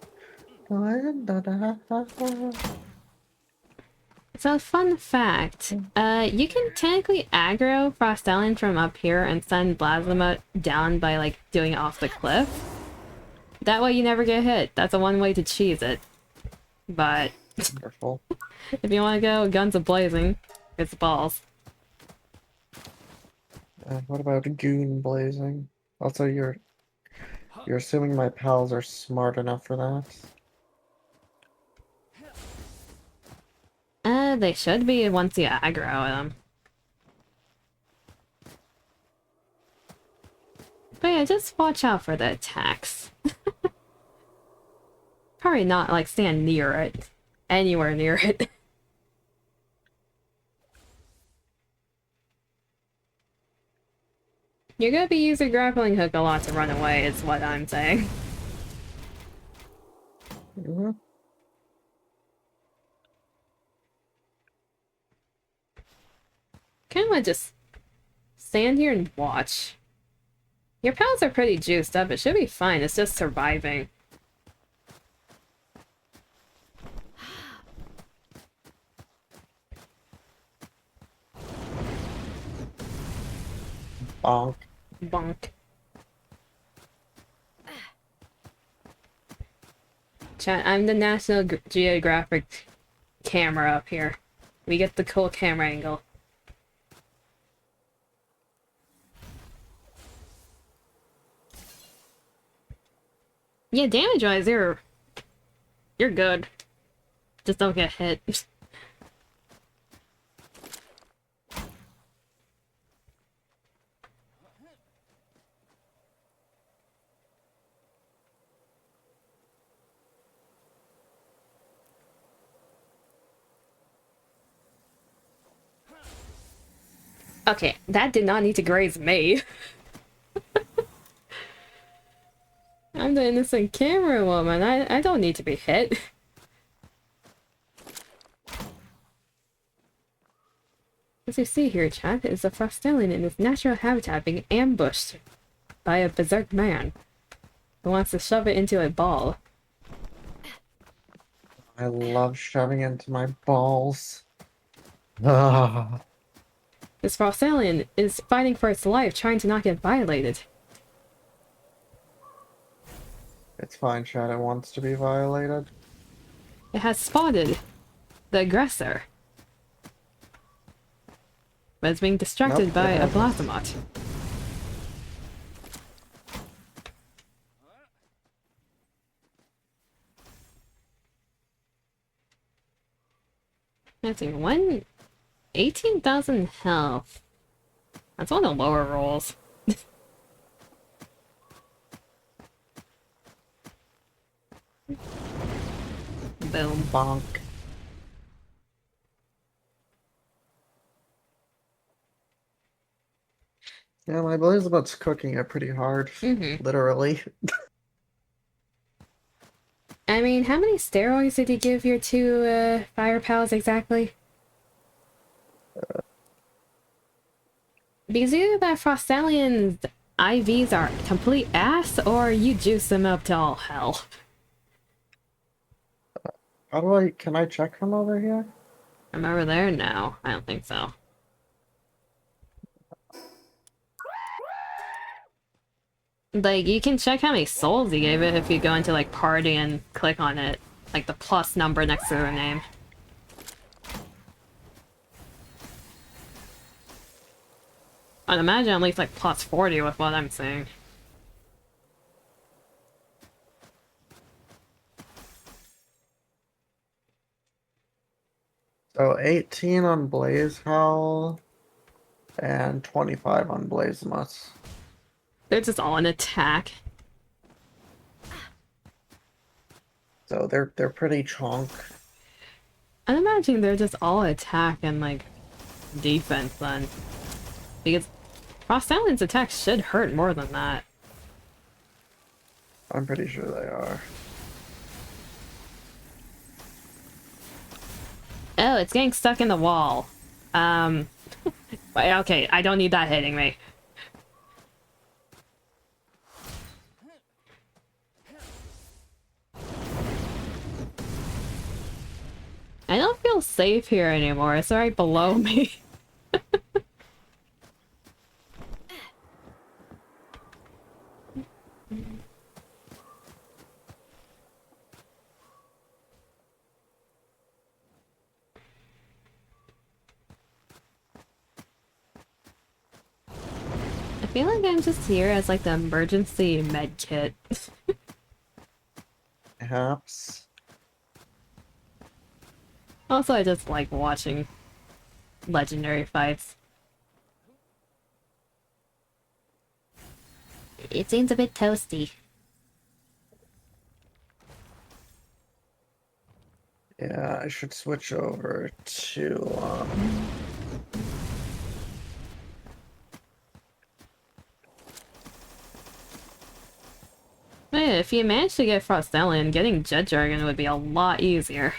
So, fun fact, you can technically aggro Frostallion from up here and send Blasphema down by, like, doing it off the cliff. That way you never get hit. That's a one way to cheese it. But, Wonderful. if you want to go guns a-blazing, it's balls. What about goon blazing? Also, you're assuming my pals are smart enough for that. They should be once you aggro them. But yeah, just watch out for the attacks. Probably not, like, stand near it. Anywhere near it. You're gonna be using grappling hook a lot to run away, is what I'm saying. Mm-hmm. Kinda wanna just stand here and watch. Your pals are pretty juiced up, it should be fine, it's just surviving. Bonk. Bonk. Chat, I'm the National Geographic camera up here. We get the cool camera angle. Yeah, damage-wise, you're good. Just don't get hit. Okay, that did not need to graze me. I'm the innocent camera woman. I don't need to be hit. As you see here, chat, is a Frostallion in its natural habitat being ambushed by a berserk man who wants to shove it into a ball. I love shoving into my balls. Ah. This Frostallion is fighting for its life, trying to not get violated. It's fine, chat. It wants to be violated. It has spotted the aggressor, but it's being distracted Nope, by it a hasn't. Blastomat. Let's see, 18,000 health. That's one of the lower rolls. Boom. Bonk. Yeah, my Blazabot's cooking it pretty hard. Literally. I mean, how many steroids did you give your two fire pals exactly? Because either that Frostallion's IVs are complete ass, or you juice them up to all hell. How do I... Can I check from over here? I'm over there now. I don't think so. Like, you can check how many souls you gave it if you go into, like, party and click on it. Like, the plus number next to their name. I'd imagine at least, like, plus 40 with what I'm seeing. So 18 on Blaze Howl and 25 on Blazemutt. They're just all an attack. So they're pretty chonk. I'd imagine they're just all attack and, like, defense then. Because Frostallion's attacks should hurt more than that. I'm pretty sure they are. Oh, it's getting stuck in the wall. Okay, I don't need that hitting me. I don't feel safe here anymore. It's right below me. I feel like I'm just here as like the emergency med kit. Perhaps. Also, I just like watching legendary fights. It seems a bit toasty. Yeah, I should switch over to Hey, if you manage to get Frostallion, getting Jet Dragon would be a lot easier.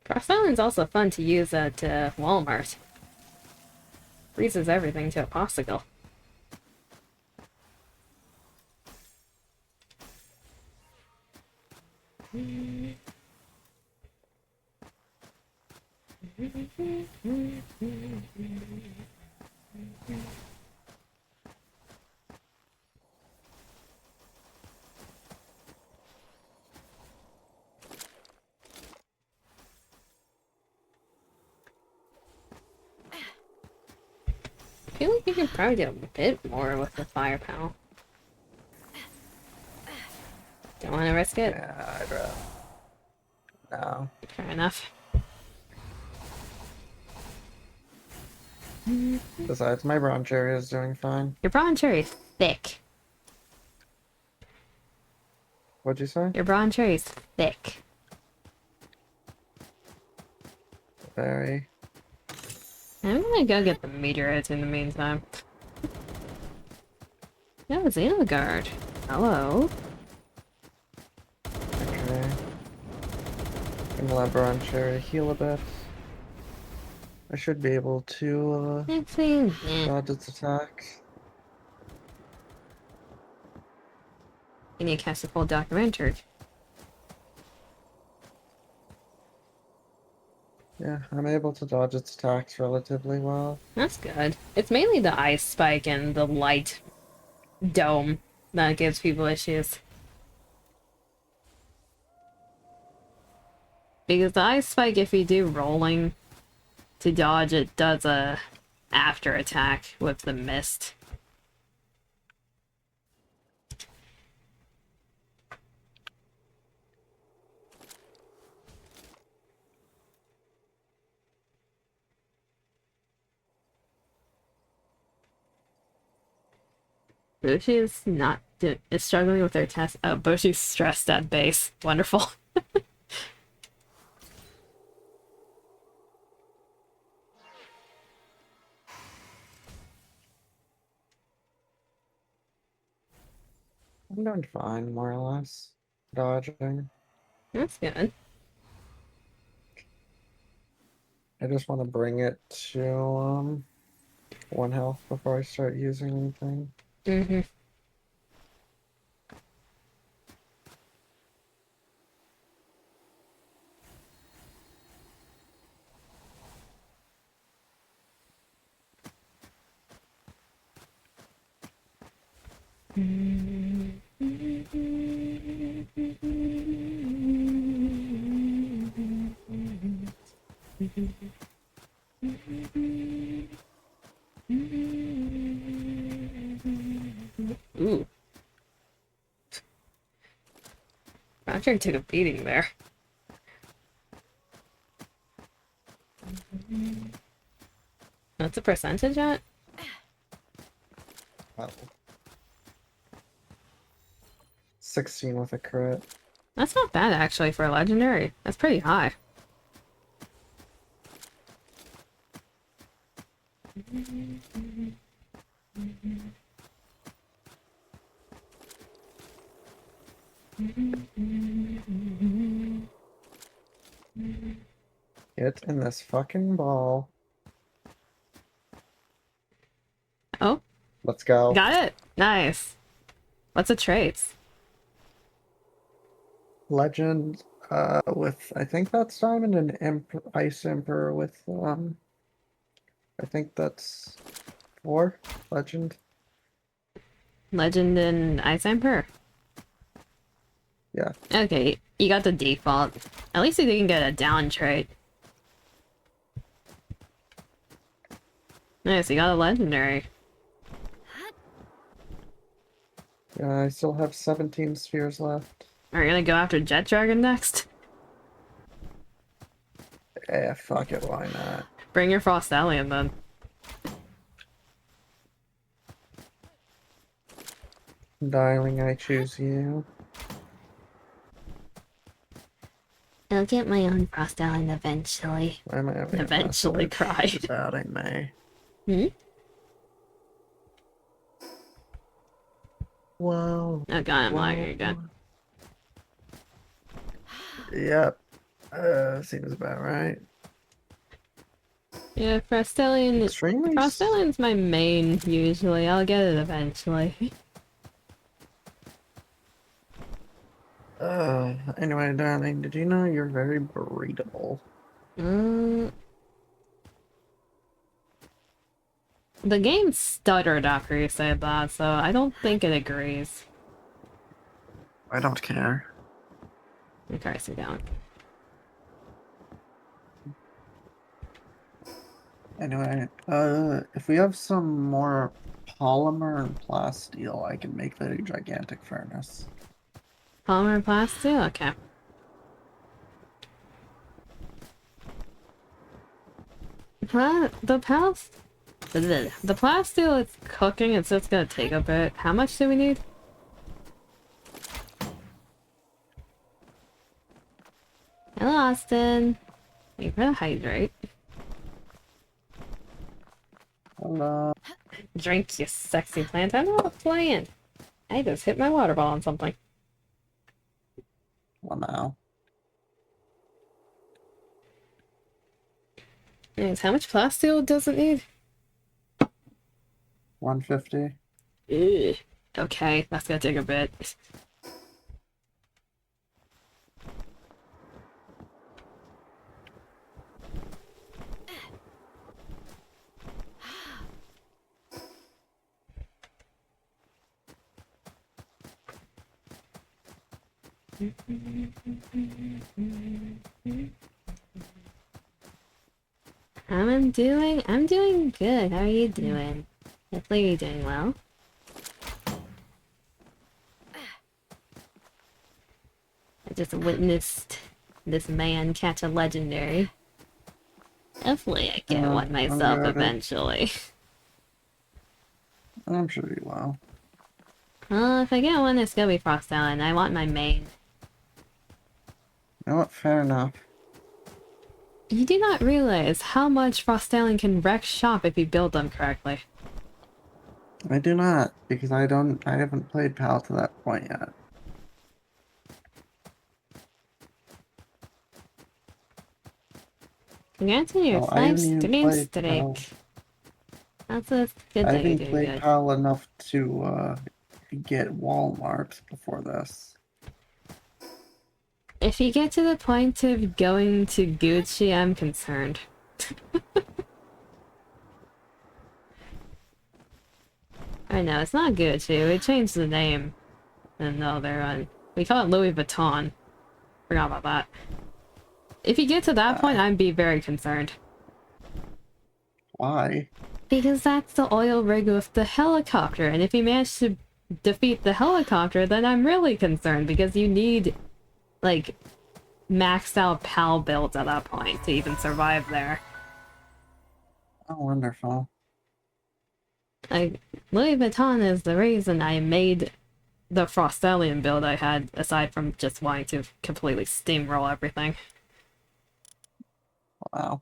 Frostallion's also fun to use at Walmart. Freezes everything to a popsicle. I feel like you can probably do a bit more with the firepower. Don't want to risk it? yeah, I'd rather. No. Fair enough. Besides, my Bronze Cherry is doing fine. Your Bronze Cherry's thick. What'd you say? Your Bronze Cherry's thick. Very. I'm gonna go get the meteorites in the meantime. No, Xenogard. Hello. Okay. Gonna let Bronze Cherry heal a bit. I should be able to dodge its attacks. You need to catch the full documentary. Yeah, I'm able to dodge its attacks relatively well. That's good. It's mainly the ice spike and the light dome that gives people issues. Because the ice spike, if you do rolling to dodge, it does a after attack with the mist. Bushi is not is struggling with their test. Oh, Bushi's stressed at base. Wonderful. I'm doing fine, more or less. Dodging. That's good. I just want to bring it to 1 health before I start using anything. Mm-hmm. Ooh. Roger took a beating there. What's the percentage at? Oh. 16 with a crit. That's not bad actually for a legendary. That's pretty high. Get in this fucking ball. Oh, Let's go. got it. Nice. What's the traits? Legend, with, I think that's Diamond, and Ice Emperor with, I think that's 4. Legend. Legend and Ice Emperor. Yeah. Okay, you got the default. At least you can get a down trait. Nice, you got a legendary. Yeah, I still have 17 spheres left. Are you gonna go after Jet Dragon next? Yeah, fuck it, why not? Bring your Frost Alien then. Darling, I choose you. I'll get my own Frost Alien eventually. Why am I having a Eventually message cried. about I may? Hmm? Whoa. Oh god, I'm lagging again. Yep. Seems about right. Yeah, Frost Alien... Extremely. Frost Alien's my main, usually. I'll get it eventually. Anyway, darling, did you know you're very breedable? The game stuttered after you said that, so I don't think it agrees. I don't care. Okay, sit down. Anyway, if we have some more polymer and plasteel, I can make that a gigantic furnace. Polymer and plastic? Okay. The plasteel is cooking, and so it's gonna take a bit. How much do we need? Hello, Austin. Thank you for the hydrate. Hello. Drink, you sexy plant. I'm not playing. I just hit my water ball on something. Well, now. Anyways, how much plasteel does it need? 150. Ugh. Okay, that's gonna take a bit. I'm doing good. How are you doing? Hopefully you're doing well. I just witnessed this man catch a legendary. Hopefully I get one myself eventually. I'm sure you will. Well, if I get one, it's gonna be Frost Island. I want my main. You know what? Fair enough. You do not realize how much Frost Island can wreck shop if you build them correctly. I do not, because I haven't played PAL to that point yet. Congrats on your Oh, I haven't even stream played PAL. streak. That's a good I thing you haven't do played good. PAL enough to get Walmart before this. If you get to the point of going to Gucci, I'm concerned. I know, it's not Gucci. We changed the name. And no, they're on. We call it Louis Vuitton. Forgot about that. If you get to that point, I'd be very concerned. Why? Because that's the oil rig with the helicopter, and if you manage to defeat the helicopter, then I'm really concerned, because you need, like, maxed out PAL builds at that point to even survive there. Oh, wonderful. Like, Louis Vuitton is the reason I made the Frostallion build I had, aside from just wanting to completely steamroll everything. Wow.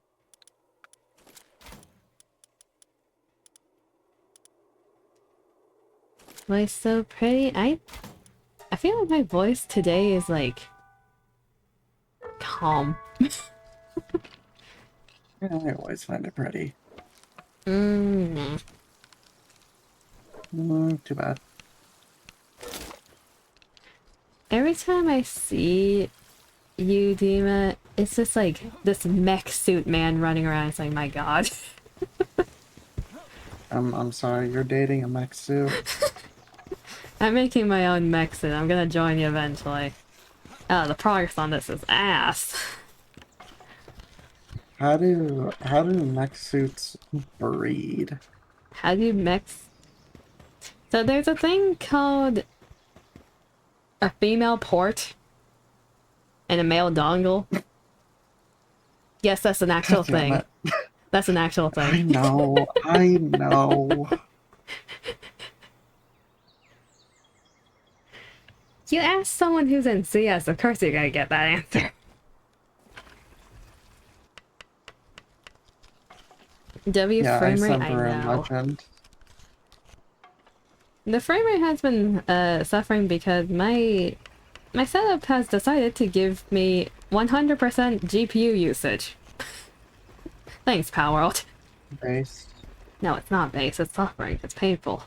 Voice so pretty. I feel like my voice today is like calm. Yeah, I always find it pretty. Nah. Too bad. Every time I see you, Dima, it's just like this mech suit man running around. It's like, my god. I'm sorry, you're dating a mech suit. I'm making my own mech suit. I'm gonna join you eventually. Oh, the progress on this is ass. How do mech suits breed? How do mechs... So there's a thing called a female port and a male dongle. Yes, that's an actual thing. That's an actual thing. I know, I know. You ask someone who's in CS, of course you're gonna get that answer. W Yeah, frame rate, I suffer in know. Legend. The frame rate has been suffering because my setup has decided to give me 100% GPU usage. Thanks, Palworld. Base. No, it's not base, it's suffering. It's painful.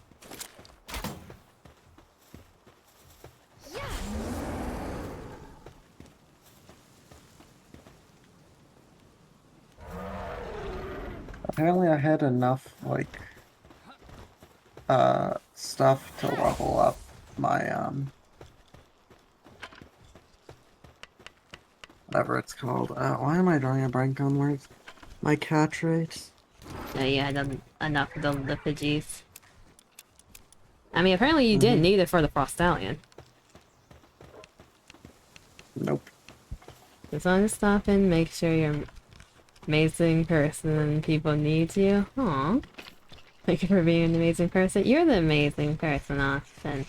Apparently I had enough, like, stuff to level up my, whatever it's called. Why am I drawing a blank on words? My catch rates? Yeah, you had enough of the lippiges. I mean, apparently you didn't need it for the Frostallion. Nope. Just want to stop and make sure you're an amazing person and people need you. Aww. Thank you for being an amazing person. You're the amazing person, Austin.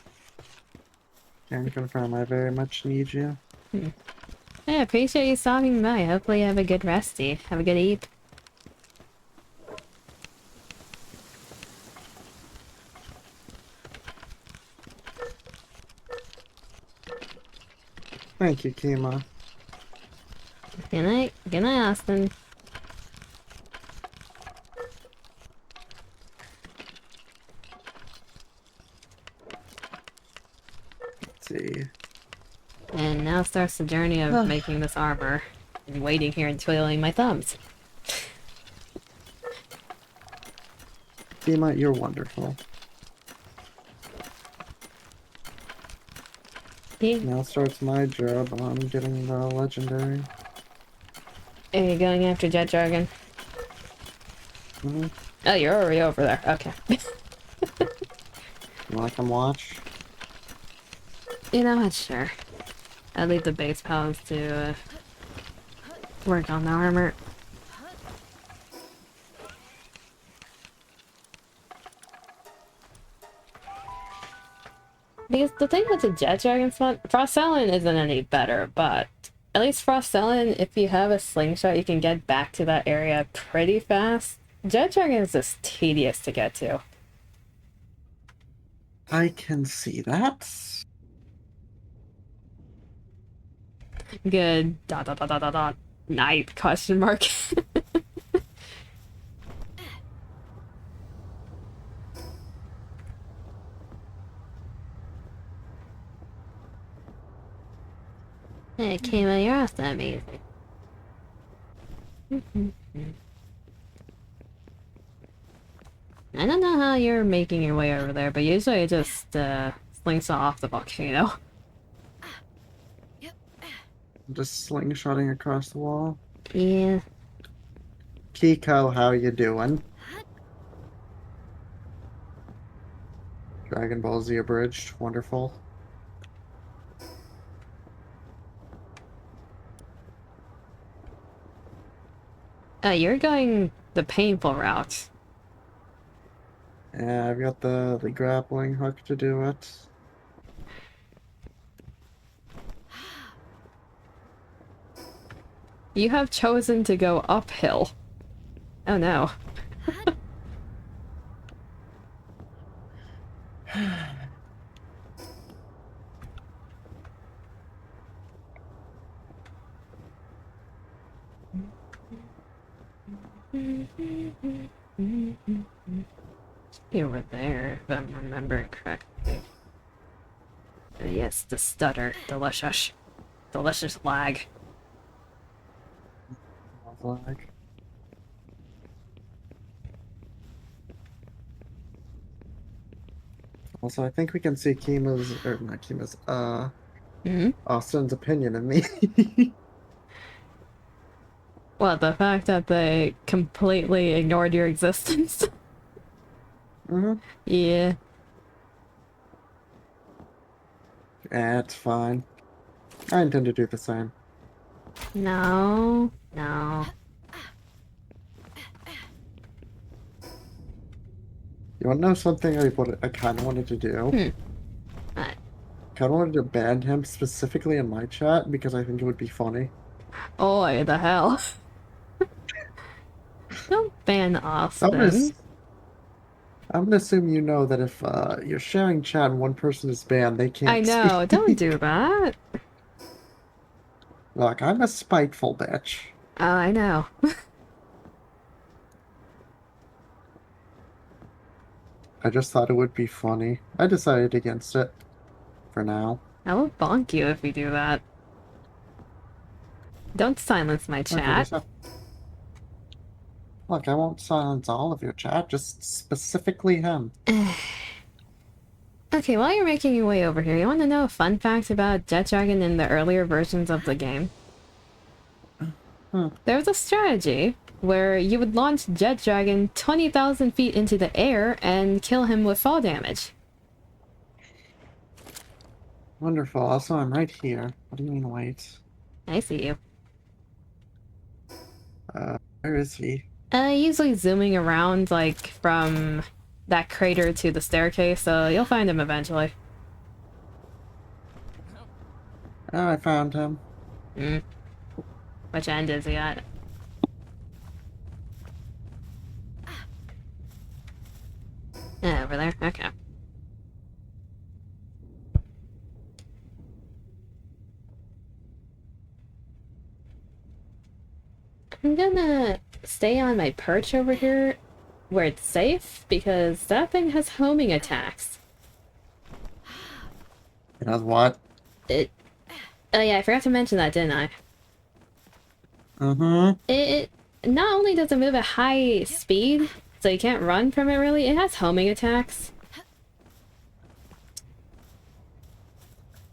Can confirm I very much need you. I appreciate you stopping by. Hopefully you have a good resty. Have a good eat. Thank you, Kima. Good night. Good night, Austin. Let's see. And now starts the journey of making this armor. And waiting here and twiddling my thumbs. Kima, you're wonderful. Now starts my job on getting the legendary. Are you going after Jet Dragon? Oh, you're already over there. Okay. You wanna come watch? You know what? Sure. I'll leave the base pals to work on the armor. Because the thing with the Jet Dragon spawn, Frost Talon isn't any better, but at least Frost Talon, if you have a slingshot, you can get back to that area pretty fast. Jet Dragon is just tedious to get to. I can see that. Good. Dot dot dot dot dot dot. Night question mark. Hey, Kayla, you're also amazing. I don't know how you're making your way over there, but usually it just slingshot off the volcano. I'm just slingshotting across the wall. Yeah. Kiko, how you doing? Dragon Ball Z abridged. Wonderful. You're going the painful route. Yeah, I've got the grappling hook to do it. You have chosen to go uphill. Oh no. Be over there, if I'm remembering correctly. Yes, the stutter. Delicious. Delicious lag. Lag. Also, I think we can see Kima's, or not Kima's, Austin's opinion of me. What, the fact that they completely ignored your existence? Yeah. It's fine. I intend to do the same. No. No. You want to know something I kind of wanted to do? What? I kind of wanted to ban him specifically in my chat because I think it would be funny. Oh, the hell. Don't ban Austin. I'm gonna assume you know that if you're sharing chat and one person is banned, they can't I know, speak. don't do that. Look, I'm a spiteful bitch. Oh, I know. I just thought it would be funny. I decided against it. For now. I will bonk you if you do that. Don't silence my chat. Look, I won't silence all of your chat, just specifically him. Okay, while you're making your way over here, you want to know a fun fact about Jet Dragon in the earlier versions of the game? There was a strategy where you would launch Jet Dragon 20,000 feet into the air and kill him with fall damage. Wonderful. Also, I'm right here. What do you mean, wait? I see you. Where is he? Usually zooming around, like, from that crater to the staircase, so you'll find him eventually. Oh, I found him. Which end is he at? Over there? Okay. I'm gonna stay on my perch over here where it's safe, because that thing has homing attacks. It has what? Oh yeah, I forgot to mention that, didn't I? It not only does it move at high speed, so you can't run from it really, it has homing attacks.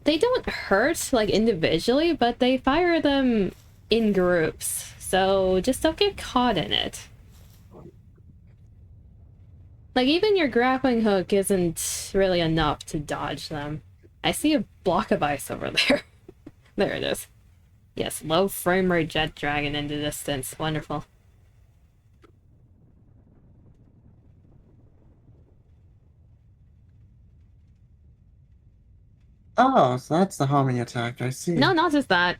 They don't hurt, like, individually, but they fire them in groups, so just don't get caught in it. Like, even your grappling hook isn't really enough to dodge them. I see a block of ice over there. There it is. Yes, low frame rate Jet Dragon in the distance. Wonderful. Oh, so that's the homing attack, I see. No, not just that.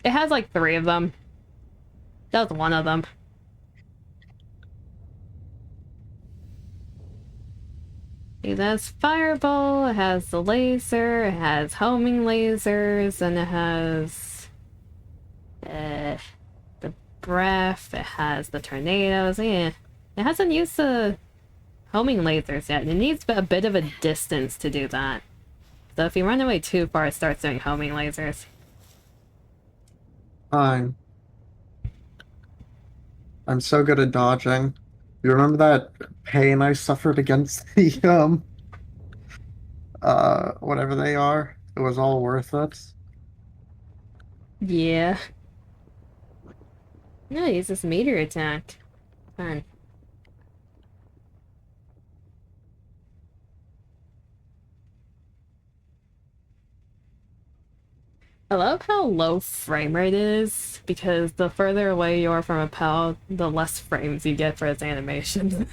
It has like 3 of them. That was one of them. It has fireball, it has the laser, it has homing lasers, and it has the breath, it has the tornadoes. Yeah, it hasn't used the homing lasers yet. It needs a bit of a distance to do that. So if you run away too far, it starts doing homing lasers. Fine. I'm so good at dodging. You remember that pain I suffered against the whatever they are? It was all worth it. Yeah. No, use this meteor attack. Fun. I love how low frame rate it is, because the further away you are from a PAL, the less frames you get for its animation.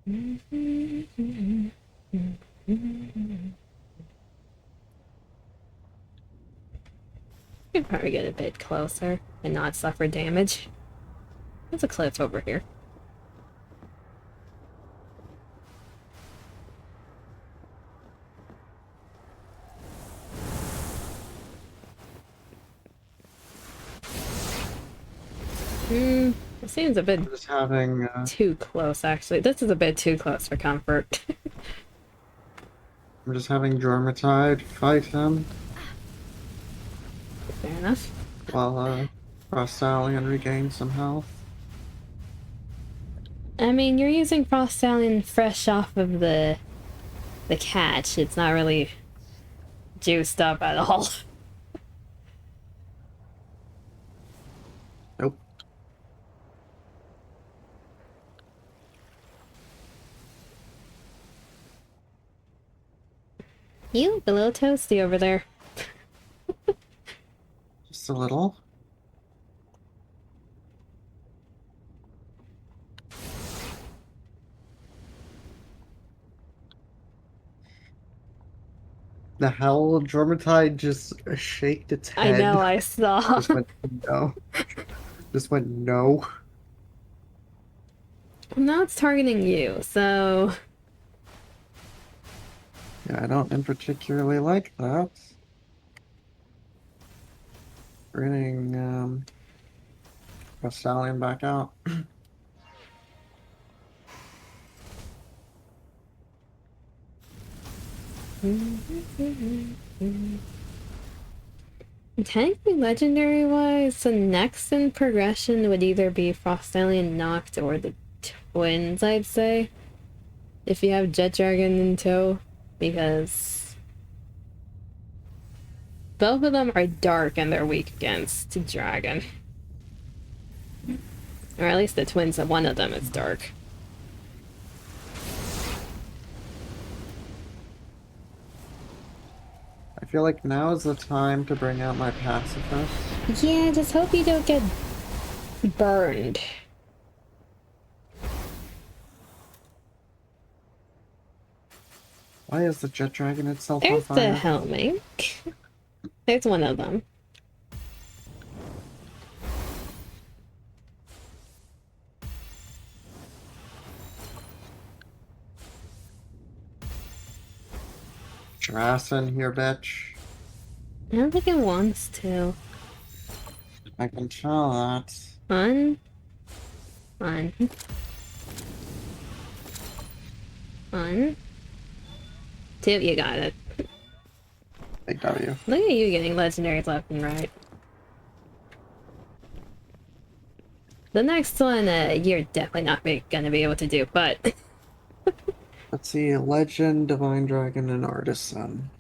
You could probably get a bit closer and not suffer damage. There's a cliff over here. It seems a bit I'm just having too close, actually. This is a bit too close for comfort. I'm just having Jormatide fight him Fair enough. while Frostallion regains some health. I mean, you're using Frost Stallion fresh off of the catch. It's not really juiced up at all. Nope. You, a little toasty over there. Just a little. The hell? Jormatide just shaked its head. I know, I saw. Just went no. Just went no. Now it's targeting you, so... Yeah, I don't particularly like that. Bringing Frostallion back out. Technically, legendary-wise, the next in progression would either be Frostallion Noct or the twins, I'd say. If you have Jet Dragon in tow, because both of them are dark and they're weak against Dragon. Or at least the twins, one of them is dark. I feel like now is the time to bring out my pacifist. Yeah, just hope you don't get burned. Why is the Jet Dragon itself on There's fire? the Helmink. There's one of them. Drassen here, bitch. I don't think it wants to. I can tell that. One. Two, you got it. Big W. Look at you getting legendaries left and right. The next one, you're definitely not gonna be able to do, but... Let's see, Legend, Divine Dragon, and Artisan.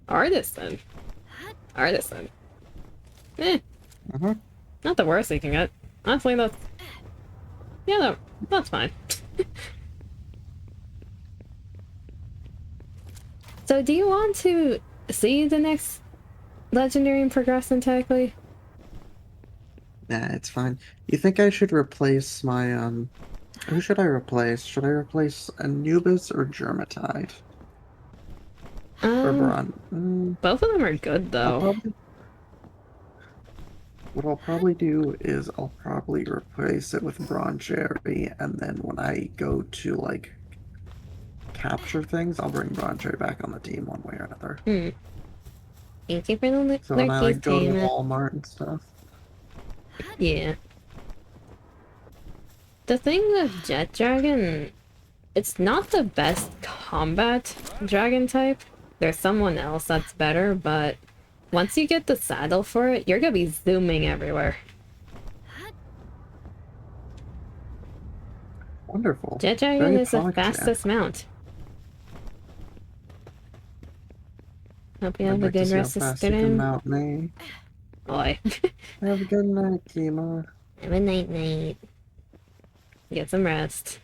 Artisan. Mm-hmm. Not the worst you can get. Honestly, Yeah, no, that's fine. So do you want to see the next legendary and progress entirely? Nah, it's fine. You think I should replace my, who should I replace? Should I replace Anubis or Germatide? Or Baron? Both of them are good I'll though. probably, what I'll probably do is I'll probably replace it with Bron Cherry, and then when I go to, like, capture things, I'll bring Bron Cherry back on the team one way or another. Thank you for the So when I, lurkies, like, go to Tama. Walmart and stuff. Yeah. The thing with Jet Dragon, it's not the best combat dragon type. There's someone else that's better, but once you get the saddle for it, you're gonna be zooming everywhere. Wonderful. Jet Dragon Very is the Poxia. fastest mount. Hope you I'd have a like to good see how rest of fast you can stream. mount me. Boy. Have a good night, Kima. Have a night night. Get some rest.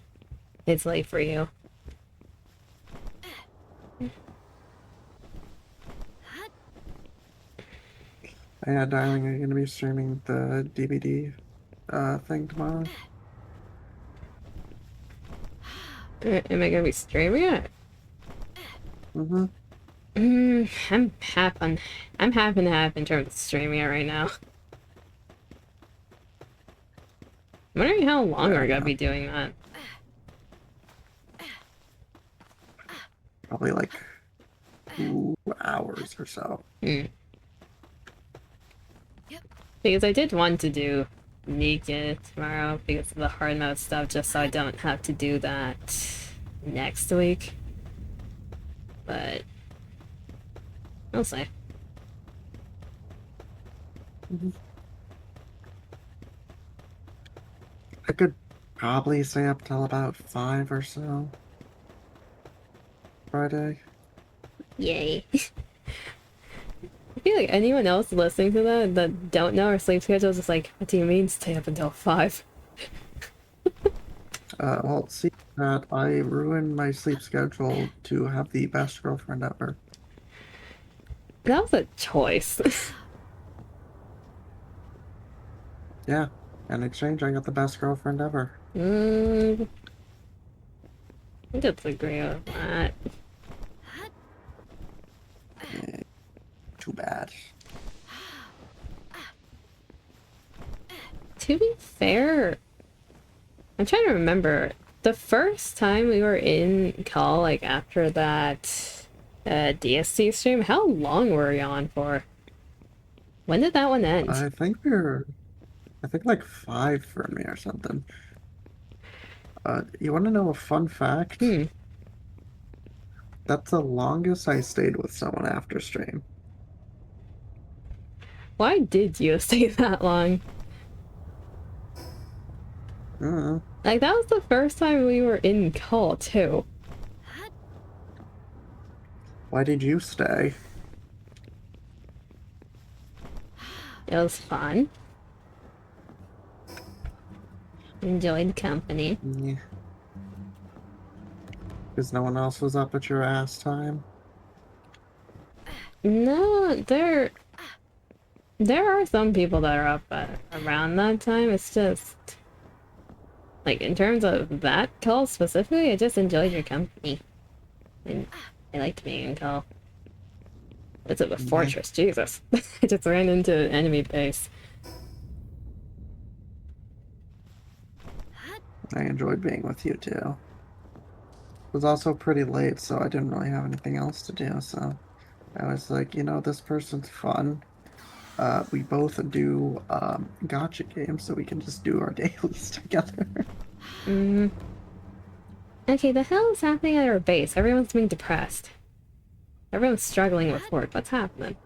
It's late for you. Yeah, darling, are you gonna be streaming the DVD thing tomorrow? Am I gonna be streaming it? Mm-hmm. I'm half and half in terms of streaming it right now. I'm wondering how long we're gonna be doing that. Probably like 2 hours or so. Because I did want to do Naked tomorrow because of the hard mode stuff, just so I don't have to do that next week. But I'll see. I could probably stay up till about 5 or so. Friday. Yay. I feel like anyone else listening to that don't know our sleep schedule is just like, what do you mean stay up until 5? Well, see that I ruined my sleep schedule to have the best girlfriend ever. That was a choice. Yeah, in exchange, I got the best girlfriend ever. I disagree with that. Too bad. To be fair, I'm trying to remember. The first time we were in call, like after that DSC stream, how long were we on for? When did that one end? I think like 5 for me or something. You want to know a fun fact? That's the longest I stayed with someone after stream. Why did you stay that long? Like, that was the first time we were in call, too. Why did you stay? It was fun. Enjoyed company. Yeah. Because no one else was up at your ass time? No, there are some people that are up at around that time. It's just, like, in terms of that call specifically, I just enjoyed your company. And I liked being in call. It's a fortress, Jesus. I just ran into an enemy base. I enjoyed being with you too. It was also pretty late, so I didn't really have anything else to do, so I was like, you know, this person's fun. We both do gotcha games, so we can just do our dailies together. Okay, the hell is happening at our base? Everyone's being depressed. Everyone's struggling with work. What's happening?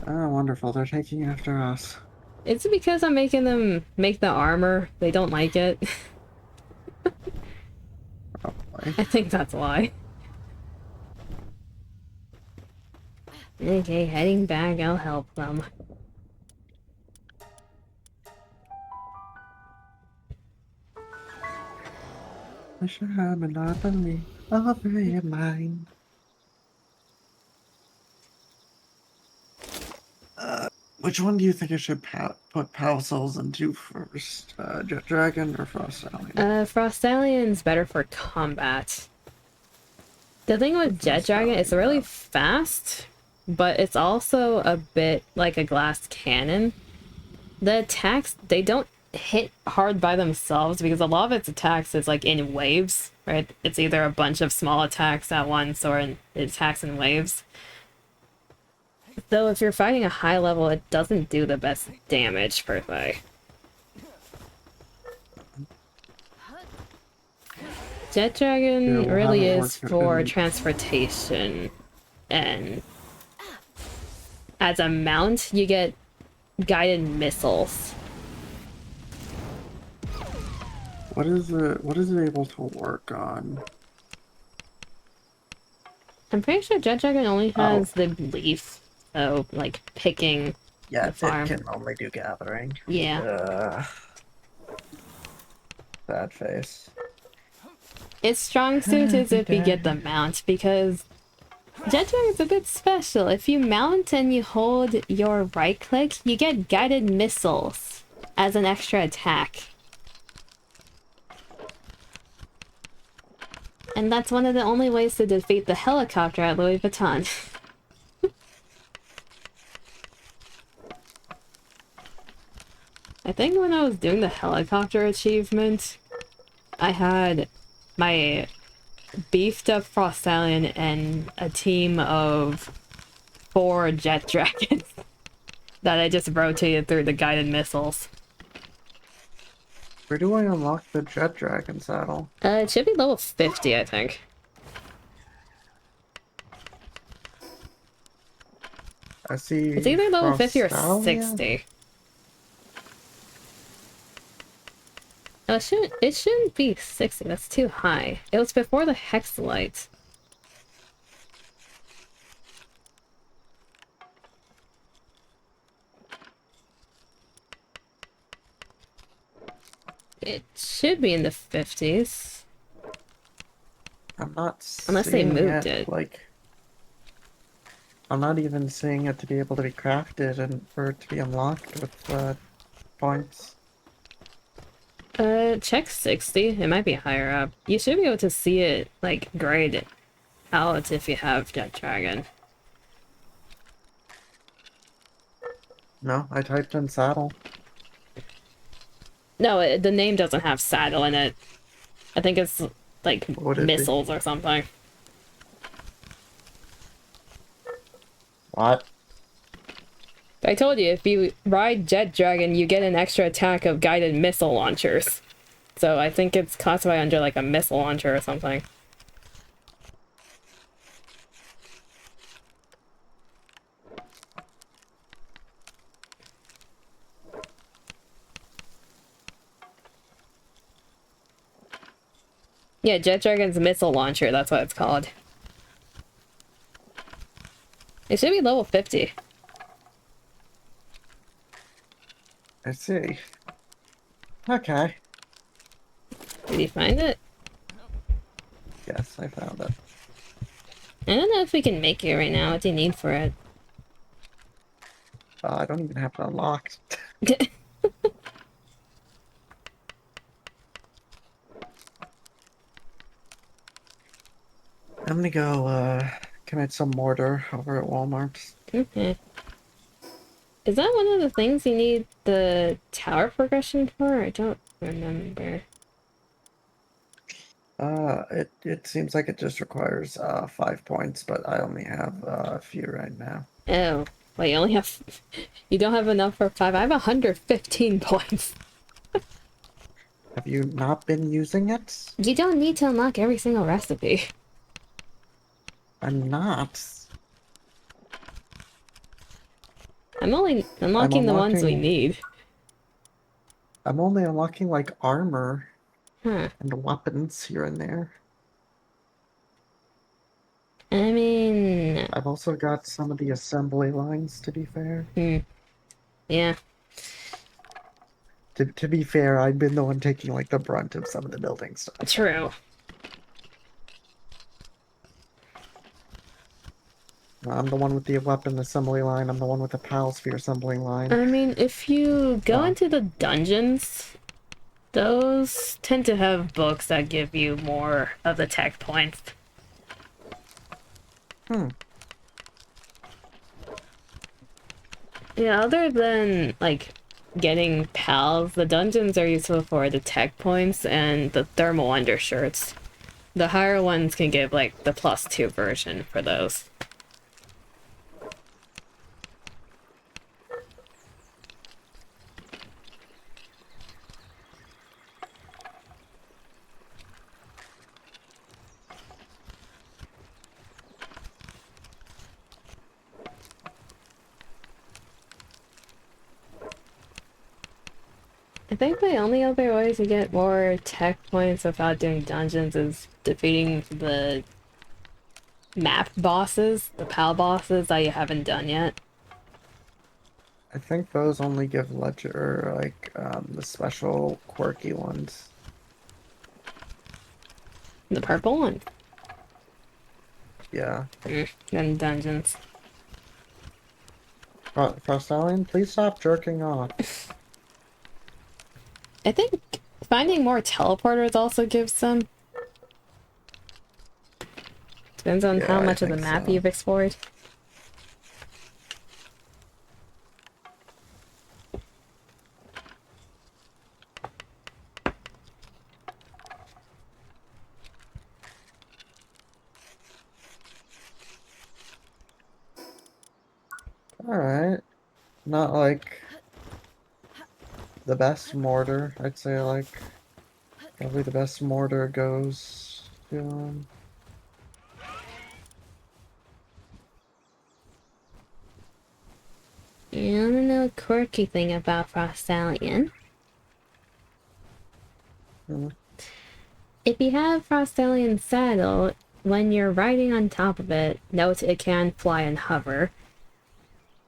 Oh, wonderful. They're taking after us. Is it because I'm making them make the armor? They don't like it? Probably. I think that's why. Okay, heading back. I'll help them. I should have monopoly over your mind. Which one do you think I should put Power Souls into first? Jet Dragon or Frost Stallion? Frost Stallion's better for combat. The thing with Jet Dragon, it's really fast, but it's also a bit like a glass cannon. The attacks, they don't hit hard by themselves because a lot of its attacks is like in waves, right? It's either a bunch of small attacks at once or it attacks in waves. Though if you're fighting a high level, it doesn't do the best damage per se. Jet Dragon really is for transportation, and as a mount, you get guided missiles. What is it able to work on? I'm pretty sure Jet Dragon only has the leaf, so like picking the farm. It can only do gathering. Yeah. Bad face. It's strong suited if you get the mount, because Jet Dragon's a bit special. If you mount and you hold your right click, you get guided missiles as an extra attack. And that's one of the only ways to defeat the helicopter at Louis Vuitton. I think when I was doing the helicopter achievement, I had my beefed up Frost Stallion and a team of 4 Jet Dragons that I just rotated through the guided missiles. Where do I unlock the Jet Dragon saddle? It should be level 50, I think. I see. It's either level 50 or Stallion? 60. Oh, it shouldn't be 60, that's too high. It was before the Hexalite. It should be in the 50s. I'm not Unless they moved it. Like, I'm not even seeing it to be able to be crafted and for it to be unlocked with points. Check 60. It might be higher up. You should be able to see it, like, grayed out if you have Jet Dragon. No, I typed in saddle. No, the name doesn't have saddle in it. I think it's, like, missiles or something. What? I told you, if you ride Jet Dragon, you get an extra attack of guided missile launchers. So I think it's classified under, like, a missile launcher or something. Yeah, Jet Dragon's missile launcher, that's what it's called. It should be level 50. I see. Okay. Did you find it? Yes, I found it. I don't know if we can make it right now. What do you need for it? I don't even have it unlocked. I'm gonna go commit some mortar over at Walmart. Okay. Is that one of the things you need the tower progression for? I don't remember. It seems like it just requires 5 points, but I only have a few right now. Oh, well, you only have... You don't have enough for 5. I have 115 points. Have you not been using it? You don't need to unlock every single recipe. I'm not. I'm only unlocking the ones we need. I'm only unlocking, like, armor and weapons here and there. I mean... I've also got some of the assembly lines, to be fair. Yeah. To be fair, I've been the one taking, like, the brunt of some of the building stuff. True. I'm the one with the weapon assembly line. I'm the one with the PAL sphere assembling line. I mean, if you go into the dungeons, those tend to have books that give you more of the tech points. Yeah, other than, like, getting pals, the dungeons are useful for the tech points and the thermal undershirts. The higher ones can give, like, the +2 version for those. I think the only other way to get more tech points without doing dungeons is defeating the map bosses, the PAL bosses that you haven't done yet. I think those only give ledger, like, the special quirky ones. The purple one. Yeah. And dungeons. Frostallion, please stop jerking off. I think finding more teleporters also gives some. Depends on how Yeah, I much of the think map so. you've explored. Alright. Not like the best mortar. I'd say like probably the best mortar goes to You wanna know a quirky thing about Frostallion? If you have Frostallion's saddle, when you're riding on top of it, note it can fly and hover.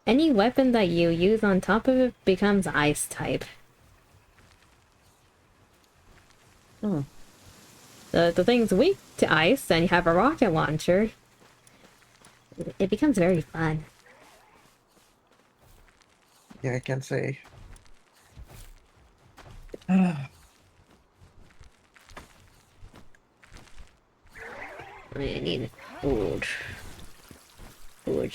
Any weapon that you use on top of it becomes ice type. The thing's weak to ice, and you have a rocket launcher. It becomes very fun. Yeah, I can say. I need food. Food.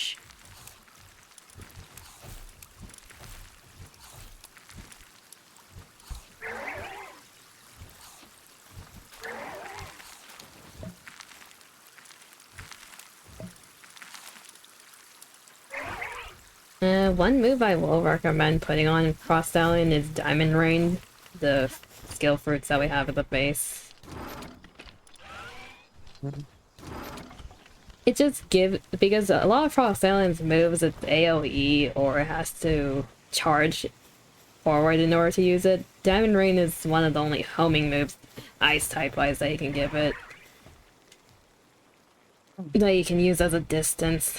One move I will recommend putting on Frostallion is Diamond Rain, the skill fruits that we have at the base. It just gives, because a lot of Frostallion's moves, it's AoE or it has to charge forward in order to use it. Diamond Rain is one of the only homing moves, ice type wise, that you can give it. That you can use as a distance.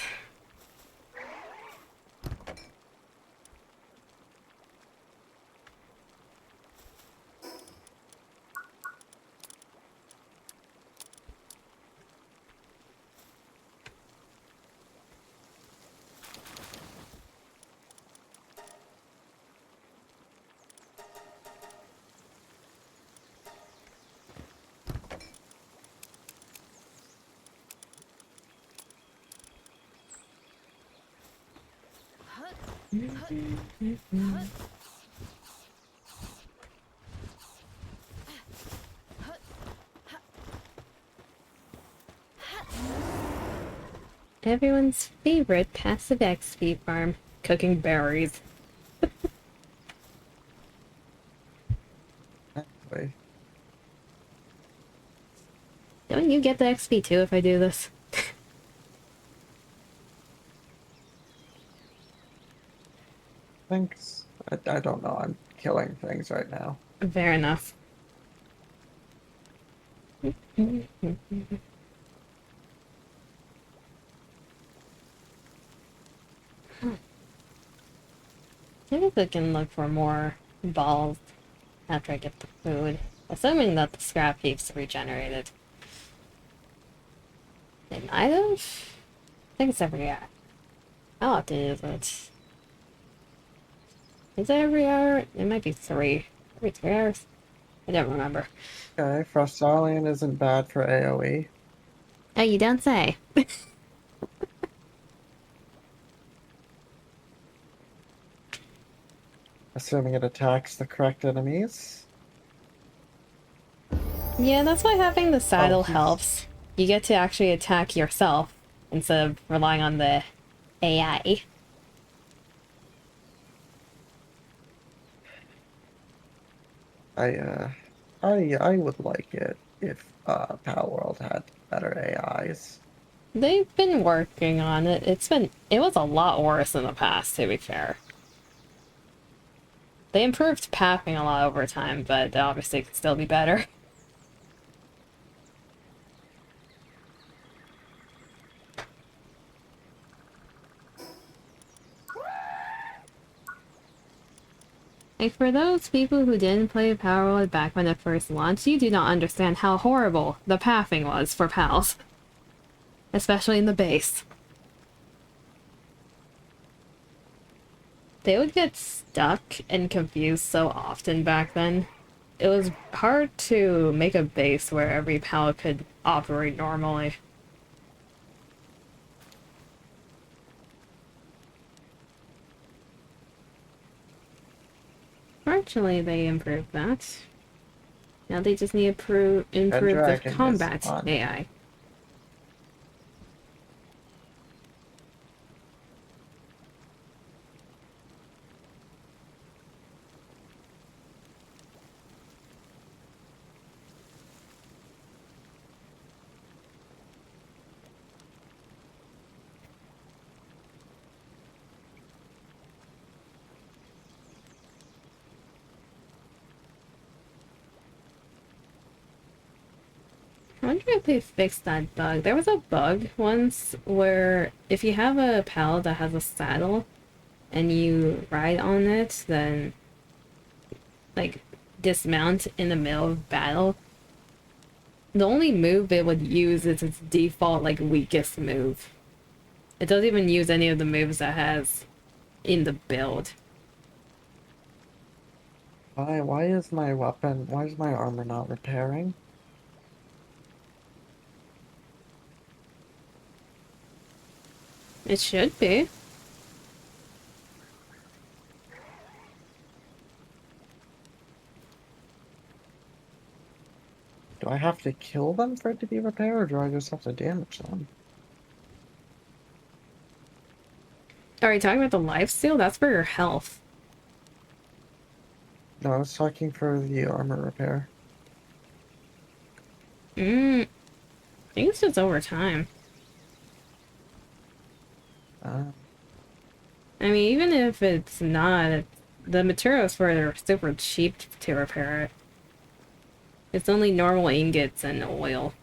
Everyone's favorite passive XP farm, cooking berries. Wait. Don't you get the XP too if I do this? Thanks. I don't know. I'm killing things right now. Fair enough. Maybe I can look for more balls after I get the food. Assuming that the scrap heap's regenerated. They might have? think it's every hour. How often is it? Is it every hour? It might be three. Every 3 hours? I don't remember. Okay, Frostallion isn't bad for AoE. Oh, you don't say. Assuming it attacks the correct enemies. Yeah, that's why having the saddle he's- helps. You get to actually attack yourself instead of relying on the AI. I would like it if Palworld had better AIs. They've been working on it. It was a lot worse in the past, to be fair. They improved pathing a lot over time, but obviously it could still be better. Like, for those people who didn't play Palworld back when it first launched, you do not understand how horrible the pathing was for pals. Especially in the base. They would get stuck and confused so often back then. It was hard to make a base where every pal could operate normally. Fortunately, they improved that. Now they just need to improve the Dragon is combat fun. AI. I wonder if they fixed that bug. There was a bug once where if you have a pal that has a saddle and you ride on it, then like dismount in the middle of battle, the only move it would use is its default like weakest move. It doesn't even use any of the moves that has in the build. Why is my weapon, why is my armor not repairing? It should be. Do I have to kill them for it to be repaired, or do I just have to damage them? Are you talking about the lifesteal? That's for your health. No, I was talking for the armor repair. I think it's just over time. I mean, even if it's not, the materials for it are super cheap to repair it. It's only normal ingots and oil.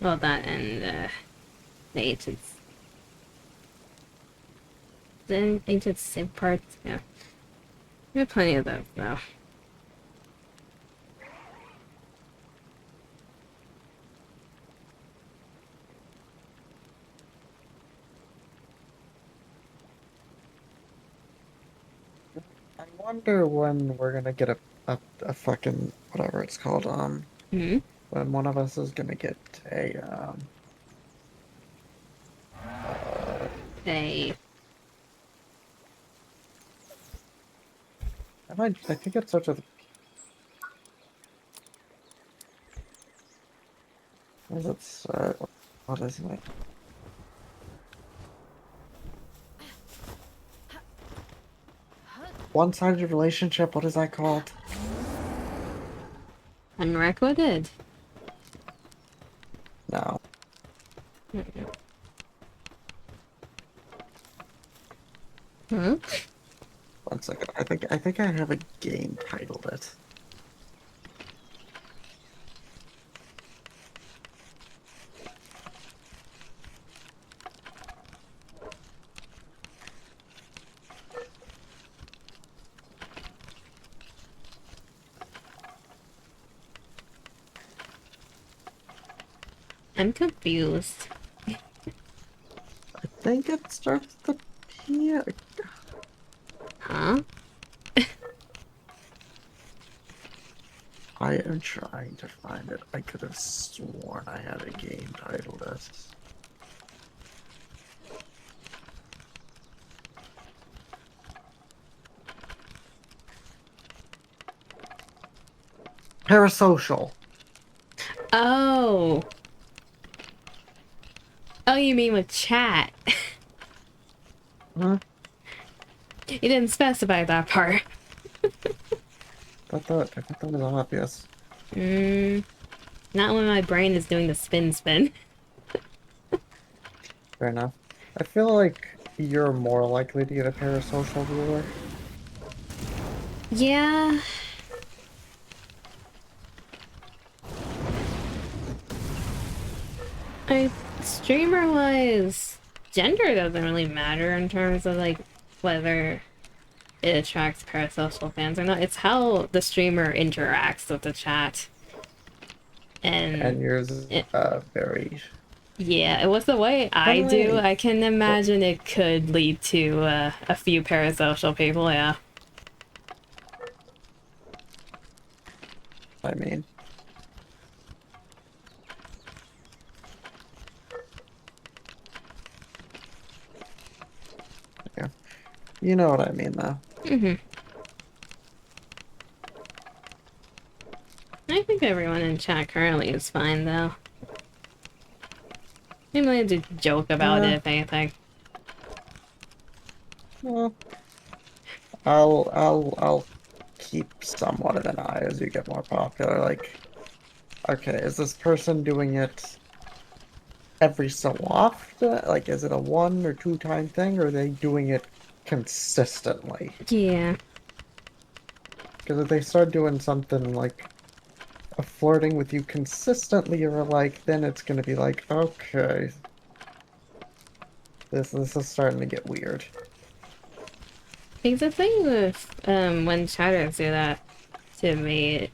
Well, that and the ancients. The ancient sim parts, yeah. We have plenty of those, though. I wonder when we're gonna get a fucking, whatever it's called, Hmm? when one of us is gonna get a, They... I think it starts with, what is it, what is it? One-sided relationship, what is that called? unrequited. No. Hmm? One second. I think I have a game titled it. I'm confused. I think it starts the P. Huh? I am trying to find it. I could have sworn I had a game titled as. Parasocial. Oh. Oh, you mean with chat? Huh? You didn't specify that part. I thought that was obvious. Not when my brain is doing the spin. Fair enough. I feel like you're more likely to get a parasocial ruler. Yeah. Streamer-wise, gender doesn't really matter in terms of, like, whether it attracts parasocial fans or not. It's how the streamer interacts with the chat. And yours is It, very... yeah, with the way By I the do, way, I can imagine it could lead to a few parasocial people, yeah. I mean... Yeah. You know what I mean, though. I think everyone in chat currently is fine, though. I'm going to joke about it, if anything. Well, I'll keep somewhat of an eye as you get more popular. Like, okay, is this person doing it every so often? Like, is it a 1 or 2 time thing, or are they doing it consistently? Yeah. Because if they start doing something like flirting with you consistently, or like, then it's gonna be like, okay, this is starting to get weird. Because the thing with when chatters do that to me,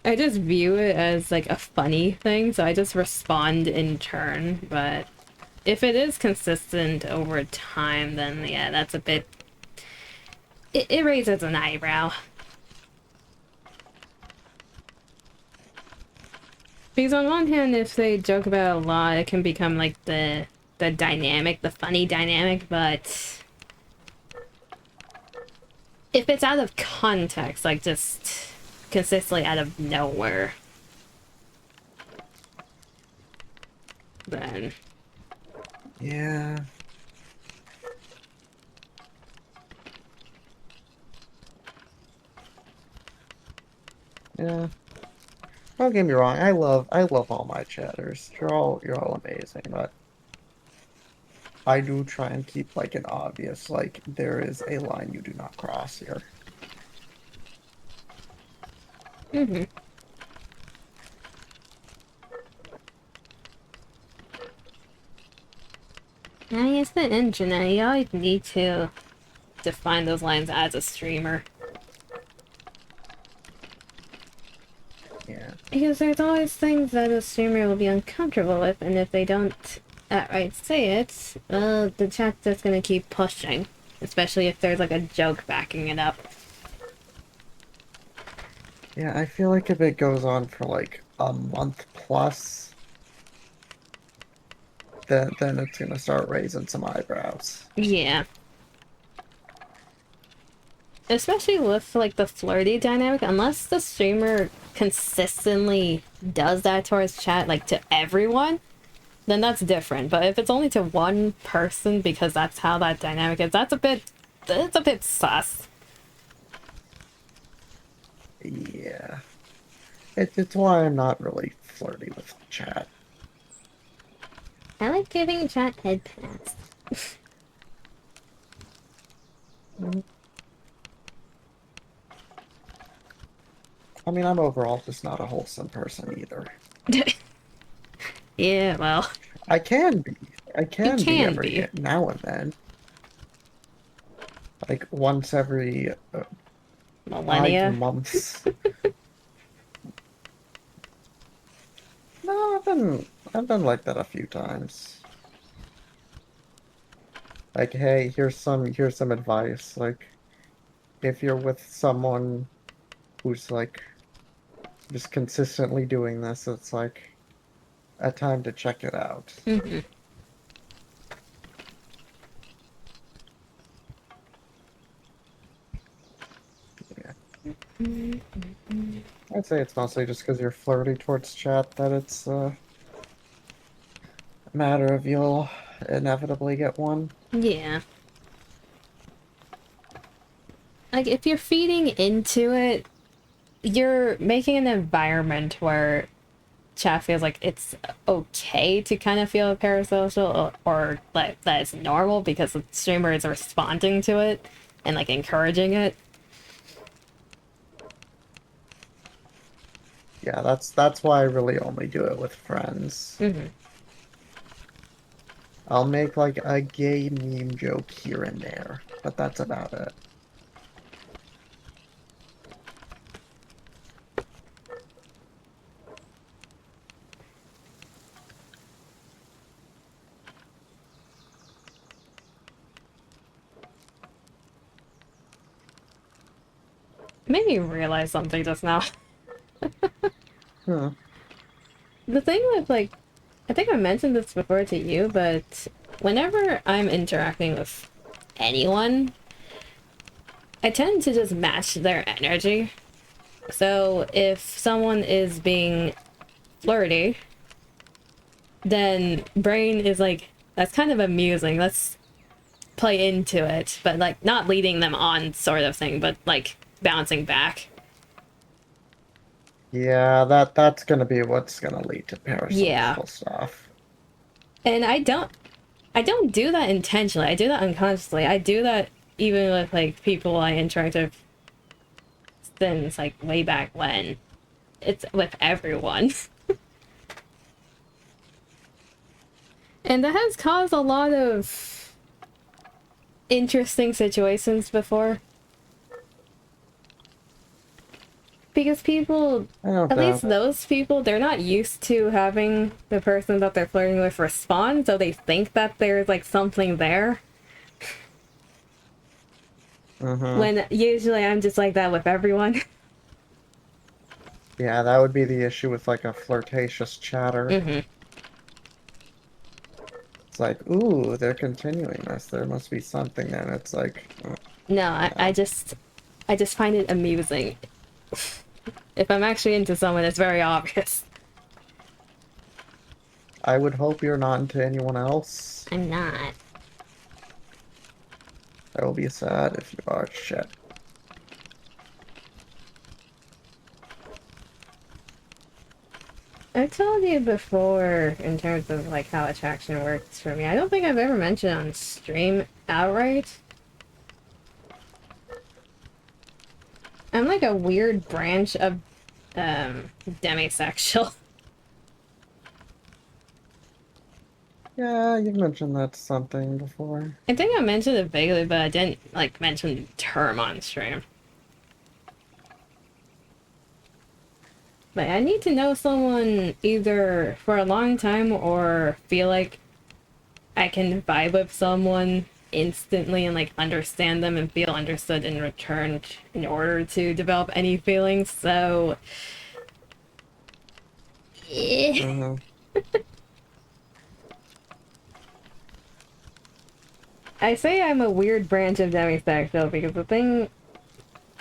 I just view it as like a funny thing, so I just respond in turn. But if it is consistent over time, then yeah, that's a bit. It raises an eyebrow. Because on one hand, if they joke about it a lot, it can become like the dynamic, the funny dynamic, but if it's out of context, like just consistently out of nowhere, then Yeah. Yeah. Don't get me wrong, I love all my chatters. You're all amazing, but I do try and keep like an obvious, like, there is a line you do not cross here. I guess the internet, you always need to define those lines as a streamer. Yeah. Because there's always things that a streamer will be uncomfortable with, and if they don't outright say it, well, the chat's just gonna keep pushing. Especially if there's like a joke backing it up. Yeah, I feel like if it goes on for like a month plus, then it's gonna start raising some eyebrows. Yeah. Especially with like the flirty dynamic, unless the streamer consistently does that towards chat, like to everyone, then that's different. But if it's only to one person because that's how that dynamic is, it's a bit sus. Yeah. It's why I'm not really flirty with chat. I like giving chat head pass. I mean, I'm overall just not a wholesome person either. Yeah, well, I can be. I it can be can every be. now and then. Like once every 5 Millennia. months. No, I've been like that a few times. Like, hey, here's some advice. Like, if you're with someone who's like just consistently doing this, it's like a time to check it out. Mm-hmm. Yeah. Mm-hmm. I'd say it's mostly just because you're flirty towards chat that it's a matter of you'll inevitably get one. Yeah. Like, if you're feeding into it, you're making an environment where chat feels like it's okay to kind of feel parasocial, or like that it's normal because the streamer is responding to it and like encouraging it. Yeah, that's why I really only do it with friends. Mm-hmm. I'll make like a gay meme joke here and there, but that's about it. It made me realize something just now. Huh. The thing with, like, I think I mentioned this before to you, but whenever I'm interacting with anyone, I tend to just match their energy. So if someone is being flirty, then brain is like, that's kind of amusing, let's play into it, but like not leading them on sort of thing, but like bouncing back. Yeah, that's gonna be what's gonna lead to Yeah. parasocial stuff. And I don't do that intentionally. I do that unconsciously. I do that even with like people I interact with since like way back when. It's with everyone. And that has caused a lot of interesting situations before. Because people, I don't at least know. those people, they're not used to having the person that they're flirting with respond, so they think that there's like something there. Mm-hmm. When usually I'm just like that with everyone. Yeah, that would be the issue with like a flirtatious chatter. Hmm. It's like, ooh, they're continuing this. There must be something there. And it's like, No, no. I just find it amusing. If I'm actually into someone, it's very obvious. I would hope you're not into anyone else. I'm not. I will be sad if you are. Shit. I told you before in terms of like how attraction works for me. I don't think I've ever mentioned on stream outright. I'm like a weird branch of demisexual. Yeah, you've mentioned that something before. I think I mentioned it vaguely, but I didn't like mention the term on stream. But I need to know someone either for a long time or feel like I can vibe with someone instantly and like understand them and feel understood in return in order to develop any feelings. So Mm-hmm. I say I'm a weird branch of demisexual because the thing,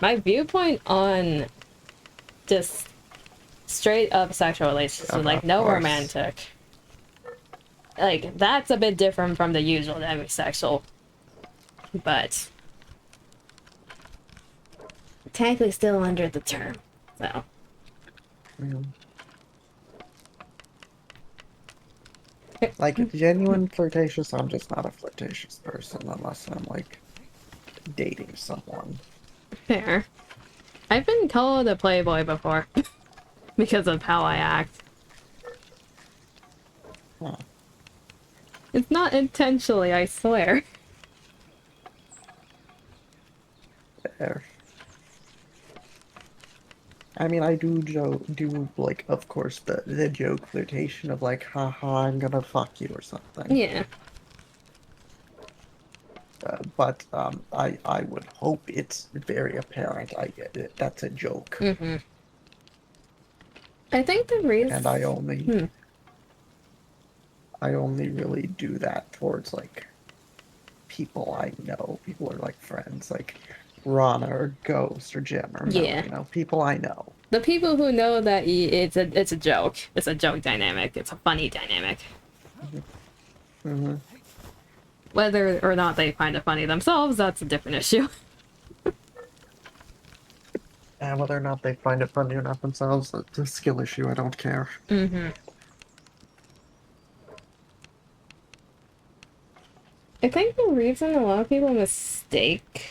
my viewpoint on just straight up sexual relationships, with like Of no course. romantic, like that's a bit different from the usual demisexual, but technically still under the term. So Yeah. Like, genuine flirtatious, I'm just not a flirtatious person unless I'm, like, dating someone. fair. I've been called a playboy before because of how I act. Huh. It's not intentionally, I swear. There. I mean, I do like, of course, the joke flirtation of like, haha, I'm gonna fuck you or something. Yeah. But I would hope it's very apparent. I get it. That's a joke, Mm-hmm. I think the reason. and I only really do that towards like people I know. People are like friends, like Rana or Ghost or Jim or Yeah. Melly. People I know. The people who know that it's a joke. It's a joke dynamic. It's a funny dynamic. Mm-hmm. Whether or not they find it funny themselves, that's a different issue. And whether or not they find it funny or not themselves, it's a skill issue. I don't care. Mm-hmm. I think the reason a lot of people mistake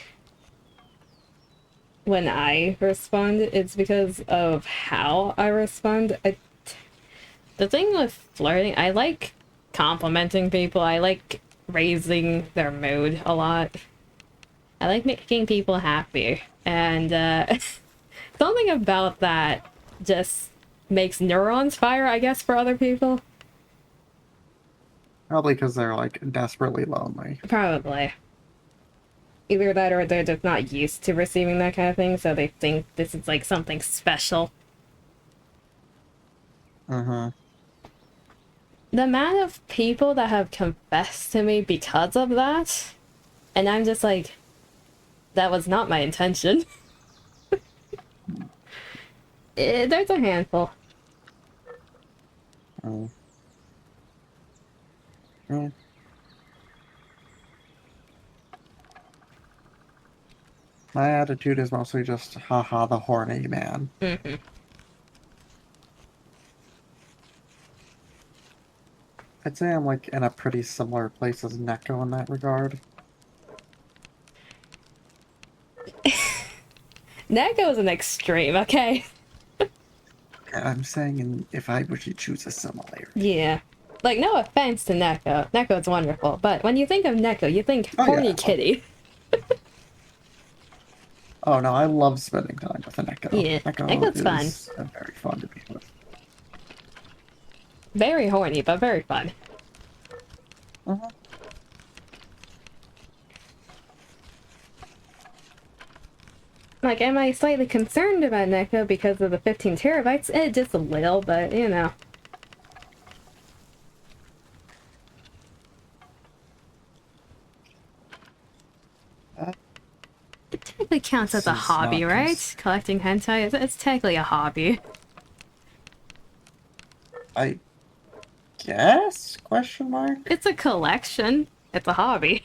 when I respond is because of how I respond. The thing with flirting, I like complimenting people. I like raising their mood a lot. I like making people happy. And something about that just makes neurons fire, I guess, for other people. Probably because they're like desperately lonely. Probably. Either that or they're just not used to receiving that kind of thing, so they think this is like something special. Mm-hmm. The amount of people that have confessed to me because of that, and I'm just like, that was not my intention. There's a handful. Oh. Mm. My attitude is mostly just, haha, the horny man. Mm-hmm. I'd say I'm like in a pretty similar place as Neko in that regard. Neko's an extreme, okay? I'm saying if I were to choose a similarity. Yeah. Like, no offense to Neko. Neko's wonderful, but when you think of Neko, you think horny kitty. Oh no, I love spending time with a Neko. Yeah, Neko's fun. Very fun to be with. Very horny, but very fun. Uh-huh. Like, am I slightly concerned about Neko because of the 15 terabytes? Just a little, but, you know. It technically counts as a hobby, right? Collecting hentai, it's technically a hobby. I guess? Question mark? It's a collection. It's a hobby.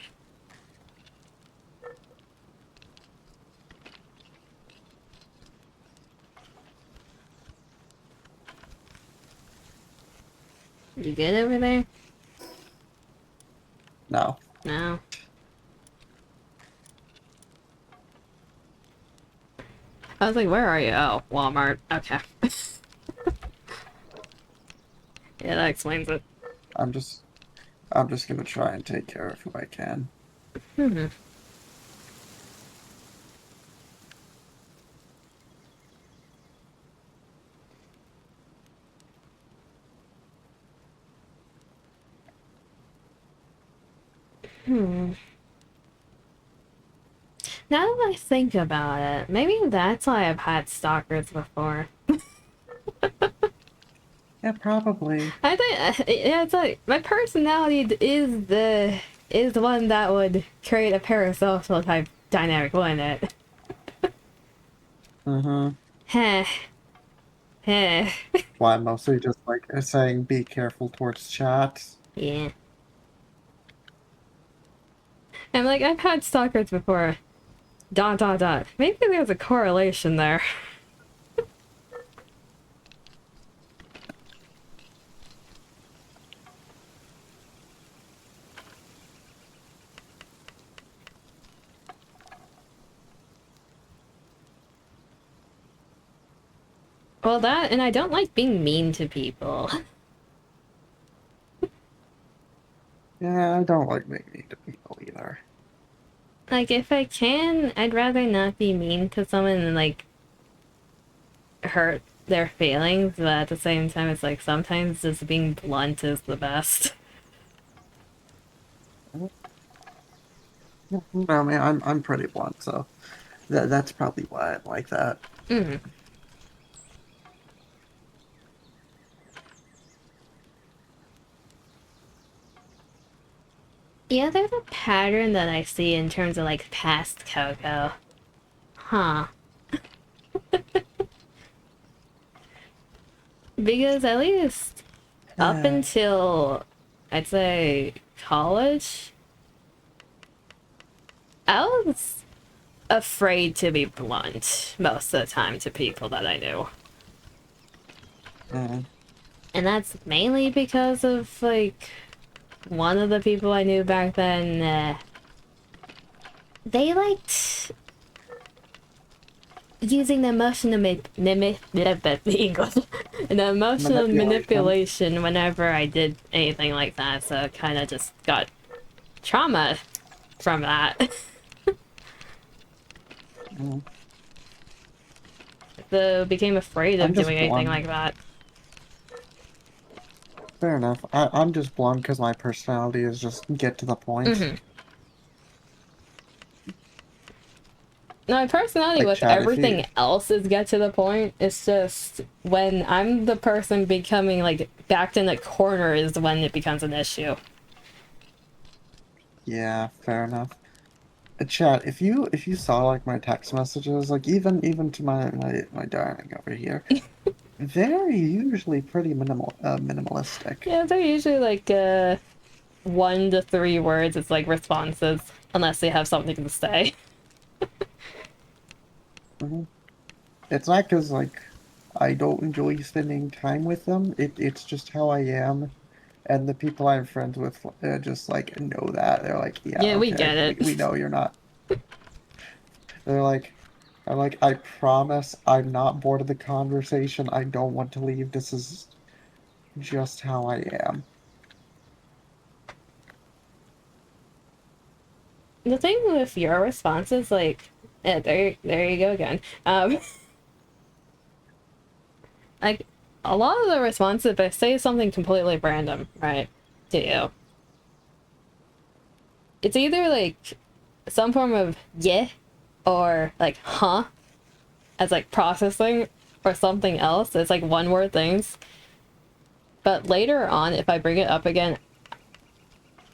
You good over there? No. No. I was like, where are you? Oh, Walmart. Okay. Yeah, that explains it. I'm just gonna try and take care of who I can. Mm-hmm. Now that I think about it, maybe that's why I've had stalkers before. Yeah, probably. I think yeah, it's like my personality is the one that would create a parasocial type dynamic, wouldn't it? Mm-hmm. Heh. Heh. Why, mostly just like saying be careful towards chat. Yeah. And like I've had stalkers before. ... Maybe there's a correlation there. Well, that, and I don't like being mean to people. Yeah, I don't like being mean to people either. Like, if I can, I'd rather not be mean to someone and, like, hurt their feelings, but at the same time, it's like sometimes just being blunt is the best. No, man, I'm pretty blunt, so that's probably why I'm like that. Mm. Yeah, there's a pattern that I see in terms of like past Coco. Huh. Because at least up until I'd say college, I was afraid to be blunt most of the time to people that I knew. Mm. And that's mainly because of like one of the people I knew back then, they liked using the emotional English, the emotional Manipulation. manipulation whenever I did anything like that. So kind of just got trauma from that. Mm. So became afraid I'm of just doing anything blunt. like that. Fair enough. I'm just blunt because my personality is just get to the point. Mm-hmm. My personality Like with chat, if you everything else is get to the point. It's just when I'm the person becoming like backed in a corner is when it becomes an issue. yeah, fair enough. Chat, if you saw like my text messages, like even to my darling over here, they're usually pretty minimalistic. Yeah, they're usually like 1 to 3 words. It's like responses, unless they have something to say. Mhm. It's not because like I don't enjoy spending time with them. It's just how I am, and the people I'm friends with just like know that. They're like, yeah, Yeah, we okay, get we it. know you're not. They're like, I'm like, I promise I'm not bored of the conversation. I don't want to leave. This is just how I am. The thing with your responses, like, there you go again. Like, a lot of the responses, if I say something completely random, right, to you, it's either like some form of yeah or like huh as like processing or something else. It's like one word things. But later on, if I bring it up again,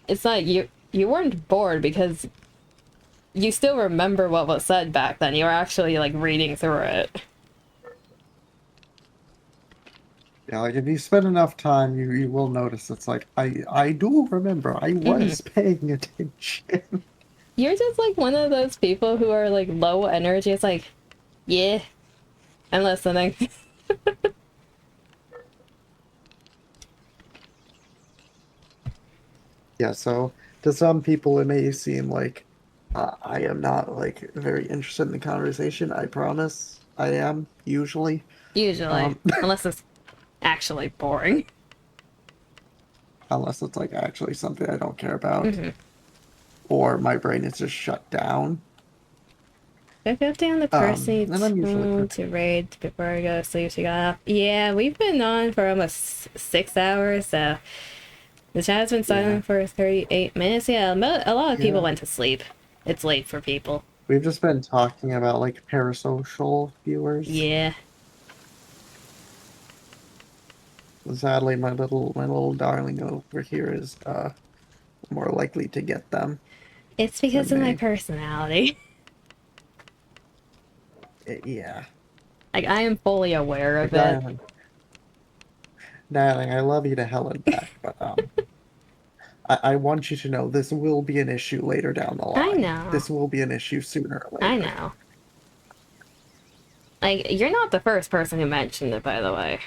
it's not you weren't bored because you still remember what was said back then. You were actually like reading through it. Yeah, like if you spend enough time, you will notice it's like I do remember I Hmm. was paying attention. You're just like one of those people who are like low energy. It's like, yeah, I'm listening. Yeah, so to some people it may seem like I am not like very interested in the conversation. I promise I am usually. Usually, Um, unless it's actually boring. unless it's like actually something I don't care about, Hmm. or my brain is just shut down. I got down the person And I'm usually pretty. to raid before I go to sleep. She got up. Yeah, we've been on for almost 6 hours, so the chat's been Yeah, silent for 38 minutes. Yeah, a lot of people yeah. went to sleep. It's late for people. We've just been talking about like parasocial viewers. Yeah. Sadly, my little darling over here is more likely to get them It's because than of my me. personality. Yeah. Like, I am fully aware Like of it. darling, I love you to hell and back, but I want you to know this will be an issue later down the I line. know. This will be an issue sooner or I later. know. Like, you're not the first person who mentioned it, by the way.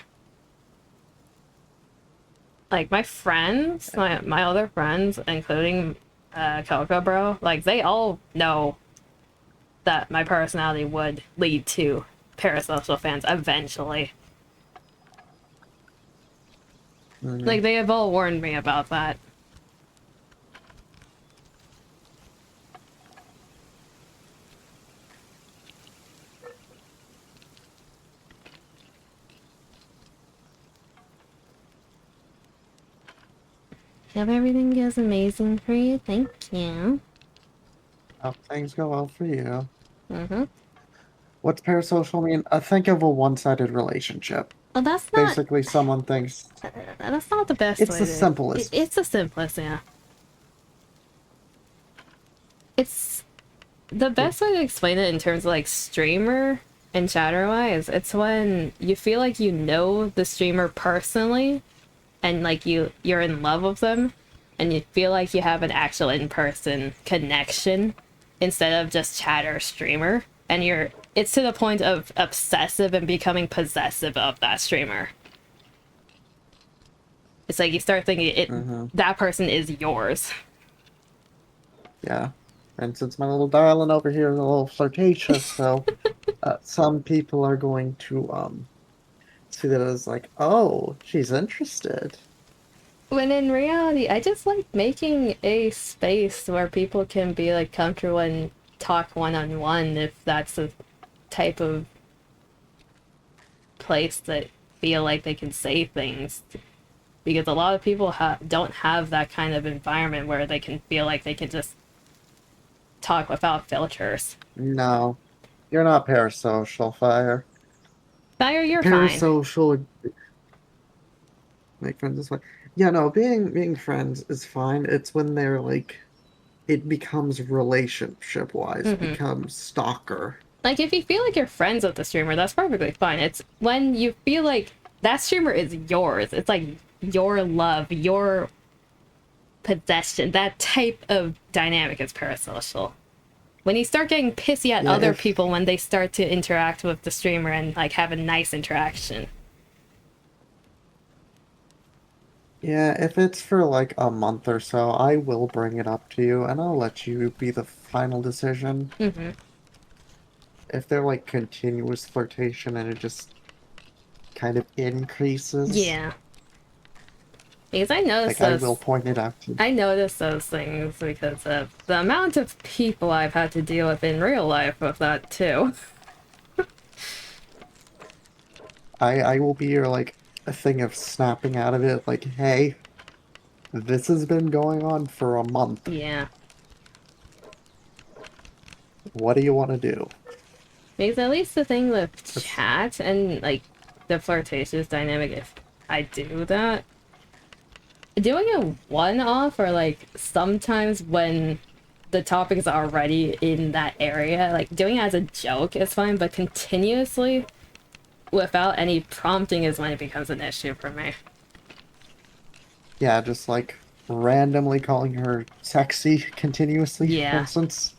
Like, my friends, my other friends, including Coco Bro, like, they all know that my personality would lead to parasocial fans eventually. Mm. Like, they have all warned me about that. Hope everything goes amazing for you. Thank you. Hope things go well for you. Mm-hmm. What's parasocial mean? Think of a one-sided relationship. Well, that's not. Basically, someone thinks That's not the best it's way the to. simplest. It's the simplest, yeah. It's the best way to explain it in terms of like streamer and chatter wise. It's when you feel like you know the streamer personally, and like you're in love with them, and you feel like you have an actual in-person connection instead of just chatter streamer, and it's to the point of obsessive and becoming possessive of that streamer. It's like you start thinking that person is yours. Yeah. And since my little darling over here is a little flirtatious, so some people are going to see that as like, oh, she's interested. When in reality, I just like making a space where people can be like comfortable and talk one-on-one if that's the type of place that feel like they can say things. Because a lot of people don't have that kind of environment where they can feel like they can just talk without filters. No, you're not parasocial, Fire. Fire, you're fine. Parasocial, make friends this way. Yeah, no, being friends is fine. It's when they're like, it becomes relationship wise, becomes stalker. Like, if you feel like you're friends with the streamer, that's perfectly fine. It's when you feel like that streamer is yours. It's like your love, your possession. That type of dynamic is parasocial. When you start getting pissy at Yeah, other people when they start to interact with the streamer and like have a nice interaction. Yeah, if it's for like a month or so, I will bring it up to you and I'll let you be the final decision. If they're like continuous flirtation and it just kind of increases, Yeah. Because like I will point it out to you. I notice those things because of the amount of people I've had to deal with in real life with that too. I will be your like a thing of snapping out of it, like, hey, this has been going on for a month. Yeah. What do you want to do? Because at least the thing with chat and like the flirtatious dynamic, if I do that, doing a one-off or like sometimes when the topic is already in that area, like doing it as a joke is fine, but continuously without any prompting is when it becomes an issue for me. Yeah, just like randomly calling her sexy continuously, for Yeah. instance.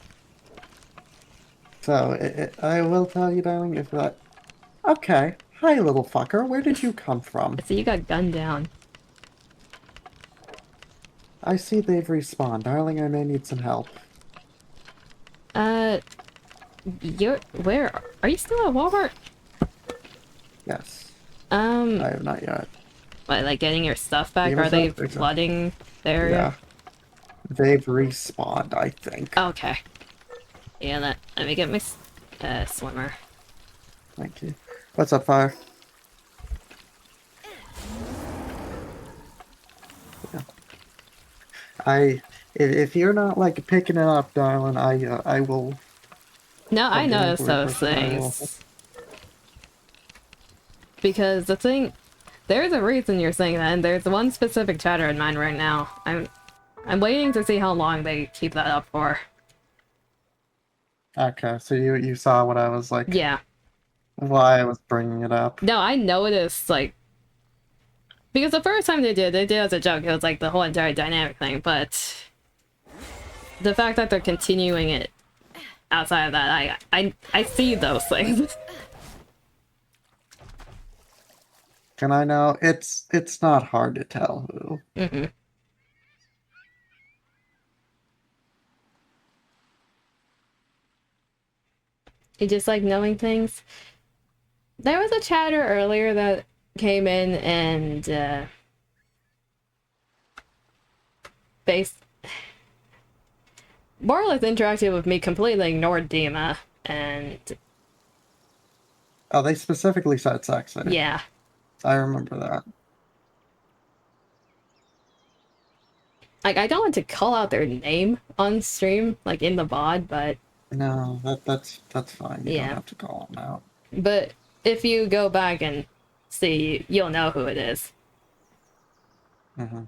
So, I will tell you, darling, if that... Okay. Hi, little fucker. Where did you come from? So you got gunned down. I see they've respawned. Darling, I may need some help. Where? Are you still at Walmart? Yes. Um, I have not yet. what, like getting your stuff back? Game Are is they up, it's up. flooding the area? Yeah. They've respawned, I think. Okay. Yeah, let me get my swimmer. Thank you. What's up, Fire? Yeah. If you're not like picking it up, darling, I will. No, I I'll get noticed into it those for sure. things. Because the thing, there's a reason you're saying that, and there's one specific chatter in mind right now. I'm waiting to see how long they keep that up for. Okay, so you saw what I was like. Yeah. Why I was bringing it up. No, I noticed, like, because the first time they did it as a joke. It was like the whole entire dynamic thing, but the fact that they're continuing it outside of that, I see those things. Can I know? It's not hard to tell who. You just like knowing things. There was a chatter earlier that came in and based more or less interacted with me, completely ignored Dima, and Oh, they specifically said sexy. yeah. I remember that. Like, I don't want to call out their name on stream, like in the VOD, but No, that's fine. You don't yeah. have to call them out. But if you go back and see, you'll know who it is. Mm-hmm.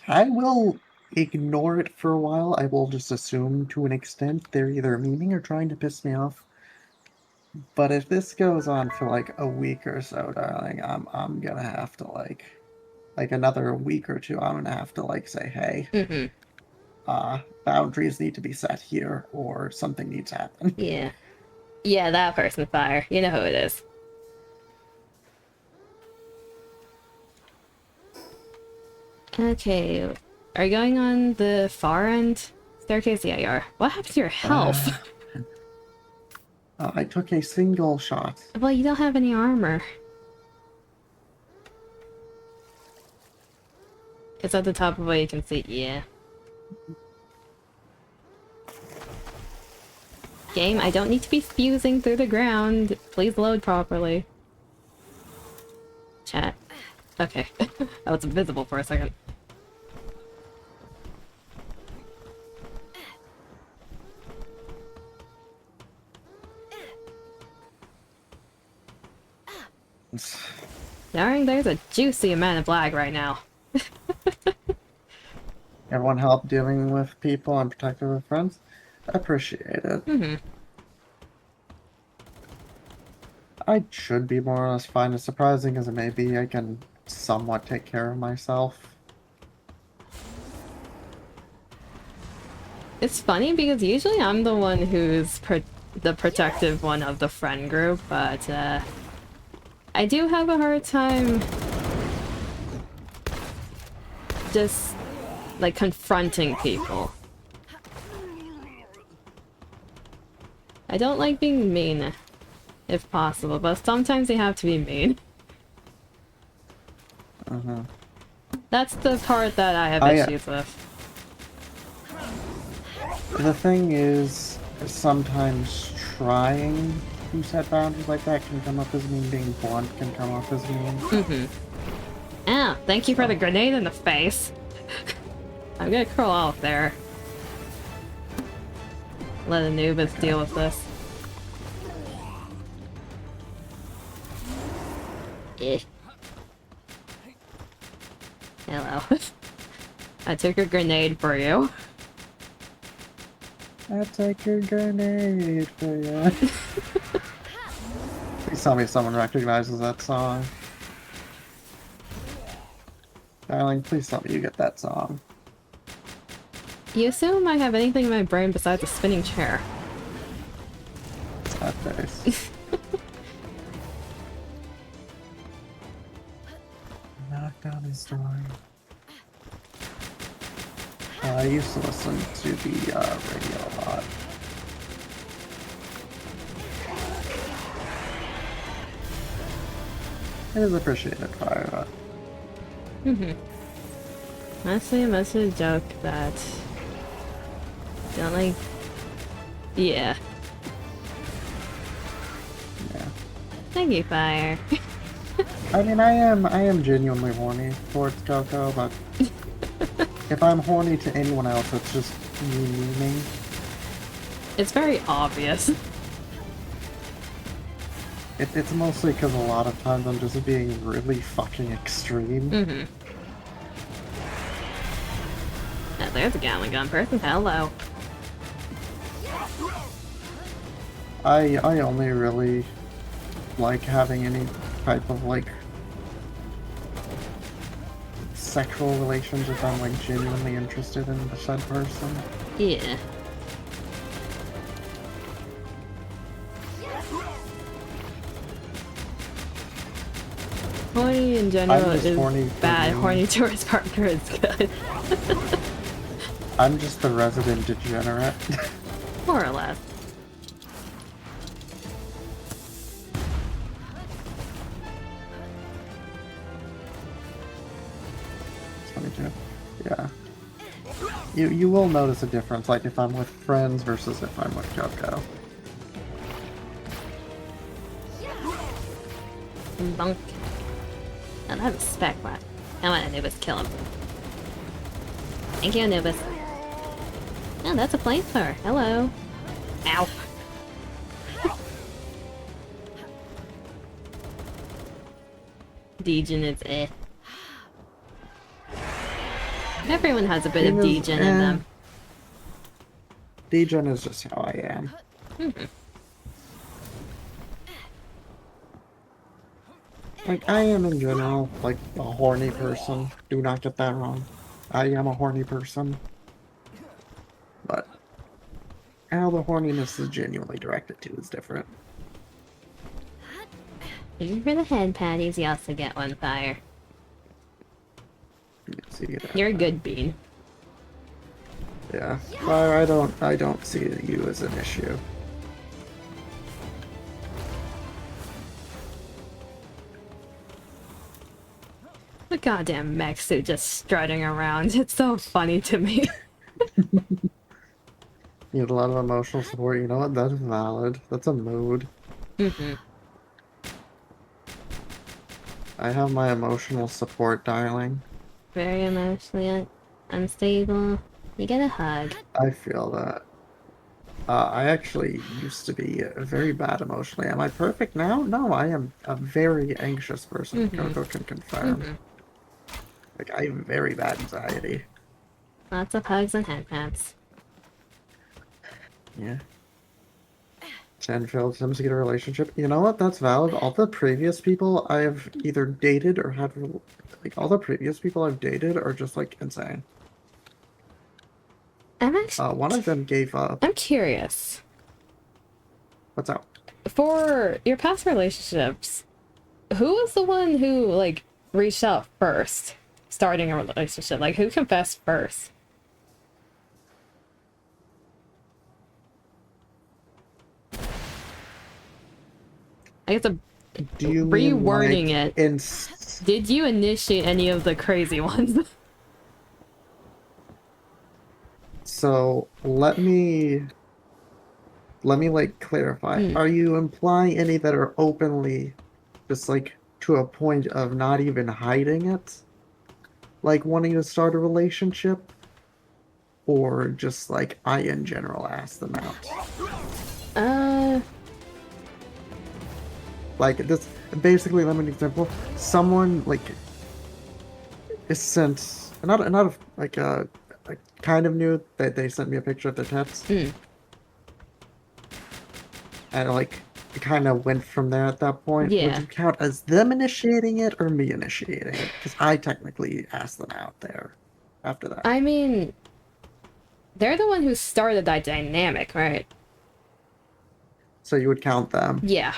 I will ignore it for a while. I will just assume to an extent they're either memeing or trying to piss me off. But if this goes on for like a week or so, darling, I'm gonna have to like another week or two. I'm gonna have to like say, hey, boundaries need to be set here, or something needs to happen. Yeah. Yeah, that person fire. You know who it is. Okay. Are you going on the far end staircase? Yeah, you are. What happened to your health? I took a single shot. Well, you don't have any armor. It's at the top of what you can see. Yeah. Game, I don't need to be fusing through the ground. Please load properly. Chat. Okay. I was invisible for a second. Darn, there's a juicy amount of lag right now. Everyone help dealing with people and protective of friends? Appreciate it. Mm-hmm. I should be more or less fine. As surprising as it may be, I can somewhat take care of myself. It's funny because usually I'm the one who's the protective one of the friend group, but I do have a hard time just like confronting people. I don't like being mean, if possible, but sometimes they have to be mean. That's the part that I have issues with. The thing is, sometimes trying to set boundaries like that can come up as mean. Being blunt can come off as mean. Ah, thank you for the grenade in the face. I'm gonna crawl out there. Let Anubis deal with this. Hello. I took a grenade for you. I take your grenade for you. Please tell me someone recognizes that song. Darling, please tell me you get that song. You assume I have anything in my brain besides a spinning chair. That face. Knocked on his door. I used to listen to the radio a lot. It is appreciated, Fire. Honestly, I'm mostly a joke that don't like. Yeah. Yeah. Thank you, Fire. I mean, I am genuinely horny towards Coco, but if I'm horny to anyone else, it's just me memeing. It's very obvious. It's mostly because a lot of times I'm just being really fucking extreme. Oh, there's a Gatling gun person. Hello. I only really like having any type of like sexual relations if I'm like genuinely interested in the said person. Yeah. Horny in general is horny bad. Horny towards partner is good. I'm just the resident degenerate. More or less. Yeah. You will notice a difference, like if I'm with friends versus if I'm with Coco. Bunk. Oh, that's a spec left. I want Anubis kill him. Thank you, Anubis. Oh, that's a flamethrower. Hello. Ow. Degen is eh. Everyone has a bit of Degen in them. Degen is just how I am. Like, I am in general, like, a horny person. Do not get that wrong. I am a horny person. But how the horniness is genuinely directed to is different. Even for the head patties, you also get one fire. Yes, you get that. You're a good bean. Yeah. Fire, I don't see you as an issue. The goddamn mech suit just strutting around. It's so funny to me. You need a lot of emotional support. You know what? That is valid. That's a mood. I have my emotional support dialing. Very emotionally unstable. You get a hug. I feel that. I actually used to be very bad emotionally. Am I perfect now? No, I am a very anxious person. Coco can confirm. Like, I have very bad anxiety. Lots of hugs and head pats. Yeah. 10 failed attempts to get a relationship. You know what? That's valid. All the previous people I've either dated or had... Like, all the previous people I've dated are just, like, insane. I'm actually... one of them gave up. I'm curious. What's up? For your past relationships, who was the one who, like, reached out first? Starting a relationship? Like, who confessed first? I guess I'm rewording it. Did you initiate any of the crazy ones? So let me like clarify. Are you implying any that are openly just like to a point of not even hiding it? Like wanting to start a relationship? Or just like I in general ask them out? Like this basically, let me an example. Someone like is sent not like I kind of knew that they sent me a picture of their tits. And like it kind of went from there at that point. Yeah. Would you count as them initiating it or me initiating it? Because I technically asked them out there after that. I mean, they're the one who started that dynamic, right? So you would count them? Yeah.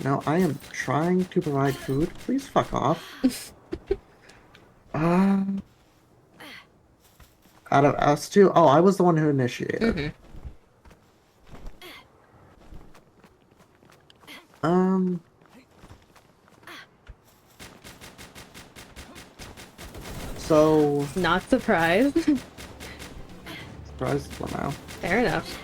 No, I am trying to provide food. Please fuck off. Out of us two? Oh, I was the one who initiated. So... Not surprised. Surprised for now. Fair enough.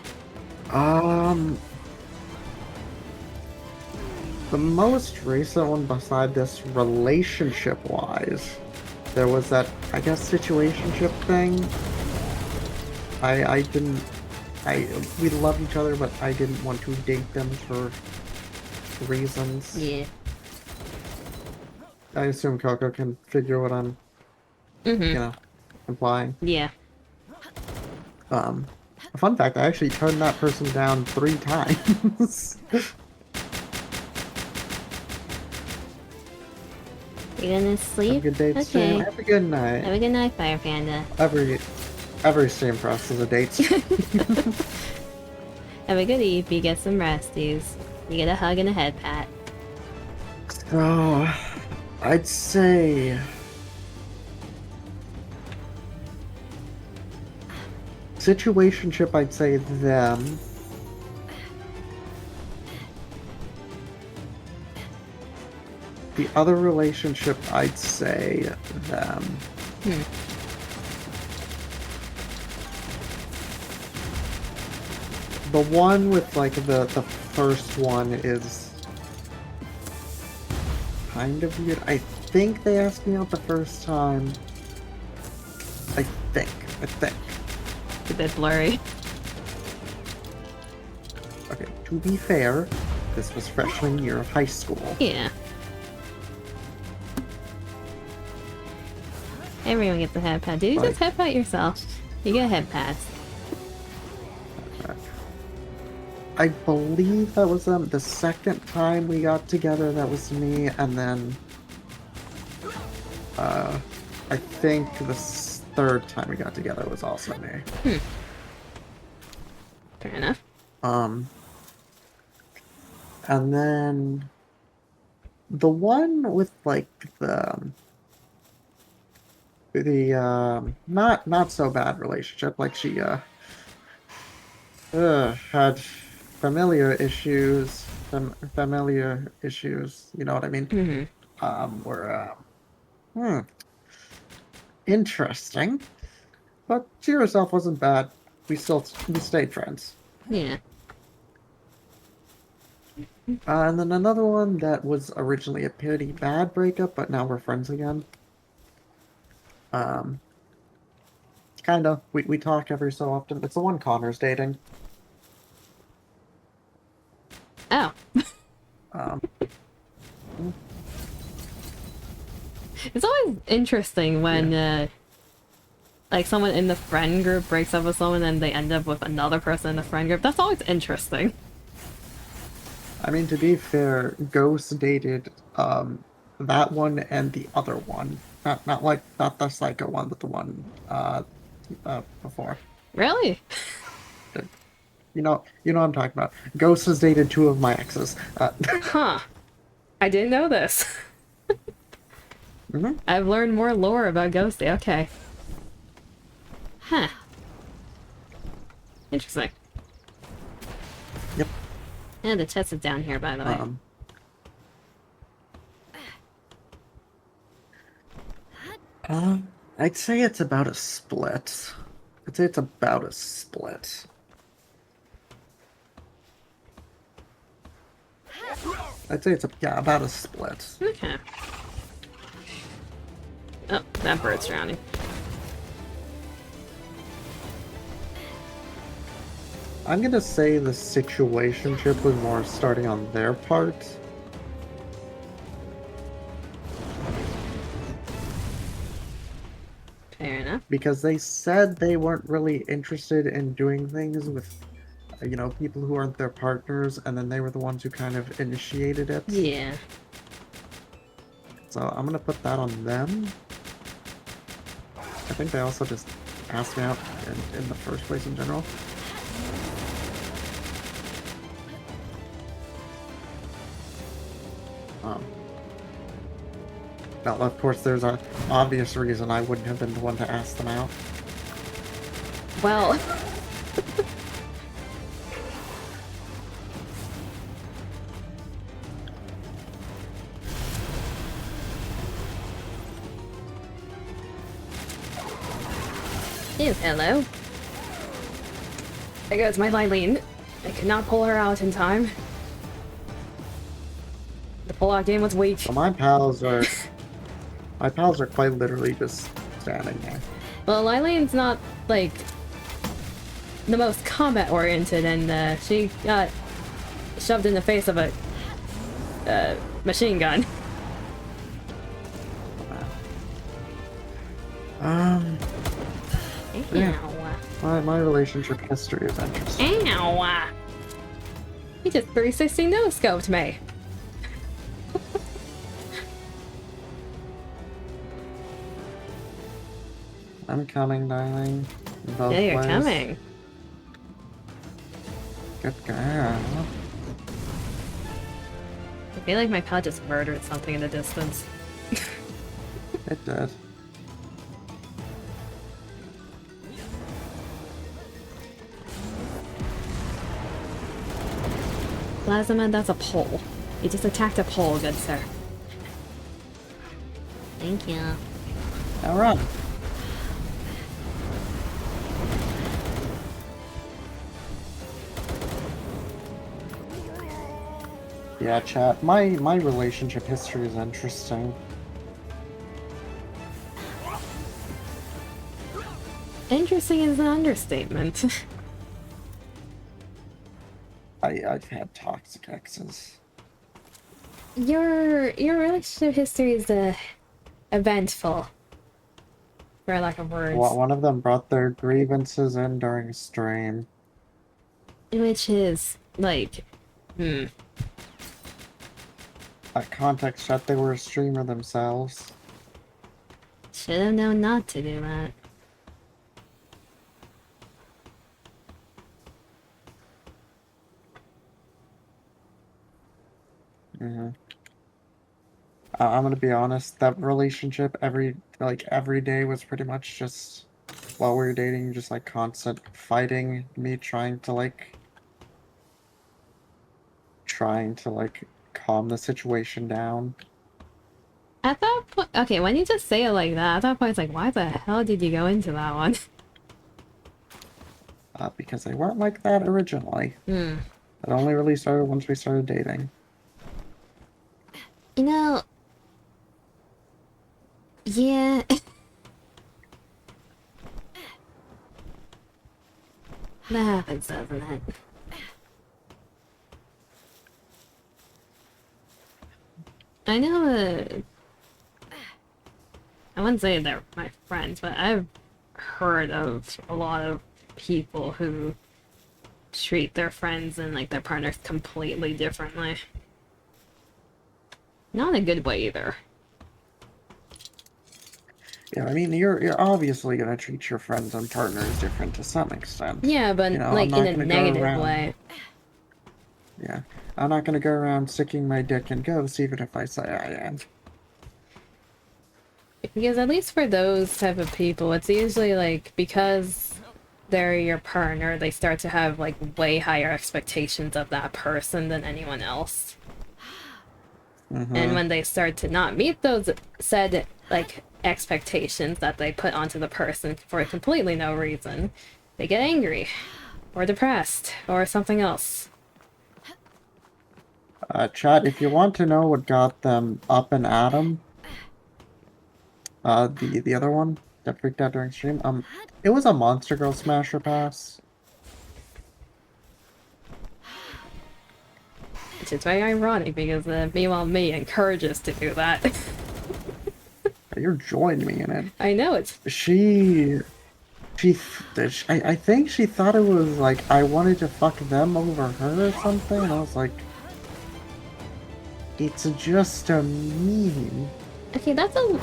The most recent one beside this, relationship-wise, there was that, I guess, situationship thing. We loved each other, but I didn't want to date them for reasons. Yeah. I assume Coco can figure what I'm, you know, implying. Yeah. A fun fact, I actually turned that person down 3 times. You gonna sleep? Have a good day, okay. stream. Have a good night. Have a good night, Fire Panda. Every stream for us is a date. Have a good eve. You get some resties. You get a hug and a head pat. So, I'd say... Situationship, I'd say them. The other relationship, I'd say them. the one with like the first one is kind of weird. I think they asked me out the first time. I think. It's a bit blurry. Okay, to be fair, this was freshman year of high school. Yeah. Everyone gets a head pad. Did you just head pat yourself? You get a head pass. I believe that was the second time we got together, that was me, and then I think the third time we got together was also me. Fair enough. And then the one with like the not so bad relationship, like she had familiar issues, you know what I mean? Were interesting, but she herself wasn't bad. We stayed friends. Yeah. And then another one that was originally a pretty bad breakup, but now we're friends again. Kinda. We talk every so often. It's the one Connor's dating. Oh. It's always interesting when like someone in the friend group breaks up with someone and they end up with another person in the friend group. That's always interesting. I mean, to be fair, Ghost dated that one and the other one. Not the psycho one, but the one before. Really? You know what I'm talking about. Ghost has dated two of my exes. Huh. I didn't know this. I've learned more lore about Ghosty. Okay. Huh. Interesting. Yep. And the chest is down here, by the way. I'd say it's about a split. I'd say it's about a split. I'd say it's about a split. Okay. Oh, that bird's drowning. I'm gonna say the situationship was more starting on their part. Fair enough. Because they said they weren't really interested in doing things with, you know, people who aren't their partners, and then they were the ones who kind of initiated it. Yeah. So I'm gonna put that on them. I think they also just asked me out in the first place in general. Well, of course, there's an obvious reason I wouldn't have been the one to ask them out. Well... Ew, hello. There goes my Lylene. I could not pull her out in time. The pull-out game was weak. Well, my pals are quite literally just standing there. Well, Lylene's not, like, the most combat-oriented, and she got shoved in the face of a machine gun. Yeah. My relationship history is interesting. Ow! He just 360 no-scoped me. I'm coming, darling. Both Yeah, you're ways. coming. Good girl. I feel like my pal just murdered something in the distance. It did. Plasma, that's a pole. You just attacked a pole, good sir. Thank you. Now run. Yeah, chat. My relationship history is interesting. Interesting is an understatement. I've had toxic exes. Your relationship history is eventful, for lack of words. One of them brought their grievances in during stream. Which is like, Context chat, they were a streamer themselves. should have known not to do that. I'm gonna be honest, that relationship every day was pretty much just, while we were dating, just like constant fighting, me trying to calm the situation down. At that point, okay, when you just say it like that, at that point it's like, why the hell did you go into that one? Because they weren't like that originally. It only really started once we started dating. You know, yeah. That happens, doesn't it? I know, I wouldn't say they're my friends, but I've heard of a lot of people who treat their friends and like their partners completely differently. Not in a good way either. Yeah, I mean, you're obviously gonna treat your friends and partners different to some extent. Yeah, but You know, like in a negative way. Yeah, I'm not gonna go around sticking my dick in ghosts, even if I say I am. Because at least for those type of people, it's usually like, because they're your partner, they start to have like way higher expectations of that person than anyone else. And when they start to not meet those said like expectations that they put onto the person for completely no reason, they get angry or depressed or something else. Chat, if you want to know what got them up and at 'em, the other one that freaked out during stream, it was a Monster Girl Smasher Pass. Which is very ironic because meanwhile me encourages to do that. You're joining me in it. I know it's... I think she thought it was like I wanted to fuck them over her or something, and I was like, it's just a meme. Okay, that's a...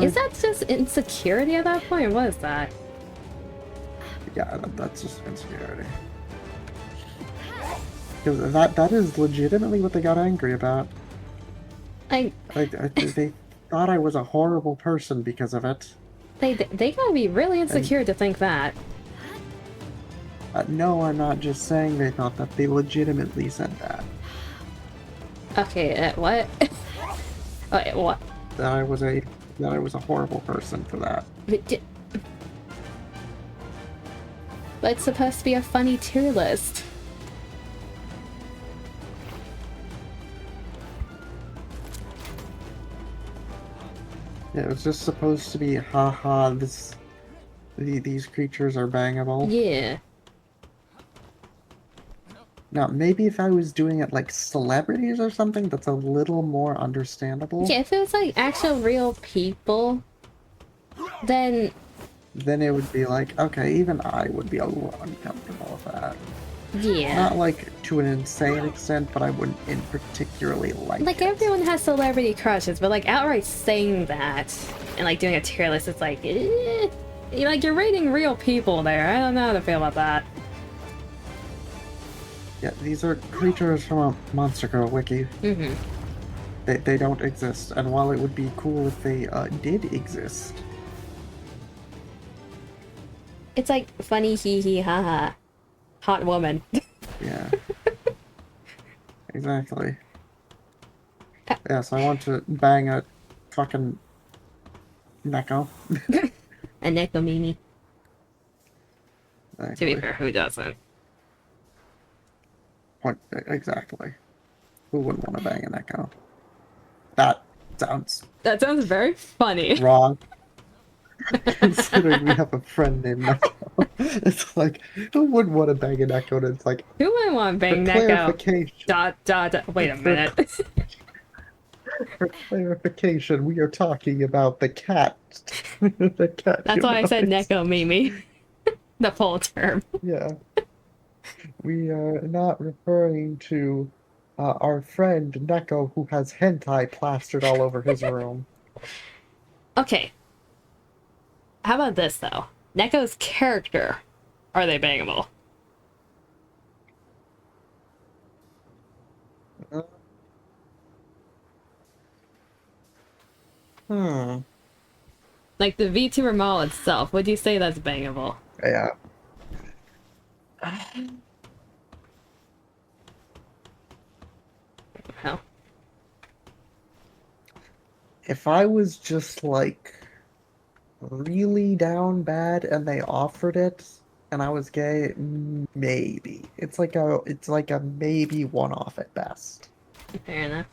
Is that just insecurity at that point, or what is that? Yeah, that's just insecurity. Because that is legitimately what they got angry about. They thought I was a horrible person because of it. They gotta be really insecure to think that. No, I'm not just saying they thought that. They legitimately said that. Okay, what? Wait, what? That I was a horrible person for that. But it's supposed to be a funny tier list. Yeah, it was just supposed to be, haha, these creatures are bangable. Yeah. Now, maybe if I was doing it like celebrities or something, that's a little more understandable. Yeah, if it was like actual real people, then it would be like, okay, even I would be a little uncomfortable with that. yeah. Not like to an insane extent, but I wouldn't in particularly like Like, it. everyone has celebrity crushes, but like outright saying that and like doing a tier list, it's like, you're rating real people there. I don't know how to feel about that. Yeah, these are creatures from a Monster Girl wiki. They don't exist, and while it would be cool if they did exist. It's like funny hee hee ha ha. Hot woman. Yeah. Exactly. Yes, I want to bang a fucking Neko. A Nekomimi. Exactly. To be fair, who doesn't? Exactly. Who wouldn't want to bang an Echo? That sounds That sounds very funny. wrong. Considering we have a friend named Neko. It's like, who wouldn't want to bang an Echo? And it's like, Who would want for bang Neko? clarification. Wait a minute. For clarification, we are talking about the cat. The cat. That's why I said humanoids. Neko Mimi. The full term. Yeah. We are not referring to our friend Neko who has hentai plastered all over his room. Okay. How about this, though? Neko's character. Are they bangable? Hmm. Like the V2 Ramal itself, would you say that's bangable? Yeah. Hell. If I was just like really down bad and they offered it and I was gay, maybe. It's like a maybe one-off at best. Fair enough.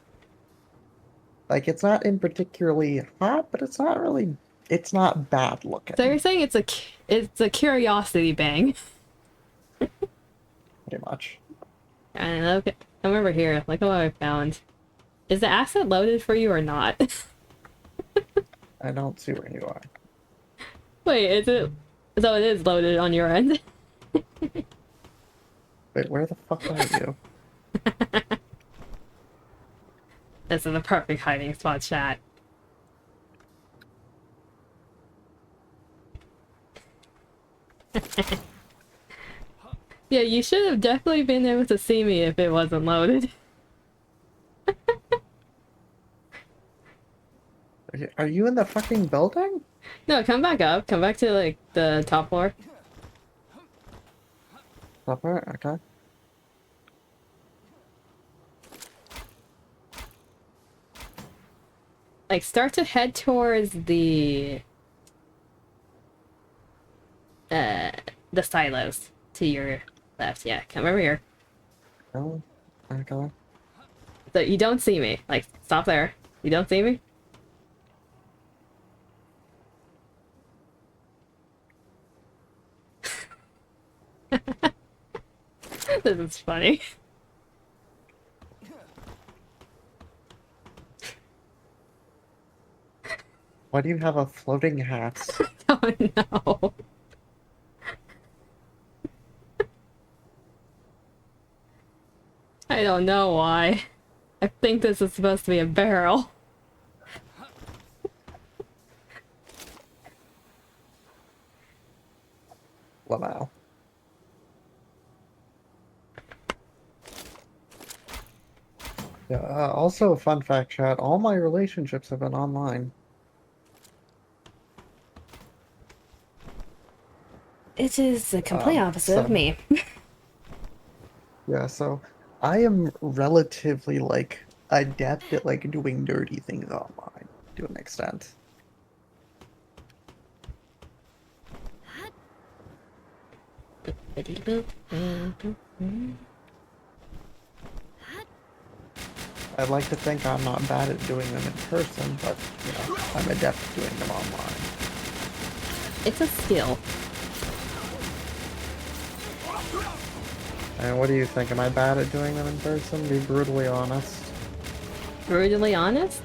Like it's not in particularly hot, but it's not bad looking. So you're saying it's a curiosity bang. Pretty much. And look, come over here. Look at what I found. Is the asset loaded for you or not? I don't see where you are. Wait, is it? So it is loaded on your end. Wait, where the fuck are you? This is the perfect hiding spot, chat. Yeah, you should have definitely been able to see me if it wasn't loaded. Are you in the fucking building? No, come back up. Come back to, like, the top floor. Top part? Okay. Like, start to head towards the silos to your left. Yeah, come over here. Oh, okay. So you don't see me. Like, stop there. You don't see me? This is funny. Why do you have a floating hat? Oh no. I don't know why. I think this is supposed to be a barrel. Wow. Yeah, also a fun fact, chat, all my relationships have been online. It is the complete opposite of me. Yeah, so I am relatively, like, adept at, like, doing dirty things online, to an extent. I'd like to think I'm not bad at doing them in person, but, you know, I'm adept at doing them online. It's a skill. And what do you think? Am I bad at doing them in person? Be brutally honest. Brutally honest?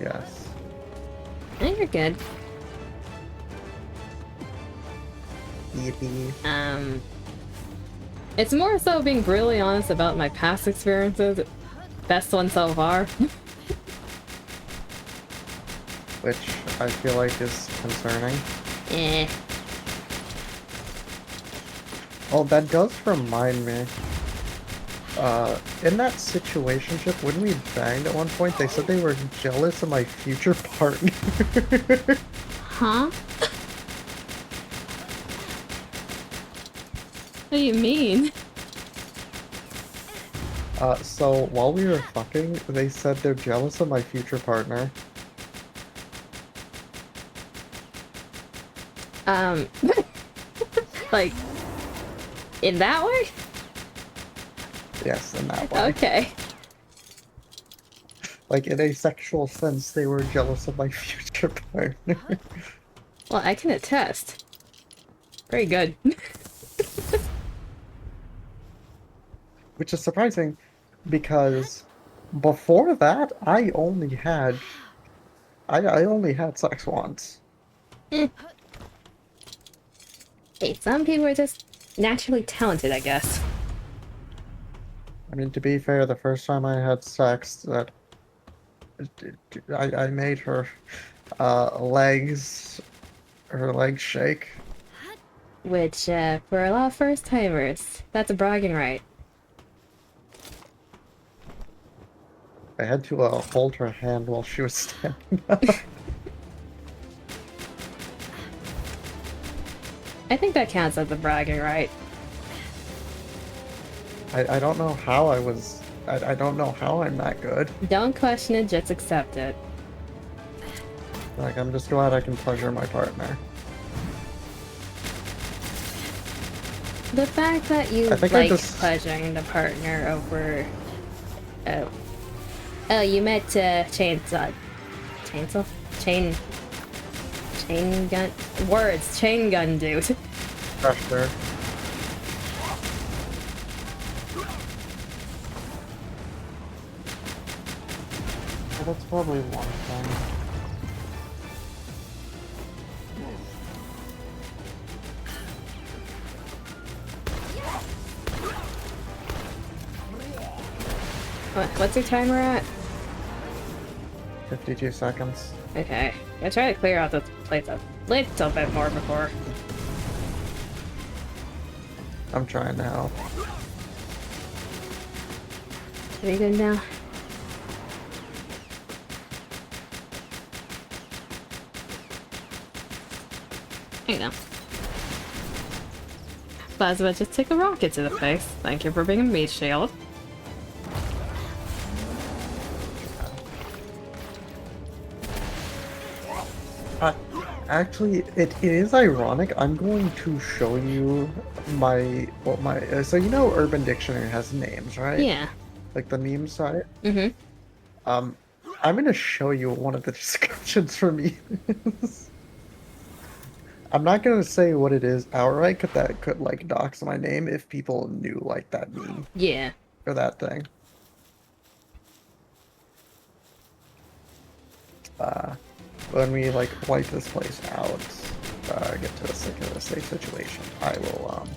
Yes. I think you're good. Yippee. It's more so being brutally honest about my past experiences. Best one so far. Which I feel like is concerning. Eh. Oh, that does remind me. In that situationship, when we banged at one point, they said they were jealous of my future partner. Huh? What do you mean? So while we were fucking, they said they're jealous of my future partner. Like, in that way? Yes, in that way. Okay. Like, in a sexual sense, they were jealous of my future partner. Well, I can attest. Very good. Which is surprising, because before that, I only had sex once. Hey, some people are just naturally talented, I guess. I mean, to be fair, the first time I had sex, that I made her her legs shake. Which, for a lot of first-timers, that's a bragging right. I had to hold her hand while she was standing up. I think that counts as a bragging right. I don't know how I don't know how I'm that good. Don't question it, just accept it. Like, I'm just glad I can pleasure my partner. The fact that you I think like just... pleasuring the partner over... Oh, you meant chainsaw... Chainsaw? Chain gun... Words! Chain gun dude. Pressure. Well, that's probably one thing. What's your timer at? 52 seconds. Okay. I try to clear out this place a little bit more before. I'm trying to help. Are you good now? You know. Plasma just take a rocket to the face. Thank you for being a meat shield. Actually, it is ironic. I'm going to show you so you know Urban Dictionary has names, right? Yeah. Like the meme site. Mm-hmm. I'm gonna show you what one of the descriptions for me is. I'm not gonna say what it is outright, cause that could like dox my name if people knew like that meme Yeah. or that thing. When we like wipe this place out, get to a safe situation, I will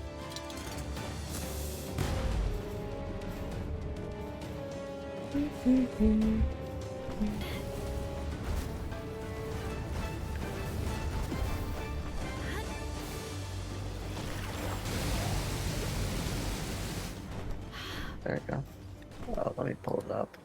there you go. Let me pull it up.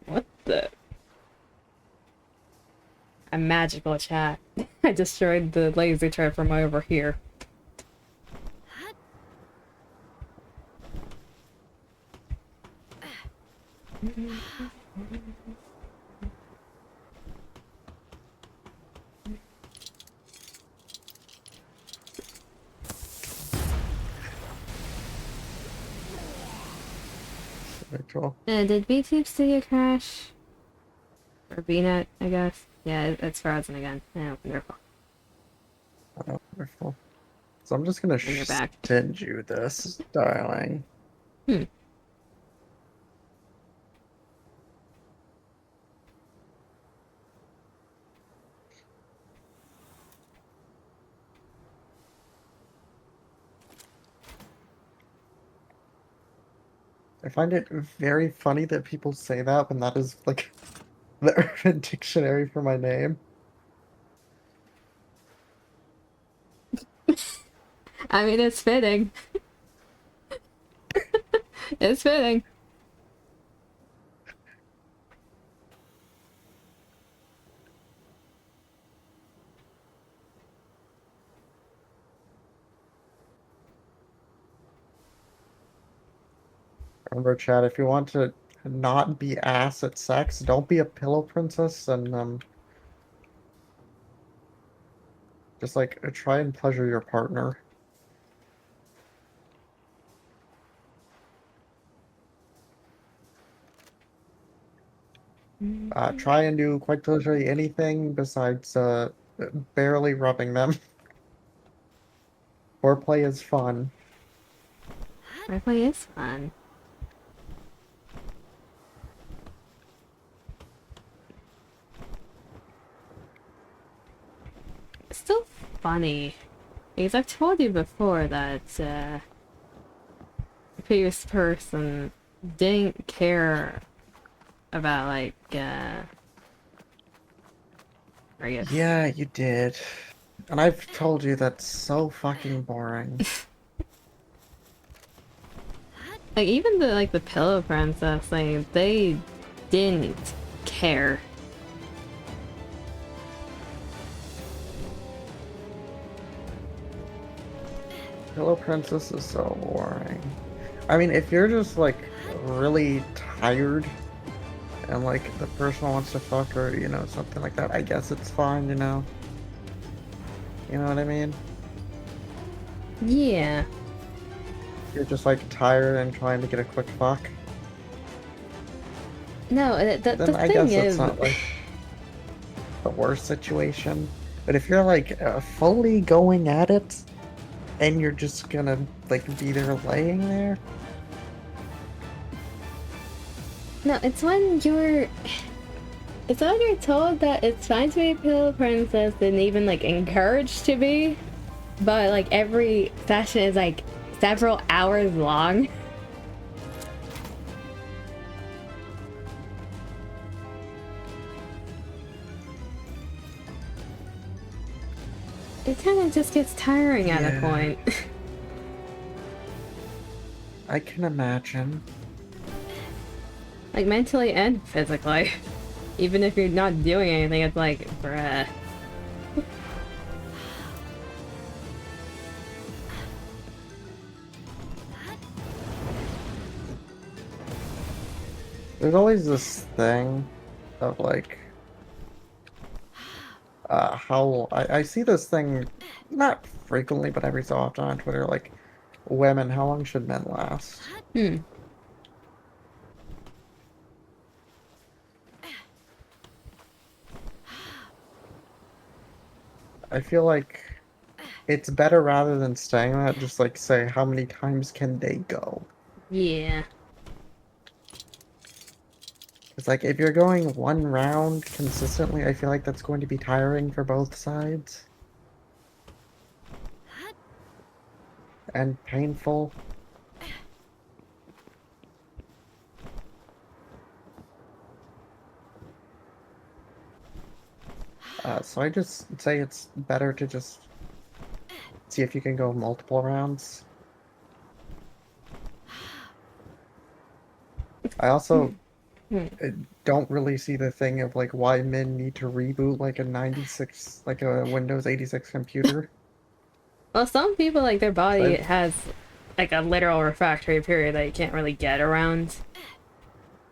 What the? A magical chat. I destroyed the laser turret from over here. Virtual. Did BTube Studio crash? Or BNet, I guess? Yeah, it's frozen again. Yeah, wonderful. Oh, wonderful. So I'm just gonna And you're back. send you this, darling. Hmm. I find it very funny that people say that when that is like the Urban Dictionary for my name. I mean, it's fitting. It's fitting. Remember, chat, if you want to not be ass at sex. Don't be a pillow princess, and just like try and pleasure your partner. Try and do quite literally anything besides barely rubbing them. Foreplay is fun. Foreplay is fun. It's still funny. Because I've told you before that the previous person didn't care about like I guess. Yeah, you did. And I've told you that's so fucking boring. Like even the pillow princess thing, they didn't care. Pillow Princess is so boring. I mean, if you're just like really tired and like the person wants to fuck or, you know, something like that, I guess it's fine, you know? You know what I mean? Yeah. You're just like tired and trying to get a quick fuck. No, the I thing guess is, it's not like the worst situation. But if you're like fully going at it and you're just gonna like be there laying there. no, it's when you're told that it's fine to be a pillow princess and even like encouraged to be, but like every session is like several hours long. It kind of just gets tiring at a point. I can imagine. Like mentally and physically. Even if you're not doing anything, it's like, bruh. There's always this thing of like how I see this thing not frequently but every so often on Twitter, like women, how long should men last? I feel like it's better rather than saying that, just like say how many times can they go? Yeah. It's like if you're going one round consistently, I feel like that's going to be tiring for both sides. And painful. So I just say it's better to just see if you can go multiple rounds. I also don't really see the thing of like why men need to reboot like a 96, like a Windows 86 computer. Well, some people, like, their body has like a literal refractory period that you can't really get around.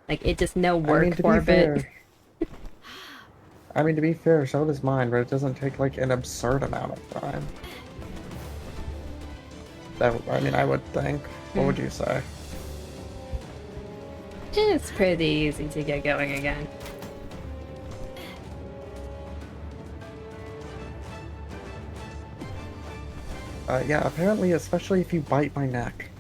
Like, it just no work for a bit. I mean, to be fair, so does mine, but it doesn't take like an absurd amount of time. I mean, I would think. What would you say? It's pretty easy to get going again. Yeah, apparently, especially if you bite my neck.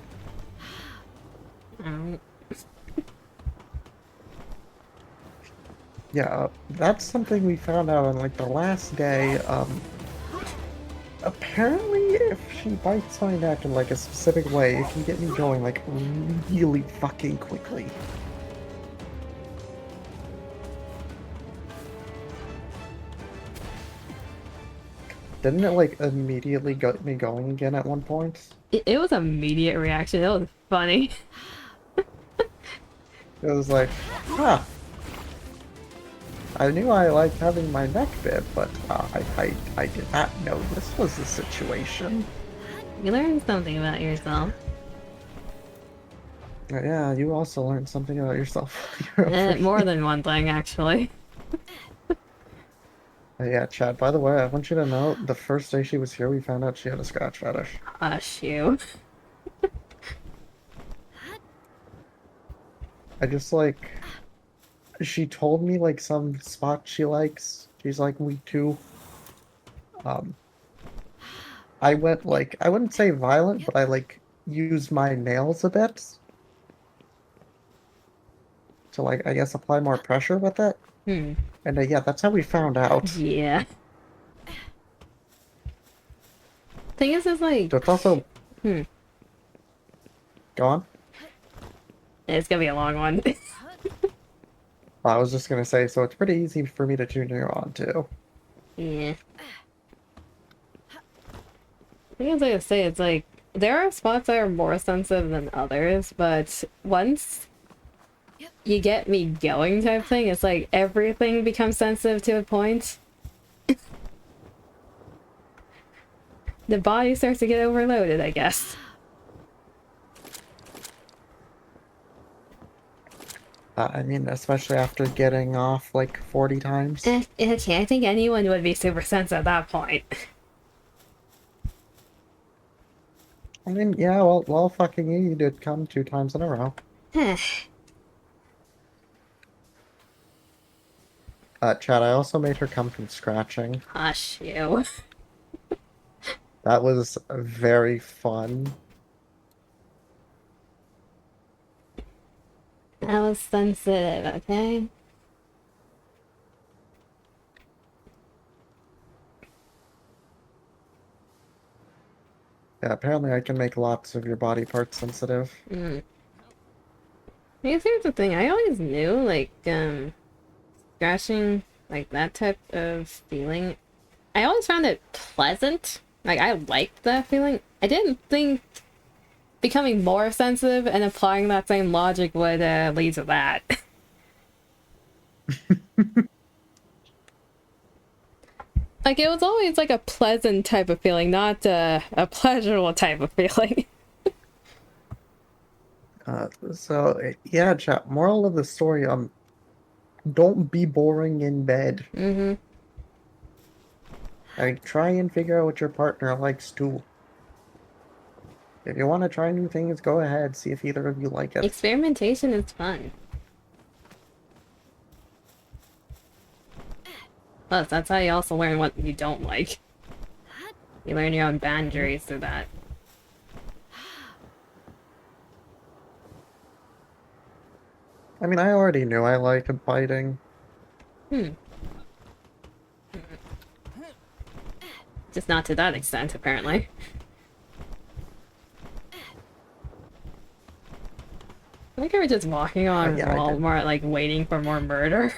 Yeah, that's something we found out on like the last day. Apparently, if she bites my neck in like a specific way, it can get me going like really fucking quickly. Didn't it like immediately get me going again at one point? It was immediate reaction. It was funny. It was like, huh. I knew I liked having my neck bit, but I did not know this was the situation. You learned something about yourself. Yeah, you also learned something about yourself. You're afraid. More than one thing, actually. Yeah, Chad, by the way, I want you to know, the first day she was here, we found out she had a scratch fetish. Hush you. I just, like, she told me, like, some spot she likes. She's, like, weak too. Um, I went, like, I wouldn't say violent, but I, like, used my nails a bit to, like, I guess apply more pressure with it. Hmm. And, yeah, that's how we found out. Yeah. Thing is, like, So it's also... hmm. Go on. It's gonna be a long one. I was just gonna say, so it's pretty easy for me to tune you on, too. Yeah. I was gonna say, it's like, there are spots that are more sensitive than others, but once you get me going type thing, it's like everything becomes sensitive to a point. The body starts to get overloaded, I guess. I mean, especially after getting off like 40 times. Okay, I think anyone would be super sensitive at that point. I mean, yeah, well, fucking you did come 2 times in a row. Chad, I also made her come from scratching. Hush you. That was very fun. That was sensitive, okay? Yeah, apparently I can make lots of your body parts sensitive. Mm. I guess here's the thing, I always knew, like, scratching, like, that type of feeling, I always found it pleasant. Like, I liked that feeling. I didn't think becoming more sensitive and applying that same logic would lead to that. Like, it was always like a pleasant type of feeling, not a pleasurable type of feeling. Yeah, chat, moral of the story, don't be boring in bed. Mm-hmm. Like, try and figure out what your partner likes too. If you want to try new things, go ahead, see if either of you like it. Experimentation is fun. Plus, that's how you also learn what you don't like. You learn your own boundaries through that. I mean, I already knew I liked biting. Hmm. Just not to that extent, apparently. I think I was just walking on Yeah, I did. Walmart, like, waiting for more murder.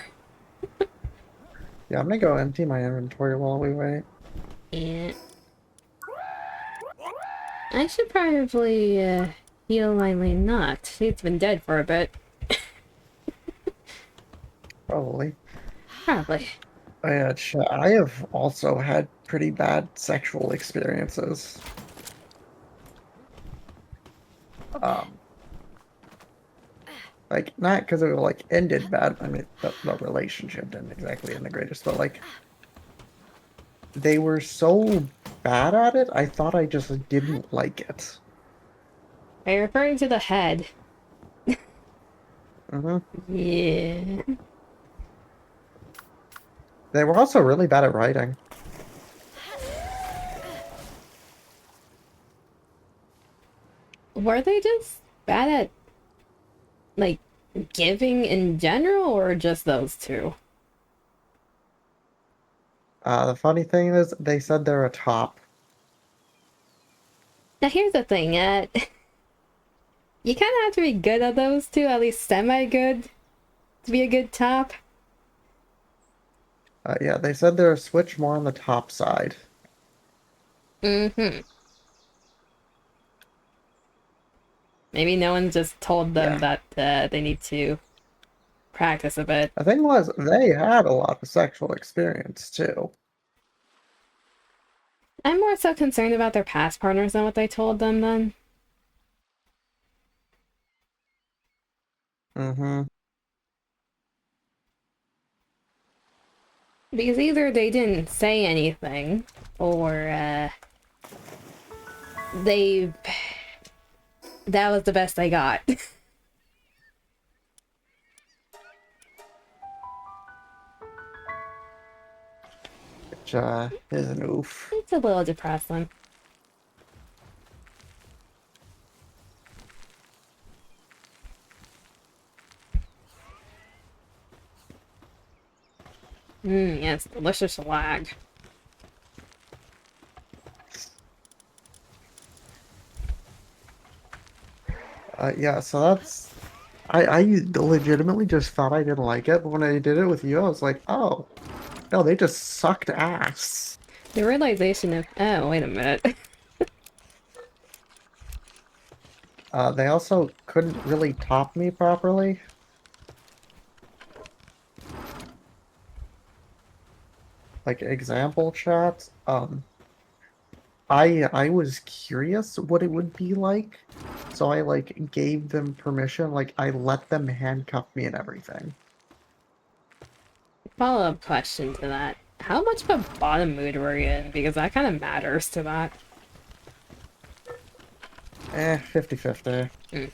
Yeah, I'm gonna go empty my inventory while we wait. Yeah. I should probably, heal Eileen not. She's been dead for a bit. Probably. Probably. I have also had pretty bad sexual experiences. Um, like, not because it like ended bad. I mean, the relationship didn't exactly end the greatest, but like, they were so bad at it, I thought I just didn't like it. Are you referring to the head? Hmm. Yeah. They were also really bad at writing. Were they just bad at, like, giving in general, or just those two? The funny thing is, they said they're a top. Now here's the thing, you kind of have to be good at those two, at least semi-good, to be a good top. Yeah, they said they're a switch more on the top side. Mm-hmm. Maybe no one just told them Yeah. that they need to practice a bit. The thing was, they had a lot of sexual experience too. I'm more so concerned about their past partners than what they told them then. Mm-hmm. Because either they didn't say anything, or, they... That was the best I got. Which, is an oof. It's a little depressing. Yes, delicious lag. Yeah, so that's... I legitimately just thought I didn't like it, but when I did it with you, I was like, oh, no, they just sucked ass. The realization of, oh, wait a minute. They also couldn't really top me properly. Like, example chat, I was curious what it would be like, so I, like, gave them permission, like, I let them handcuff me and everything. Follow-up question to that. How much of a bottom mood were you in? Because that kind of matters to that. 50-50. Mm.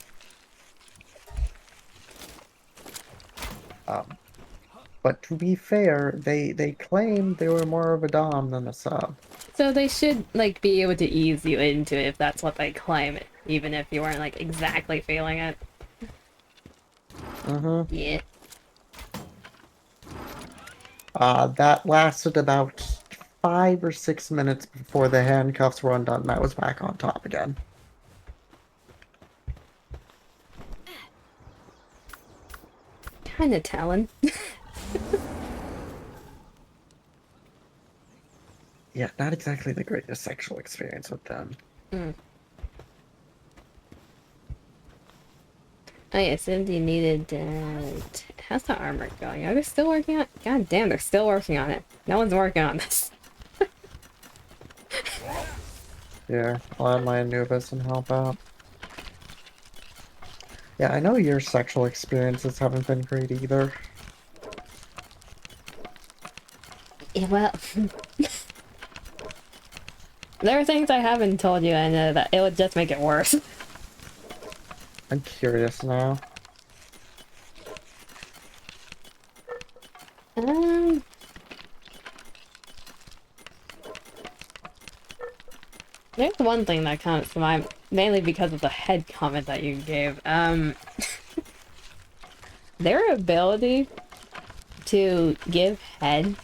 But to be fair, they claimed they were more of a dom than a sub. So they should, like, be able to ease you into it if that's what they claim, even if you weren't, like, exactly feeling it. Mm-hmm. Yeah. That lasted about 5 or 6 minutes before the handcuffs were undone and I was back on top again. Kinda telling. Yeah, not exactly the greatest sexual experience with them. Mm. Oh yeah, Cindy needed, how's the armor going? Are they still working on it? God damn, they're still working on it. No one's working on this. Yeah, I'll add my Anubis and help out. Yeah, I know your sexual experiences haven't been great either. Yeah, well... There are things I haven't told you, and that it would just make it worse. I'm curious now. There's one thing that comes to mind, mainly because of the head comment that you gave. Their ability to give head.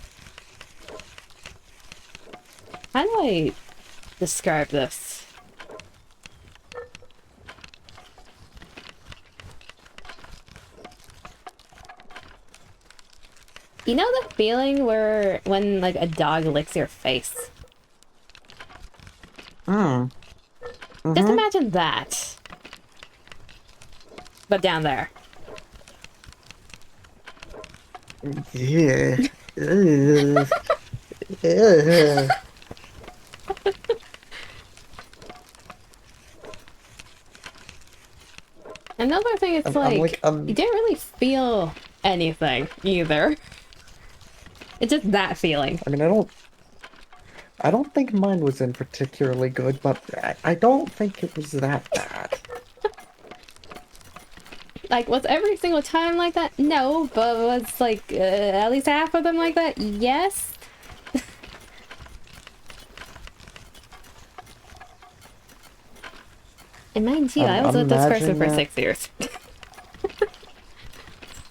How do I describe this? You know the feeling where when like a dog licks your face? Mm. Just imagine that. But down there. Yeah. Ugh. Ugh. Another thing, it's like you didn't really feel anything either. It's just that feeling. I mean, I don't think mine was in particularly good, but I don't think it was that bad. Like, was every single time like that? No, but was like at least half of them like that? Yes. And mind you, I was with this person for 6 years.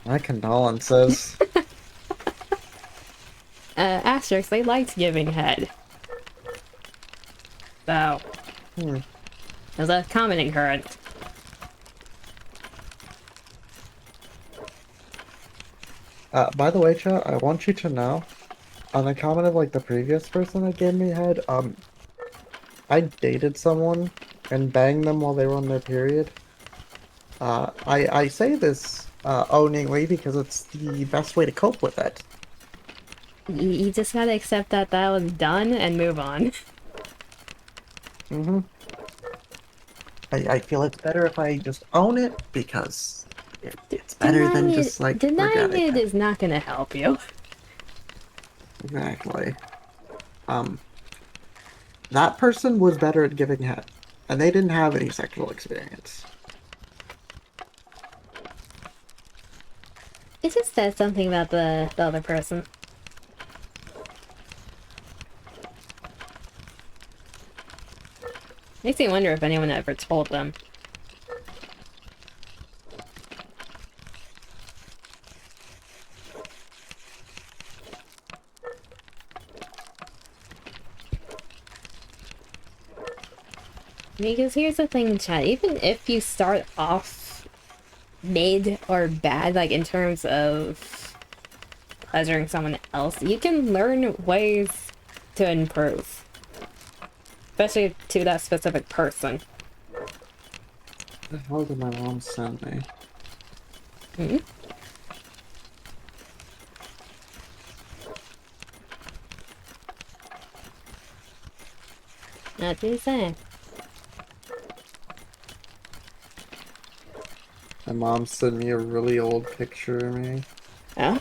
My condolences. Asterix, they liked giving head. So, there's a common occurrence. By the way, chat, I want you to know, on the comment of like the previous person that gave me head, I dated someone and banged them while they were on their period. I say this owningly because it's the best way to cope with it. You just gotta accept that that was done and move on. I feel it's better if I just own it because it's better than just like denying forgetting it is not gonna help you. Exactly. That person was better at giving head, and they didn't have any sexual experience. It just says something about the other person. Makes me wonder if anyone ever told them. Because here's the thing, chat, even if you start off mid or bad, like in terms of pleasuring someone else, you can learn ways to improve. Especially to that specific person. What the hell did my mom send me? Hmm? Not too sad. My mom sent me a really old picture of me. Oh?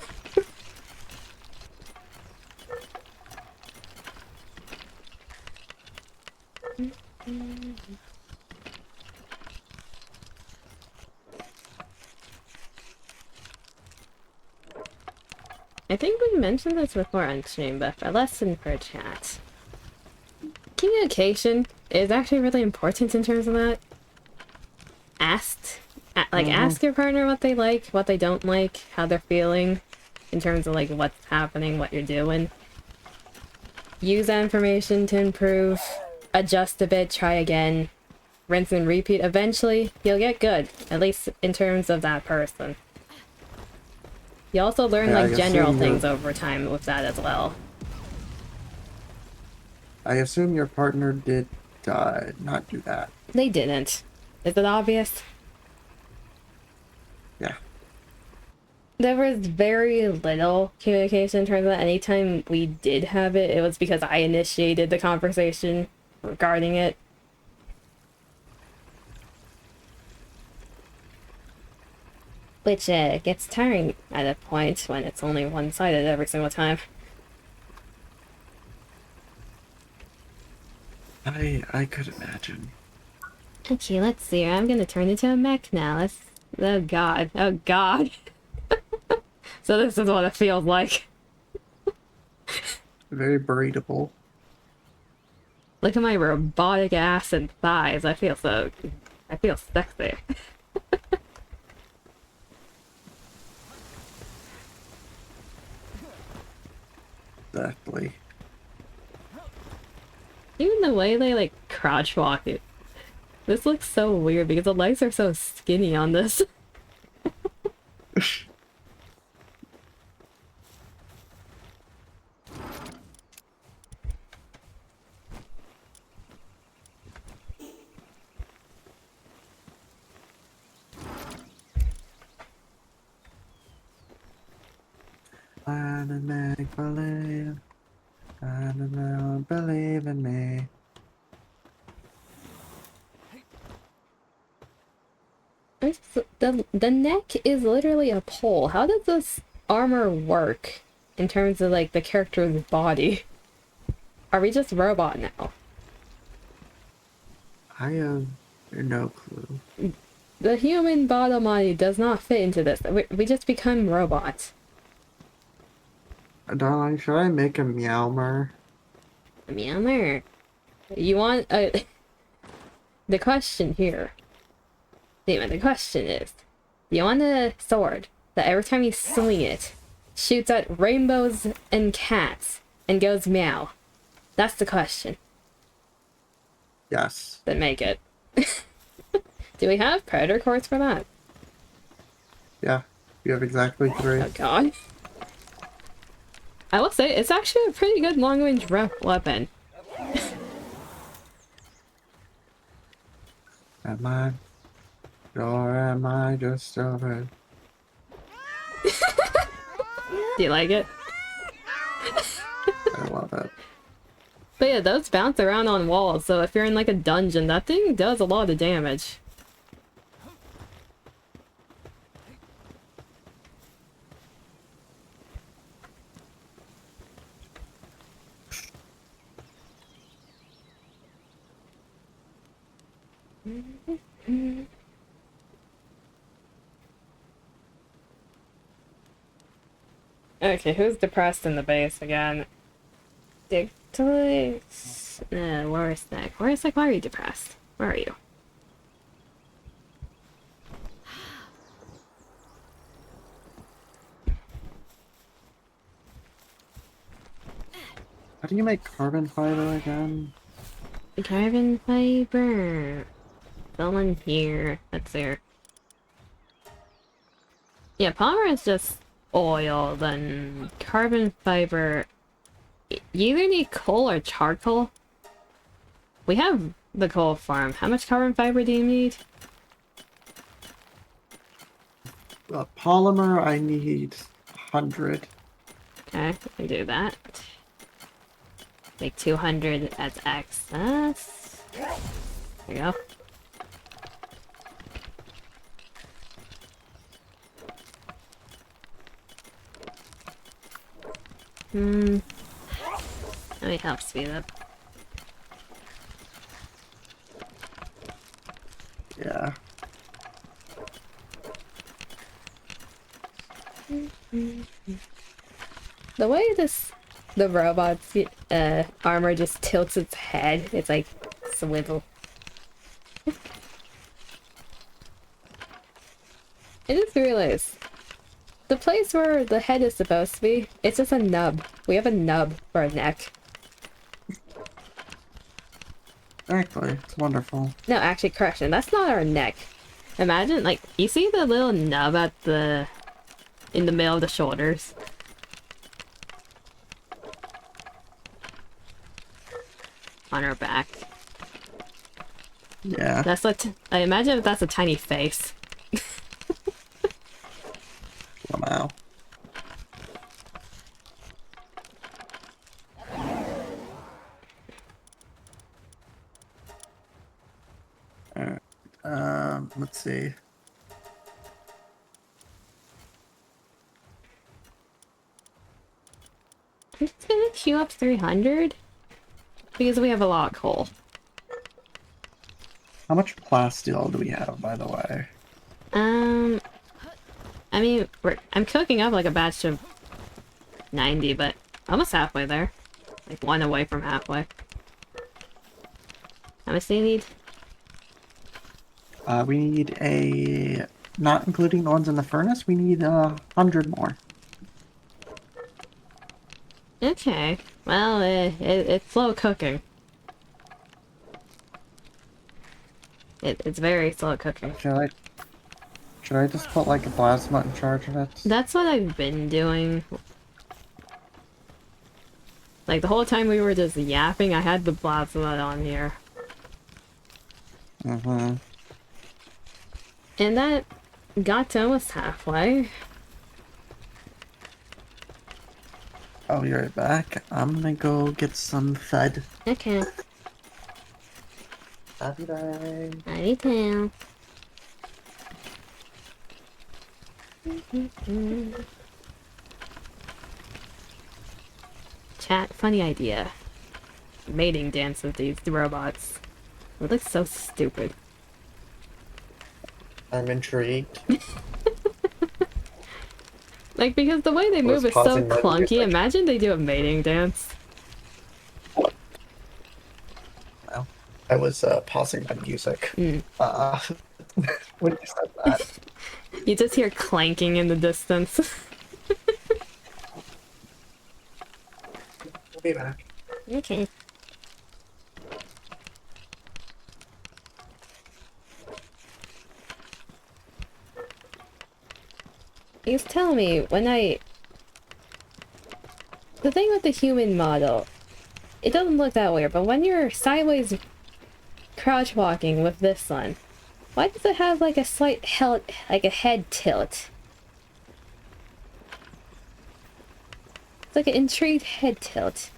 I think we mentioned this before on stream, but a lesson for chat. Communication is actually really important in terms of that. Ask your partner what they like, what they don't like, how they're feeling, in terms of like what's happening, what you're doing. Use that information to improve, adjust a bit, try again, rinse and repeat. Eventually, you'll get good, at least in terms of that person. You also learn like general things over time with that as well. I assume your partner did not do that. They didn't. Is it obvious? Yeah. There was very little communication in terms of that. Anytime we did have it, it was because I initiated the conversation regarding it. Which gets tiring at a point when it's only one-sided every single time. I could imagine. Okay, let's see. I'm gonna turn into a mech now. Let's... Oh god. Oh god. So this is what it feels like. Very breathable. Look at my robotic ass and thighs. I feel sexy. Exactly. Even the way they like crouch walk it. This looks so weird because the legs are so skinny on this. I don't make believe. I don't believe in me. The neck is literally a pole. How does this armor work in terms of like the character's body? Are we just robot now? I have no clue. The human body does not fit into this. We just become robots. Darling, should I make a meowmer? Meowmer. You want a... The question here... Damon, the question is... Do you want a sword that every time you swing it, shoots at rainbows and cats, and goes meow? That's the question. Yes. Then make it. Do we have predator cores for that? Yeah, you have exactly 3. Oh god. I will say, it's actually a pretty good long-range weapon. Am I? Or am I just stupid? Do you like it? I love it. But yeah, those bounce around on walls, so if you're in like a dungeon, that thing does a lot of damage. Okay, who's depressed in the base again? Dictalis. Where is Nick? Where is Nick? Why are you depressed? Where are you? How do you make carbon fiber again? Carbon fiber. Someone here. That's there. Yeah, polymer is just oil, then carbon fiber. You either need coal or charcoal. We have the coal farm. How much carbon fiber do you need? Polymer, I need 100. Okay, we can do that. Make 200 as excess. There you go. Let me help speed up. Yeah. The way the robot's armor just tilts its head, it's like swivel. I just realized the place where the head is supposed to be, it's just a nub. We have a nub for a neck. Exactly. It's wonderful. No, actually, correction. That's not our neck. Imagine, like, you see the little nub at in the middle of the shoulders? On our back. Yeah. That's what I imagine if that's a tiny face. Wow. Alright. Let's see. I'm just gonna queue up 300 because we have a lot of coal. How much plasteel do we have, by the way? I mean, I'm cooking up like a batch of 90, but almost halfway there. Like one away from halfway. How much do you need? We need not including the ones in the furnace, we need 100 more. Okay. Well, it's slow cooking. It's very slow cooking. Should I just put like a plasma in charge of it? That's what I've been doing. Like the whole time we were just yapping, I had the plasma on here. Mm-hmm. And that got to almost halfway. I'll be right back. I'm gonna go get some fed. Okay. Love you, bye. I too. Chat, funny idea. Mating dance with these robots. It looks so stupid. I'm intrigued. Like, because the way they move is so clunky, imagine they do a mating dance. Well, I was pausing my music. Mm. When you said that. You just hear clanking in the distance. We'll be back. Okay. He's telling me when the thing with the human model, it doesn't look that weird, but when you're sideways crouch walking with this one, why does it have like a slight like a head tilt? It's like an intrigued head tilt.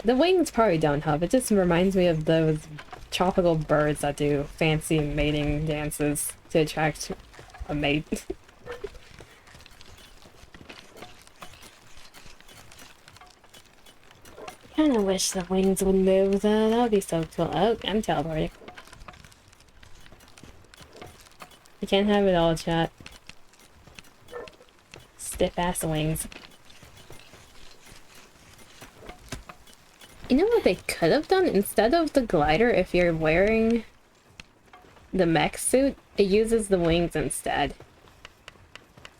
The wings probably don't help. It just reminds me of those tropical birds that do fancy mating dances to attract a mate. kinda wish the wings would move though, that would be so cool. Oh, I'm teleporting. You can't have it all, chat. Stiff ass wings. You know what they could have done? Instead of the glider, if you're wearing the mech suit, it uses the wings instead.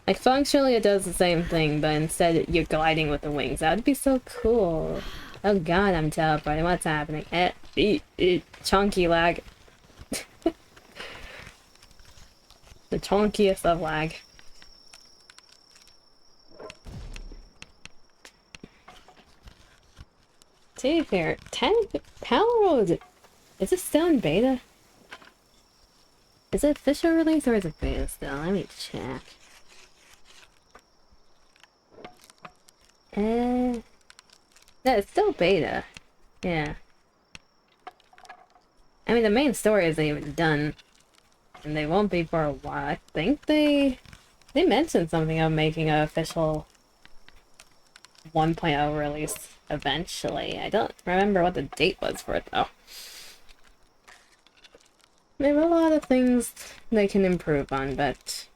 Like, functionally it does the same thing, but instead you're gliding with the wings. That would be so cool. Oh god, I'm teleporting. What's happening? Chunky lag. The chunkiest of lag. To be fair, Palworld, is it still in beta? Is it official release or is it beta still? Let me check. Yeah, it's still beta. Yeah. I mean, the main story isn't even done. And they won't be for a while. I think they mentioned something of making an official 1.0 release eventually. I don't remember what the date was for it though. There are a lot of things they can improve on, but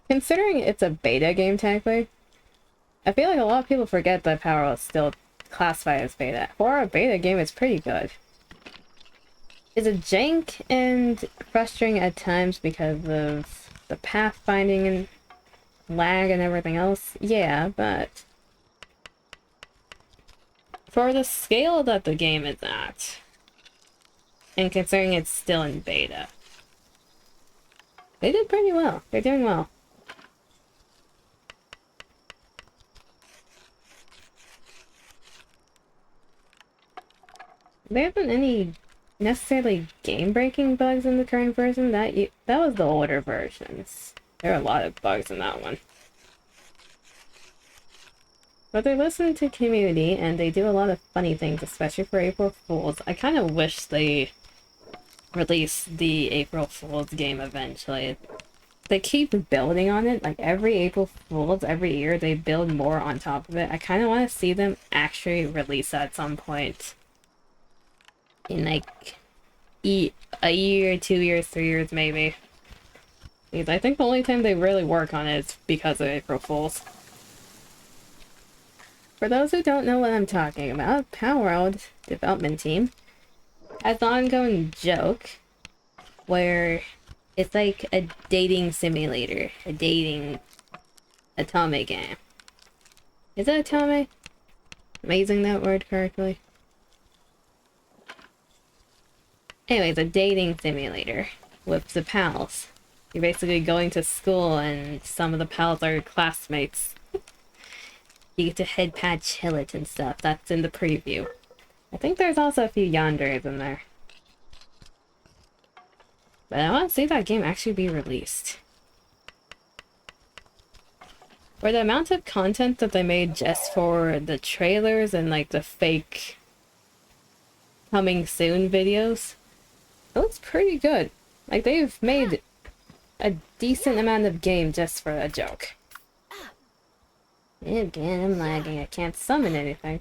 considering it's a beta game technically, I feel like a lot of people forget that Palworld is still classified as beta. For a beta game, it's pretty good. Is it jank and frustrating at times because of the pathfinding and lag and everything else? Yeah, but for the scale that the game is at, and considering it's still in beta, they did pretty well. They're doing well. There haven't any necessarily game-breaking bugs in the current version. That was the older versions. There are a lot of bugs in that one. But they listen to community and they do a lot of funny things, especially for April Fools. I kind of wish they released the April Fools game eventually. They keep building on it. Like every April Fools, every year they build more on top of it. I kind of want to see them actually release that at some point. In like a year, 2 years, 3 years maybe. Because I think the only time they really work on it is because of April Fools. For those who don't know what I'm talking about, Palworld development team has an ongoing joke where it's like a dating simulator, a dating otome game. Is it otome? Am I using that word correctly? Anyways, a dating simulator with the pals. You're basically going to school and some of the pals are your classmates. You get to head pad chill it and stuff. That's in the preview. I think there's also a few yanders in there. But I want to see that game actually be released. For the amount of content that they made just for the trailers and like the fake coming soon videos, it looks pretty good. Like they've made a decent amount of game just for a joke. Again, I'm lagging. I can't summon anything.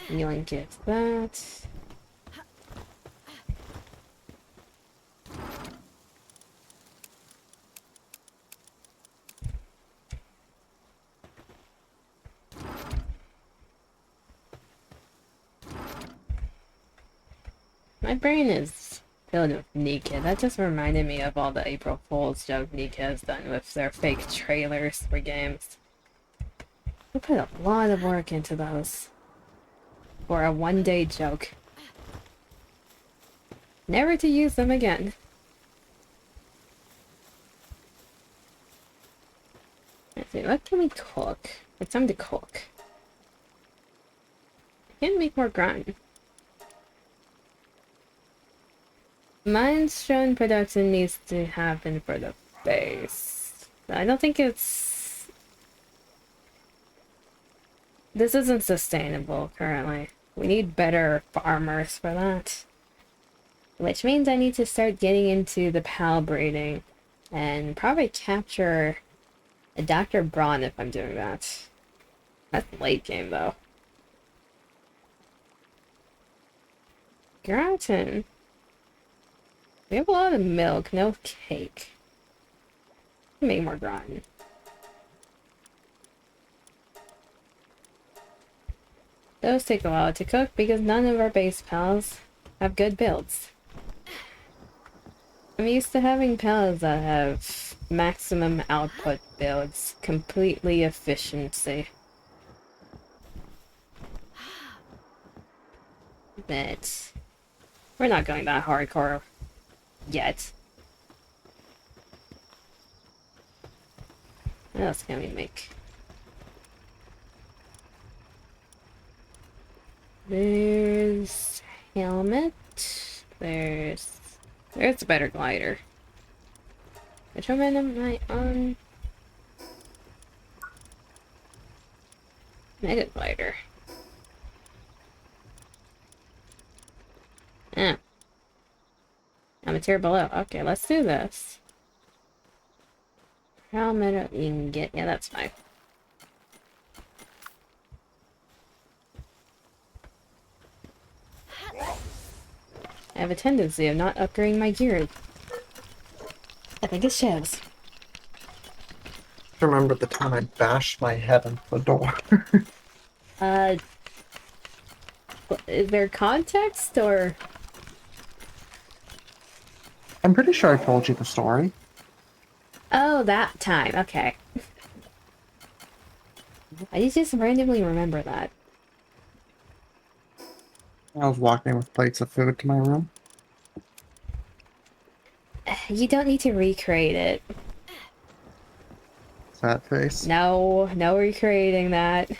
Yoink gets that. My brain is filled with Nika. That just reminded me of all the April Fool's joke Nika has done with their fake trailers for games. They put a lot of work into those for a one-day joke. Never to use them again. Let's see, what can we cook? It's time to cook. I can make more grind. Milestone production needs to happen for the base. I don't think it's This isn't sustainable currently. We need better farmers for that. Which means I need to start getting into the pal breeding and probably capture a Dr. Braun if I'm doing that. That's late game though. Gratin. We have a lot of milk, no cake. Make more gratin. Those take a while to cook because none of our base pals have good builds. I'm used to having pals that have maximum output builds, completely efficiency. But we're not going that hardcore yet. What else can we make? There's helmet. There's a better glider. Which one am I on? Mega glider. Ah. I'm a tier below. Okay, let's do this. How many you can get? Yeah, that's fine. I have a tendency of not upgrading my gear. I think it shows. Remember the time I bashed my head into the door. Is there context or? I'm pretty sure I told you the story. Oh, that time. Okay. I just randomly remember that. I was walking with plates of food to my room. You don't need to recreate it. Sad face. No, no recreating that.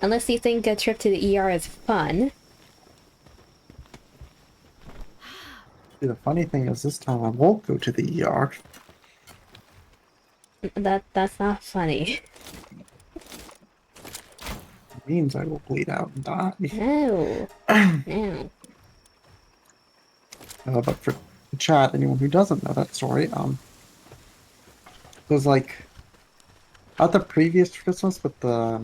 Unless you think a trip to the ER is fun. See, the funny thing is this time I won't go to the ER. That's not funny. It means I will bleed out and die. No. No. But for the chat, anyone who doesn't know that story, it was like at the previous Christmas with the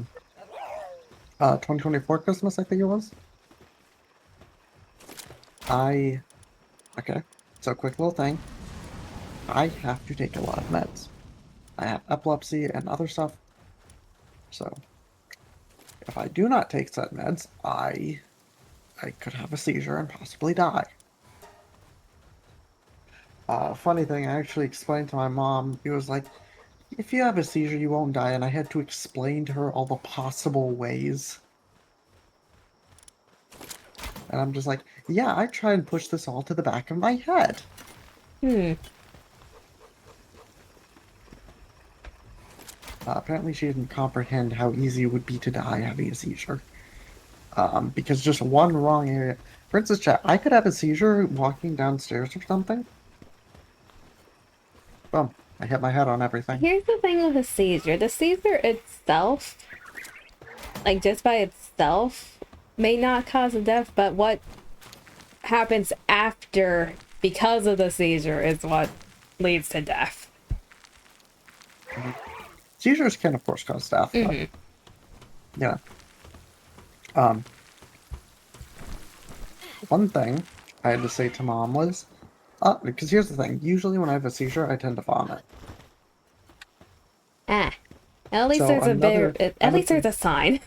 2024 Christmas, I think it was. Okay, so quick little thing. I have to take a lot of meds. I have epilepsy and other stuff. So if I do not take said meds, I could have a seizure and possibly die. Funny thing, I actually explained to my mom, he was like, if you have a seizure, you won't die, and I had to explain to her all the possible ways. And I'm just like, yeah, I try and push this all to the back of my head. Apparently she didn't comprehend how easy it would be to die having a seizure. Because just one wrong area... For instance, chat, I could have a seizure walking downstairs or something. Boom. I hit my head on everything. Here's the thing with the seizure. The seizure itself, like just by itself, may not cause a death, but what happens after because of the seizure is what leads to death. Seizures can, of course, cause death. But, yeah. One thing I had to say to Mom was, because here's the thing. Usually when I have a seizure, I tend to vomit. Ah. At least So there's a bit. At least thing- there's a sign.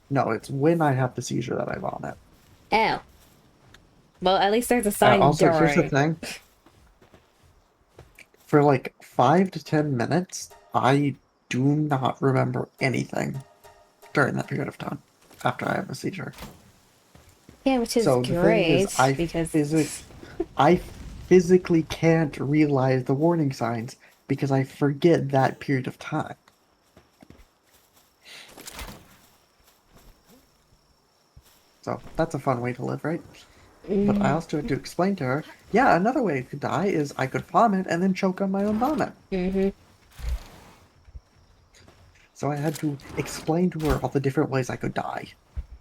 No, it's when I have the seizure that I vomit. Oh. Well, at least there's a sign Also, here's the during. thing. For like 5 to 10 minutes, I do not remember anything during that period of time after I have a seizure. Yeah, which is So the thing great is, I physically can't realize the warning signs because I forget that period of time. So that's a fun way to live, right? But I also had to explain to her, yeah, another way it could die is I could vomit and then choke on my own vomit. So I had to explain to her all the different ways I could die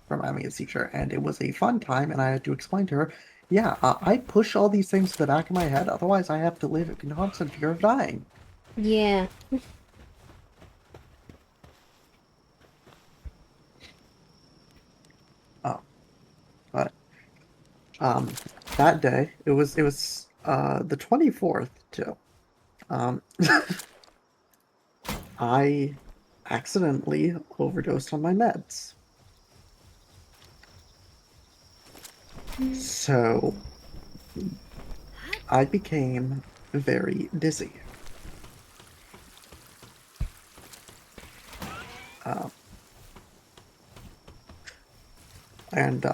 from having a seizure, and it was a fun time, and I had to explain to her, yeah, I push all these things to the back of my head, otherwise I have to live in constant fear of dying. Yeah. Oh, but that day it was the 24th too. I accidentally overdosed on my meds. So I became very dizzy. And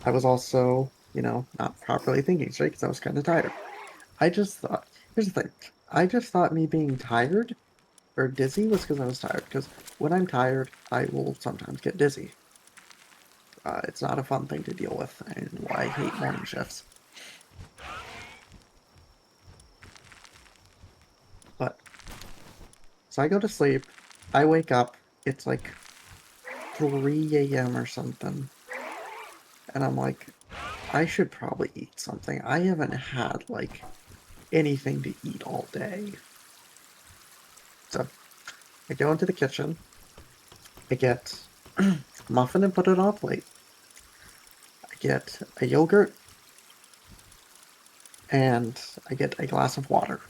I was also, not properly thinking straight because I was kind of tired. I just thought, here's the thing, I just thought me being tired or dizzy was because I was tired, because when I'm tired, I will sometimes get dizzy. It's not a fun thing to deal with, and why I hate morning shifts. But, so I go to sleep, I wake up, it's like 3 a.m. or something, and I'm like, I should probably eat something. I haven't had, like, anything to eat all day. So, I go into the kitchen, I get a muffin and put it on a plate. I get a yogurt, and I get a glass of water.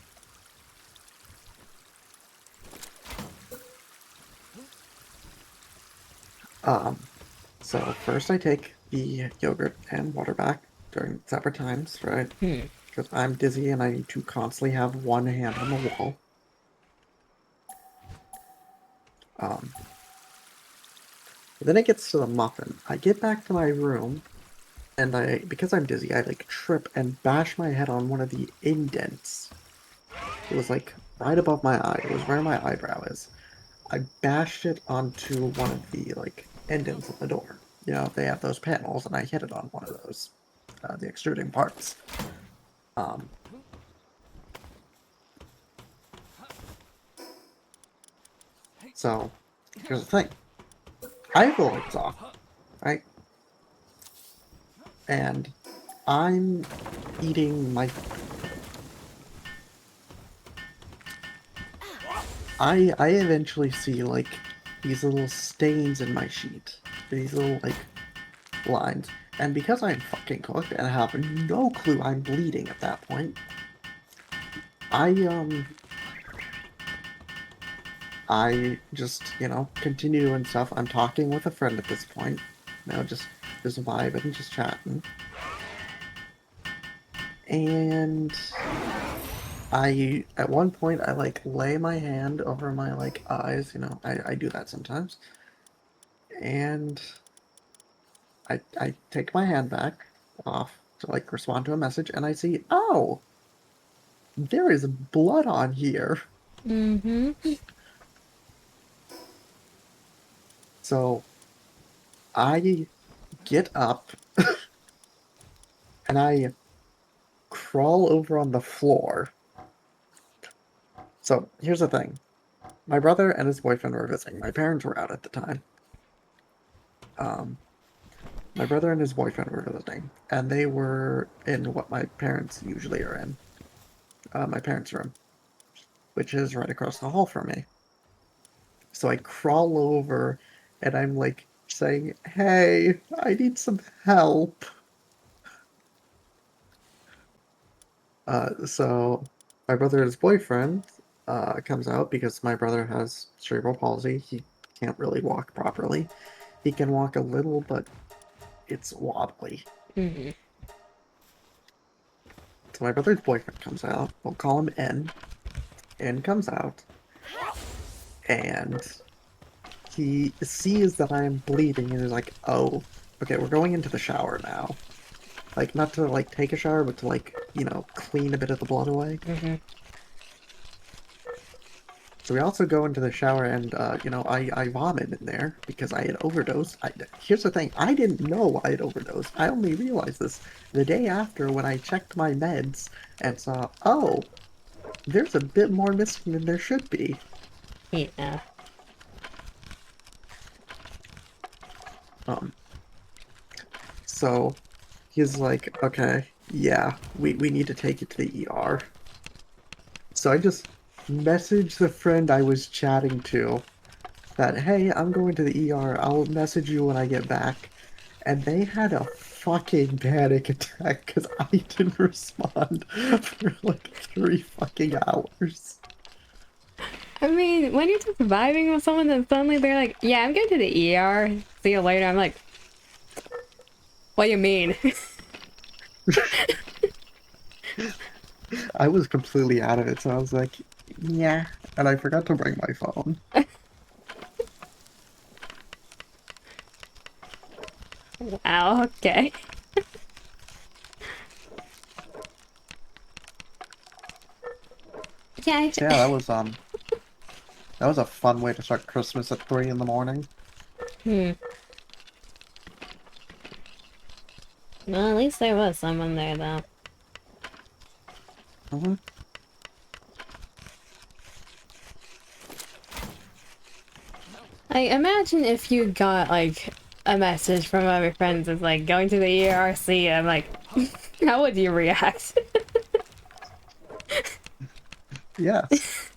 So first I take the yogurt and water back during separate times, right? Because I'm dizzy and I need to constantly have one hand on the wall. Then it gets to the muffin. I get back to my room, and because I'm dizzy, I like trip and bash my head on one of the indents. It was like right above my eye. It was where my eyebrow is. I bashed it onto one of the like indents of the door. They have those panels, and I hit it on one of those, the extruding parts. So here's the thing. I have the lights off, right? And I'm eating my... I eventually see, like, these little stains in my sheet. These little, like, lines. And because I'm fucking cooked and I have no clue I'm bleeding at that point, I just, continue doing stuff. I'm talking with a friend at this point. Just vibing and just chatting. And at one point, I, like, lay my hand over my, like, eyes, I do that sometimes. And I take my hand back off to, like, respond to a message, and I see, oh, there is blood on here. So I get up and I crawl over on the floor. So here's the thing. My brother and his boyfriend were visiting. My parents were out at the time. My brother and his boyfriend were visiting, and they were in what my parents usually are in. My parents' room, which is right across the hall from me. So I crawl over, and I'm like saying, "Hey, I need some help." So my brother and his boyfriend comes out because my brother has cerebral palsy. He can't really walk properly. He can walk a little, but it's wobbly. So my brother's boyfriend comes out. We'll call him N. N comes out, and he sees that I am bleeding, and is like, "Oh, okay, we're going into the shower now." Like, not to, like, take a shower, but to, like, clean a bit of the blood away. So we also go into the shower and, you know, I vomit in there because I had overdosed. Here's the thing, I didn't know I had overdosed. I only realized this the day after when I checked my meds and saw, oh, there's a bit more missing than there should be. Yeah. Um, so he's like, okay, yeah, we need to take it to the ER. So I just messaged the friend I was chatting to that, hey, I'm going to the ER. I'll message you when I get back. And they had a fucking panic attack because I didn't respond for like 3 fucking hours. I mean, when you're just vibing with someone and suddenly they're like, yeah, I'm going to the ER. See you later. I'm like, what do you mean? I was completely out of it, so I was like, yeah. And I forgot to bring my phone. Wow, okay. Yeah, So yeah, that was a fun way to start Christmas at 3 in the morning. hmm. Well, at least there was someone there, though. Hmm. I imagine if you got, like, a message from one of your friends that's like, going to the ERC, I'm like, how would you react? Yes.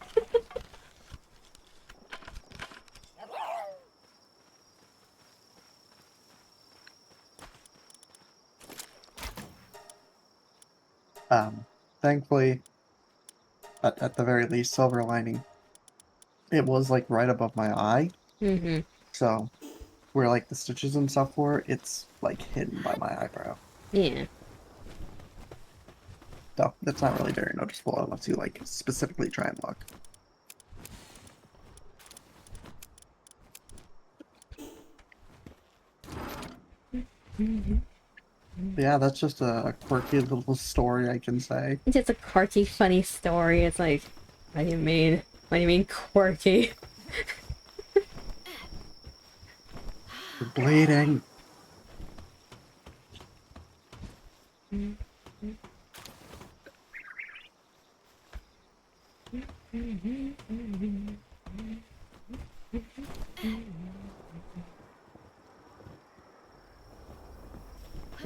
Um, Thankfully, at the very least, silver lining, it was like right above my eye. Mm-hmm. So where like the stitches and stuff were, it's like hidden by my eyebrow. Yeah. So that's not really very noticeable unless you like specifically try and look. Yeah, that's just a quirky little story I can say. It's just a quirky, funny story. It's like, what do you mean? What do you mean quirky? You're bleeding.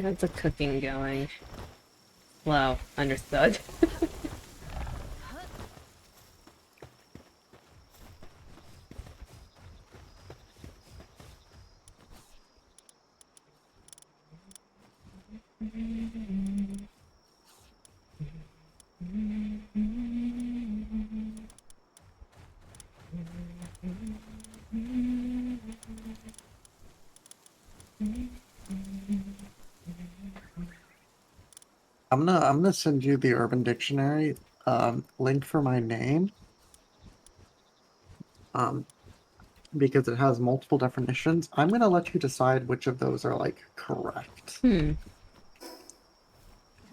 How's the cooking going? Slow. Understood. I'm gonna send you the Urban Dictionary link for my name. Um, because it has multiple definitions. I'm gonna let you decide which of those are like correct. Hmm.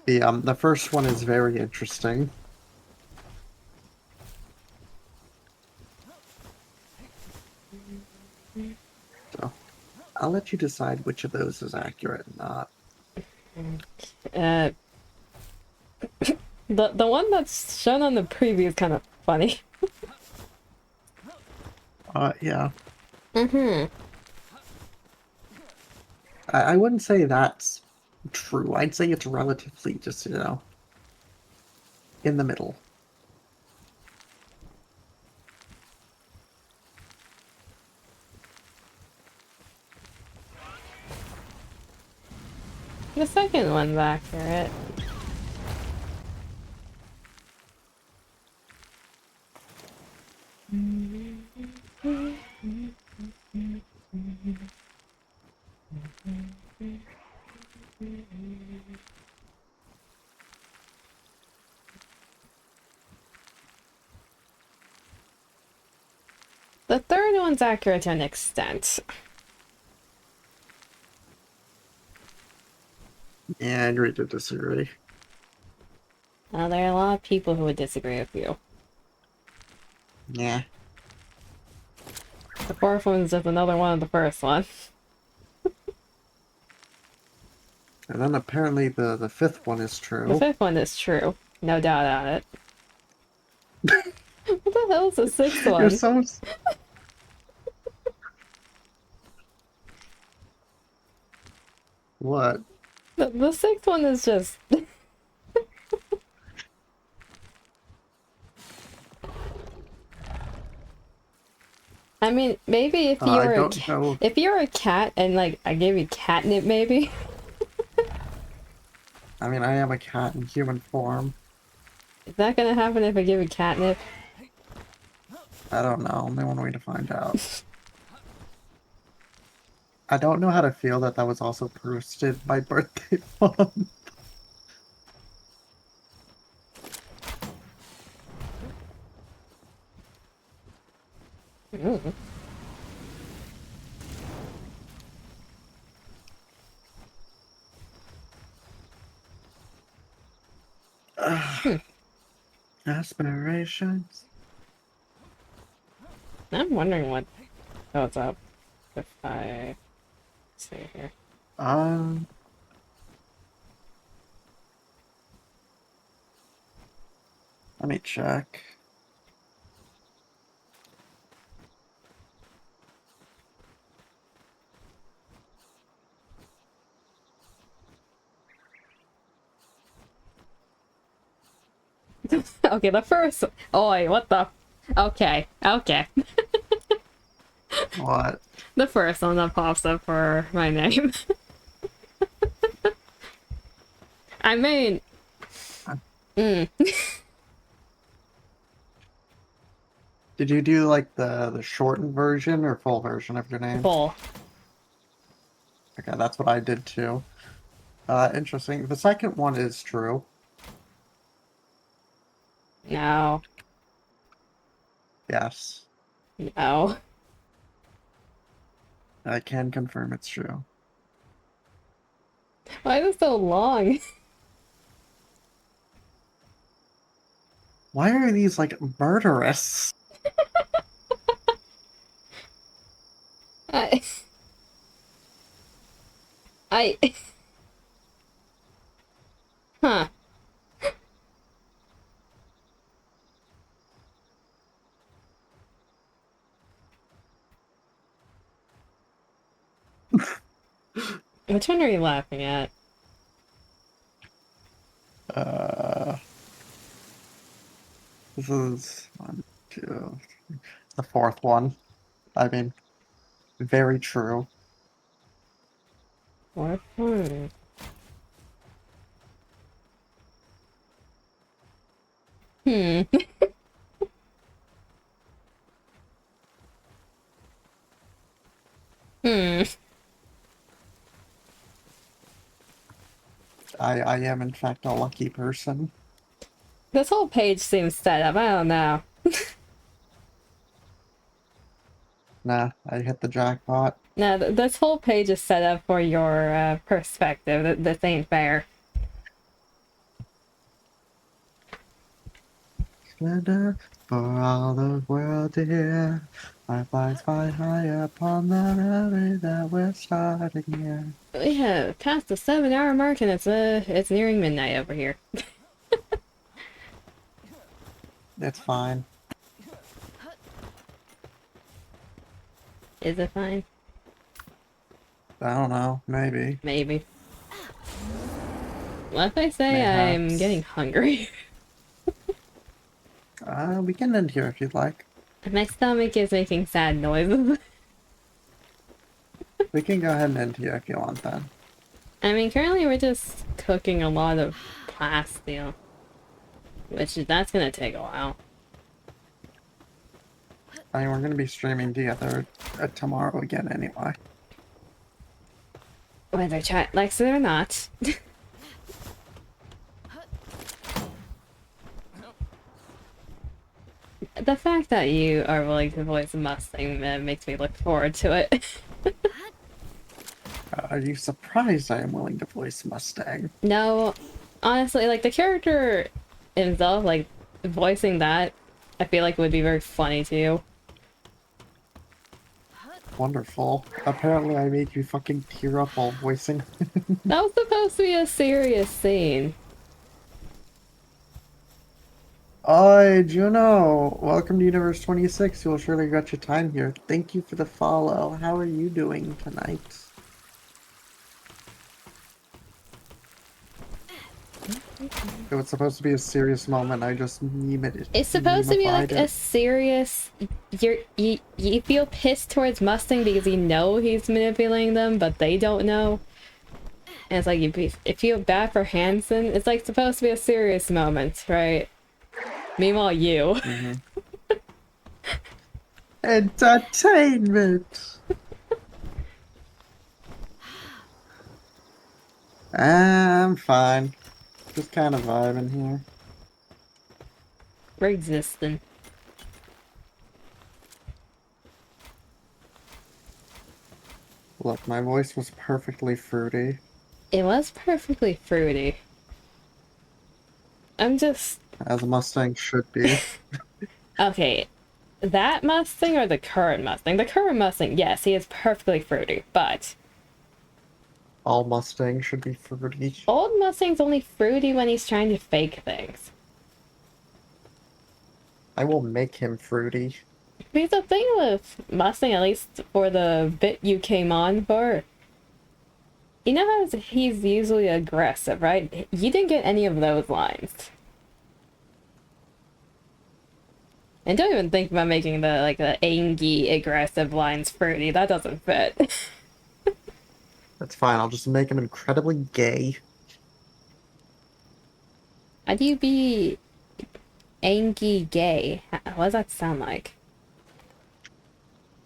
The first one is very interesting. So I'll let you decide which of those is accurate and not. Uh, the one that's shown on the preview is kind of funny. Yeah. Mm-hmm. I wouldn't say that's true. I'd say it's relatively just, you know, in the middle. The second one's accurate. The third one's accurate to an extent. Yeah, I agree to disagree. There are a lot of people who would disagree with you. Yeah. The fourth one's just another one of the first one. And then apparently the fifth one is The true. fifth one is true. No doubt about it. What the hell is the sixth one? You're so... What? The sixth one is just... I mean, maybe if you I were don't know. if you're a cat and like I gave you catnip, maybe. I mean, I am a cat in human form. Is that gonna happen if I give you catnip? I don't know. Only one way to find out. I don't know how to feel that that was also posted my birthday month. Mm. Aspirations. I'm wondering what goes up if I see here. Um. Let me check. Okay, the first. Oh wait, what the? Okay, okay. What? The first one that pops up for my name. I mean, Did you do like the shortened version or full version of your name? full. Okay, that's what I did too. Interesting. The second one is true. No, Yes. no. I can confirm it's true. Why is it so long? Why are these like murderous? I. I. Huh. Which one are you laughing at? Uh, this is one, two, the fourth one. I mean, very true. Fourth one. Hmm. Hmm. I am in fact a lucky person. This whole page seems set up. I don't know. Nah, I hit the jackpot. No, this whole page is set up for your perspective. This ain't fair. Splendor for all the world to hear. Fireflies fly high upon the valley that we're starting here. We have passed the 7-hour mark and it's nearing midnight over here. It's fine. Is it fine? I don't know. Maybe. Maybe. What if I say Mayhaps. I'm getting hungry? We can end here if you'd like. My stomach is making sad noises. We can go ahead and end here if you want then. I mean, currently we're just cooking a lot of plasteel. That's gonna take a while. I mean, we're going to be streaming together tomorrow again anyway. Whether chat likes it or not. The fact that you are willing to voice a Mustang makes me look forward to it. Are you surprised I am willing to voice Mustang? No, honestly, like the character himself, like voicing that, I feel like would be very funny too. Wonderful. Apparently I made you fucking tear up while voicing. That was supposed to be a serious scene. Oi, Juno! Welcome to Universe 26. You'll surely regret your time here. Thank you for the follow. How are you doing tonight? It was supposed to be a serious moment. I just It's supposed to be like meme-ified a serious. You feel pissed towards Mustang because you know he's manipulating them, but they don't know. And it's like you feel bad for Hanson. It's like supposed to be a serious moment, right? Meanwhile, you. Entertainment! I'm fine. Just kind of vibing here. We're existing. Look, my voice was perfectly fruity. It was perfectly fruity. I'm just... As a Mustang should be. Okay, that Mustang or the current Mustang? The current Mustang, yes, he is perfectly fruity, but... All Mustangs should be fruity. Old Mustang's only fruity when he's trying to fake things. I will make him fruity. Because the thing with Mustang, at least for the bit you came on for, you know how he's usually aggressive, right? You didn't get any of those lines. And don't even think about making the angry, aggressive lines fruity. That doesn't fit. That's fine, I'll just make him incredibly gay. How do you be angry gay? What does that sound like?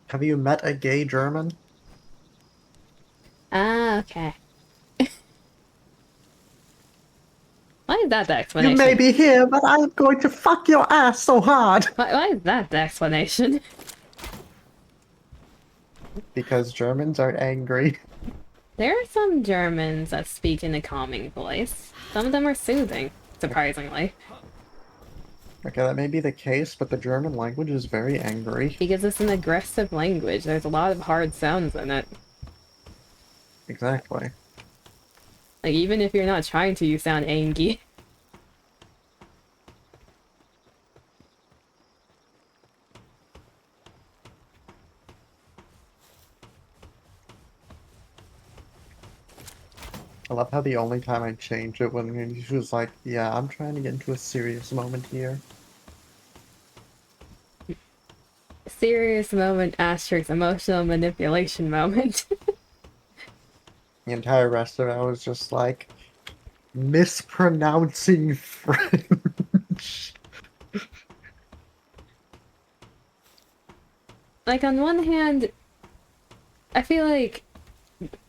Have you met a gay German? Ah, okay. Why is that the explanation? You may be here, but I'm going to fuck your ass so hard! Why is that the explanation? Because Germans are angry. There are some Germans that speak in a calming voice. Some of them are soothing, surprisingly. Okay, that may be the case, but the German language is very angry. Because it's an aggressive language, there's a lot of hard sounds in it. Exactly. Like, even if you're not trying to, you sound angry. I love how the only time I changed it when he was like, yeah, I'm trying to get into a serious moment here. Serious moment, asterisk, emotional manipulation moment. The entire rest of it, I was just like, mispronouncing French. Like, on one hand, I feel like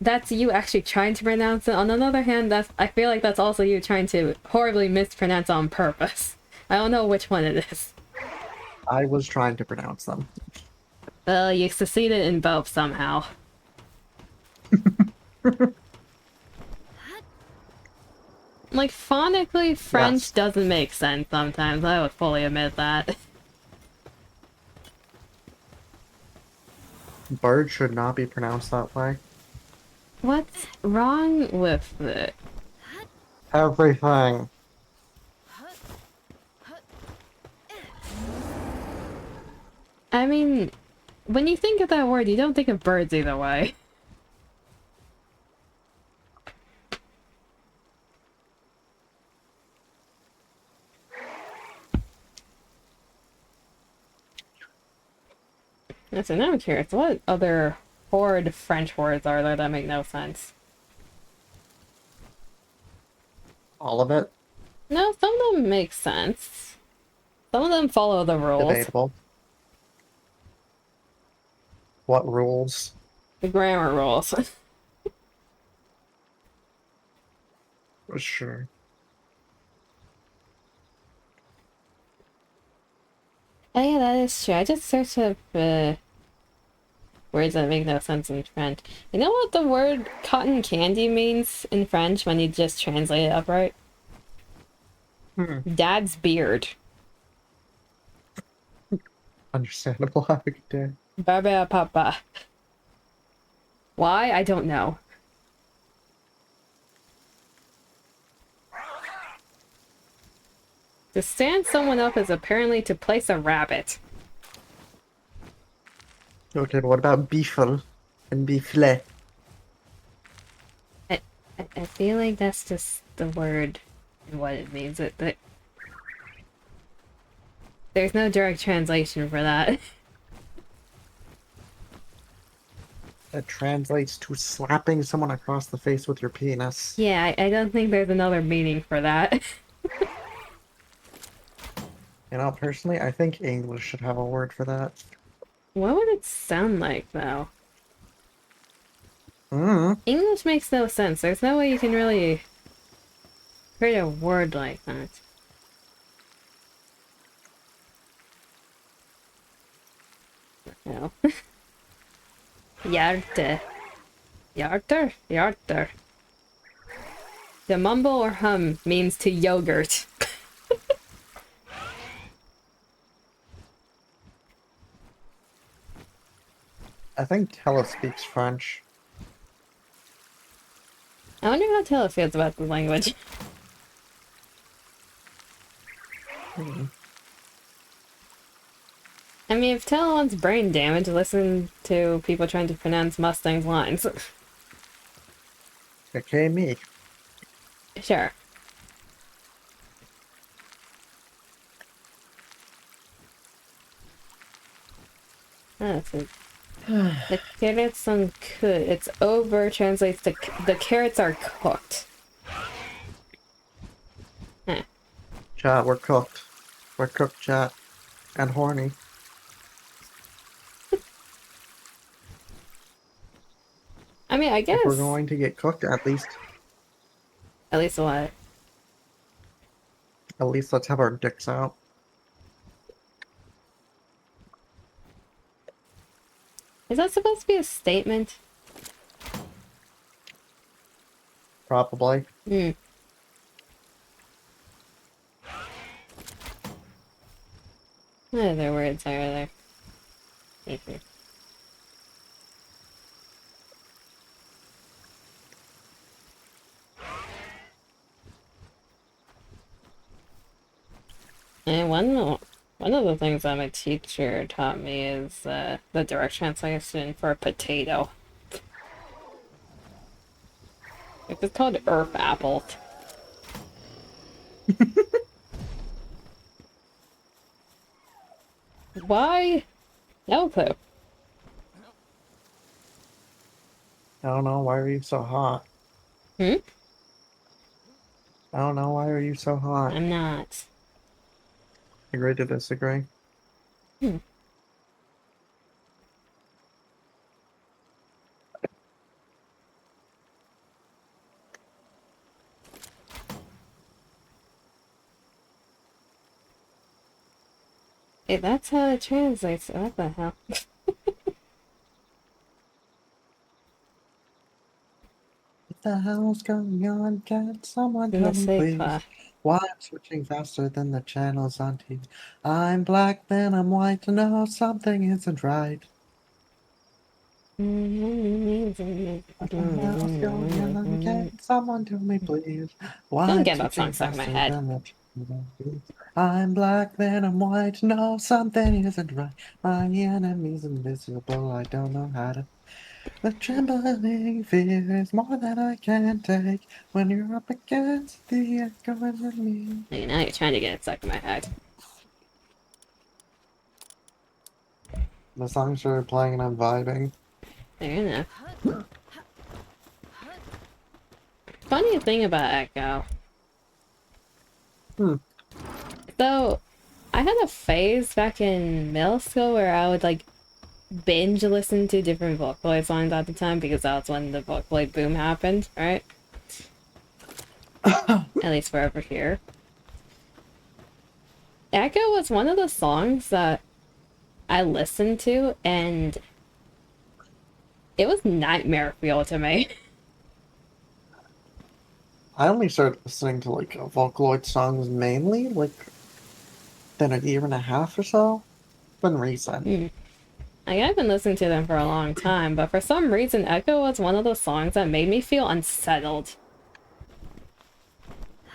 that's you actually trying to pronounce it. On another hand, I feel like that's also you trying to horribly mispronounce on purpose. I don't know which one it is. I was trying to pronounce them. Well, you succeeded in both somehow. Like, phonically, French Yes. doesn't make sense sometimes. I would fully admit that. Bird should not be pronounced that way. What's wrong with it? Everything. I mean, when you think of that word, you don't think of birds either way. Listen, I'm curious, what other horrid French words are there that make no sense? All of it? No, some of them make sense. Some of them follow the rules. Debatable. What rules? The grammar rules. For sure. Oh yeah, that is true. I just searched up words that make no sense in French. You know what the word cotton candy means in French when you just translate it upright? Dad's beard. Understandable. Have a good day. Barbe à papa. Why? I don't know. To stand someone up is apparently to place a rabbit. Okay, but what about beefle and beefle? I feel like that's just the word and what it means. There's no direct translation for that. It translates to slapping someone across the face with your penis. Yeah, I don't think there's another meaning for that. You know, personally, I think English should have a word for that. What would it sound like, though? Mm. English makes no sense. There's no way you can really create a word like that. No. Hjärte. Hjärter? Hjärter. To mumble or hum means to yogurt. I think Tella speaks French. I wonder how Taylor feels about the language. I mean, if Taylor wants brain damage, listen to people trying to pronounce Mustang's lines. Okay, me. Sure. That's it. The carrots on cooked. It's over translates to the carrots are cooked. Huh. Chat, we're cooked. We're cooked, chat. And horny. I mean, I guess. If we're going to get cooked, at least what? let's have our dicks out. Is that supposed to be a statement? Probably. Hmm. What other words are there? Paper. And one of the things that my teacher taught me is the direct translation for potato. It's called herb apple. Why? No clue. I don't know, why are you so hot? Hmm? I don't know, why are you so hot? I'm not. Agree to disagree. Hmm. Hey, that's how it translates. What the hell? What the hell's going on? Can someone In tell the me, sick please? Why I'm switching faster than the channels on TV? I'm black, then I'm white. No, something isn't right. What the hell's going on? Can someone tell me, please? Why Don't I'm get that song switching stuck in my faster head. than the channels on TV? I'm black, then I'm white. No, something isn't right. My enemy's invisible. I don't know how to. The trembling fear is more than I can take when you're up against the echo of me. Hey, now you're trying to get it stuck in my head. The song started playing and I'm vibing. Fair enough. Funny thing about Echo. So, I had a phase back in middle school where I would like binge listen to different Vocaloid songs at the time because that was when the Vocaloid boom happened, right? At least for over here. Echo was one of the songs that I listened to and it was nightmare fuel to me. I only started listening to like Vocaloid songs mainly like been a year and a half or so. Been recent. I've been listening to them for a long time, but for some reason Echo was one of those songs that made me feel unsettled.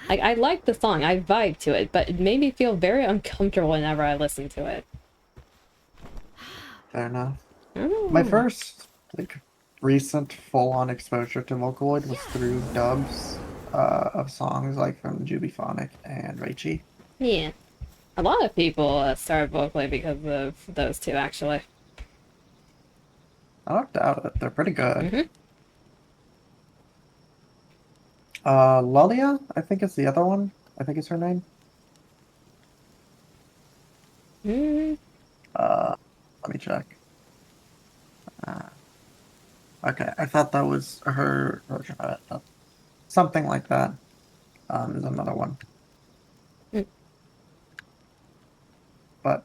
I liked the song, I vibed to it, but it made me feel very uncomfortable whenever I listened to it. Fair enough. Oh. My first, like, recent full-on exposure to Vocaloid was through dubs of songs, like, from Jubiphonic and Reichi. Yeah. A lot of people started Vocaloid because of those two, actually. I don't doubt it. They're pretty good. Mm-hmm. Lulia, I think is the other one. I think is her name. Mm-hmm. Let me check. Okay, I thought that was her version of it. Something like that. Is another one. But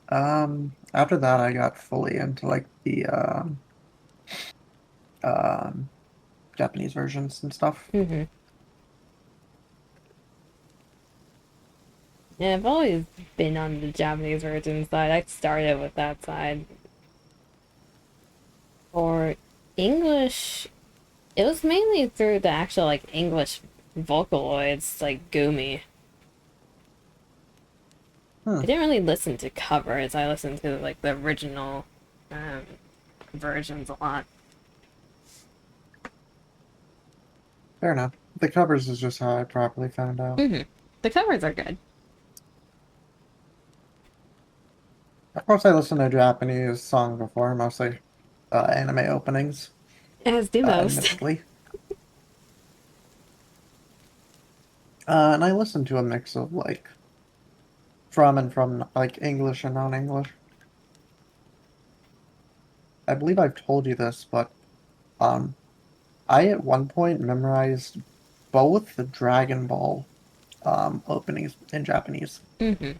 after that, I got fully into like the Japanese versions and stuff. Mm-hmm. Yeah, I've always been on the Japanese version side. I started with that side. For English, it was mainly through the actual, like, English Vocaloids, like Gumi. I didn't really listen to covers. I listened to, like, the original versions a lot. Fair enough. The covers is just how I properly found out. Mm-hmm. The covers are good. Of course, I listened to Japanese songs before, mostly anime openings. As do most. Admittedly. And I listened to a mix of like from like English and non-English. I believe I've told you this, but I at one point memorized both the Dragon Ball openings in Japanese. Mm-hmm.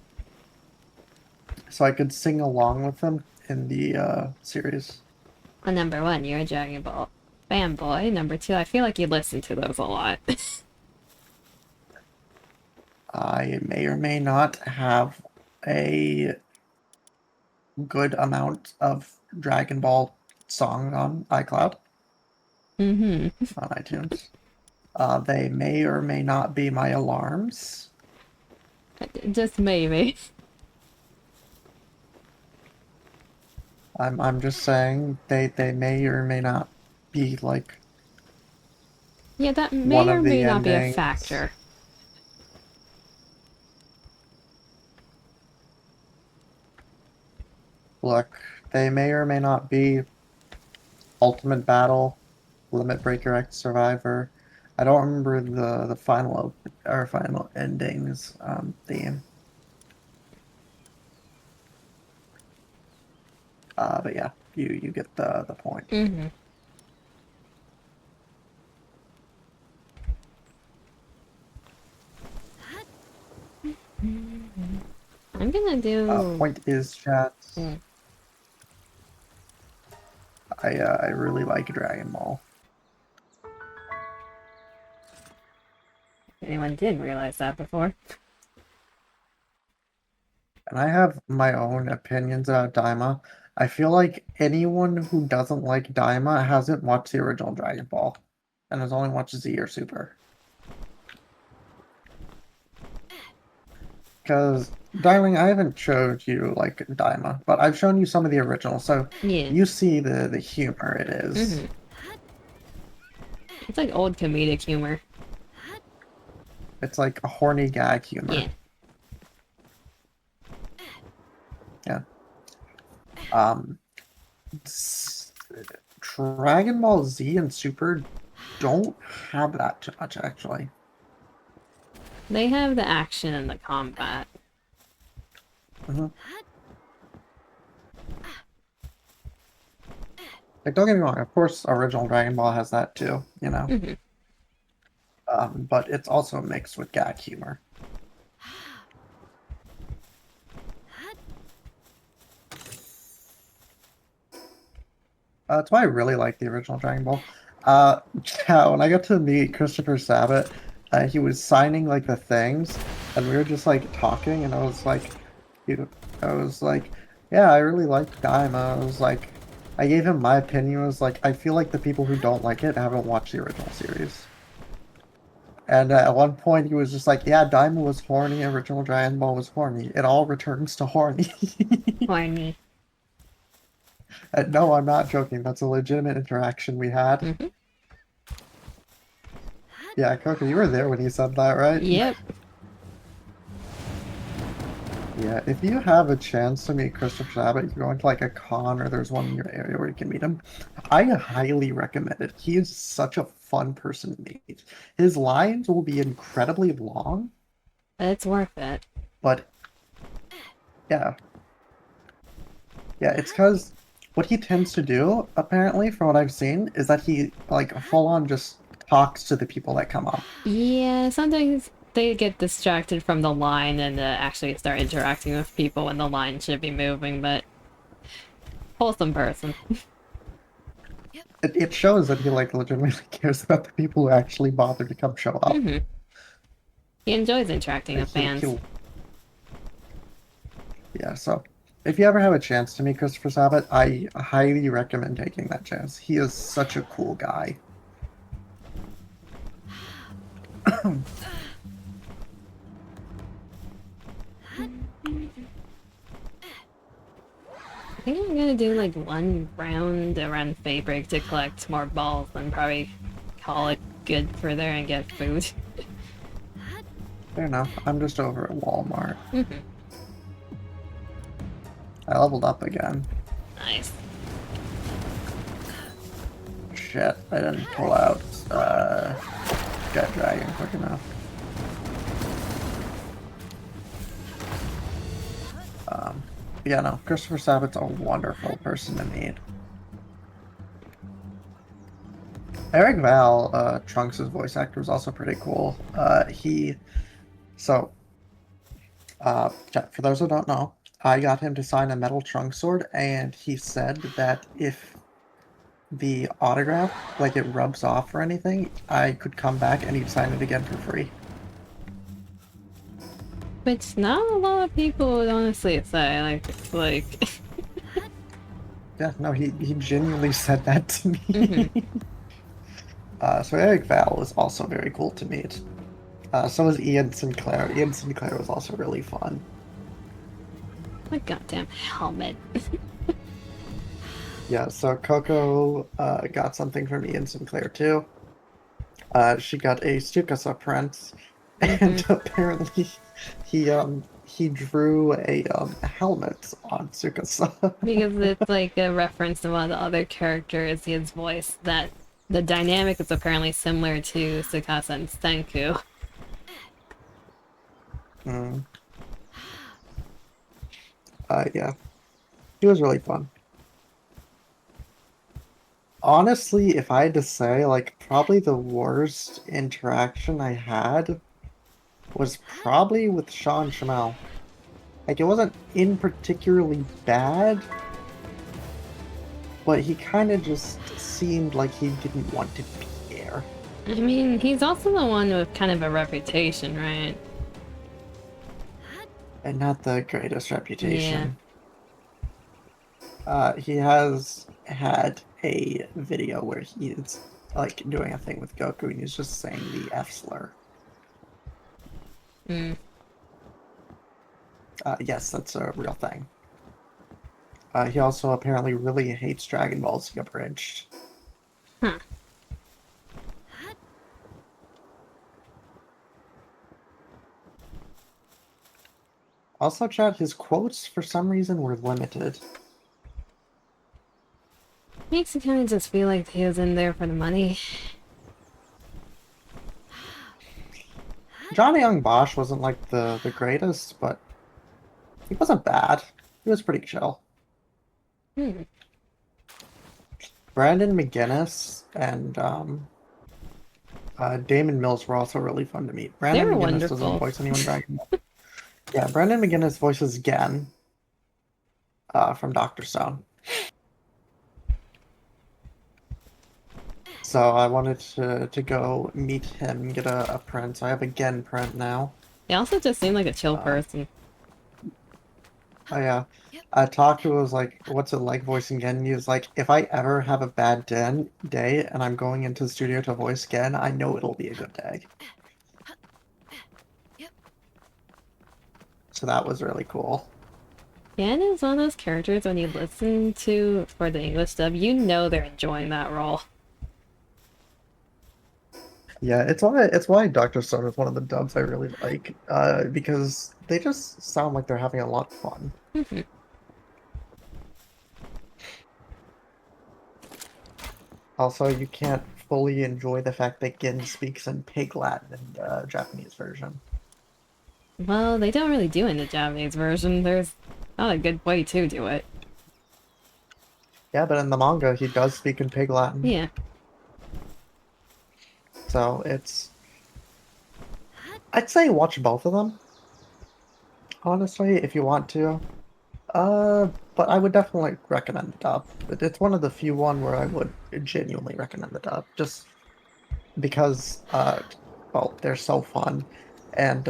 So I could sing along with them in the series. Well, number one, you're a Dragon Ball fanboy. Number two, I feel like you listen to those a lot. I may or may not have a good amount of Dragon Ball songs on iCloud, Mm-hmm. on iTunes. They may or may not be my alarms. Just maybe. I'm just saying they may or may not be like Yeah, that may one or of the may not be a endings. factor. Look, they may or may not be Ultimate Battle, Limit Breaker X Survivor. I don't remember the final or final endings theme. But yeah, you get the point. Mm-hmm. I'm gonna do... Point is, chat. Mm. I really like Dragon Ball. Anyone didn't realize that before. And I have my own opinions about Daima. I feel like anyone who doesn't like Daima hasn't watched the original Dragon Ball and has only watched Z or Super. Because, darling, I haven't showed you, like, Daima, but I've shown you some of the originals, so Yeah. you see the humor it is. Mm-hmm. It's like old comedic humor. It's like a horny gag humor. Yeah. Yeah. Dragon Ball Z and Super don't have that too much, actually. They have the action and the combat. Mm-hmm. Like, don't get me wrong, of course, original Dragon Ball has that too, you know? Mm-hmm. But it's also mixed with gag humor. That's why I really like the original Dragon Ball. Yeah, when I got to meet Christopher Sabat, he was signing like the things, and we were just like talking, and I was like, Yeah, I really liked Daima. It was like, I gave him my opinion. It was like, I feel like the people who don't like it haven't watched the original series. And at one point, he was just like, "Yeah, Daima was horny. Original Dragon Ball was horny. It all returns to horny." Horny. And no, I'm not joking. That's a legitimate interaction we had. Mm-hmm. Yeah, Coco, you were there when he said that, right? Yep. Yeah, if you have a chance to meet Christopher Sabat, you're going to like a con or there's one in your area where you can meet him, I highly recommend it. He is such a fun person to meet. His lines will be incredibly long, It's worth it. but yeah. Yeah, it's because what he tends to do, apparently, from what I've seen, is that he, like, full on just talks to the people that come up. Yeah, sometimes they get distracted from the line and actually start interacting with people when the line should be moving, but wholesome person. It shows that he, like, legitimately cares about the people who actually bother to come show up. Mm-hmm. He enjoys interacting Like, with fans. Yeah, so if you ever have a chance to meet Christopher Sabat, I highly recommend taking that chance. He is such a cool guy. I think I'm gonna do like one round around Fabric to collect more balls and probably call it good for there and get food. Fair enough. I'm just over at Walmart. Mm-hmm. I leveled up again. Nice. Shit, I didn't pull out Jet Dragon quick enough. Yeah, no, Christopher Sabat's a wonderful person to meet. Eric Val, Trunks' voice actor, was also pretty cool. So, for those who don't know, I got him to sign a metal Trunks sword, and he said that if the autograph, like, it rubs off or anything, I could come back and he'd sign it again for free. Which not a lot of people would honestly say, like... Yeah, no, he genuinely said that to me. Mm-hmm. So Eric Val was also very cool to meet. So was Ian Sinclair. Ian Sinclair was also really fun. My goddamn helmet. Yeah, so Coco got something from Ian Sinclair too. She got a Tsukasa print, and apparently he drew a helmet on Tsukasa. Because it's like a reference to one of the other characters, his voice, that the dynamic is apparently similar to Tsukasa and Senku. Mm. Yeah, he was really fun. Honestly, if I had to say, like, probably the worst interaction I had was probably with Sean Shamel. Like, it wasn't in particularly bad, but he kind of just seemed like he didn't want to be there. I mean, he's also the one with kind of a reputation, right? And not the greatest reputation. Yeah. He has had a video where he's, like, doing a thing with Goku and he's just saying the F slur. Mm. Yes, that's a real thing. He also apparently really hates Dragon Ball Z Abridged. Huh. Also, chat, his quotes for some reason were limited. Makes it kind of just feel like he was in there for the money. Johnny Young Bosch wasn't like the greatest, but he wasn't bad. He was pretty chill. Hmm. Brandon McGinnis and Damon Mills were also really fun to meet. Brandon McGinnis wonderful. doesn't voice anyone Dragon Ball. Yeah, Brandon McGinnis voices Gen from Dr. Stone. So I wanted to go meet him and get a print. So I have a Gen print now. He also just seemed like a chill person. Oh yeah. Taku was like, what's it like voicing again? He was like, if I ever have a bad day and I'm going into the studio to voice again, I know it'll be a good day. So that was really cool. Yan is one of those characters when you listen to for the English dub, you know they're enjoying that role. Yeah, it's why Dr. Stone is one of the dubs I really like, because they just sound like they're having a lot of fun. Also, you can't fully enjoy the fact that Gin speaks in Pig Latin in the Japanese version. Well, they don't really do in the Japanese version. There's not a good way to do it. Yeah, but in the manga, he does speak in Pig Latin. Yeah. So I'd say watch both of them, honestly, if you want to. But I would definitely recommend the dub. It's one of the few one where I would genuinely recommend the dub, just because, well, they're so fun, and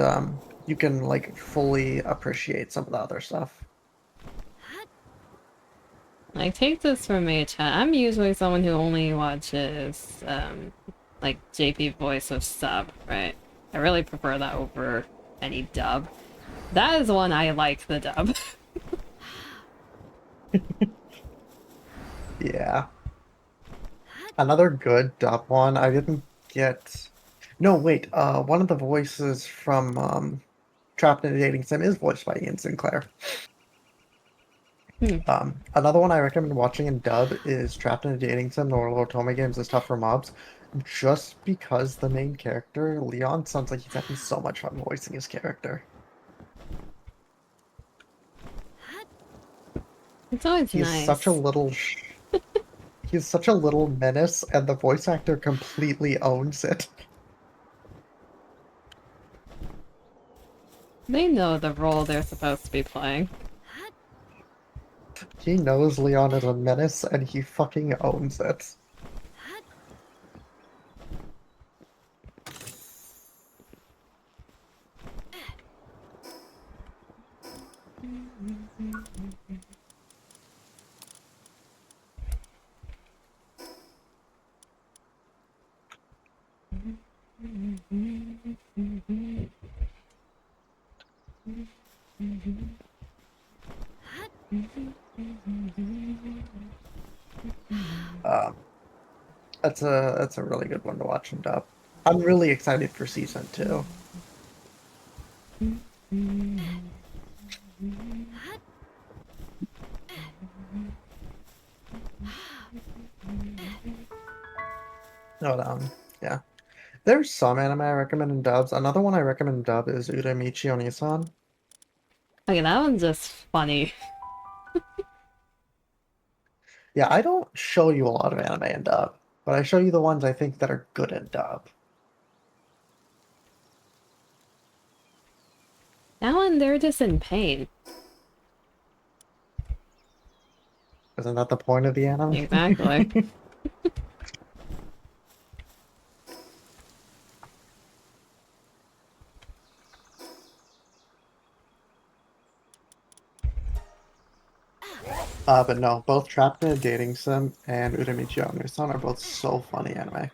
you can like fully appreciate some of the other stuff. Like, take this from me, chat. I'm usually someone who only watches, like, JP voice of sub, right? I really prefer that over any dub. That is one I like, the dub. Yeah. Another good dub one, I didn't get... No, wait, one of the voices from Trapped in a Dating Sim is voiced by Ian Sinclair. Another one I recommend watching in dub is Trapped in a Dating Sim, or Otome Games is Tough for Mobs, just because the main character, Leon, sounds like he's having so much fun voicing his character. It's always He's such a nice. little... He's such a little menace, and the voice actor completely owns it. They know the role they're supposed to be playing. He knows Leon is a menace, and he fucking owns it. That's a really good one to watch in dub. I'm really excited for season 2. Hold on. Yeah. There's some anime I recommend in dubs. Another one I recommend in dub is Uramichi Onisan. Okay, that one's just funny. Yeah, I don't show you a lot of anime in dub, but I show you the ones I think that are good in dub. That one, they're just in pain. Isn't that the point of the anime? Exactly. But no, both Trapped in a Dating Sim and Uramichi Onisan are both so funny anime.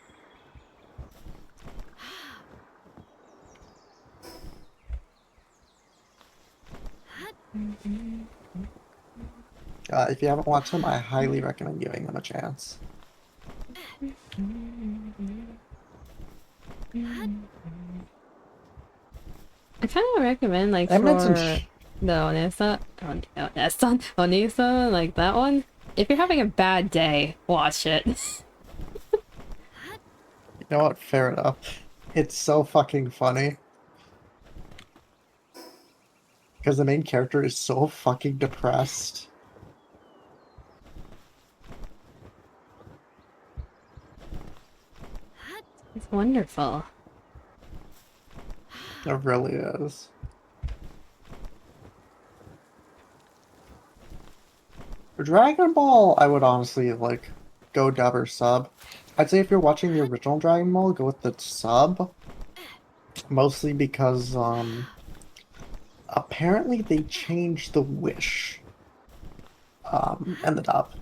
If you haven't watched them, I highly recommend giving them a chance. I kind of recommend, like, I meant some for the Onisa, like that one. If you're having a bad day, watch it. You know what? Fair enough. It's so fucking funny. Because the main character is so fucking depressed. It's wonderful. It really is. For Dragon Ball, I would honestly, like, go dub or sub. I'd say if you're watching the original Dragon Ball, go with the sub. Mostly because, apparently they changed the wish and the dub.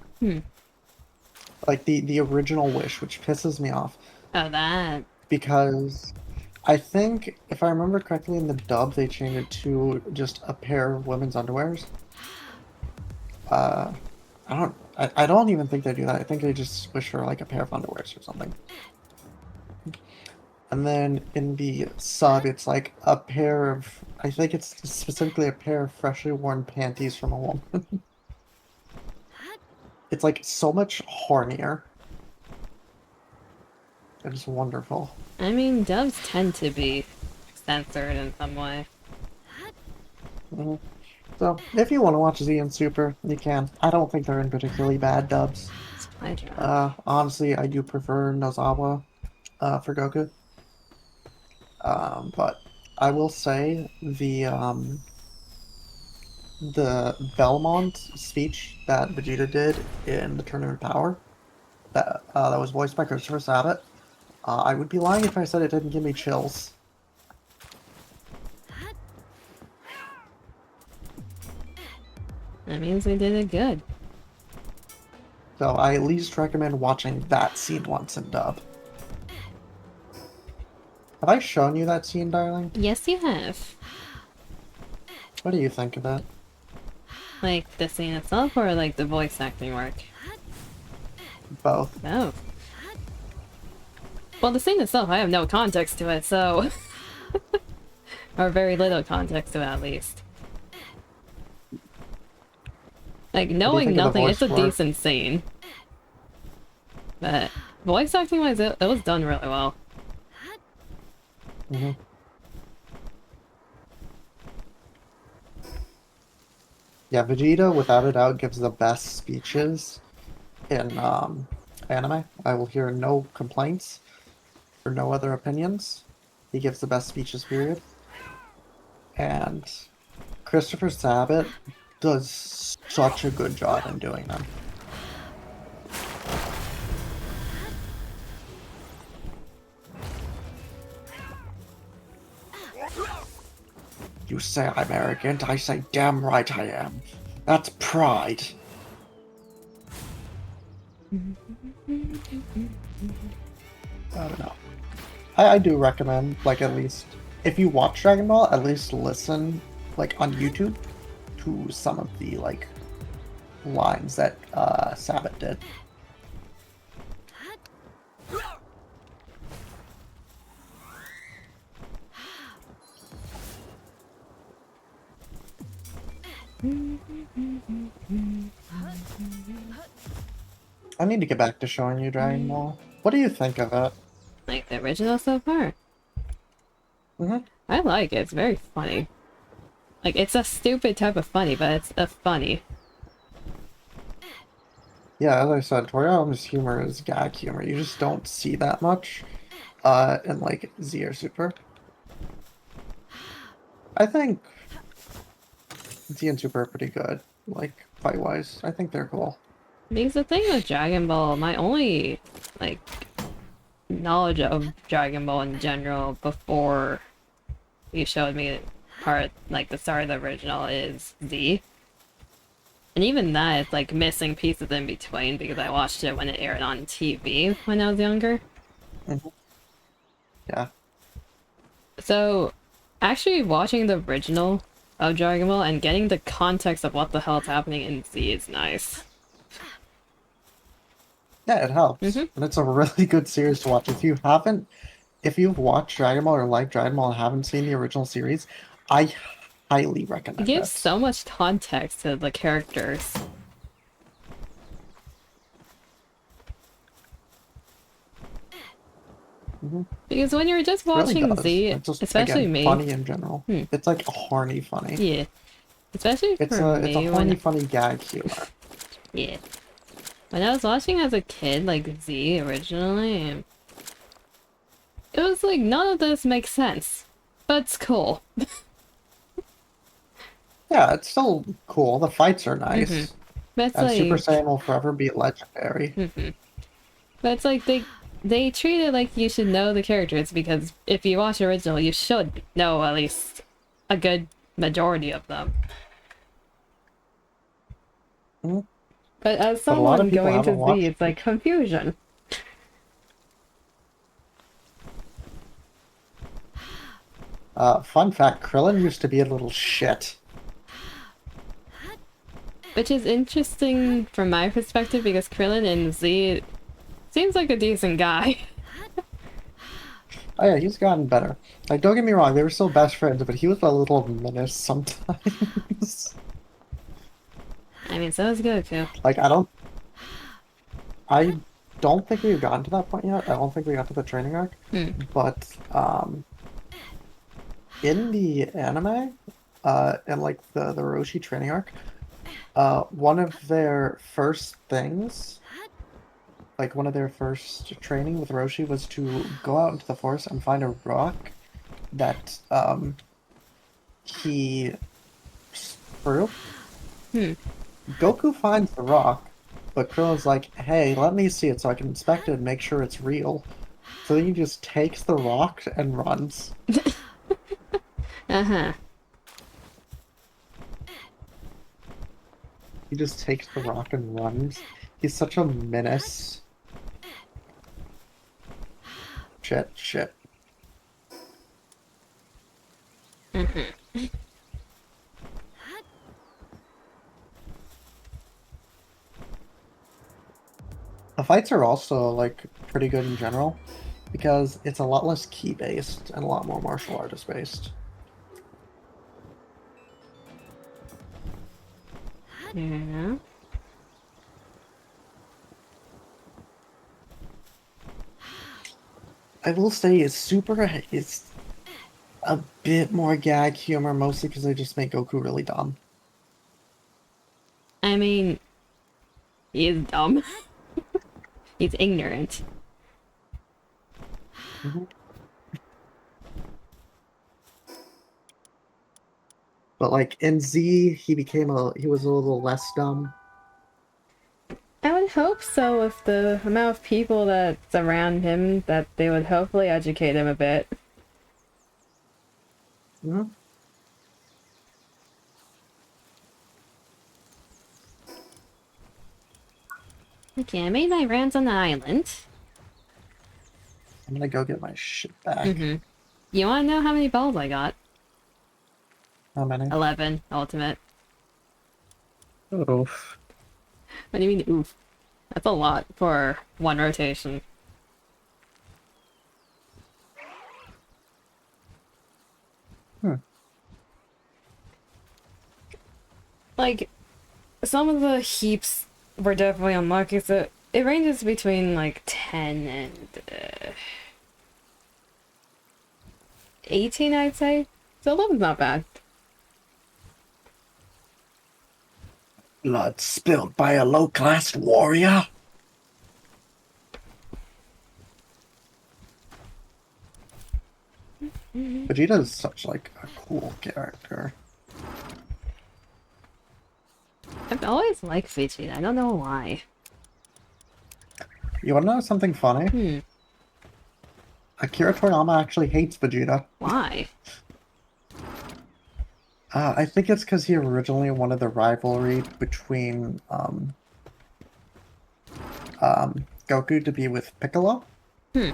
Like the original wish, which pisses me off. Oh, that. Because I think, if I remember correctly, in the dub they changed it to just a pair of women's underwears. I don't even think they do that. I think they just wish for like a pair of underwears or something. And then in the sub, it's like a pair of, I think it's specifically a pair of freshly worn panties from a woman. It's like so much hornier. It's wonderful. I mean, dubs tend to be censored in some way. So, if you want to watch Z and Super, you can. I don't think they're in particularly bad dubs. I try. Honestly, I do prefer Nozawa for Goku. But I will say the Belmont speech that Vegeta did in the Tournament of Power, that was voiced by Christopher Sabat. I would be lying if I said it didn't give me chills. That means they did it good. So I at least recommend watching that scene once in dub. Have I shown you that scene, darling? Yes, you have. What do you think of it? Like the scene itself, or like the voice acting work? Both. Oh. Well, the scene itself, I have no context to it, so... or very little context to it, at least. Like, knowing nothing, it's a decent scene. But voice acting-wise, it was done really well. Yeah, Vegeta, without a doubt, gives the best speeches in anime. I will hear no complaints or no other opinions. He gives the best speeches, period. And Christopher Sabat does such a good job in doing them. You say I'm arrogant, I say damn right I am. That's pride. I don't know. I do recommend, like, at least, if you watch Dragon Ball, at least listen, like, on YouTube to some of the, like, lines that Sabat did. I need to get back to showing you Dragon Ball. What do you think of it? Like the original so far? I like it. It's very funny. Like, it's a stupid type of funny, but it's a funny. Yeah, as I said, Toriyama's humor is gag humor. You just don't see that much in, like, Z or Super. I think Z and Super are pretty good, like, fight-wise. I think they're cool. Because the thing with Dragon Ball, my only, like, knowledge of Dragon Ball in general before you showed me part, like, the start of the original is Z. And even that, it's like missing pieces in between because I watched it when it aired on TV when I was younger. Yeah. So, actually watching the original of Dragon Ball and getting the context of what the hell is happening in Z is nice. Yeah, it helps. And it's a really good series to watch. If you've watched Dragon Ball or liked Dragon Ball and haven't seen the original series, I highly recommend it. It gives so much context to the characters. Because when you're just watching really Z, it's just, especially again, me, funny in general. It's like horny funny. Yeah, especially for It's me a horny funny gag humor. Yeah, when I was watching as a kid, like Z originally, it was like none of this makes sense, but it's cool. Yeah, it's still cool. The fights are nice. But it's And like Super Saiyan will forever be legendary. But it's like they treat it like you should know the characters, because if you watch the original, you should know at least a good majority of them. Mm. But as But a lot of someone people going haven't to Z, watched it's like confusion. Fun fact, Krillin used to be a little shit. Which is interesting from my perspective because Krillin in Z seems like a decent guy. Oh yeah, he's gotten better. Like, don't get me wrong, they were still best friends, but he was a little menace sometimes. I mean, so is Goku. Like, I don't think we've gotten to that point yet. I don't think we got to the training arc. Hmm. But, in the anime, and like the Roshi training arc, one of their first things, like one of their first training with Roshi was to go out into the forest and find a rock that, he threw. Hmm. Goku finds the rock, but Krillin's like, hey, let me see it so I can inspect it and make sure it's real. So then he just takes the rock and runs. Uh-huh. He just takes the rock and runs. He's such a menace. Shit. Mm-hmm. The fights are also, like, pretty good in general, because it's a lot less key-based and a lot more martial artist-based. Yeah. I will say it's a bit more gag humor, mostly because they just make Goku really dumb. I mean, he's dumb. He's ignorant. Mhm. But like in Z, he was a little less dumb. I would hope so with the amount of people that's around him that they would hopefully educate him a bit. Mhm. Okay, I made my rounds on the island. I'm gonna go get my shit back. Mm-hmm. You wanna know how many balls I got? How many? 11, ultimate. Oof. What do you mean, oof? That's a lot for one rotation. Hmm. Like, some of the heaps were definitely unlucky, so it ranges between like 10 and 18, I'd say. So 11's not bad. Blood spilled by a low-class warrior. Vegeta is such like a cool character. I've always liked Vegeta, I don't know why. You wanna know something funny? Hmm, Akira Toriyama actually hates Vegeta. why? I think it's because he originally wanted the rivalry between Goku to be with Piccolo. Hmm,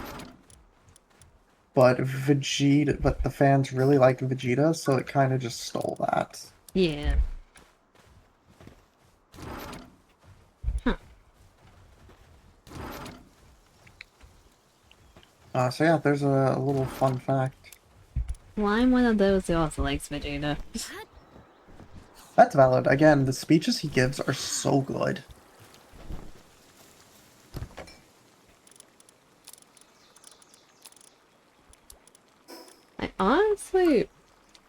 But the fans really like Vegeta, so it kind of just stole that. yeah. Huh. So yeah, there's a little fun fact. Well, I'm one of those who also likes Vegeta. That's valid. Again, the speeches he gives are so good. I honestly,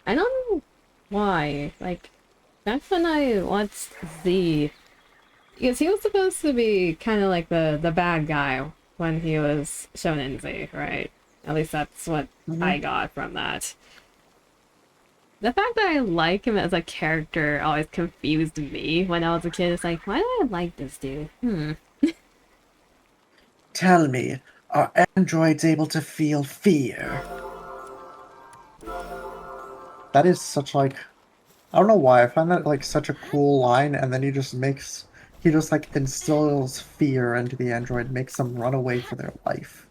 I don't know why. Like, back when I watched Z, because he was supposed to be kind of like the bad guy when he was shown in Z, right? At least that's what Mhm. I got from that. The fact that I like him as a character always confused me when I was a kid. It's like, why do I like this dude? Tell me, are androids able to feel fear? That is such like I don't know why. I find that like such a cool line, and then he just like instills fear into the android, makes them run away for their life.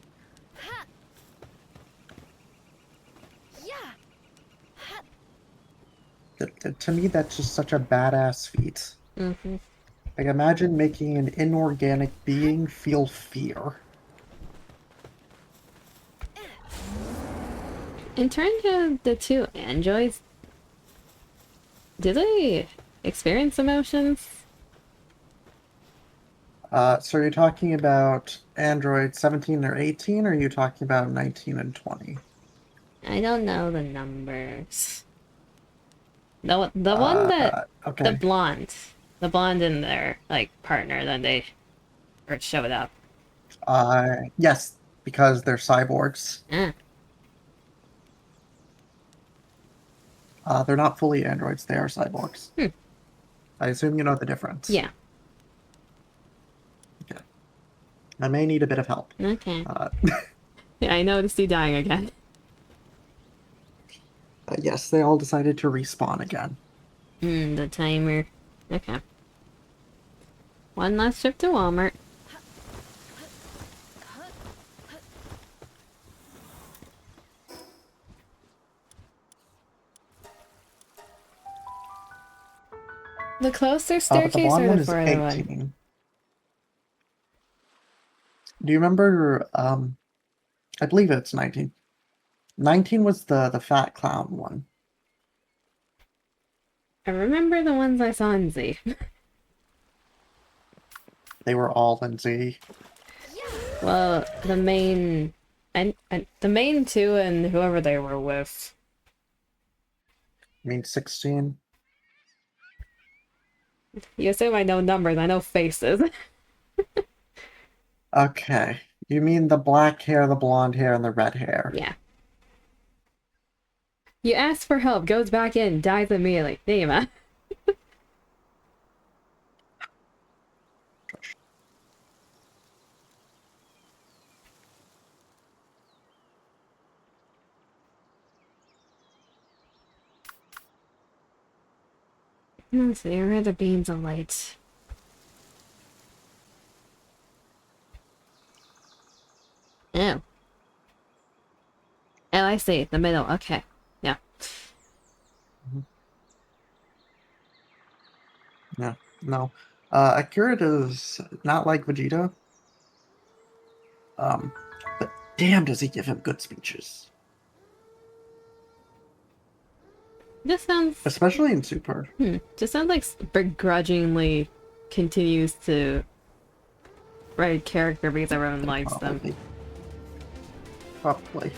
To me, that's just such a badass feat. Mm-hmm. Like, imagine making an inorganic being feel fear. In terms of the two androids, do they experience emotions? So are you talking about Android 17 or 18, or are you talking about 19 and 20? I don't know the numbers. The one that the Okay. blonde, the blonde in their like partner that they or showed up. Yes, because they're cyborgs. Ah, They're not fully androids, they are cyborgs. hmm. I assume you know the difference. Yeah. Okay. I may need a bit of help. Okay. Uh, Yeah, I noticed you dying again. yes, they all decided to respawn again. The timer. Okay. One last trip to Walmart. The closer But the staircase blonde or one the is farther one? 18. Do you remember, I believe it's 19. 19 was the fat clown one. I remember the ones I saw in Z. They were all in Z. Well, the main and the main two and whoever they were with. I mean, 16. You assume I know numbers, I know faces. Okay. You mean the black hair, the blonde hair, and the red hair. Yeah. You ask for help, goes back in, dies immediately. Damn. Let's see, where are the beams of light? Oh. Oh, I see. The middle. Okay. Yeah. Yeah, no. Akira is not like Vegeta. Um, but damn, does he give him good speeches. This sounds... Especially in Super. Just sounds like begrudgingly continues to write character because everyone likes them. Probably.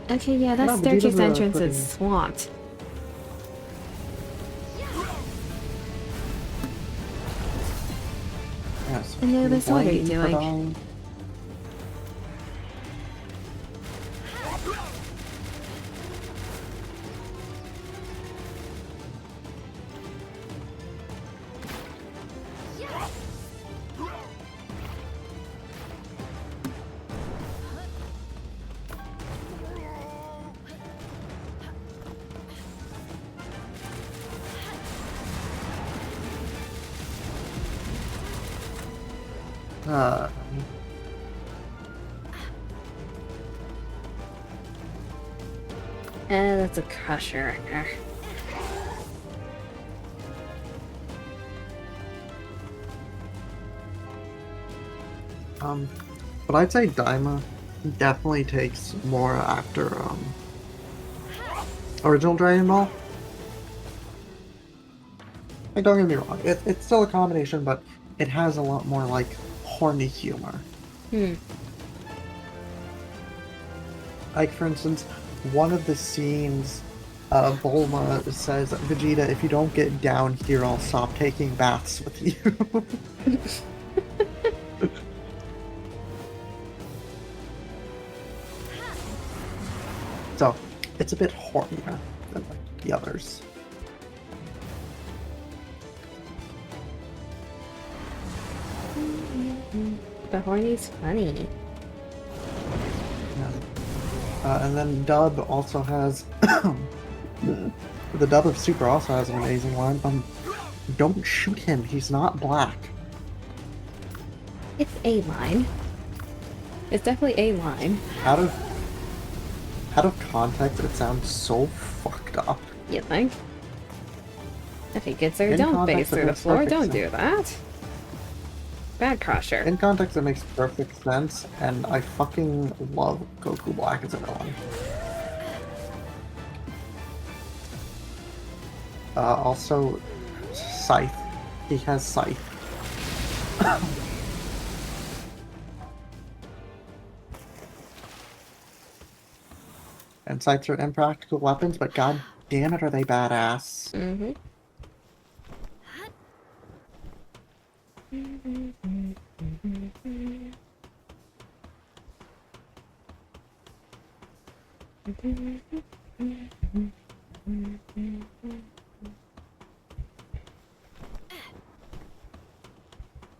Okay, yeah, that No, staircase Vegeta's entrance pretty... is swamped. Yes. Anubis, what are you Blame for doing? dying. That's a crusher. But I'd say Daima definitely takes more after original Dragon Ball. Like, don't get me wrong, it's still a combination, but it has a lot more like horny humor. Like, for instance, one of the scenes, Bulma says, Vegeta, if you don't get down here, I'll stop taking baths with you. So, it's a bit hornier than like the others. But horny's funny. Yeah. And then dub also has the dub of Super also has an amazing line. Don't shoot him. He's not black. It's a line. It's definitely a line. Out of context, it sounds so fucked up. You think? If he gets there, In don't context, face it through the makes floor. perfect Don't sense. do that. Bad crusher. In context, it makes perfect sense, and I fucking love Goku Black as a villain. Also, Scythe. He has Scythe. And Scythes are impractical weapons, but god damn it, are they badass. Mm-hmm.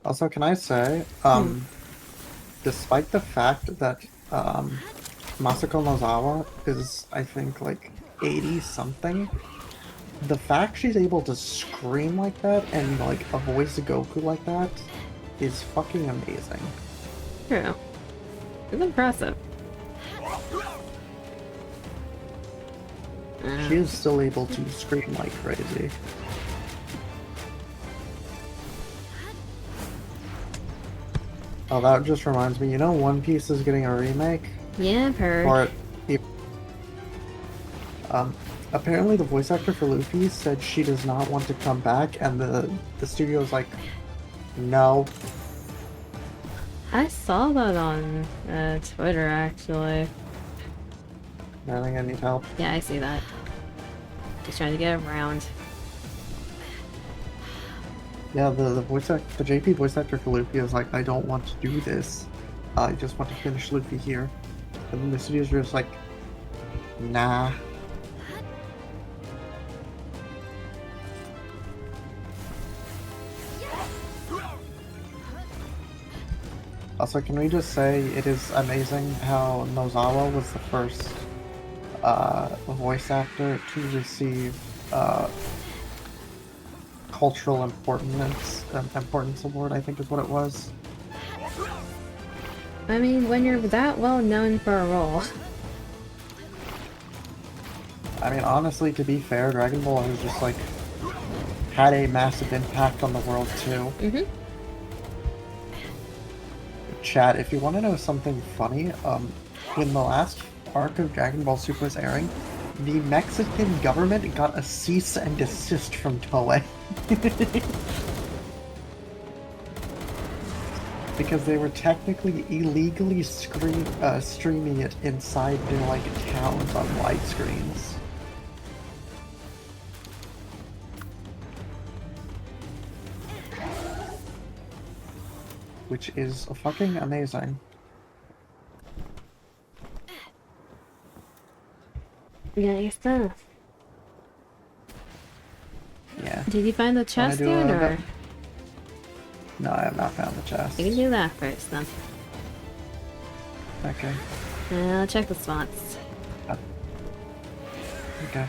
Also, can I say, despite the fact that Masako Nozawa is, I think, like 80-something, the fact she's able to scream like that and like a voice Goku like that is fucking amazing. True. It's impressive. She is still able to scream like crazy. Oh, that just reminds me, you know One Piece is getting a remake? Yeah, I've heard. Or apparently the voice actor for Luffy said she does not want to come back, and the studio's like, no. I saw that on Twitter, actually. I think I need help. Yeah, I see that. Just trying to get around. Yeah, the JP voice actor for Luffy is like, I don't want to do this. I just want to finish Luffy here. And then the studio's just like, nah. Also, can we just say it is amazing how Nozawa was the first voice actor to receive cultural importance award, I think is what it was. I mean, when you're that well known for a role. I mean, honestly, to be fair, Dragon Ball has just like had a massive impact on the world too. Mm-hmm. Chat, if you want to know something funny, when the last arc of Dragon Ball Super was airing, the Mexican government got a cease and desist from Toei. Because they were technically illegally streaming it inside their like towns on widescreens. Which is fucking amazing. You got your stuff. Yeah. Did you find the chest yet, or? No, I have not found the chest. You can do that first, then. Okay. I'll check the spots. Okay.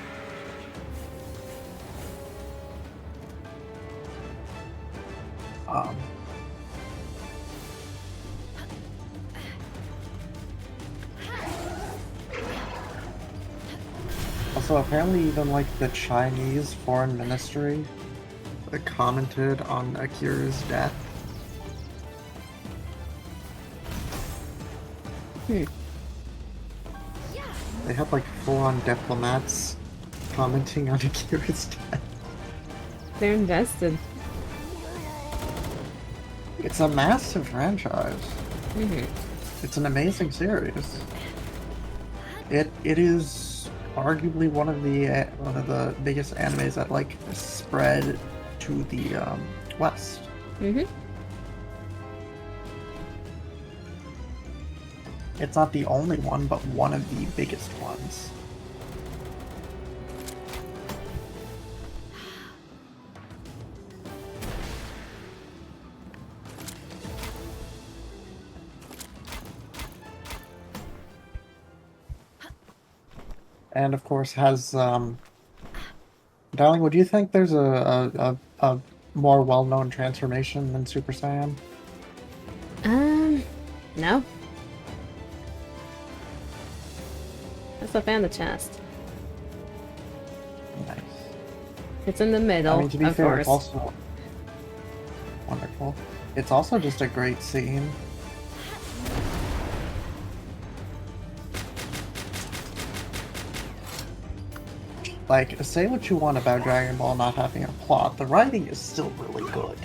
Also, apparently even like the Chinese Foreign Ministry commented on Akira's death. They had like full-on diplomats commenting on Akira's death. They're invested. It's a massive franchise. Mm-hmm. It's an amazing series. It is arguably one of the biggest animes that like spread to the West. Mm-hmm. It's not the only one, but one of the biggest ones. and of course has Darling, would you think there's a more well-known transformation than Super Saiyan? No. Let's look found the chest. Nice. It's in the middle, I mean, to be of fair, course. it's also wonderful. It's also just a great scene. Like, say what you want about Dragon Ball not having a plot, the writing is still really good.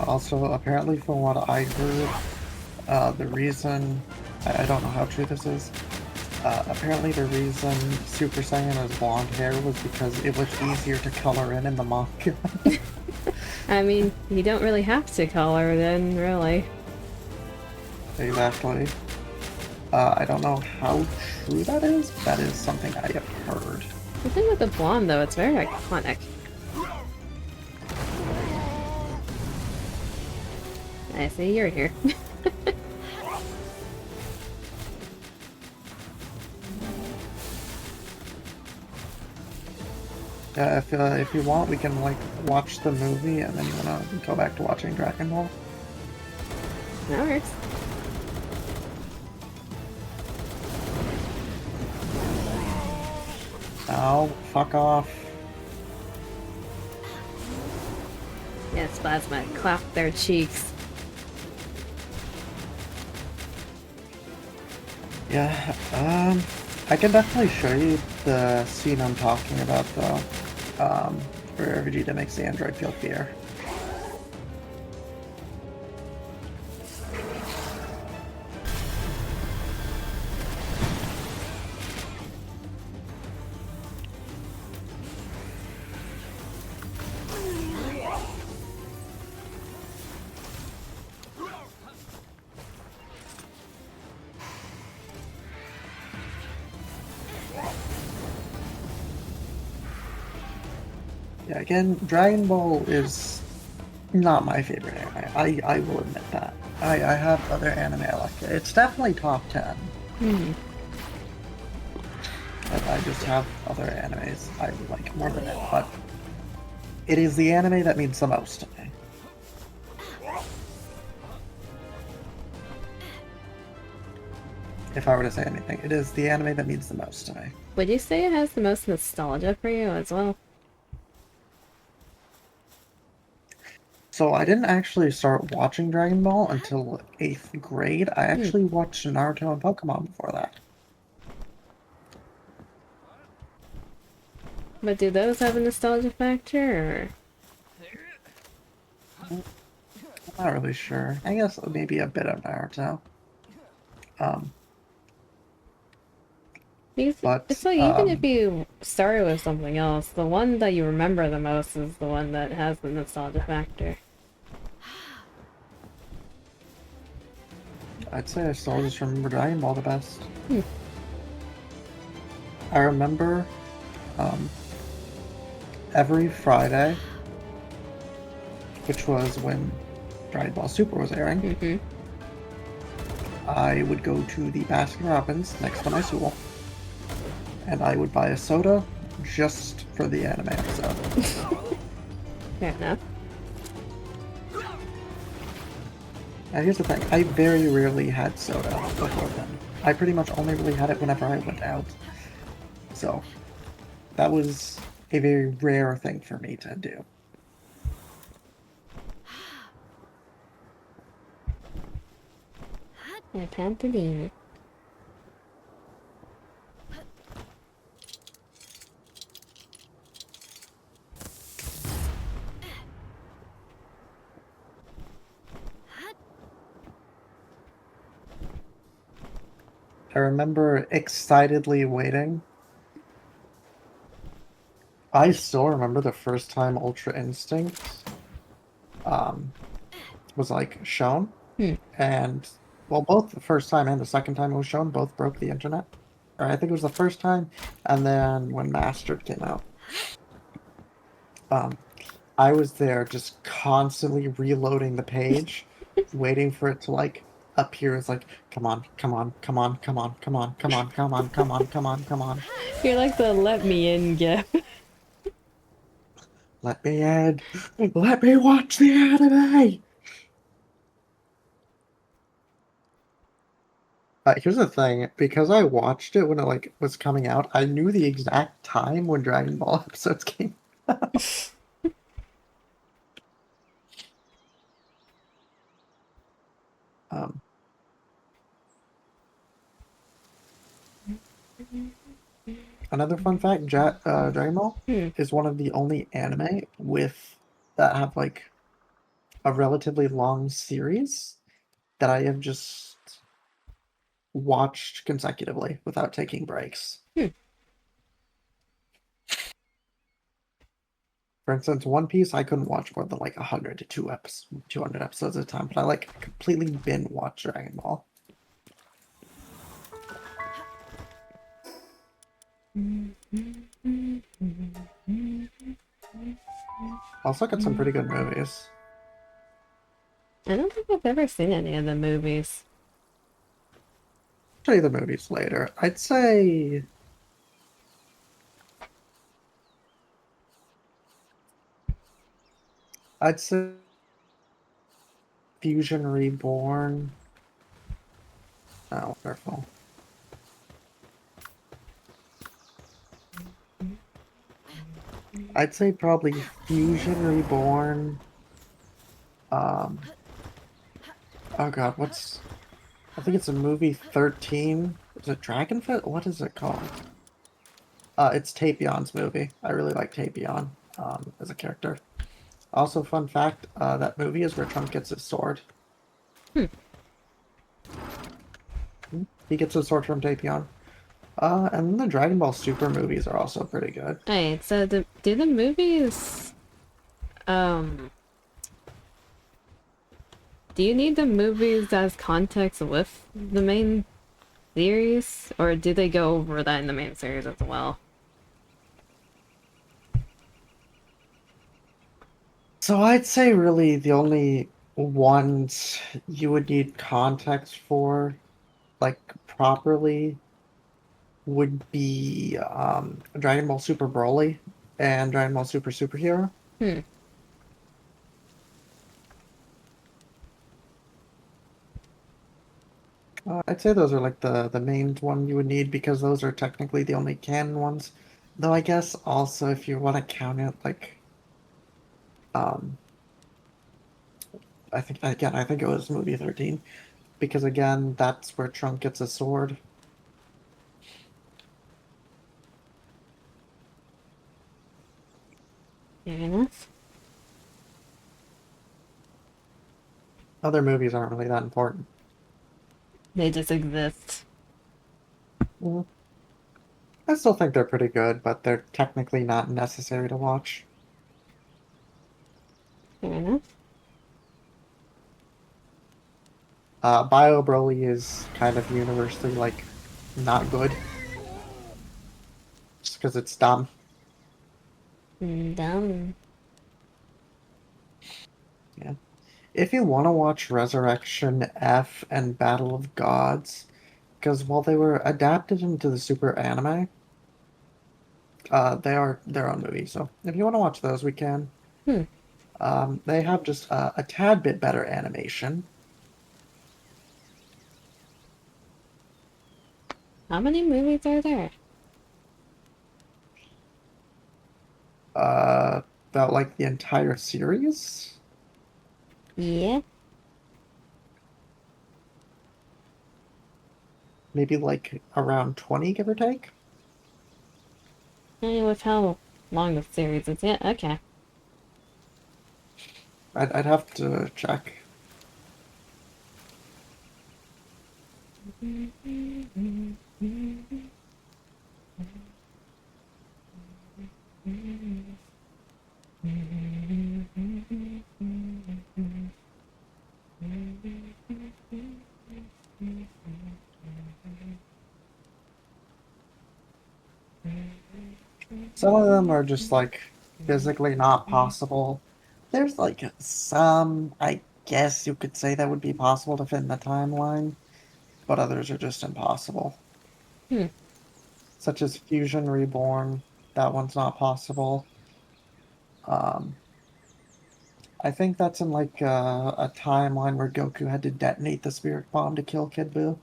Also, apparently from what I heard, the reason... I don't know how true this is. Apparently the reason Super Saiyan has blonde hair was because it was easier to color in the manga. I mean, you don't really have to color then, really. Exactly. I don't know how true that is, but that is something I have heard. The thing with the blonde, though, it's very iconic. I see you're here. Yeah, if you want, we can like watch the movie and then you wanna go back to watching Dragon Ball. That works. Oh, fuck off. Yes, Plasma, clap their cheeks. Yeah, I can definitely show you the scene I'm talking about though. Where Vegeta makes the android feel fear. Yeah, again, Dragon Ball is not my favorite anime. I will admit that. I have other anime I like. It's definitely top 10. But I just have other animes I like more than it. But it is the anime that means the most to me. If I were to say anything, it is the anime that means the most to me. Would you say it has the most nostalgia for you as well? So I didn't actually start watching Dragon Ball until 8th grade. I actually watched Naruto and Pokemon before that. But do those have a nostalgia factor, or...? I'm not really sure. I guess maybe a bit of Naruto. But So even if you started with something else, the one that you remember the most is the one that has the nostalgia factor. I'd say I still just remember Dragon Ball the best. I remember every Friday, which was when Dragon Ball Super was airing, I would go to the Baskin Robbins next to my school, and I would buy a soda just for the anime episode. Fair enough. Now here's the thing, I very rarely had soda before then. I pretty much only really had it whenever I went out. So, that was a very rare thing for me to do. Yeah, Pantadine. I remember excitedly waiting. I still remember the first time Ultra Instinct was like shown, and well, both the first time and the second time it was shown both broke the internet. Or I think it was the first time, and then when Mastered came out. I was there just constantly reloading the page, waiting for it to like appear as like, come on, come on, come on, come on, come on, come on, come on, come on, come on, come on. You're like the let me in gif. Let me in. Let me watch the anime. Here's the thing, because I watched it when it like was coming out, I knew the exact time when Dragon Ball episodes came. Um, Another fun fact, Dragon Ball Hmm. is one of the only anime with that have like a relatively long series that I have just watched consecutively without taking breaks. Hmm. For instance, One Piece, I couldn't watch more than like 100 to 200 episodes at a time, but I like completely binge watch Dragon Ball. Also got some pretty good movies. I don't think I've ever seen any of the movies. I'll show you the movies later. I'd say Fusion Reborn. Oh, wonderful. I'd say probably Fusion Reborn. Um, oh god, I think it's a movie 13. Is it Dragonfoot? What is it called? It's Tapion's movie. I really like Tapion, as a character. Also, fun fact, that movie is where Trump gets his sword. Hmm. He gets his sword from Tapion. And then the Dragon Ball Super movies are also pretty good. Alright, so do the movies, um, do you need the movies as context with the main series, or do they go over that in the main series as well? So I'd say really the only ones you would need context for, like properly, would be Dragon Ball Super Broly and Dragon Ball Super Superhero. Hmm. I'd say those are like the main one you would need because those are technically the only canon ones. Though I guess also if you want to count it like um I think it was movie 13 because again that's where Trunk gets a sword. Fair enough. Other movies aren't really that important. They just exist. Mhm. I still think they're pretty good, but they're technically not necessary to watch. Fair enough. Bio Broly is kind of universally like not good just because it's dumb. Dumb. Yeah. If you want to watch Resurrection F and Battle of Gods, because while they were adapted into the Super anime, they are their own movie. So if you want to watch those, we can. Hmm. They have just a tad bit better animation. How many movies are there? About like the entire series, Yeah. maybe like around 20, give or take. With how long the series is. Yeah, okay. I'd have to check. Some of them are just like physically not possible. There's like some, I guess you could say that would be possible to fit in the timeline, but others are just impossible. Hmm. Such as Fusion Reborn, that one's not possible. Um, I think that's in like a timeline where Goku had to detonate the spirit bomb to kill Kid Buu.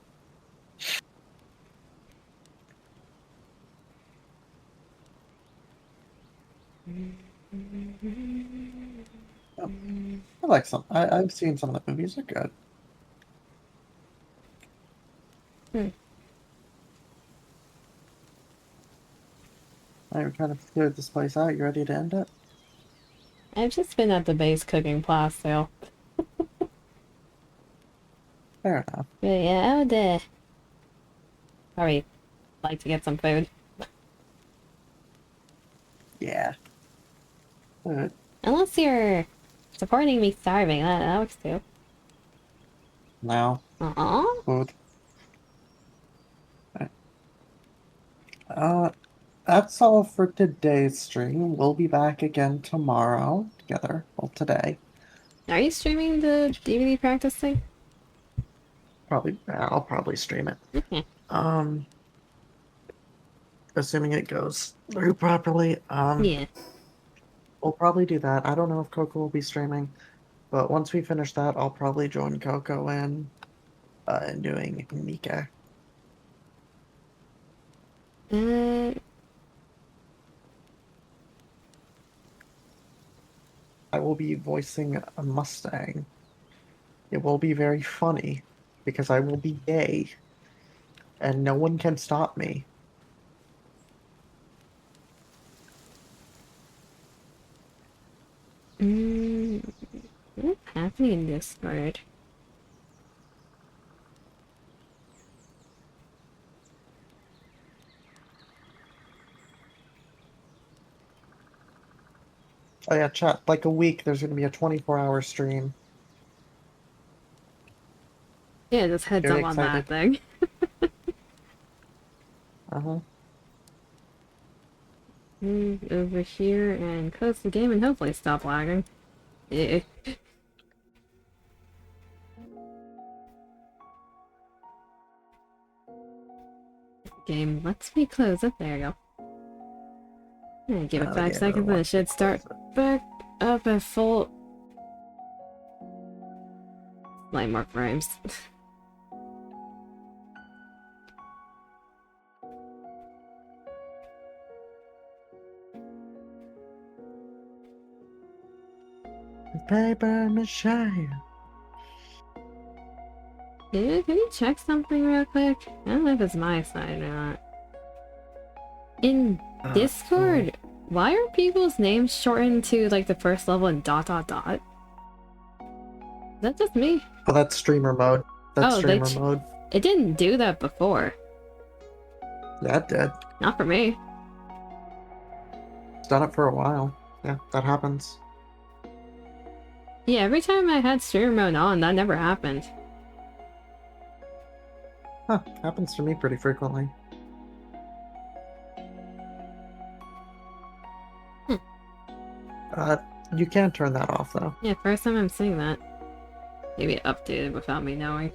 Oh, I like some. I've seen some of the movies. They're good. Hmm. I kind of cleared this place out. You ready to end it? I've just been at the base cooking class, so. Fair enough. But yeah, I would probably like to get some food. Yeah. Good. Unless you're supporting me starving, that works too. Now, Aw. food. Uh, that's all for today's stream. We'll be back again tomorrow together. Well, today. Are you streaming the DVD practice thing? I'll probably stream it. Okay. Um, assuming it goes through properly. Yeah. We'll probably do that. I don't know if Coco will be streaming, but once we finish that, I'll probably join Coco in doing Nika. Uh, I will be voicing a Mustang. It will be very funny because I will be gay and no one can stop me. what's happening in Discord? Oh yeah, chat. Like a week, there's going to be a 24-hour stream. Yeah, just heads Very up on that excited. thing. Uh-huh. Move over here and close the game and hopefully stop lagging. Yeah. Game, let's be close up. There you go. Yeah, give it 5 Yeah, seconds and it should start back up at full. Like more frames. Paper mache. Dude, can you check something real quick? I don't know if it's my side or not. In Discord, why are people's names shortened to like the first level and dot dot dot? Is that just me? Oh, that's streamer mode. That's Oh, streamer mode. it didn't do that before. Yeah, it did. Not for me. It's done it for a while. Yeah, that happens. Yeah, every time I had streamer mode on, that never happened. Huh, happens to me pretty frequently. You can turn that off though. Yeah, first time I'm seeing that. Maybe it updated without me knowing.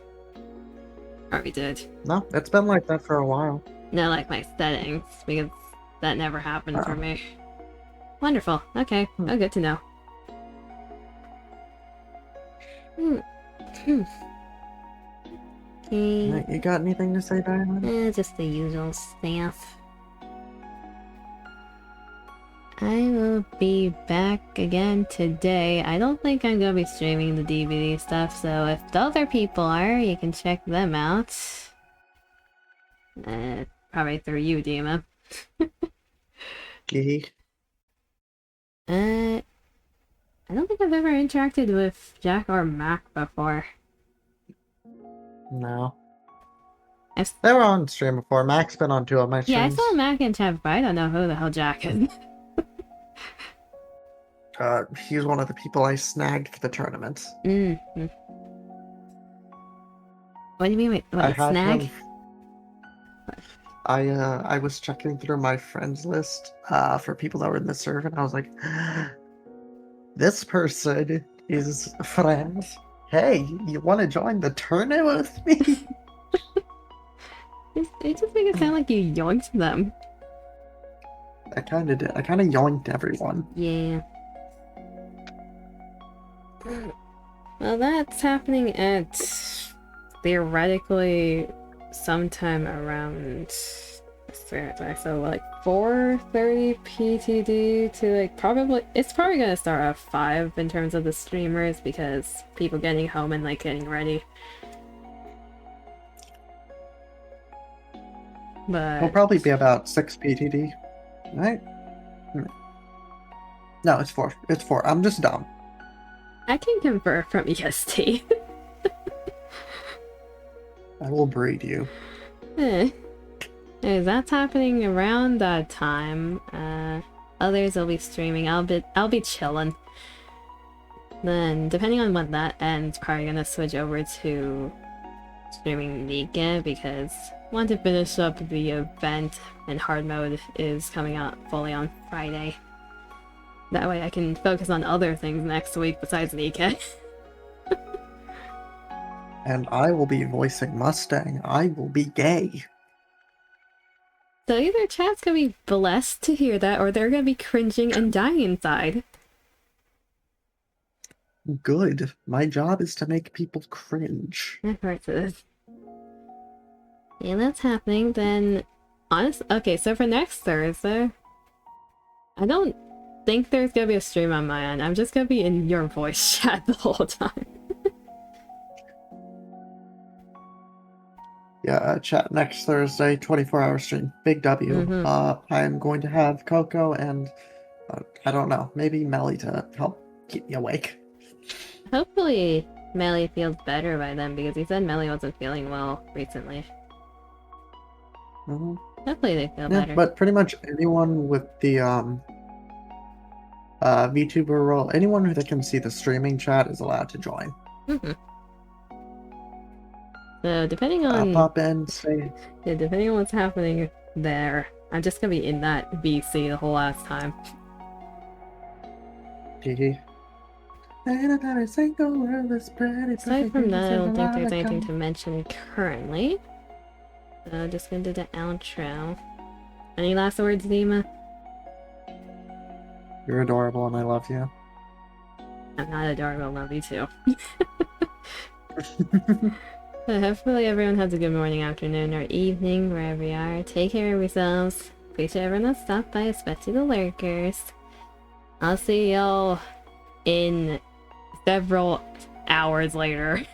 Probably did. No, it's been like that for a while. No, like my settings, because that never happened for me. Wonderful. Okay, oh, good to know. Okay. You got anything to say, Diamond? Just the usual stuff. I will be back again today. I don't think I'm gonna be streaming the DVD stuff, so if the other people are, you can check them out. Probably through you, Dima. Gee. I don't think I've ever interacted with Jack or Mac before. No. They were on stream before. Mac's been on 2 of my streams. Yeah, I saw Mac in chat, but I don't know who the hell Jack is. He's one of the people I snagged for the tournament. What do you mean? Wait, snag? I was checking through my friends list for people that were in the server, and I was like, this person is a friend. Hey, you want to join the tournament with me? It just make it sound like you yoinked them. I kind of did. I kind of yoinked everyone. Yeah. Well, that's happening at theoretically sometime around so like 4:30 PTD to like it's probably gonna start at 5 in terms of the streamers because people getting home and like getting ready. But It'll probably be about 6 PTD, right? No, it's 4. It's 4. I'm just dumb. I can confirm from EST. I will breed you. That's happening around that time. Others will be streaming. I'll be chilling. Then, depending on when that ends, probably gonna switch over to streaming Nika because I want to finish up the event, and hard mode is coming out fully on Friday. That way I can focus on other things next week besides Nika. And I will be voicing Mustang. I will be gay. So either chat's gonna be blessed to hear that, or they're gonna be cringing and dying inside. Good. My job is to make people cringe. Of course it is. Yeah, that's happening. Then, okay, so for next Thursday, I don't think there's gonna be a stream on my end. I'm just gonna be in your voice chat the whole time. Yeah, chat next Thursday, 24-hour stream. Big W. I'm going to have Coco and, I don't know, maybe Melly to help keep me awake. Hopefully Melly feels better by then, because he said Melly wasn't feeling well recently. Hopefully they feel better. But pretty much anyone with the VTuber role, anyone that can see the streaming chat is allowed to join. So depending on pop in, say depending on what's happening there, I'm just gonna be in that VC the whole last time. GG. Aside from that, I don't think there's anything to mention currently. So just gonna do the outro. Any last words, Zima? You're adorable and I love you. I'm not adorable, love you too. Hopefully everyone has a good morning, afternoon, or evening, wherever you are. Take care of yourselves. Appreciate everyone that stopped by, especially the lurkers. I'll see y'all in several hours later.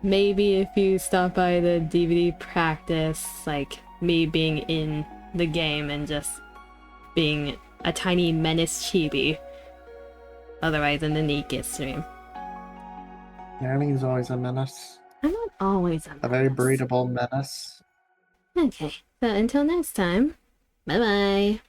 Maybe if you stop by the DVD practice, like me being in the game and just being a tiny menace chibi. Otherwise in the Nika stream. Annie's always a menace. I'm not always a menace. A very breedable menace. Okay, so until next time, bye bye.